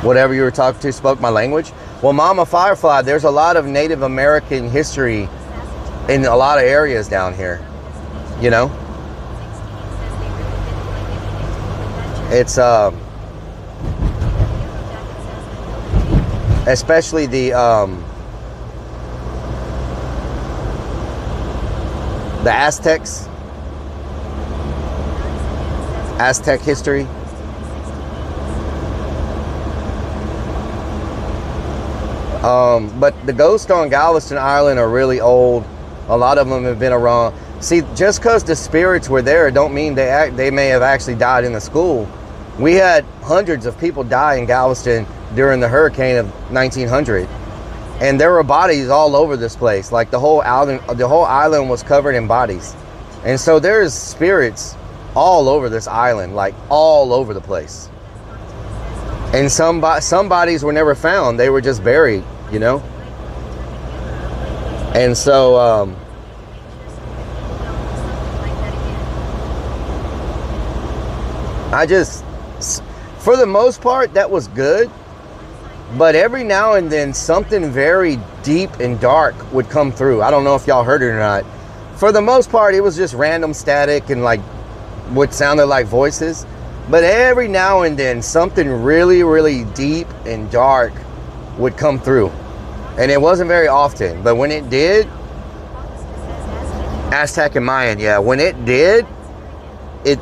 Whatever you were talking to spoke my language. Well, Mama Firefly, there's a lot of Native American history in a lot of areas down here, you know? It's especially the Aztecs, Aztec history. But the ghosts on Galveston Island are really old. A lot of them have been around. See, just because the spirits were there don't mean they may have actually died in the school. We had hundreds of people die in Galveston during the hurricane of 1900, and there were bodies all over this place. Like the whole island was covered in bodies, and so there's spirits all over this island, like all over the place. And some bodies were never found; they were just buried, you know. And so, for the most part, that was good. But every now and then, something very deep and dark would come through. I don't know if y'all heard it or not. For the most part, it was just random static and like what sounded like voices. But every now and then, something really, really deep and dark would come through. And it wasn't very often, but when it did, Aztec and Mayan, yeah. When it did,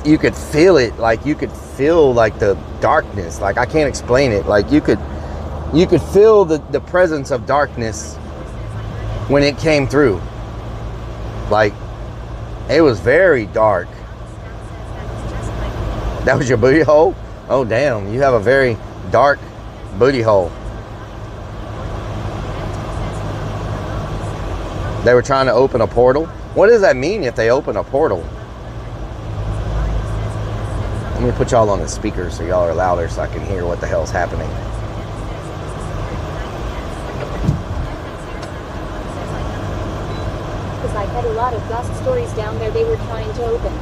you could feel it. Like you could feel like the darkness. Like I can't explain it. Like you could feel the presence of darkness when it came through. Like it was very dark. That was your booty hole? Oh damn, you have a very dark booty hole. They were trying to open a portal. What does that mean if they open a portal? Let me put y'all on the speaker so y'all are louder so I can hear what the hell's happening. Because I had a lot of ghost stories down there they were trying to open.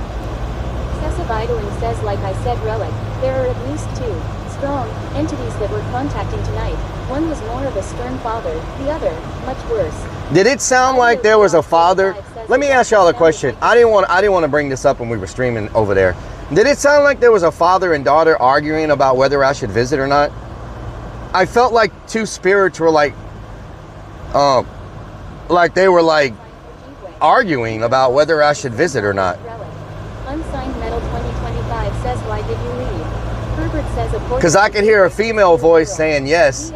Excessive idling says, like I said, Rellik, there are at least 2 strong entities that were contacting tonight. One was more of a stern father, the other, much worse. Did it sound like there was a father? Let me ask y'all a question. I didn't want to bring this up when we were streaming over there. Did it sound like there was a father and daughter arguing about whether I should visit or not? I felt like 2 spirits were like they were like arguing about whether I should visit or not. Unsigned Metal 2025 says, why did you leave? Herbert says, because I could hear a female voice saying yes,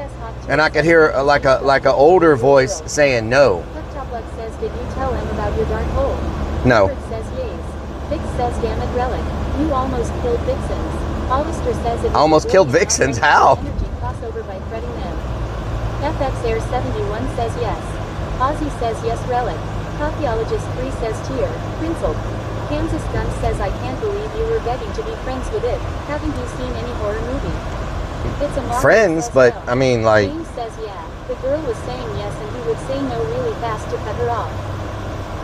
and I could hear like a older voice saying no. Blood says, did you tell him about your dark hole? No. Herbert says, yes. Vix says, damn it, Rellik, you almost killed Vixens. Hollister says, it almost killed Vixens? How? Energy crossover by Freddy Nim. FX Air 71 says yes. Ozzy says yes, Rellik. Coffeeologist 3 says tier. Prinzel. Kansas Gun says, I can't believe you were begging to be friends with it. Haven't you seen any horror movie? It's a friends, but no. I mean, like. James says yeah. The girl was saying yes and he would say no really fast to cut her off.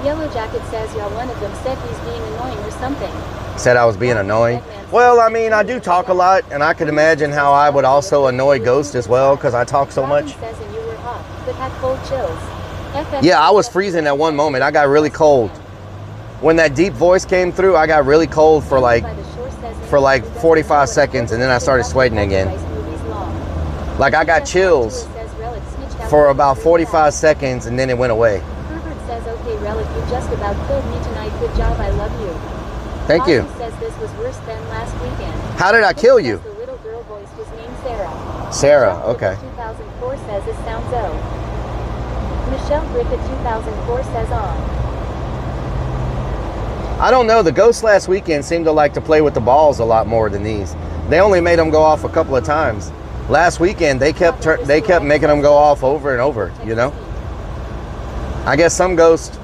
Yellow Jacket says, yeah, one of them said he's being annoying or something. Said I was being annoying? Well, I mean, I do talk a lot, and I could imagine how I would also annoy Ghost as well, because I talk so much. Says, and you were hot, but had cold chills. Yeah, I was freezing at one moment. I got really cold. When that deep voice came through, I got really cold for like 45 seconds, and then I started sweating again. Like I got chills for about 45 seconds, and then it went away. Herbert says, okay, Rellik, you just about killed me tonight. Good job, I love you. Thank you. Says this was worse than last weekend. How did I kill you? The little girl voice was named Sarah. Sarah, okay. 2004 says it sounds O. Michelle Griffith 2004 says on. I don't know. The ghosts last weekend seemed to like to play with the balls a lot more than these. They only made them go off a couple of times. Last weekend they kept making them go off over and over. You know. I guess some ghost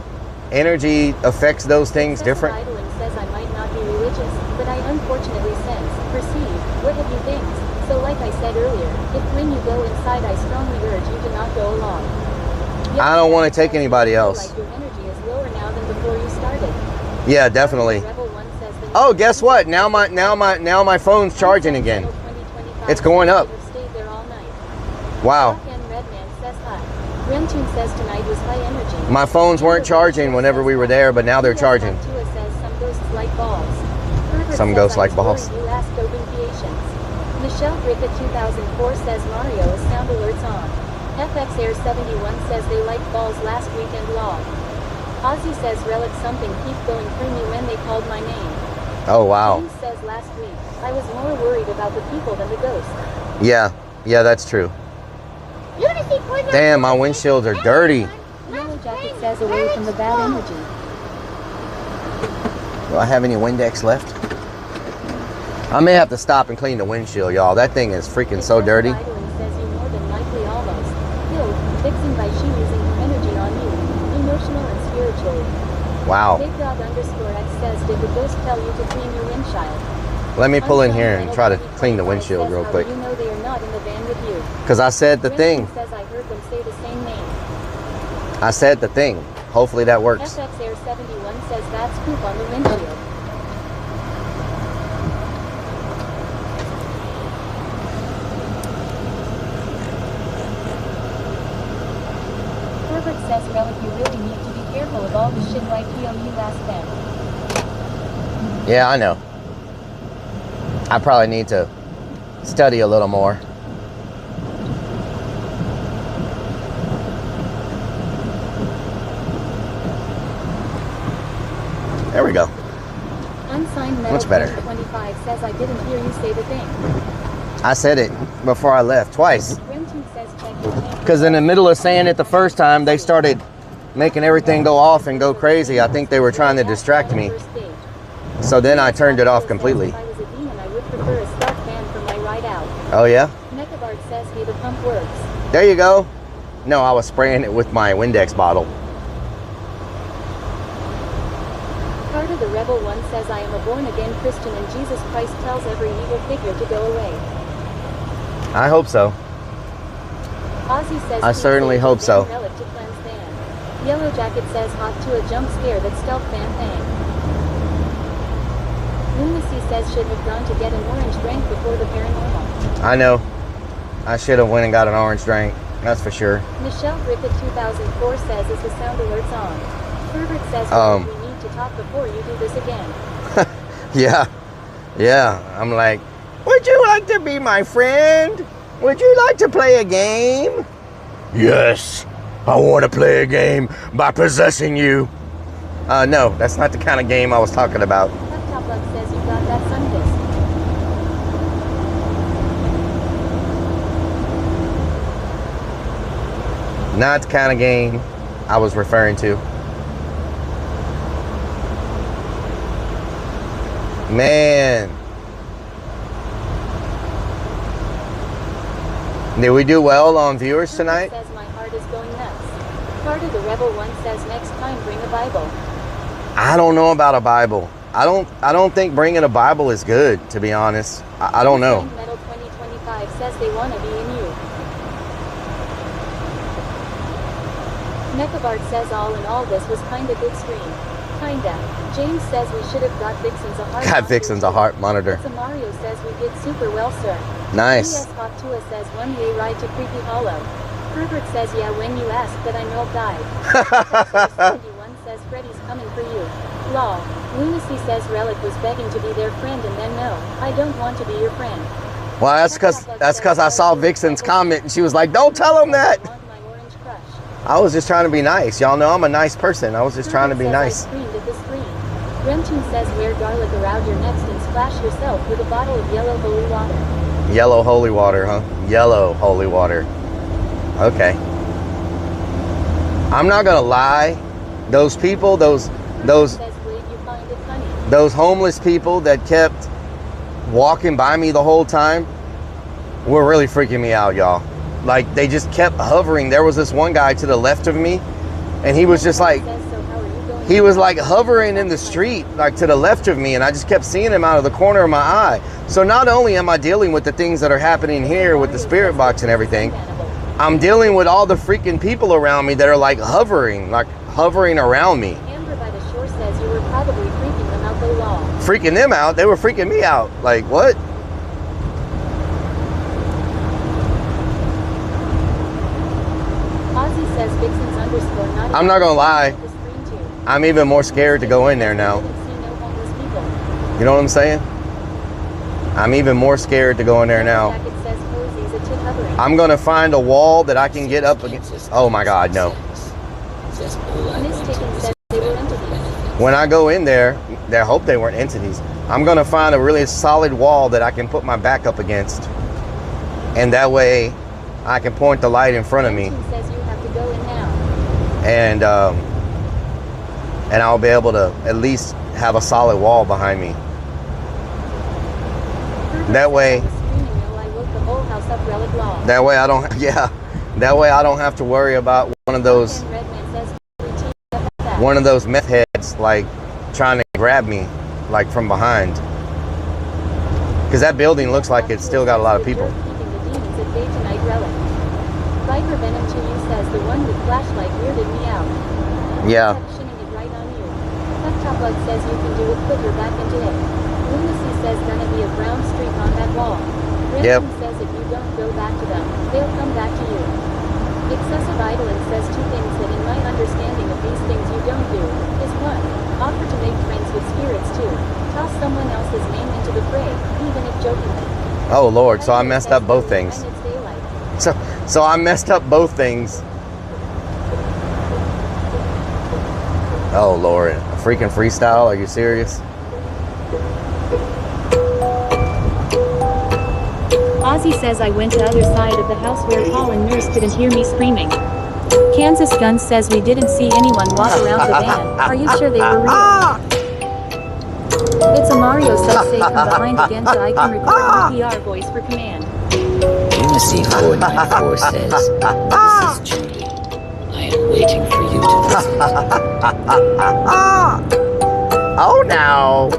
energy affects those things different. Idling says I might not be religious, but I unfortunately sense, perceive, what have you things. So like I said earlier, if when you go inside I strongly urge you to not go along. I don't want to take anybody else. Like your energy is lower now than before you started. Yeah, definitely. Oh, guess what? Now my phone's charging again. It's going up. Wow. My phones weren't charging whenever we were there, but now they're charging. Some ghosts like balls. Michelle Griffith 2004 says Mario is sound alerts on. FX Air 71 says they liked balls last weekend long. Ozzy says Rellik something keep going through me when they called my name. Oh wow. James says last week, I was more worried about the people than the ghost. Yeah, that's true. Damn, my windshields are dirty. Yellow Jacket says away from the bad energy. Do I have any Windex left? I may have to stop and clean the windshield, y'all. That thing is freaking so dirty. Says you more than likely almost killed, fixing by she using her energy on you, emotional and spiritually. Wow. Big Dog _X says, did the ghost tell you to clean your windshield? Let me pull in here and try to clean the windshield real quick. You know they are not in the van with you. Because I said the thing. Says I heard them say the same name. I said the thing. Hopefully that works. FX Air 71 says that's poop on the windshield. Herbert says, Rellik, you really need to be careful of all the shit like you last then. Yeah, I know. I probably need to study a little more. There we go. Unsigned Metal Much better. 25 says I didn't hear you say the thing. I said it before I left twice. Remington says check your tank. Because in the middle of saying it the first time, they started making everything go off and go crazy. I think they were trying to distract me. So then I turned it off completely. If I was a demon, I would prefer a stock fan for my ride out. Oh yeah? Mechabard says hey, the pump works. There you go. No, I was spraying it with my Windex bottle. Carter the Rebel 1 says I am a born-again Christian and Jesus Christ tells every evil figure to go away. I hope so. Ozzy says I certainly hope so. Relic to cleanse Dan. Yellow Jacket says hot to a jump scare that stealth fan thing. Lunacy says should have gone to get an orange drink before the paranormal. I know. I should have went and got an orange drink. That's for sure. Michelle Rickett 2004 says is the sound alerts on. Herbert says we need to talk before you do this again. Yeah. I'm like, would you like to be my friend? Would you like to play a game? Yes, I want to play a game by possessing you. No, that's not the kind of game I was talking about. Top Bug says you got that Sunkiss. Not the kind of game I was referring to. Man. Did we do well on viewers tonight? Says my heart is going nuts. Carter the Rebel 1 says next time bring a Bible. I don't know about a Bible. I don't think bringing a Bible is good, to be honest. I don't know. Metal 2025 says they want to be in you. Mechabard says all in all this was kinda good stream. Kinda. James says we should have got Vixen's a heart. Got Vixen's a heart monitor. Mario says we did super well, sir. Nice. PS Hot Tua says one way ride to Creepy Hollow. Herbert says yeah when you asked that I know died. 71 says Freddy's coming for you. Lol. Lunacy says Relic was begging to be their friend and then no, I don't want to be your friend. Well, that's because I saw Vixen's comment and she was like, don't tell him that. I was just trying to be nice. Y'all know I'm a nice person. I was just trying to be nice. Remington says wear garlic around your necks and splash yourself with a bottle of yellow holy water. Yellow holy water, huh? Yellow holy water. Okay. I'm not gonna lie. Those people, those homeless people that kept walking by me the whole time were really freaking me out, y'all. Like, they just kept hovering. There was this one guy to the left of me, and he was just like, he was like hovering in the street, like to the left of me, and I just kept seeing him out of the corner of my eye. So not only am I dealing with the things that are happening here with the spirit box and everything, I'm dealing with all the freaking people around me that are like hovering around me. Amber by the shore says you were probably freaking them out the law. Freaking them out? They were freaking me out. Like, what? Ozzy says Vixen's underscore not. I'm not gonna lie. I'm even more scared to go in there now. You know what I'm saying? I'm even more scared to go in there now. I'm gonna find a wall that I can get up against. Oh my God, no. When I go in there, I hope they weren't entities. I'm gonna find a really solid wall that I can put my back up against. And that way I can point the light in front of me. And I'll be able to at least have a solid wall behind me. That way I don't, yeah. That way I don't have to worry about one of those meth heads like trying to grab me like from behind. Because that building looks like it's still got a lot of people. Viper Venom to you says the one with flashlight weirded me out. Yeah. Top Bug says you can do it, put your back into it. Lunacy says gonna be a brown streak on that wall. Remington says if you don't go back to them, they'll come back to you. Excessive Idling says two things that in my understanding of these things you don't do, is one, offer to make friends with spirits two, toss someone else's name into the fray, even if jokingly. Oh Lord, so I messed up both things. So I messed up both things. Oh Lord, freaking freestyle. Are you serious? Ozzy says I went to other side of the house where Paul and Nurse couldn't hear me screaming. Kansas Gun says we didn't see anyone walk around the van. Are you sure they were real? It's a Mario says say come behind again so I can record EPR voice for command. Lunacy 494 says, this is Julie. I am waiting for you to visit. Oh no.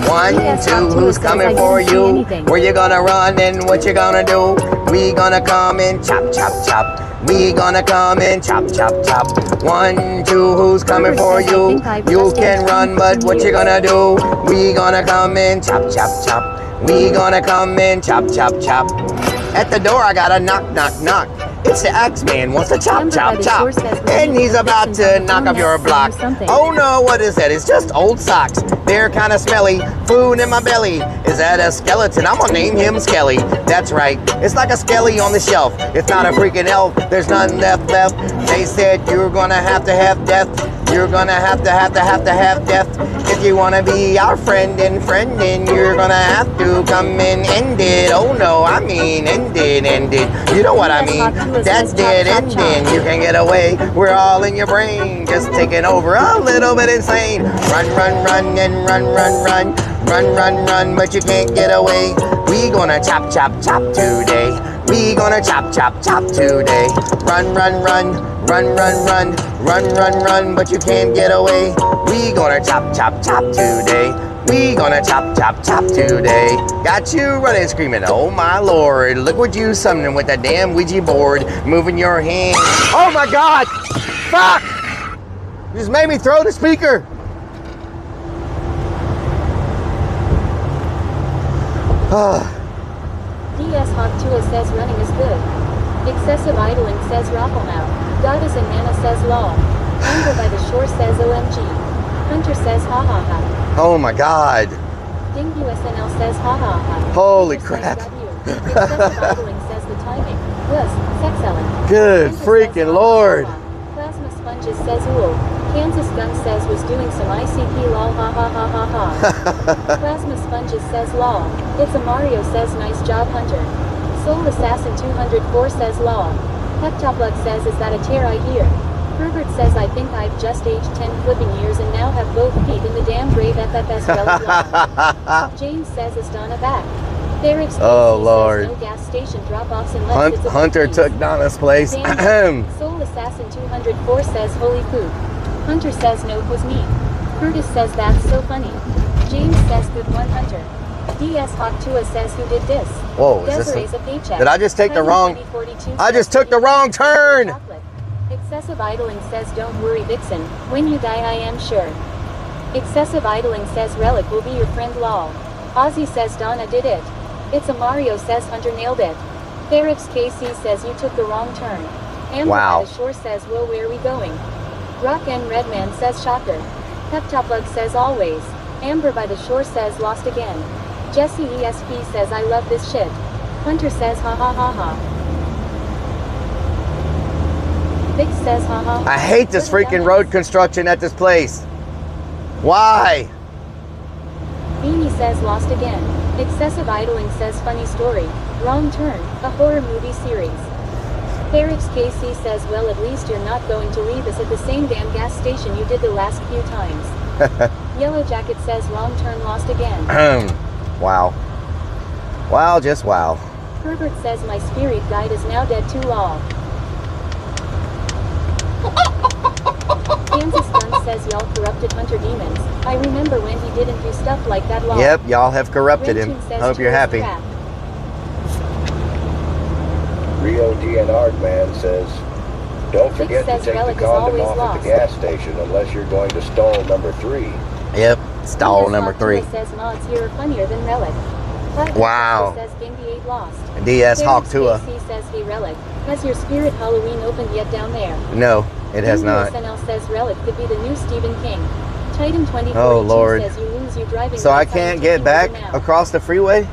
1, 2, who's coming for you? Where you gonna run and what you gonna do? We gonna come and chop, chop, chop. We gonna come and chop, chop, chop. 1, 2, who's coming for you? You can run, but what you gonna do? We gonna come and chop, chop, chop. We gonna come and chop, chop, chop. At the door I got a knock, knock, knock. It's the Axeman wants to chop, chop, chop. And he's about to knock off your block. Oh no, what is that? It's just old socks. They're kind of smelly. Food in my belly. Is that a skeleton? I'm gonna name him Skelly. That's right. It's like a Skelly on the shelf. It's not a freaking elf. There's none left. They said you're gonna have death. You're gonna have death. If you wanna be our friend, then you're gonna have to come and end it. Oh no, I mean end it. You know what I mean? That's dead ending. You can get away. We're all in your brain, just taking over, a little bit insane. Run, run, run, and run, run, run. Run, run, run, but you can't get away. We gonna chop, chop, chop today. We gonna chop, chop, chop today. Run, run, run, run, run, run. Run, run, run, but you can't get away. We gonna chop, chop, chop today. We gonna chop, chop, chop today. Got you running screaming, oh my lord. Look what you summoning with that damn Ouija board. Moving your hand. Oh my god! Fuck! You just made me throw the speaker. DS Hawk 2 says running is good. Excessive idling says raffle now. Goddess and Nana says law. Anger by the shore says OMG. Hunter says ha ha ha. Oh my god. Ding USNL says ha ha ha. Holy Hunter crap. Excessive idling says the timing. Plus, sex selling. Good Hunter freaking says, lord. Plasma Sponges says ooh. Kansas Gun says was doing some ICP lol ha ha ha ha ha. Plasma Sponges says law. It's a Mario says nice job Hunter. Soul Assassin 204 says law. Heptoplug says is that a tear I hear. Herbert says I think I've just aged 10 flipping years and now have both feet in the damn grave FFS relic law. James says is Donna back. Derek's oh lord. says no gas station drop-offs unless it's a Hunter took Donna's place. Soul Assassin 204 says holy poop. Hunter says no was me. Curtis says that's so funny. James says good one Hunter. DS Hawk 2 says who did this? Whoa, is Desiree's this a paycheck. did I just take the wrong? I just took the wrong turn. Excessive idling says don't worry Vixen. When you die I am sure. Excessive idling says Relic will be your friend lol. Ozzy says Donna did it. It's a Mario says Hunter nailed it. Ferrex KC says you took the wrong turn. Amber by the shore says well where are we going? Rock and Redman says shocker. Heptoplug says always. Amber by the shore says lost again. Jesse ESP says I love this shit. Hunter says ha ha ha ha. Vic says ha ha. I hate this freaking road construction at this place. Why? Beanie says lost again. Excessive idling says funny story. Wrong turn. A horror movie series. Ferrex KC says well at least you're not going to leave us at the same damn gas station you did the last few times. Yellow Jacket says wrong turn lost again. Wow. Wow, just wow. Herbert says my spirit guide is now dead too long. Kansas Gun says y'all corrupted Hunter demons. I remember when he didn't do stuff like that long. Yep, y'all have corrupted him. Hope you're happy. Rio DNR man says, don't forget to take the condom off at the gas station unless you're going to stall number 3. Yep, stall number 3. Says mods here are funnier than Relic. Wow. Says Gengi 8 lost. DS Hawk 2. says hey Relic. Has your Spirit Halloween opened yet down there? No, it has not. SNL says Relic could be the new Stephen King. Titan 2042 oh Lord. says you lose your driving. So I can't get back across the freeway?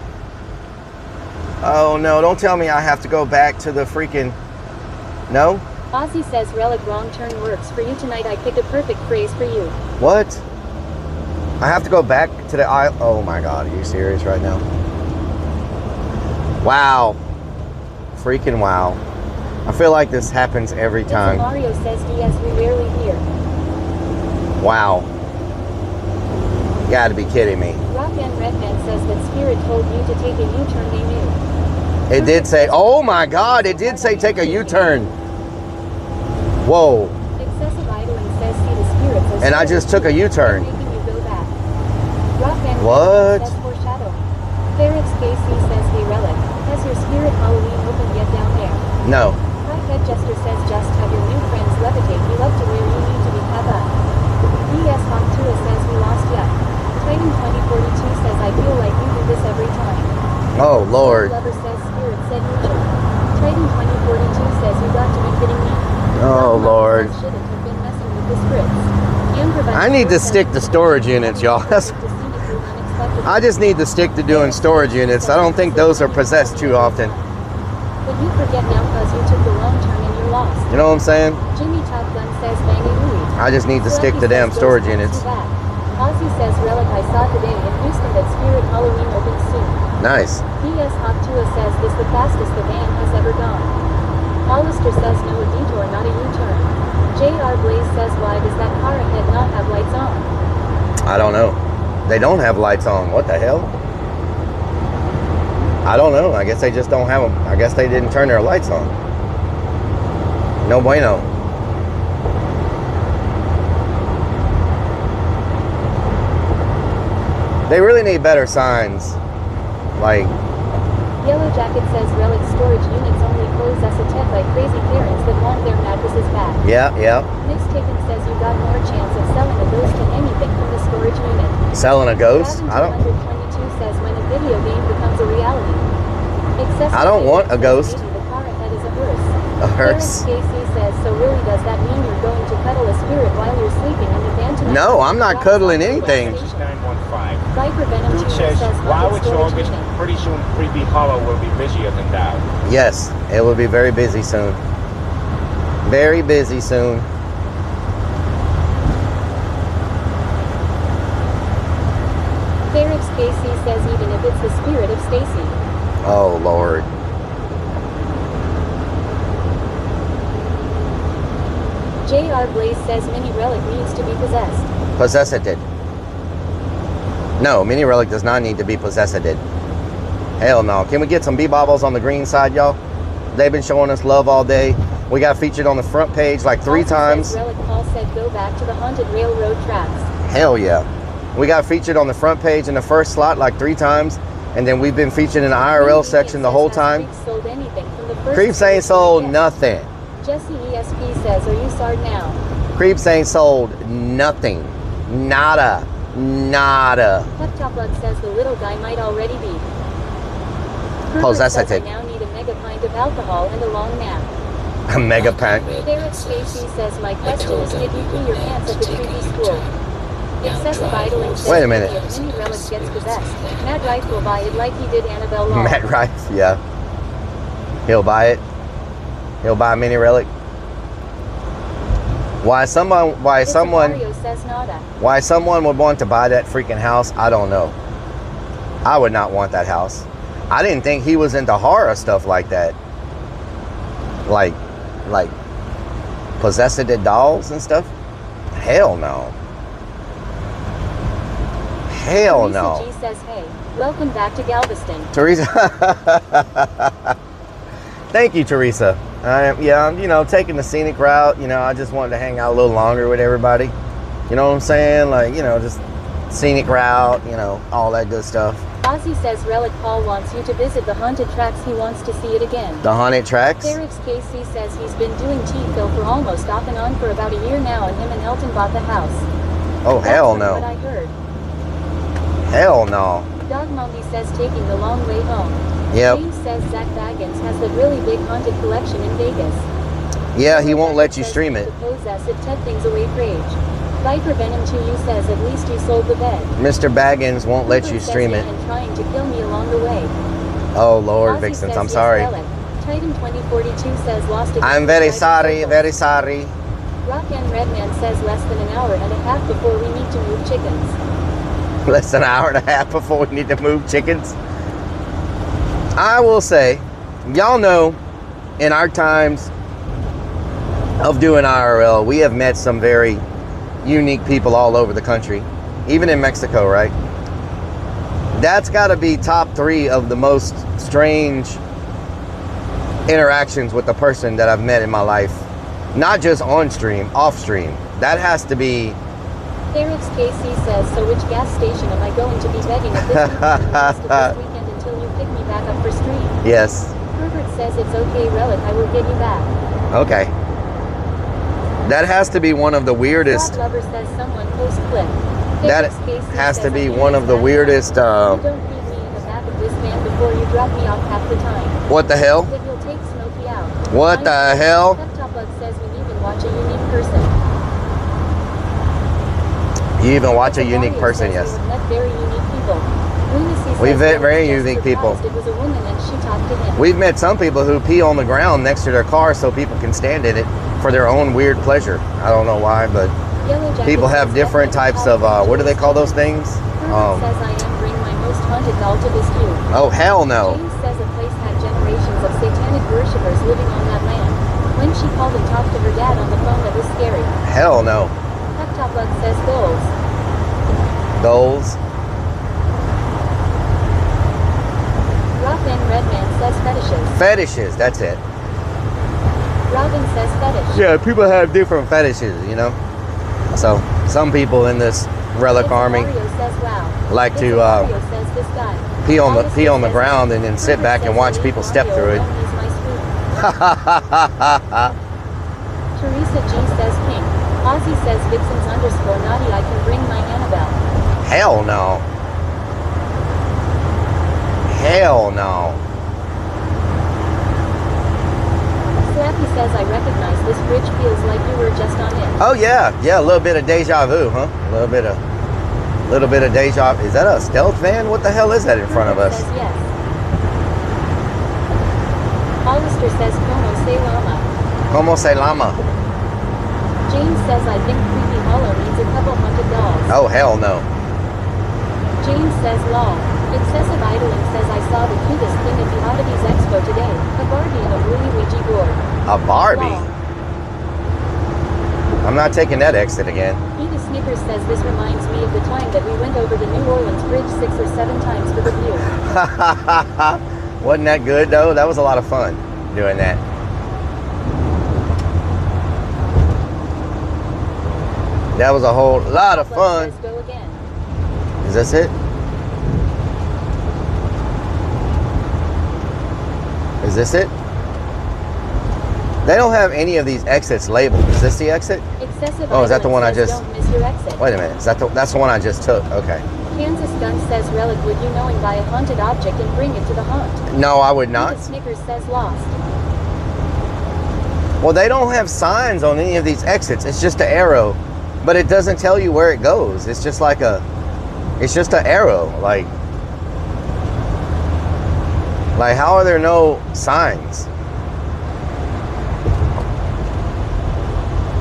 Oh no, don't tell me I have to go back to the freaking... No? Ozzy says Relic wrong turn works for you tonight. I picked a perfect phrase for you. What? I have to go back to the aisle. Oh my God, are you serious right now? Wow. Freaking wow. I feel like this happens every time. Mario says DS we rarely hear. Wow. You gotta be kidding me. Rock and Redman says that Spirit told you to take a U-turn, they knew. It did say, oh my God, it did say take a U-turn. Whoa. Excessive idling says see the spirits. And I just took a U-turn. Making you go back. Rock and What? Redman says foreshadowing. Ferrex KC says hey Relic. Has your Spirit Halloween open yet down there? No. Head Jester says just have your new friends levitate you up to where you need to be have up. DS Hawktua says we lost ya. Titan 2042 says I feel like you do this every time. Oh Lord. Lover says Spirit said neutral. Titan 2042 says you got to be kidding me. Oh Lord. Shouldn't have been messing with the scripts. I need to stick to storage units, y'all. I just need to stick to doing storage units. I don't think those are possessed too often. But you forget now cause you took the wrong turn and you lost. You know what I'm saying? Jimmy Top Gun says Bangy Louie. I just need to stick to damn storage units. Ozzy says Relic I saw today in Houston that Spirit Halloween opens soon. Nice. DS Hawktua says this the fastest the van has ever gone. Hollister says no a detour not a U-turn. JR Blaze says why does that car ahead not have lights on? I don't know. They don't have lights on. What the hell? I don't know. I guess they just don't have them. I guess they didn't turn their lights on. No bueno. They really need better signs. Like, Yellow Jacket says Relic storage units only close as a tech like crazy parents that want their mattresses back. yeah. Nick's Taken says you got more chance of selling a ghost than anything from the storage unit. Selling a ghost? I don't. 222 says when a video game becomes a reality. I don't want a ghost. The car ahead is a hearse. A hearse. Casey says, so really does that mean you're going to cuddle a spirit while you're sleeping in the van tonight? No, I'm not cuddling anything. 915. Viper Venom Dude 2 says, says wow, haunted it's storage August. unit. Pretty soon, Creepy Hollow will be busier than that. Yes, it will be very busy soon. Very busy soon. Ferrex KC says even if it's the spirit of Stacy. Oh Lord. JR Blaze says Mini Relic needs to be possessed. Possessed. No, Mini Relic does not need to be possessed. Hell no. Can we get some B-Bobbles on the green side, y'all? They've been showing us love all day. We got featured on the front page like 3 times. Relic Paul said go back to the haunted railroad tracks. Hell yeah. We got featured on the front page in the first slot like 3 times. And then we've been featured in the IRL section the whole time. Creeps ain't sold nothing. Jesse ESP says, are you SARD now? Creeps ain't sold nothing. Nada. Nada. Peptopluck says the little guy might already be. Possessed. I now need a mega pint of alcohol and a long nap. A mega pint. Derek Stacy says my question is did you pee your pants at the creepy school? Excessive idling says wait a minute. if Mini Relic gets possessed, Matt Rife will buy it like he did Annabelle Law. Matt Rife, yeah. He'll buy it. He'll buy a Mini Relic. Why someone would want to buy that freaking house, I don't know. I would not want that house. I didn't think he was into horror stuff like that. Like possessed dolls and stuff. Hell no. Hell no. Teresa G says, hey, welcome back to Galveston. Teresa. Thank you, Teresa. I'm, you know, taking the scenic route. You know, I just wanted to hang out a little longer with everybody. You know what I'm saying? Like, you know, just scenic route, you know, all that good stuff. Ozzy says Relic Paul wants you to visit the haunted tracks. He wants to see it again. The haunted tracks? Ferrex KC says he's been doing T-Phil for almost off and on for about a year now, and him and Elton bought the house. Oh, hell no. That's what I heard. Hell no. Dog Monkey says taking the long way home. Yep. James says Zach Baggins has the really big haunted collection in Vegas. Yeah, he won't let you stream it. Possess it, tuck things away, rage. Viper Venom 2U says at least you sold the bed. Mr. Baggins won't let you stream it. And trying to kill me along the way. Oh Lord, Ozzy Vixens, says I'm yes, sorry. Titan 2042 says lost again. I'm very sorry, very sorry. Rock and Redman says less than an hour and a half before we need to move chickens. less than an hour and a half before we need to move chickens. I will say, y'all know, in our times of doing IRL, we have met some very unique people all over the country, even in Mexico, right? That's got to be top 3 of the most strange interactions with a person that I've met in my life. Not just on stream, off stream. That has to be. Eric's KC says, so which gas station am I going to be begging at this weekend until you pick me back up for stream? Yes. Herbert says it's okay, Relic, I will get you back. Okay. That has to be one of the weirdest. Rob Lover says someone post clip. That has to be one of the weirdest. You don't need me in the back of this van before you drop me off half the time. What the hell? That you'll take Smokey out. What the hell? Bug says we even watch a unique person. You even watch a unique person, yes. We met very unique people. We've met very unique people. It was a woman and she talked to him. We've met some people who pee on the ground next to their car so people can stand in it for their own weird pleasure. I don't know why, but people have different types of, what do they call those things? Says I am bring my most haunted doll to this view. Oh, hell no. James says a place had generations of satanic worshippers living on that land. When she called and talked to her dad on the phone, it was scary. Hell no. Top Bug says goals. Goals. Robin Redman says fetishes. Fetishes, that's it. Robin says fetish. Yeah, people have different fetishes, you know. So some people in this Relic army says, wow. like to says this guy. pee on the ground and then sit back and watch people step through it. Teresa G says pink. Ozzy says Vixens _ naughty. I can bring my Annabelle. Hell no. Hell no. Slappy says I recognize this bridge feels like you were just on it. Oh yeah, yeah, a little bit of deja vu, huh? A little bit of deja. Is that a stealth van? What the hell is that in front of us? Says yes. Hollister says como se llama. Como se llama? James says I think Creepy Hollow needs a couple haunted dolls. Oh hell no. James says lol. Excessive idling says I saw the cutest thing at the Oddities Expo today. A Barbie and a woolly Ouija board. A Barbie? Lol. I'm not taking that exit again. Edith Snickers says this reminds me of the time that we went over the New Orleans Bridge 6 or 7 times for the view. Wasn't that good though? That was a lot of fun doing that. That was a whole lot of fun. Go again. Is this it? Is this it? They don't have any of these exits labeled. Is this the exit? Excessive oh, is that the one I just... Don't miss your exit. Wait a minute. Is that that's the one I just took? Okay. Kansas Gun says Relic, would you knowing buy a haunted object and bring it to the haunt? No, I would not. Edith Snickers says lost. Well, they don't have signs on any of these exits. It's just an arrow. But it doesn't tell you where it goes. It's just like a... It's just an arrow. Like how are there no signs?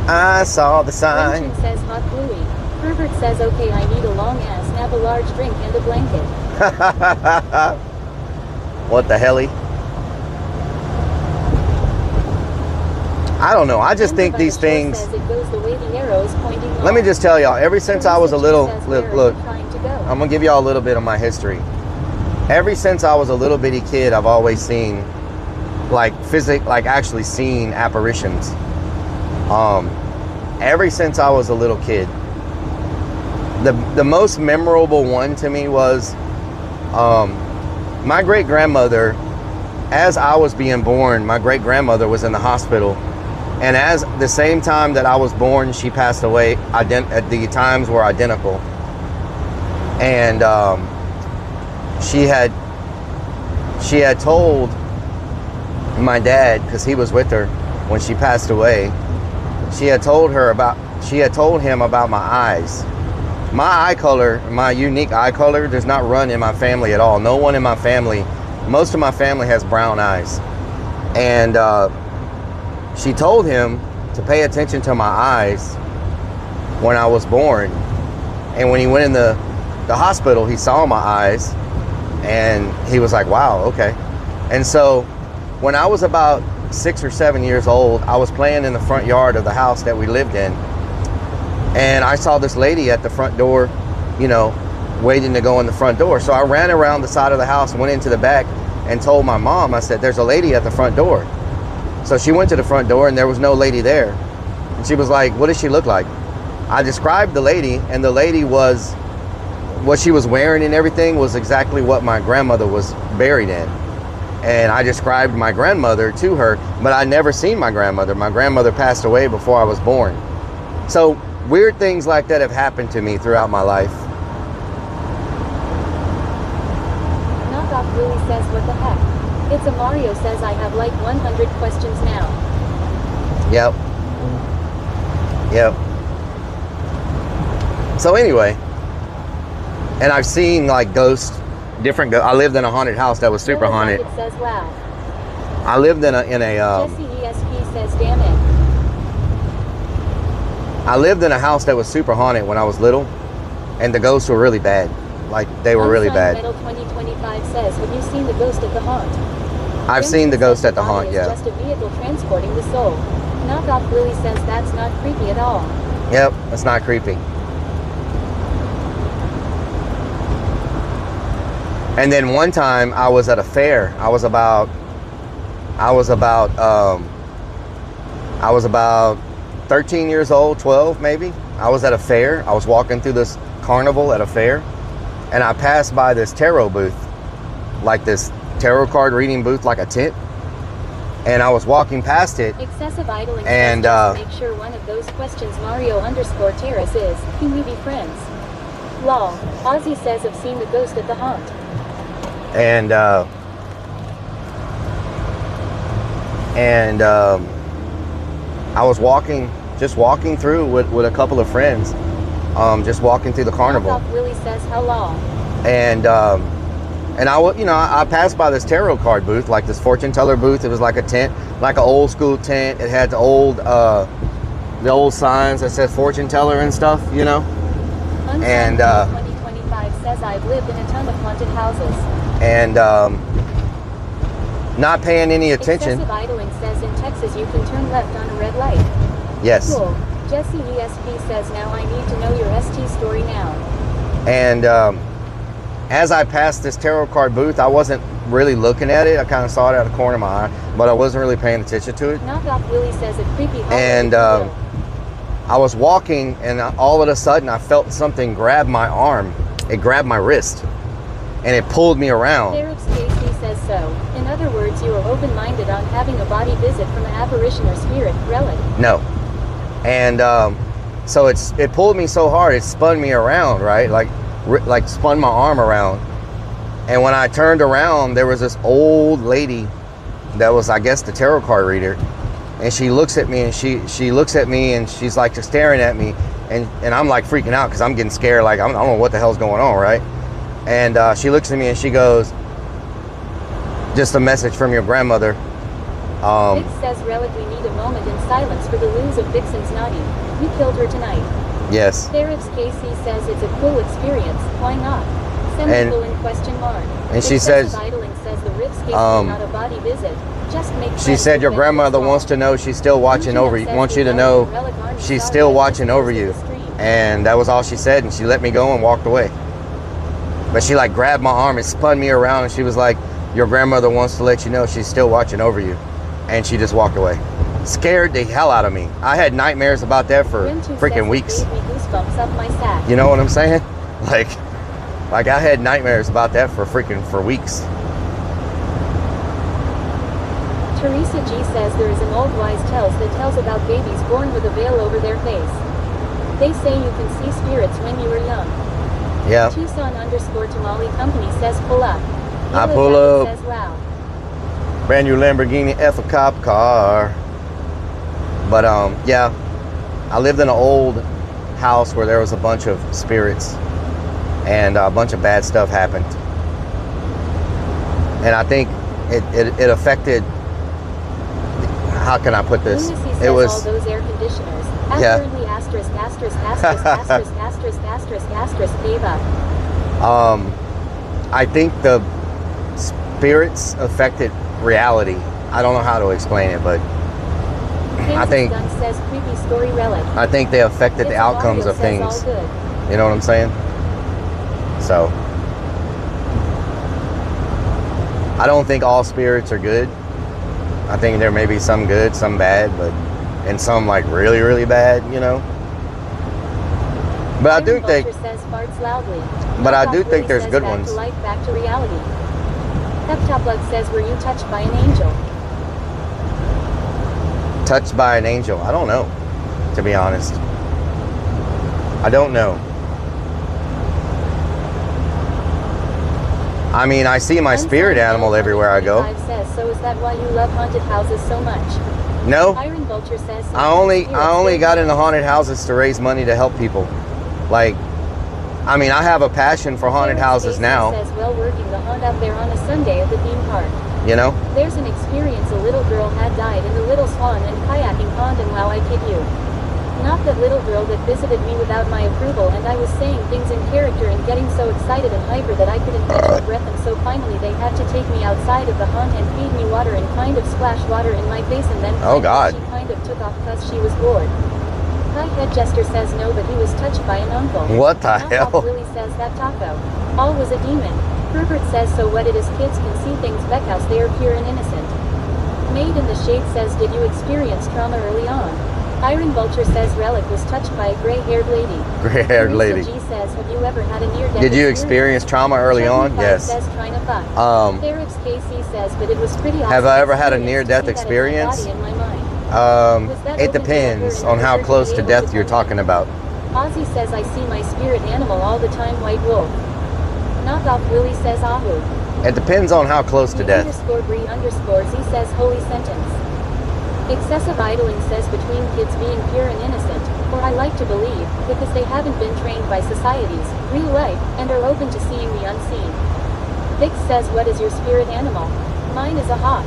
I saw the sign. Quentin says hot bluey. Herbert says okay, I need a long ass nap, a large drink, and a blanket. What the helly? I don't know. I just think these things... Says it goes the way the arrow is pointing. Let me just tell y'all, ever since I was a little... Look, I'm going to give y'all a little bit of my history. Ever since I was a little bitty kid, I've always seen, like actually seen apparitions. Ever since I was a little kid. The most memorable one to me was my great-grandmother. As I was being born, my great-grandmother was in the hospital. And as the same time that I was born, she passed away. The times were identical. And she had told my dad, because he was with her when she passed away, she had told him about my eyes. My eye color, my unique eye color, does not run in my family at all. No one in my family, most of my family has brown eyes. And she told him to pay attention to my eyes when I was born. And when he went in the the hospital, he saw my eyes, and he was like, wow, okay. And so when I was about 6 or 7 years old, I was playing in the front yard of the house that we lived in, and I saw this lady at the front door, you know, waiting to go in the front door. So I ran around the side of the house and went into the back and told my mom, I said, there's a lady at the front door. So she went to the front door and there was no lady there. And she was like, what does she look like? I described the lady, and the lady was, what she was wearing and everything was exactly what my grandmother was buried in. And I described my grandmother to her, but I never seen my grandmother. My grandmother passed away before I was born. So weird things like that have happened to me throughout my life. Knockoff Willie says, what the heck? It's a Mario says, I have like 100 questions now. Yep. Yep. So anyway, and I've seen like ghosts, different I lived in a haunted house that was super haunted. It says, wow. I lived in a Jesse ESP says, damn it. I lived in a house that was super haunted when I was little, and the ghosts were really bad. Like, they were really bad. Metal 2025 says, have you seen the ghost at the haunt? I've seen the ghost at the haunt, yeah. Just a vehicle transporting the soul. Knockoff Willie says that's not creepy at all. Yep, that's not creepy. And then one time I was at a fair. I was about 13 years old, 12 maybe. I was at a fair. I was walking through this carnival at a fair, and I passed by this tarot booth, like this tarot card reading booth, like a tent. And I was walking past it. Excessive idling. And make sure one of those questions Mario_Terrace is, can we be friends? Lol. Ozzy says, I've seen the ghost at the haunt. And I was just walking through with a couple of friends, just walking through the carnival. Knockoff Willie says, how long? And I passed by this tarot card booth, like this fortune teller booth. It was like a tent, like an old school tent. It had the old signs that said fortune teller and stuff, you know. And 2025 says, I've lived in a ton of haunted houses. And not paying any attention. Excessive idling says, in Texas you can turn left on a red light. Yes. Cool. Jesse ESP says, now I need to know your ST story now. And as I passed this tarot card booth, I wasn't really looking at it. I kind of saw it out of the corner of my eye, but I wasn't really paying attention to it. Knockoff Willie says, a creepy hallway. And I was walking, and all of a sudden I felt something grab my arm. It grabbed my wrist, and it pulled me around. Derek Casey says so. In other words, you are open-minded on having a body visit from an apparition or spirit relic. No. And so it pulled me so hard, it spun me around, right? Like spun my arm around. And when I turned around, there was this old lady that was, I guess, the tarot card reader. And she looks at me, and she looks at me, and she's like just staring at me. And I'm like freaking out because I'm getting scared. Like, I don't know what the hell's going on, right? And she looks at me and she goes, just a message from your grandmother. Vic says, Relic, we need a moment in silence for the lose of Vixen's naughty. We killed her tonight. Yes. Ferris Casey says it's a cool experience. Why not? Semicolon question mark. And she says, idling says the Rips Casey not a body visit. Just make she said your grandmother wants to know she's still watching over you. Wants you to know she's still watching over you. And that was all she said, and she let me go and walked away. But she like grabbed my arm and spun me around, and she was like, your grandmother wants to let you know she's still watching over you. And she just walked away. Scared the hell out of me. I had nightmares about that for freaking weeks. You know what I'm saying? Like I had nightmares about that for weeks. Teresa G says there is an old wise tales that tells about babies born with a veil over their face. They say you can see spirits when you are young. Yeah. Tucson_Tamale Company says pull up. I pull up. Says wow. Brand new Lamborghini F a cop car. But yeah, I lived in an old house where there was a bunch of spirits, and a bunch of bad stuff happened. And I think it affected. How can I put this? It was all those air conditioners. Yeah. Asterisk, asterisk, asterisk, asterisk, asterisk, asterisk, asterisk, asterisk, gave up. I think the spirits affected reality. I don't know how to explain it, but I think says creepy story relic. I think they affected the outcomes of things. You know what I'm saying? So I don't think all spirits are good. I think there may be some good, some bad, and some like really, really bad, you know. But I do think there's good ones. Back to reality. Heptopluck says, were you touched by an angel? Touched by an angel? I don't know, to be honest. I don't know. I mean, I see my spirit animal everywhere I go. Says, so is that why you love haunted houses so much? No. Iron Vulture says, I only got into haunted houses to raise money to help people. Like, I mean, I have a passion for haunted houses now. Says, well, working the haunt out there on a Sunday at the theme park. You know? There's an experience a little girl had died in the Little Swan and kayaking pond, and wow, I kid you. Not that little girl that visited me without my approval, and I was saying things in character and getting so excited and hyper that I couldn't catch my breath, and so finally they had to take me outside of the haunt and feed me water and kind of splash water in my face, and then oh God, she kind of took off because she was bored. My head jester says no, but he was touched by an uncle. What the hell? Willie says that taco. All was a demon. Herbert says so what it is, kids can see things Beckhouse, they are pure and innocent. Maid in the Shade says, did you experience trauma early on? Iron Vulture says Relic was touched by a gray-haired lady. Gray-haired lady. G says, have you ever had a near-death Did you experience trauma early on? Yes. Says, trying to fuck. Eric's KC says, but it was pretty awesome. Have I ever had a near-death experience? It depends on how close to death you're talking about. Ozzy says, I see my spirit animal all the time, White Wolf. Knockoff Willie says, Ahu. It depends on how close to death. _Bree_Z says, holy sentence. Excessive idling says, between kids being pure and innocent, or I like to believe, because they haven't been trained by societies, real life, and are open to seeing the unseen. Vic says, what is your spirit animal? Mine is a hawk.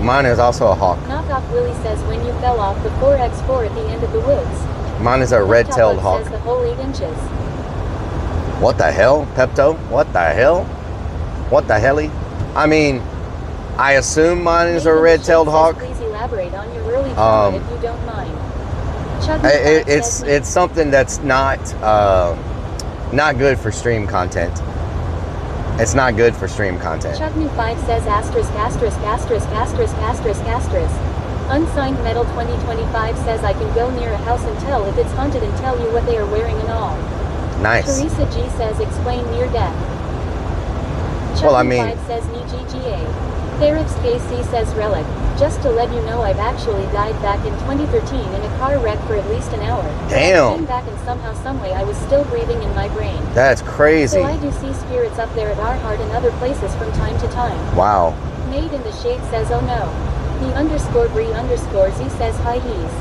Mine is also a hawk. Knockoff Willie says, when you fell off the 4x4 at the end of the woods. Mine is a red-tailed hawk. Says the whole 8 inches. What the hell, Pepto? What the hell? What the helly? I mean, I assume mine is a red-tailed hawk. Please elaborate on your early trauma if you don't mind. It's something that's not good for stream content. It's not good for stream content. Chutney5 says asterisk. Unsigned Metal 2025 says I can go near a house and tell if it's haunted and tell you what they are wearing and all. Nice. Teresa G says explain near death. Well, I mean. Chutney5 says NGGA. Ferrex KC says Relic. Just to let you know, I've actually died back in 2013 in a car wreck for at least an hour. Damn. I came back and somehow, someway, I was still breathing in my brain. That's crazy. So I do see spirits up there at our heart and other places from time to time. Wow. Maid in the Shade says, oh no. The _Bree_Z says hi he's.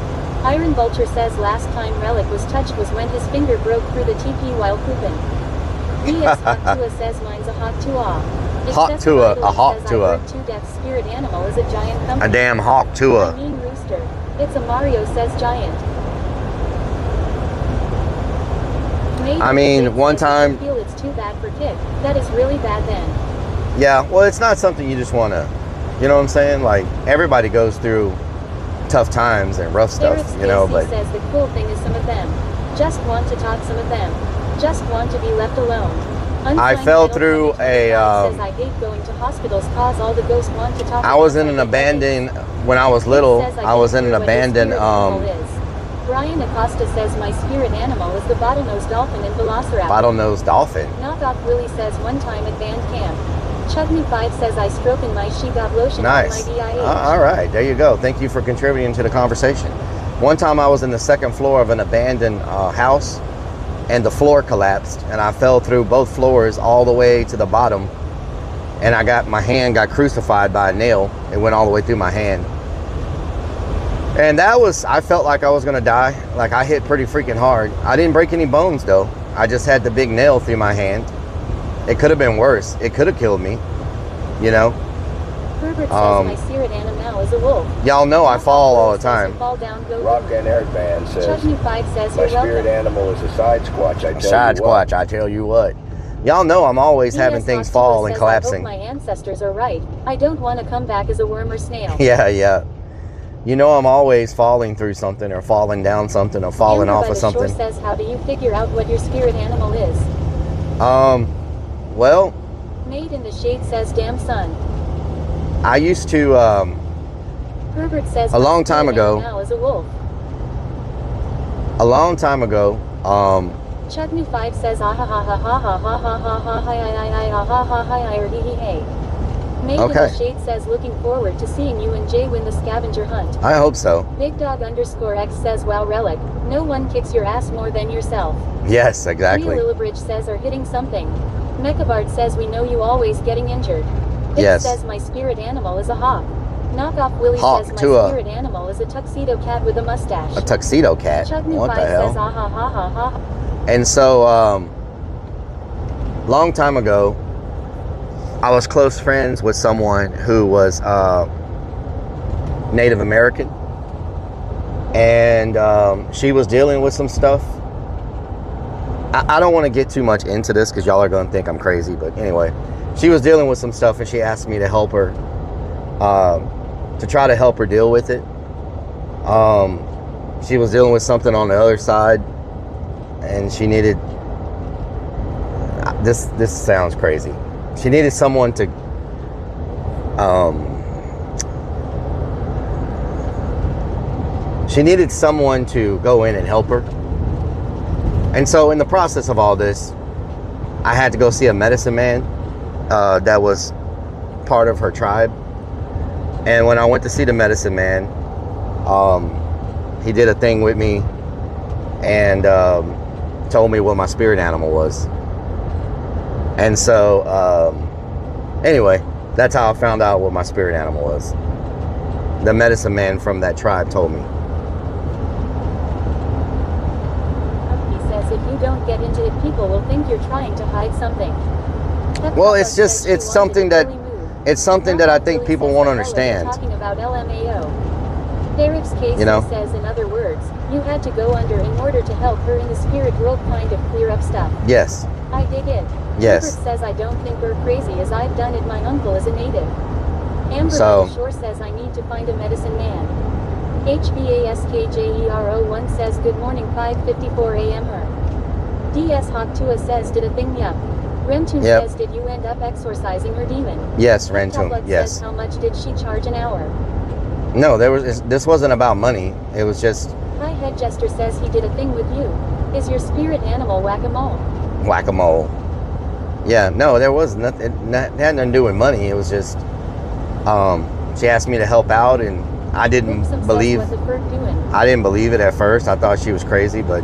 Iron Vulture says last time Relic was touched was when his finger broke through the TP while pooping. VS Hawk Tua says mine's a Hawk Tua. Hawk Tua, a Hawk Tua. Two Death spirit animal is a giant company. A damn Hawk Tua. I mean rooster. It's a Mario says giant. I mean, one time. I feel it's too bad for Kid. That is really bad then. Yeah, well, it's not something you just want to, you know what I'm saying? Like, everybody goes through tough times and rough stuff, you know, but. Says the cool thing is some of them just want to talk, some of them just want to be left alone. I fell through a. Says, I hate going to hospitals cause all the ghosts want to talk. I was in an abandoned, when I was little, I was in an abandoned. Brian Acosta says my spirit animal is the bottlenose dolphin in Velociraptor. Bottlenose dolphin. Knockoff Willie says one time at band camp. Chutney5 says I stroke in my she-gob lotion nice. on my DIH. All right, there you go. Thank you for contributing to the conversation. One time I was in the second floor of an abandoned house, and the floor collapsed, and I fell through both floors all the way to the bottom, and my hand got crucified by a nail. It went all the way through my hand. And I felt like I was gonna die. Like, I hit pretty freaking hard. I didn't break any bones though. I just had the big nail through my hand. It could have been worse. It could have killed me, you know. Herbert says my spirit animal is a wolf. Y'all know I fall all the time. Rock and Airband says Chutney5 says my spirit animal is a side squatch. I tell you what. I tell you what. Y'all know I'm always having DS things Hot fall Tua and says, collapsing. I hope my ancestors are right. I don't want to come back as a worm or snail. Yeah. You know I'm always falling through something or falling down something or falling Amber off by of the something. Shore says, how do you figure out what your spirit animal is? Well, Made in the Shade says, damn son. I used to, Herbert says, a long time ago. Now is a wolf. A long time ago, Chuck New 5 says, ah ha ha ha ha ha ha ha ha ha hi ha ha ha hi or hee hee hey. Made in the Shade says, looking forward to seeing you and Jay win the scavenger hunt. I hope so. Big Dog _ X says, wow Relic, no one kicks your ass more than yourself. Yes, exactly. Real Lillibridge says, are hitting something. Mechabard says, we know you always getting injured. Vic Yes. says, my spirit animal is a hawk. Knockoff Willie Hawk says, my Tua. spirit animal is a tuxedo cat with a mustache. A tuxedo cat? Chuck New What 5 the hell? says, ah ha ha ha ha. And so, long time ago, I was close friends with someone who was Native American. And she was dealing with some stuff. I don't want to get too much into this because y'all are going to think I'm crazy. But anyway, she was dealing with some stuff and she asked me to help her, to try to help her deal with it. She was dealing with something on the other side. And she needed, this sounds crazy. She needed someone to, she needed someone to go in and help her. And so in the process of all this, I had to go see a medicine man that was part of her tribe. And when I went to see the medicine man, he did a thing with me and told me what my spirit animal was. And so anyway, that's how I found out what my spirit animal was. The medicine man from that tribe told me. He says, if you don't get into it, people will think you're trying to hide something. Well, it's just, it's something that I think people won't understand. Talking about LMAO. Derek's case says, in other words, you had to go under in order to help her in the spirit world kind of clear up stuff. Yes. I dig it. Yes. Herbert says, I don't think we're crazy as I've done it. My uncle is a native. Amber Shore says, I need to find a medicine man. HVASKJERO1 says, good morning, 5:54 a.m. her. DS Hawk Tua says, did a thing, yup. Rentoon says, did you end up exorcising her demon? Yes, Rentoon, yes. Says, how much did she charge an hour? No, this wasn't about money. It was just... Hi Head Jester says he did a thing with you. Is your spirit animal whack-a-mole? Whack-a-mole. Yeah, no, there was nothing. It had nothing to do with money. It was just... she asked me to help out and I didn't believe... I didn't believe it at first. I thought she was crazy, but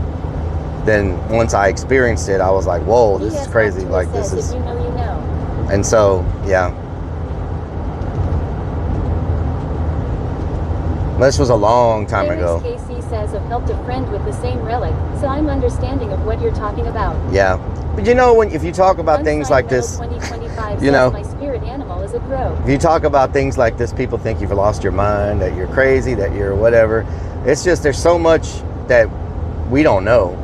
then once I experienced it, I was like, whoa, this is crazy. Like, this is... If you know, you know. And so, yeah. This was a long time ago. KC says, I've helped a friend with the same relic, so I'm understanding of what you're talking about. Yeah. But you know, if you talk about things like this, you know, my spirit animal is a crow. If you talk about things like this, people think you've lost your mind, that you're crazy, that you're whatever. It's just, there's so much that we don't know.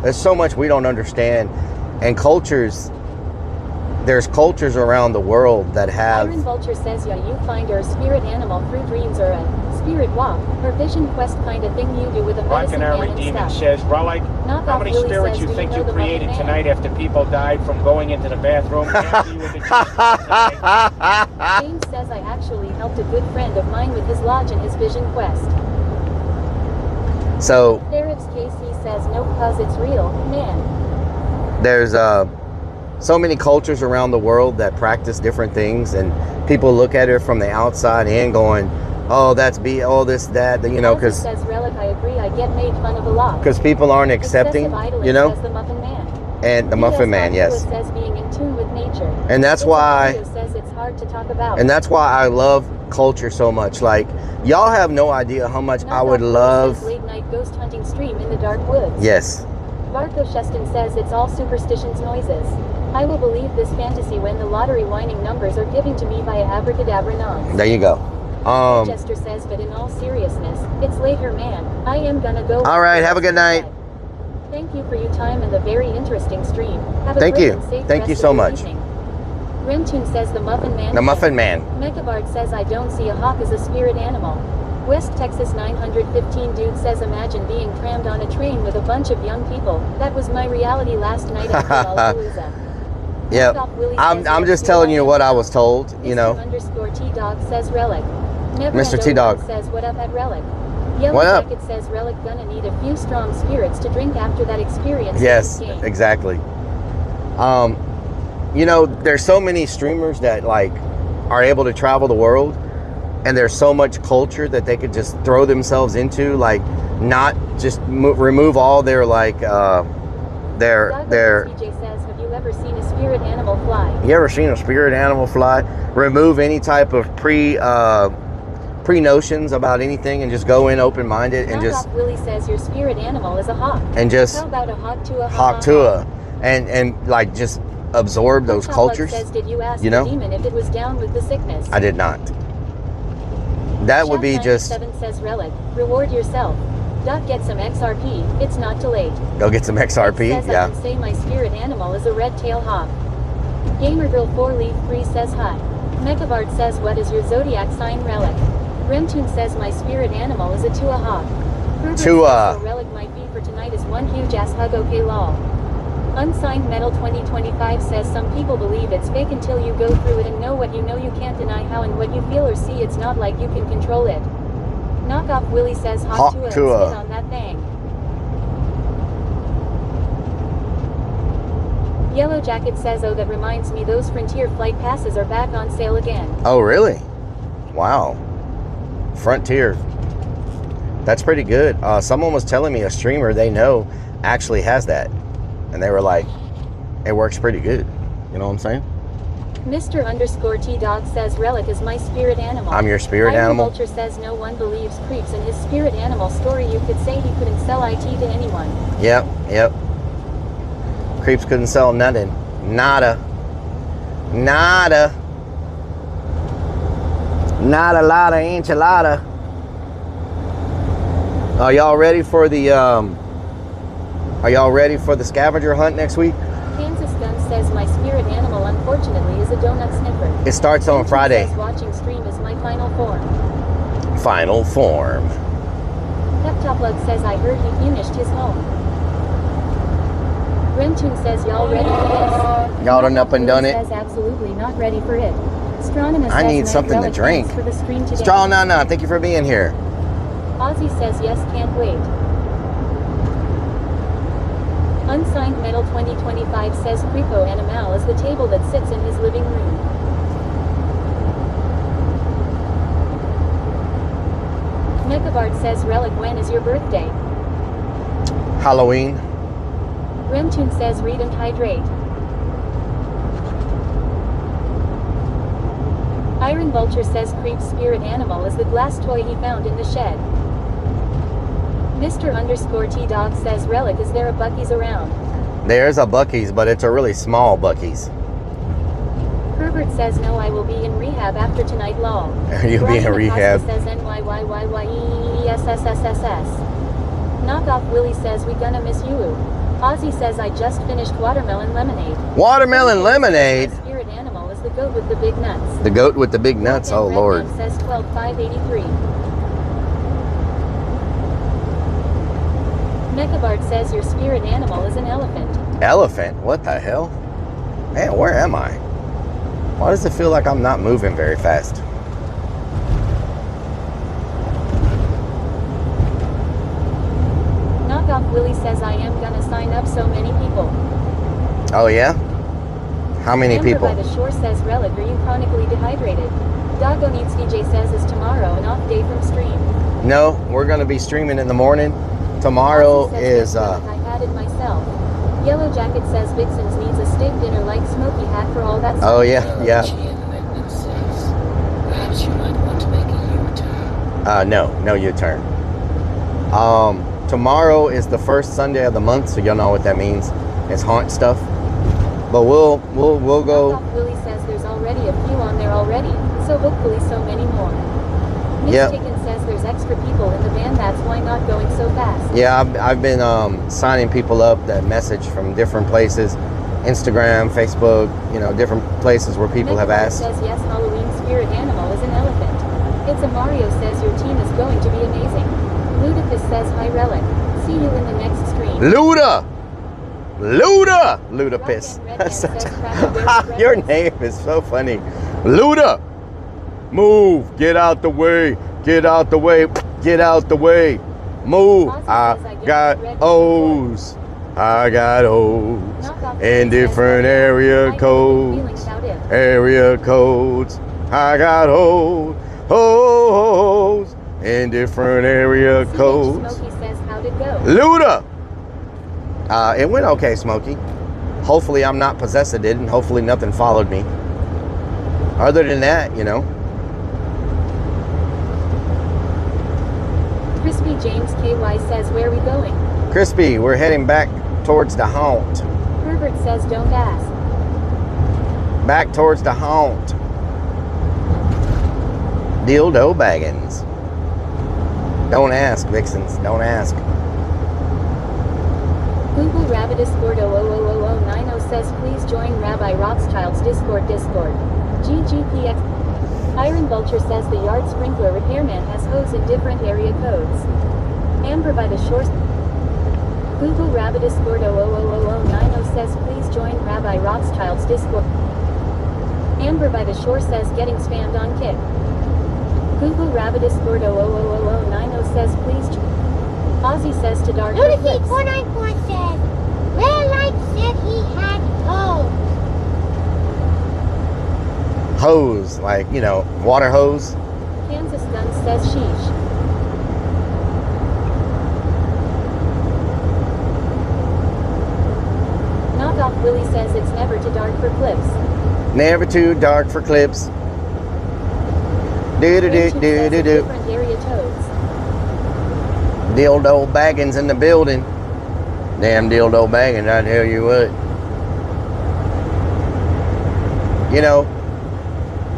There's so much we don't understand. And there's cultures around the world that have... Iron Vulture says, yeah, you find your spirit animal through dreams or a spirit walk, or vision quest kind of thing you do with a medicine man and Demon stuff. says, Relic, how many Willie spirits says, you think know you the created Muffin tonight after people died from going into the bathroom? James says, I actually helped a good friend of mine with his lodge and his vision quest. So... There's KC says, no, cause it's real, man. There's so many cultures around the world that practice different things, and people look at it from the outside in going, oh, that's this, that, you know, because... says, Relic, I agree, I get made fun of a lot. Because people aren't accepting, you know? Says the Muffin Man. And the Muffin Man, yes. Says being in tune with nature. And that's why... says it's hard to talk about. And that's why I love culture so much. Like, y'all have no idea how much I would love... Late night ghost hunting stream in the dark woods. Yes. Barco Sheston says it's all superstitions noises. I will believe this fantasy when the lottery whining numbers are given to me by abracadabra nods. There you go. Chester says, but in all seriousness, it's later, man. I am gonna go. All right, have a good night. Thank you for your time and the very interesting stream. Have a Thank great you. and safe Thank rest you of so your much. evening. Remtune says the Muffin Man. The Muffin Man. Mechavard says I don't see a hawk as a spirit animal. West Texas 915 dude says imagine being crammed on a train with a bunch of young people. That was my reality last night at Lollapalooza. Yep. I'm just telling you what I was told, you know. Underscore T-Dog says Rellik. Never Mr. T-Dog says what up at Rellik. Yellow What up? Jacket says Rellik gonna need a few strong spirits to drink after that experience. Yes, exactly. You know, there's so many streamers that like are able to travel the world, and there's so much culture that they could just throw themselves into, like not just remove all their like their. DJ says, have you ever seen a spirit animal fly? You ever seen a spirit animal fly? Remove any type of pre-notions about anything and just go in open-minded and just. Willie says your spirit animal is a hawk. And just. How about a hawk to a hawk to a, and like just absorb those cultures. Says, did you ask you know? The demon if it was down with the sickness? I did not. That would be just. 7 says Rellik, reward yourself. Duck, get some XRP. It's not too late. Go get some XRP. Says Yeah. I can say my spirit animal is a red-tailed hawk. Gamergirl 4Leaf3 says hi. Mechavard says what is your zodiac sign? Rellik. Remtune says my spirit animal is a Tua hawk. Tua. Rellik might be for tonight is one huge ass hug. Okay, lol. Unsigned Metal 2025 says some people believe it's fake until you go through it and know what you know. You can't deny how and what you feel or see. It's not like you can control it. Knockoff Willie says hawk Tua. Spit on that thing. Yellow Jacket says oh that reminds me those Frontier flight passes are back on sale again. Oh really? Wow. Frontier. That's pretty good. Someone was telling me a streamer they know actually has that. And they were like, it works pretty good. You know what I'm saying? Mr. Underscore T-Dog says Rellik is my spirit animal. I'm your spirit Iron animal. Vulture says no one believes Creeps in his spirit animal story. You could say he couldn't sell IT to anyone. Yep, yep. Creeps couldn't sell nothing. Nada. Nada. Not a lot of enchilada. Are y'all ready for the scavenger hunt next week? Kansas Gun says my spirit animal unfortunately is a donut sniffer. It starts on Friday. Says watching stream is my final form. Final form. Peptoplug says I heard he finished his home. Remtune says y'all ready for this? Y'all done up and done it? Says absolutely not ready for it. Stronima I says need something to drink. For the stream today. Stronima, thank you for being here. Ozzy says yes, can't wait. Unsigned Metal 2025 says Creepo Animal is the table that sits in his living room. Mechavard says Rellik, when is your birthday? Halloween. Remtune says read and hydrate. Iron Vulture says Creep's spirit animal is the glass toy he found in the shed. Mr. Underscore T-Dog says Rellik, is there a Buc-ee's around? There's a Buc-ee's, but it's a really small Buc-ee's. Herbert says no, I will be in rehab after tonight, lol. You'll be in rehab. Says NYYYYESSSSS. Knockoff Willie says we gonna miss you. Ozzy says I just finished watermelon lemonade. Watermelon lemonade? My spirit animal is the goat with the big nuts. The goat with the big nuts, oh Lord. Says 12583. Mechavard says your spirit animal is an elephant. Elephant? What the hell? Man, where am I? Why does it feel like I'm not moving very fast? Knockoff Willie says I am gonna sign up so many people. Oh yeah? How many Amber people? By the shore says Rellik, are you chronically dehydrated? Doggo Needs DJ says is tomorrow an off day from stream. No, we're gonna be streaming in the morning. Tomorrow is I had it myself. Yellow Jacket says Vixens needs a steak dinner like Smoky had for all that. Oh yeah, yeah. Perhaps you might want to make a U-turn. No U-turn. Tomorrow is the first Sunday of the month, so y'all know what that means. It's haunt stuff. But we'll go. Willie says there's already a few on there already, so hopefully so many more. Miss Yep. Chicken says there's extra people in the van, that's why not going so fast. Yeah, I've been signing people up that message from different places, Instagram, Facebook, you know, different places where people have Megalon asked. says yes, Halloween spirit animal is an elephant. It's a Mario says your team is going to be amazing. Ludicrous says hi Relic. See you in the next stream. Luda! Luda! Ludapis. Rock and That's Redman such says Cracker Barrel a, your breakfast. name is so funny. Luda! Move! Get out the way! Get out the way! Get out the way! Move! Ozzy I says I get got red O's. I got O's. Knockoff In says different that area I have codes. feelings about it. Area codes. I got O's. O's. In different area CH codes. Smokey says how'd it go? Luda! It went okay, Smokey. Hopefully I'm not possessed, and hopefully nothing followed me. Other than that, you know. Crispy James KY says where we going? Crispy, we're heading back towards the haunt. Herbert says don't ask. Back towards the haunt. Dildo Baggins. Don't ask, Vixens. Don't ask. Google Rabbit Discord 0000090 says please join Rabbi Rothschild's Discord. GGPX. Iron Vulture says the yard sprinkler repairman has hose in different area codes. Amber by the shores. Google Rabbit Discord 0000090 says please join Rabbi Rothschild's Discord. Amber by the shore says getting spammed on Kick. Google Rabbit Discord 0000090 says please Ozzy says to Dark Lunacy 494 says, Red Light said he had hose. Hose, like, you know, water hose. Kansas Gun says sheesh. Knockoff Willie says it's never too dark for clips. Never too dark for clips. Do do do Rachel do says do it's do. different area toads. Dildo Baggins in the building. Damn dildo Baggins, I tell you what. You know,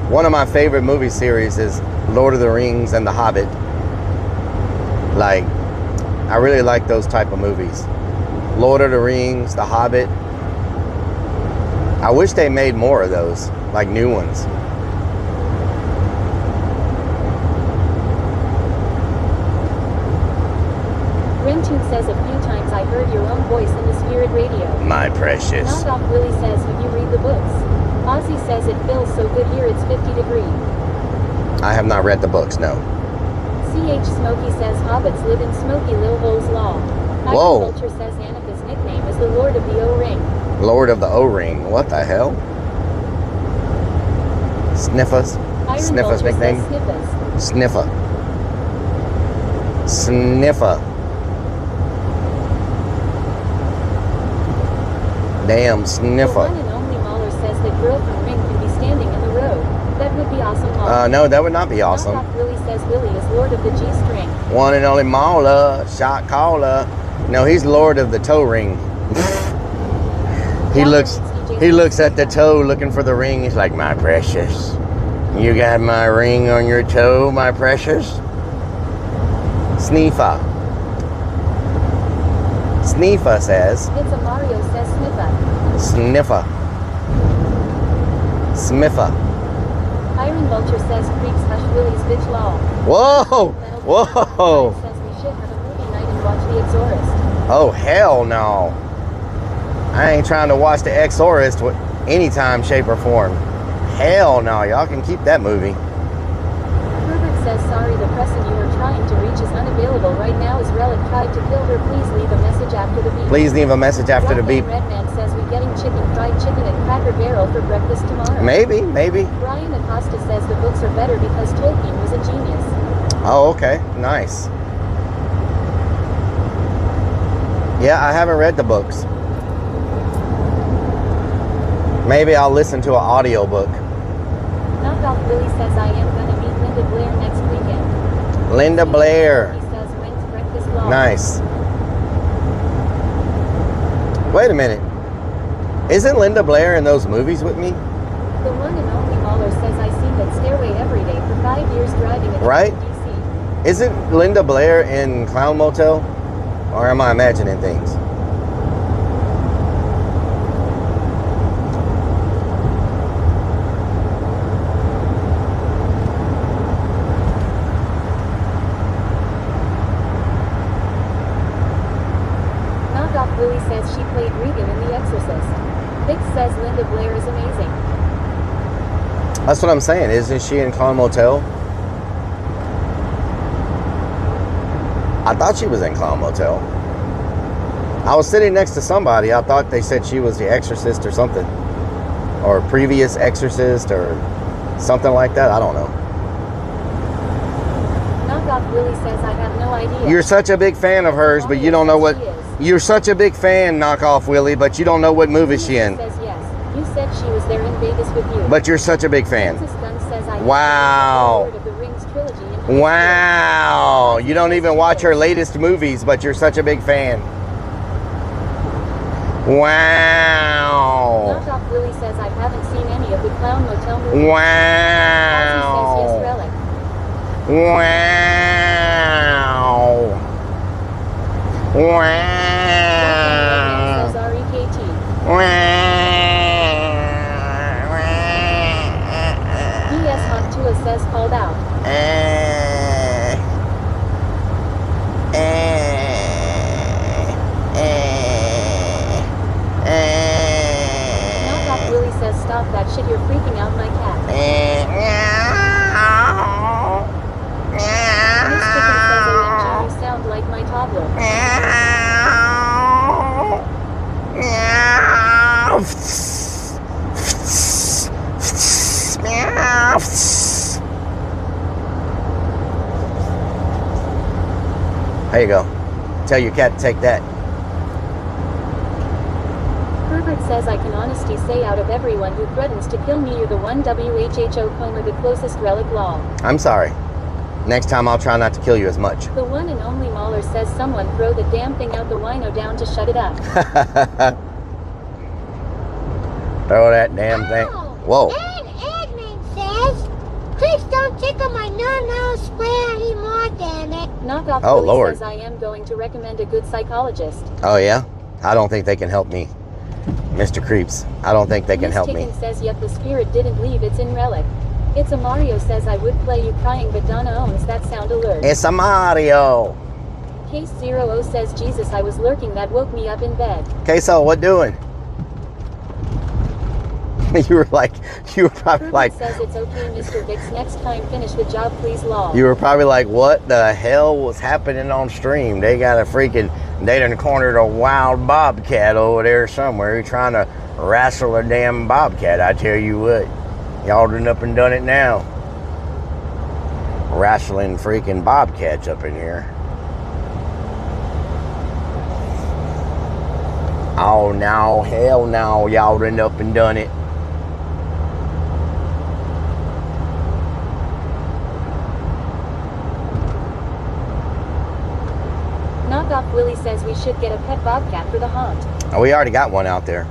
one of my favorite movie series is Lord of the Rings and The Hobbit. Like, I really like those type of movies. Lord of the Rings, The Hobbit. I wish they made more of those, like new ones. Rentune says a few times I heard your own voice in the spirit radio. My precious. Knockoff Willie says have you read the books? Ozzy says it feels so good here it's 50 degrees. I have not read the books, no. CH Smokey says hobbits live in Smoky Lil Hole's Law. Whoa. Iron Vulture says Annika's nickname is the Lord of the O-Ring. Lord of the O-Ring. What the hell? Sniffa's? Iron Sniffa's Vulture nickname? says Sniffa's. Sniffa. Sniffa. Damn, The Sniffa. one and only Mahler says that girl from Ring can be standing in the road. That would be awesome, Mahler. No, that would not be awesome. Knockoff Willie says Willie is Lord of the G-string. One and only Mauler, shot caller. No, he's Lord of the toe ring. He looks at the toe looking for the ring. He's like, my precious. You got my ring on your toe, my precious? Sniffa. Sniffa says. It's a Mario says Sniffa. Sniffa. Smiffa. Iron Vulture says Creeks Hush Willie's bitch law. Whoa! Metal Whoa! says we should have a movie night and watch The Exorcist. Oh, hell no. I ain't trying to watch The Exorcist with any time, shape, or form. Hell no. Y'all can keep that movie. Herbert says sorry the person you were trying to reach is unavailable right now as Relic tried to kill her. Please leave a message after the beep. Please leave a message after the beep. Redman says we getting fried chicken and Cracker Barrel for breakfast tomorrow. Maybe. Brian Acosta says the books are better because Tolkien was a genius. Oh, okay. Nice. Yeah, I haven't read the books. Maybe I'll listen to an audiobook. Knockoff Willie says I am gonna meet Linda Blair next weekend. Linda Blair. He says when's breakfast long? Nice. Wait a minute. Isn't Linda Blair in those movies with me? The one and only Mahler says I seen that stairway every day for 5 years driving a Right? Isn't Linda Blair in Clown Motel? Or am I imagining things? Knockoff Willie says she played Regan in The Exorcist. Vic says Linda Blair is amazing. That's what I'm saying. Isn't she in Clown Motel? I thought she was in Clown Motel. I was sitting next to somebody. I thought they said she was the Exorcist or something. Or previous Exorcist or something like that. I don't know. Knockoff Willie says I have no idea. You're such a big fan of hers, but you don't know what... You're such a big fan, Knockoff Willie, but you don't know what movie she in. Says yes. You said she was there in Vegas with you. But you're such a big fan. Says I wow. of the Rings trilogy Wow. You don't even watch her latest movies, but you're such a big fan. Wow. Knockoff Willie says I haven't seen any of the Clown Motel movies. Wow. Ozzy says yes, Rellik. Wow. Wow. Says R-E-K-T. DS Hot Tua says called out. Knockoff Willie says stop that shit, you're freaking out my cat. Miss Chicken says OMG you sound like my toddler. There you go. Tell your cat to take that. Herbert says I can honestly say out of everyone who threatens to kill me you're the one WHHO Comer the closest Rellik law. I'm sorry. Next time I'll try not to kill you as much. The one and only Mahler says someone throw the damn thing out the wino down to shut it up. Throw that damn thing. Whoa. And Edmund says, please don't tickle my no-no square anymore, damn it. Knockoff Oh, Willie Lord. says I am going to recommend a good psychologist. Oh, yeah? I don't think they can help me. Mr. Creeps. I don't think they can help me. Chicken says yet the spirit didn't leave, it's in Rellik. It's a Mario says I would play you crying but Donna owns that sound alert. It's a Mario. Case 00 says Jesus I was lurking that woke me up in bed. Queso, what doing? You were probably Herbert like, says it's okay Mr. Vix next time finish the job please law. you were probably like, what the hell was happening on stream? They got a freaking, they done cornered a wild bobcat over there somewhere trying to wrestle a damn bobcat. I tell you what, y'all done up and done it now. Wrestling freaking bobcats up in here. Oh no, hell no, y'all done up and done it. Knockoff Willie says we should get a pet bobcat for the haunt. Oh, we already got one out there.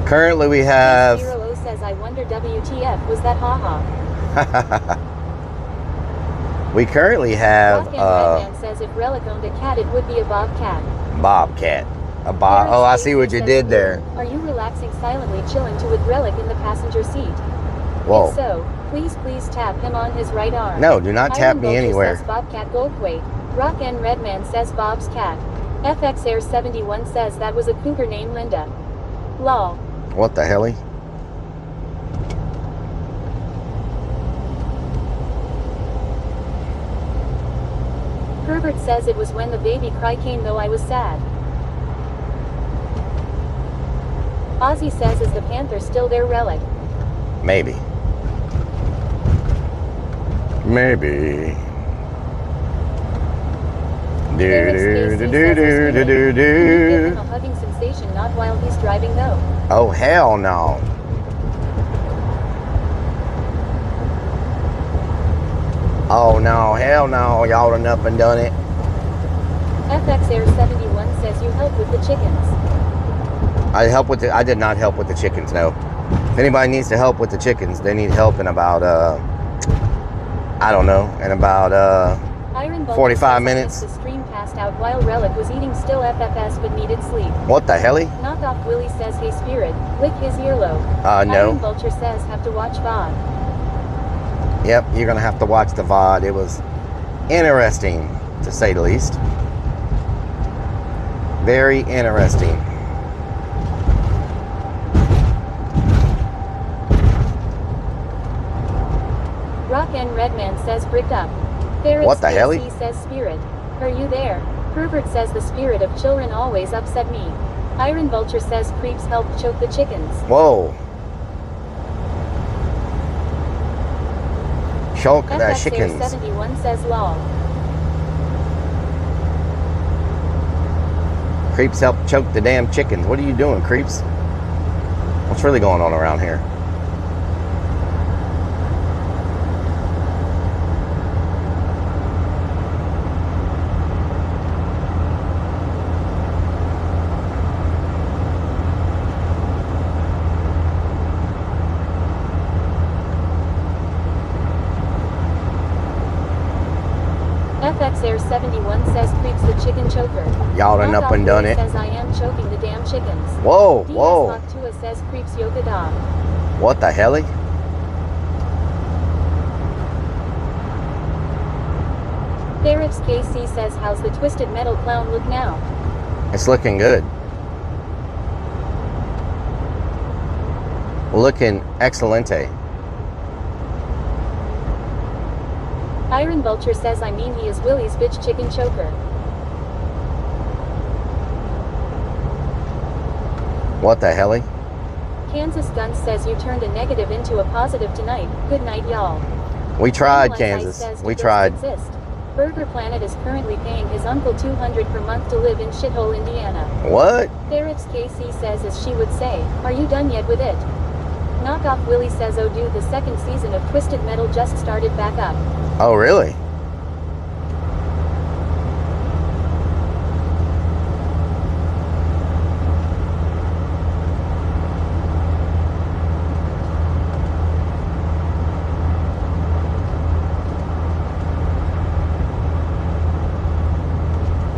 Currently we have... Case 00 says I wonder WTF was that haha. We currently have Redman says if Rellik owned a cat it would be a bobcat. bobcat. A bob. Oh, I see what you did there. Are you relaxing silently chilling to with Rellik in the passenger seat? Whoa. If so, please tap him on his right arm. No, do not tap Iron me Vulture anywhere. Says Bobcat Goldthwait. Rock N Redman says Bob's cat. FX Air 71 says that was a cougar named Linda. Lol. What the hell? Herbert says it was when the baby cry came though I was sad. Ozzy says is the panther still their Rellik? Maybe. Maybe. A hugging sensation not while he's driving though. Oh hell no. Oh no, hell no, y'all done up and done it. FX Air 71 says you help with the chickens. I did not help with the chickens, no. If anybody needs to help with the chickens, they need help in about I don't know, in about Iron Bulb 45 says minutes. The stream passed out while Relic was eating still FFS but needed sleep. What the hell? Knockoff Willie says, hey Spirit, lick his earlobe. No. Iron Vulture says, have to watch VOD. Yep, you're gonna have to watch the VOD. It was interesting, to say the least. Very interesting. Rock and Redman says, bricked up. Ferret What the hell? Stacy says, Spirit, are you there? Pervert says, the spirit of children always upset me. Iron Vulture says, creeps help choke the chickens. Whoa. Choke the FX chickens. 71 says, lol. Creeps help choke the damn chickens. What are you doing, creeps? What's really going on around here? FX Air 71 says, creeps the chicken choker. Y'all done up and done it. Says, I am choking the damn chickens. Whoa, DS whoa. Tua says, creeps yoga da. What the hell? Ferrix KC says, how's the Twisted Metal Clown look now? It's looking good. Looking excelente. Iron Vulture says, I mean he is Willie's bitch chicken choker. What the hell? Kansas Gun says, you turned a negative into a positive tonight. Good night, y'all. We tried, Like Kansas. says, We does tried. Exist. Burger Planet is currently paying his uncle $200 per month to live in shithole Indiana. What? Ferrix KC says, as she would say, are you done yet with it? Knockoff Willie says, oh dude, the second season of Twisted Metal just started back up. Oh, really?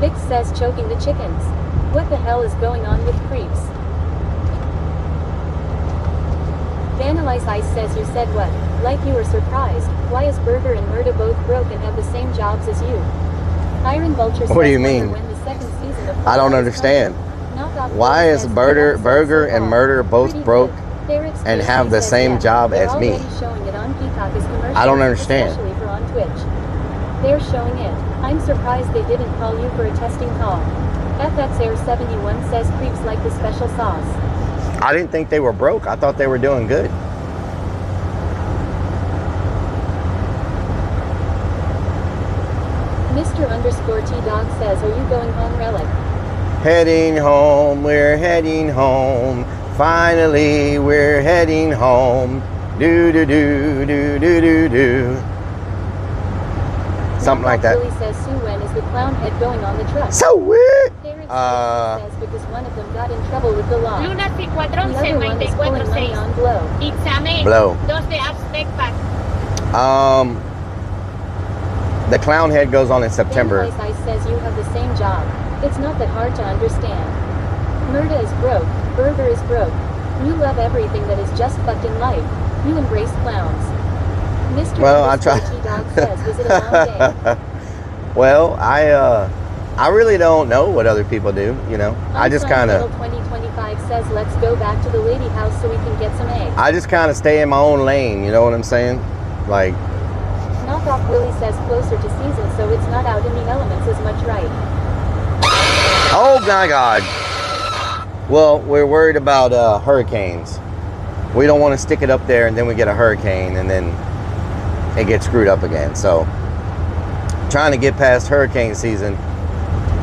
Vix says, choking the chickens. What the hell is going on with creeps? Vanilla Ice says, you said what? Like you were surprised. Why is Burger and Murda both broke and have the same jobs as you? Iron Vulture says, What do you mean? when the second season of I don't understand. Why is Burger and Murder both broke and have the same job as me? I don't understand. Especially for on Twitch. They're showing it. I'm surprised they didn't call you for a testing call. FX Air 71 says, creeps like the special sauce. I didn't think they were broke. I thought they were doing good. Mr. T-Dog says, are you going home, Relic? Heading home, we're heading home. Finally, we're heading home. Do do do do do do do. Something like that. Billy says, Sue, when is the clown head going on the truck? So weird. Says because one of them got in trouble with the law. Luna The other one is pulling money on Blow. Examen. Blow. Dos de Aztec. The clown head goes on in September. Ice says you have the same job. It's not that hard to understand. Murda is broke. Burger is broke. You love everything that is just fucked in life. You embrace clowns. Mr. Well, I try. T-Dog says, was it a long day? Well, I really don't know what other people do, you know. I just kind of 2025 says, let's go back to the lady house so we can get some eggs. I just kind of stay in my own lane, you know what I'm saying? Like, Knockoff Willie says closer to season, so it's not out in the elements as much, right? oh my God. Well, we're worried about hurricanes. We don't want to stick it up there and then we get a hurricane and then it gets screwed up again. So, trying to get past hurricane season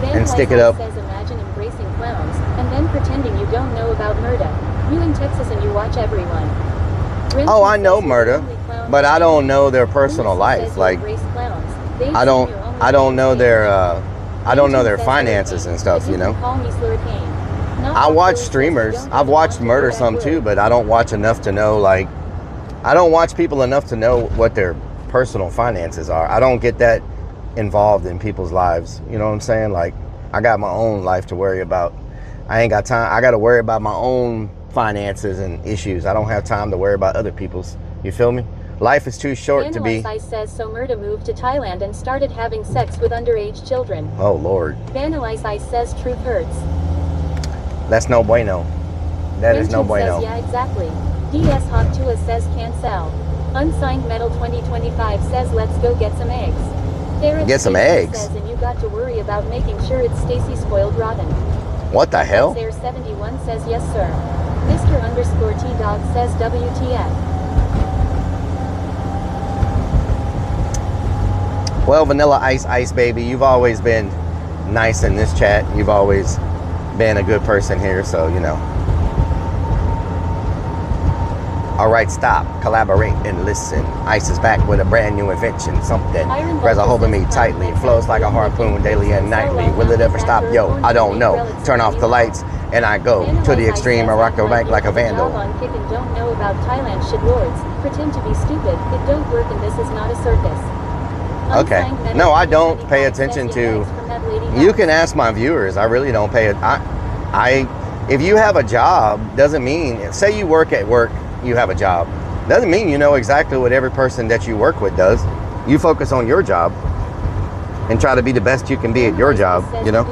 and stick it up. Says, imagine embracing clowns and then pretending you don't know about Murda. You in Texas and you watch everyone. Oh, I know Murda, but I don't know their personal life. Like, I don't know their finances and stuff, you know. I watch streamers. I've watched Murder some too, but I don't watch enough to know, like, I don't watch people enough to know what their personal finances are. I don't get that involved in people's lives. You know what I'm saying? Like, I got my own life to worry about. I ain't got time. I got to worry about my own finances and issues. I don't have time to worry about other people's. You feel me? Life is too short to be. Vanilla says so Murda moved to Thailand and started having sex with underage children. Oh, Lord. Vanilla says truth hurts. That's no bueno. That is no bueno. Says, yeah, exactly. DS Hot Tua says can't sell. Unsigned Metal 2025 says let's go get some eggs. Get some eggs? Says, and you got to worry about making sure it's Stacy spoiled rotten. What the hell? Air 71 says yes sir. Mr. underscore T-Dog says WTF. Well, Vanilla Ice baby, you've always been nice in this chat. You've always been a good person here, so you know. All right, stop, collaborate, and listen. Ice is back with a brand new invention, something. Grabs a hold of me tightly, flows like a harpoon daily and nightly. Will it ever stop? Yo, I don't know. Turn off the lights, and I go to the extreme. I rock the bank like a vandal. Don't know about Thailand shit lords. Pretend to be stupid. It don't work, and this is not a circus. Okay. No, I don't pay attention to. You can ask my viewers. I really don't pay it. If you have a job, doesn't mean. Say you work at work, you have a job. Doesn't mean you know exactly what every person that you work with does. You focus on your job and try to be the best you can be at your job. You know.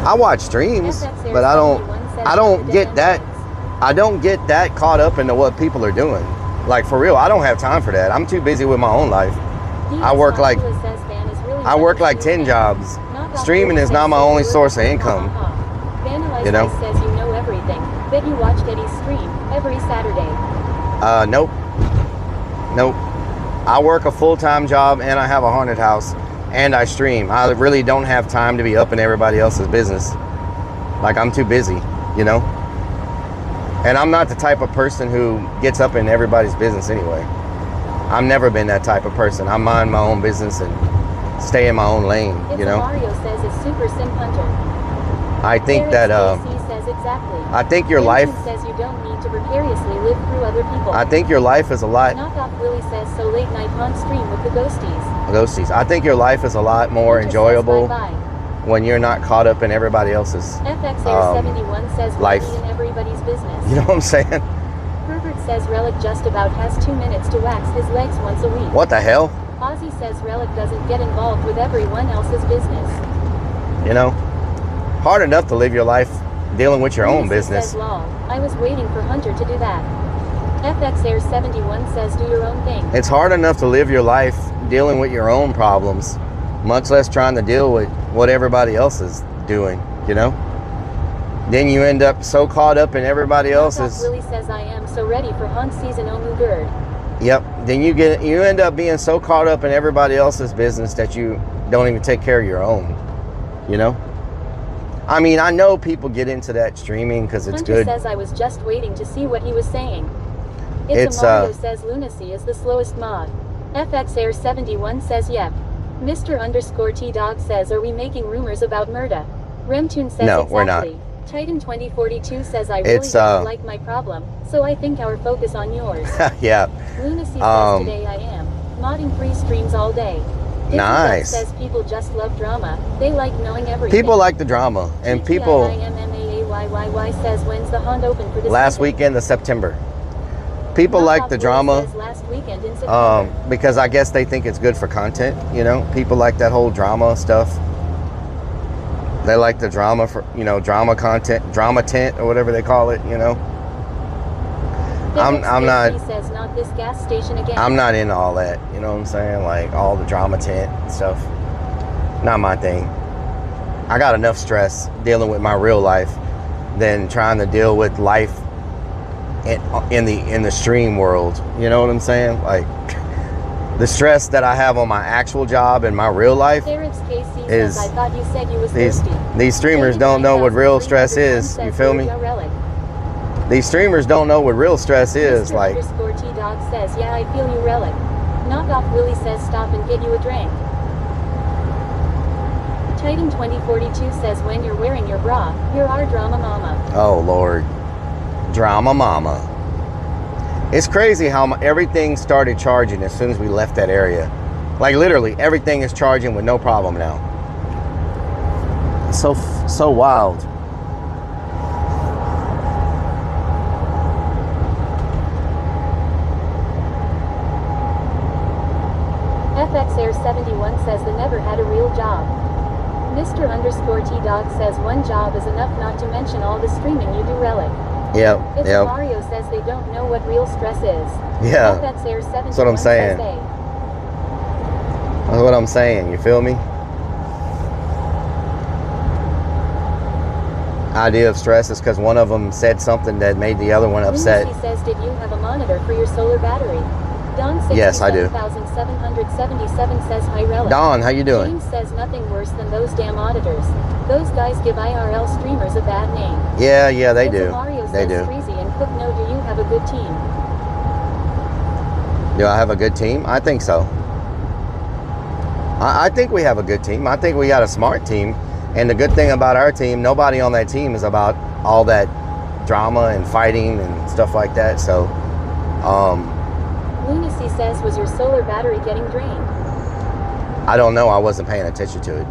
I watch streams, but I don't get that. I don't get that caught up into what people are doing. Like, for real, I don't have time for that. I'm too busy with my own life. I work like 10 jobs. Streaming is not my only source of income. You know? Says you know everything. Bet you watched Eddie's stream every Saturday. Nope. Nope. I work a full-time job and I have a haunted house and I stream. I really don't have time to be up in everybody else's business. Like, I'm too busy, you know? And I'm not the type of person who gets up in everybody's business anyway. I've never been that type of person. I mind my own business and stay in my own lane, you know? Mario says it's super sim hunter. I think that, says exactly. I think your life says you don't need to precariously live through other people. I think your life is a lot. Knockoff Willie says so late night on stream with the ghosties. Ghosties. I think your life is a lot more enjoyable when you're not caught up in everybody else's FXAir71 says life. In everybody's business. You know what I'm saying? Herbert says Rellik just about has 2 minutes to wax his legs once a week. What the hell? Ozzy says Rellik doesn't get involved with everyone else's business. You know, hard enough to live your life dealing with your own business. Says, lol. I was waiting for Hunter to do that. FXAir71 says do your own thing. It's hard enough to live your life dealing with your own problems, much less trying to deal with what everybody else is doing, you know? Then you end up so caught up in everybody else's. Willie says I am so ready for hunt season Omugurd. Yep. Then you end up being so caught up in everybody else's business that you don't even take care of your own, you know? I mean, I know people get into that streaming because it's Hunter good. Says I was just waiting to see what he was saying. It's Mario says lunacy is the slowest mod. FXAir71 says yep. Mr. underscore T-Dog says are we making rumors about Murda? Remtune says no, exactly. we're not. Titan 2042 says I really don't like my problem, so I think our focus on yours. Yeah. Lunacy says today I am modding free streams all day. Nice. Says people just love drama. They like knowing everything. People like the drama, and people. Says when's the hunt open for this last weekend of September. People like the drama. Last weekend in September. Because I guess they think it's good for content. You know, people like that whole drama stuff. They like the drama for drama content, drama tent or whatever they call it. You know. I'm not. He says not this gas station again. I'm not into all that. You know what I'm saying? Like all the drama tent and stuff. Not my thing. I got enough stress dealing with my real life than trying to deal with life in the stream world. You know what I'm saying? Like the stress that I have on my actual job and my real life is. I thought you said you was these streamers don't know what real stress is. You feel me? These streamers don't know what real stress is. Like. Underscore T-Dog says, yeah, I feel you, Rellik. Knockoff Willie says, stop and get you a drink. Titan 2042 says, when you're wearing your bra, you're our drama mama. Oh, Lord. Drama mama. It's crazy how everything started charging as soon as we left that area. Like literally everything is charging with no problem now. It's so wild. FX Air 71 says they never had a real job. Mr. _ T-Dog says one job is enough, not to mention all the streaming you do, Rellik. Yep. It's Mario says they don't know what real stress is. Yeah. FX Air 71 That's what I'm saying. That's what I'm saying. You feel me? Idea of stress is because one of them said something that made the other one upset. She says, did you have a monitor for your solar battery? Don Yes, I do. 6777 says, hi Rellik. Don, how you doing? James says nothing worse than those damn auditors. Those guys give IRL streamers a bad name. Yeah, they do. Mario They says, do. Freezy and Cook, no, do you have a good team? Do I have a good team? I think so. I think we have a good team. I think we got a smart team. And the good thing about our team, nobody on that team is about all that drama and fighting and stuff like that. So, Lunacy says, was your solar battery getting drained? I don't know. I wasn't paying attention to it.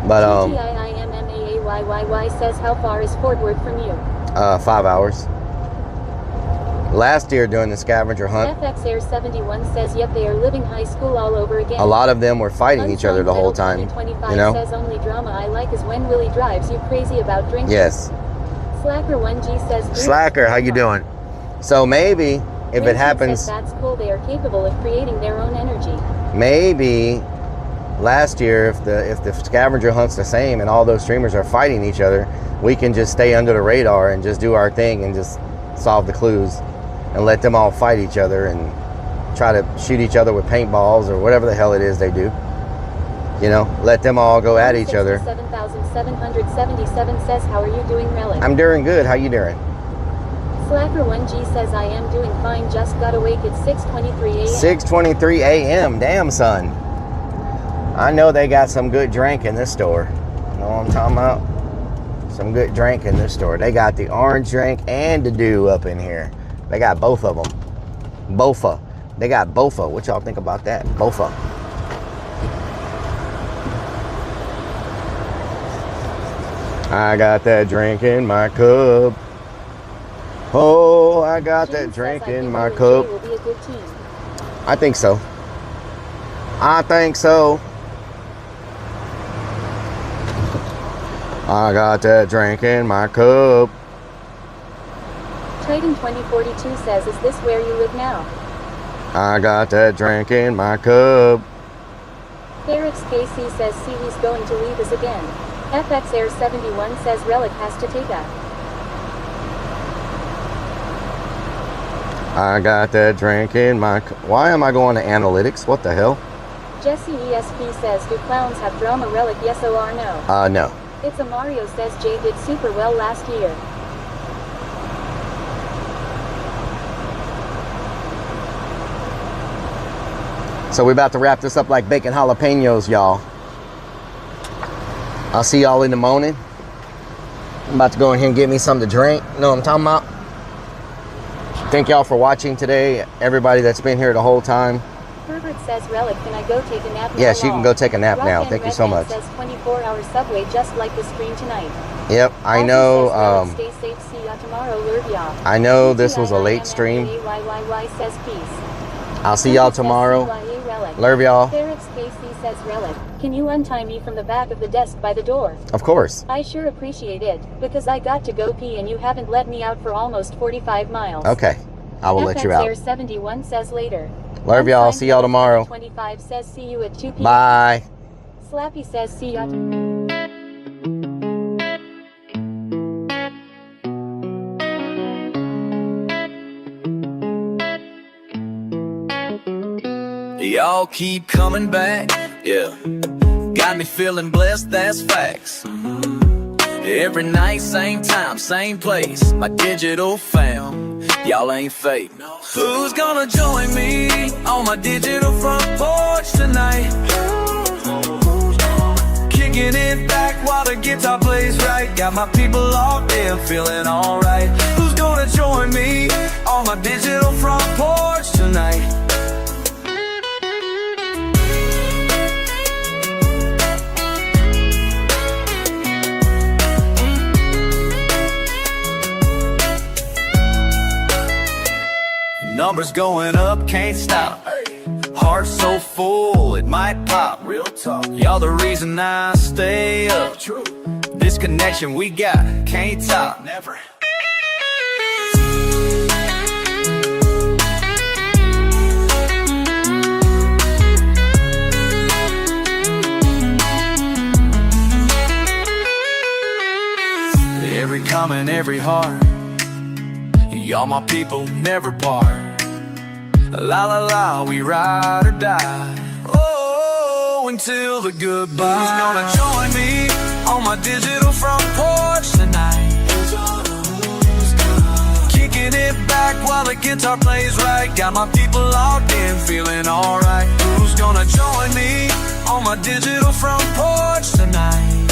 But, TIIMMAAYYY says, how far is Fort Worth from you? 5 hours. Last year during the scavenger hunt, FX Air 71 says, yep, they are living high school all over again. a lot of them were fighting each other the whole time. You know? Says, only drama I like is when Willie drives you crazy about drinking. Yes. Slacker 1G says, Slacker, how you doing? So maybe if it happens, says, that's cool. They are capable of creating their own energy. maybe last year if the scavenger hunt's the same and all those streamers are fighting each other, we can just stay under the radar and just do our thing and just solve the clues and let them all fight each other and try to shoot each other with paintballs or whatever the hell it is they do. You know, let them all go at each other. 7777 says, how are you doing, Rellik? I'm doing good. How you doing? Slacker 1G says, I am doing fine. Just got awake at 6:23 a.m. 6:23 a.m. Damn, son. I know they got some good drink in this store. You know what I'm talking about? Some good drink in this store. They got the orange drink and the dew up in here. They got both of them. Bofa. They got Bofa. What y'all think about that? Bofa. I got that drink in my cup. Oh, I got that drink in my cup. Will be a good team. I think so. I think so. I got that drink in my cup. Trading 2042 says, is this where you live now? I got that drink in my cup. Eric's KC says, see, he's going to leave us again. FX Air 71 says, Rellik has to take a. I got that drink in my cup. Why am I going to analytics? What the hell? Jesse ESP says, do clowns have drama, Rellik? Yes or no? No. It's a Mario says, Jay did super well last year. So we're about to wrap this up like bacon jalapenos, y'all. I'll see y'all in the morning. I'm about to go in here and get me something to drink. You know what I'm talking about? Thank y'all for watching today. Everybody that's been here the whole time. Herbert says, Rellik, can I go take a nap now? Yes, you can go take a nap now. Thank you so much. Says 24-hour subway just like the stream tonight. Yep, I know. Stay safe. See ya tomorrow. Love y'all. I know this was a late stream. Says peace. I'll see y'all tomorrow. Love y'all. Eric's KC says, Rellik, can you untie me from the back of the desk by the door? Of course. I sure appreciate it, because I got to go pee and you haven't let me out for almost 45 miles. Okay, I will let you out. Air 71 says later. Love y'all. See y'all tomorrow. 25 says see you at 2 p.m. Bye. Slappy says see ya. Y'all keep coming back, yeah. Got me feeling blessed, that's facts. Every night, same time, same place. My digital fam, y'all ain't fake. Who's gonna join me on my digital front porch tonight? Kicking it back while the guitar plays right. Got my people locked in, feeling alright. Who's gonna join me Numbers going up, can't stop. Heart so full, it might pop. Real talk, y'all the reason I stay up. True. This connection we got, can't top. Never. Every comment, every heart, y'all my people, never part. La la la, we ride or die. Oh, until the goodbye. Who's gonna join me on my digital front porch tonight? Kicking it back while the guitar plays right. Got my people locked in, feeling alright. Who's gonna join me on my digital front porch tonight?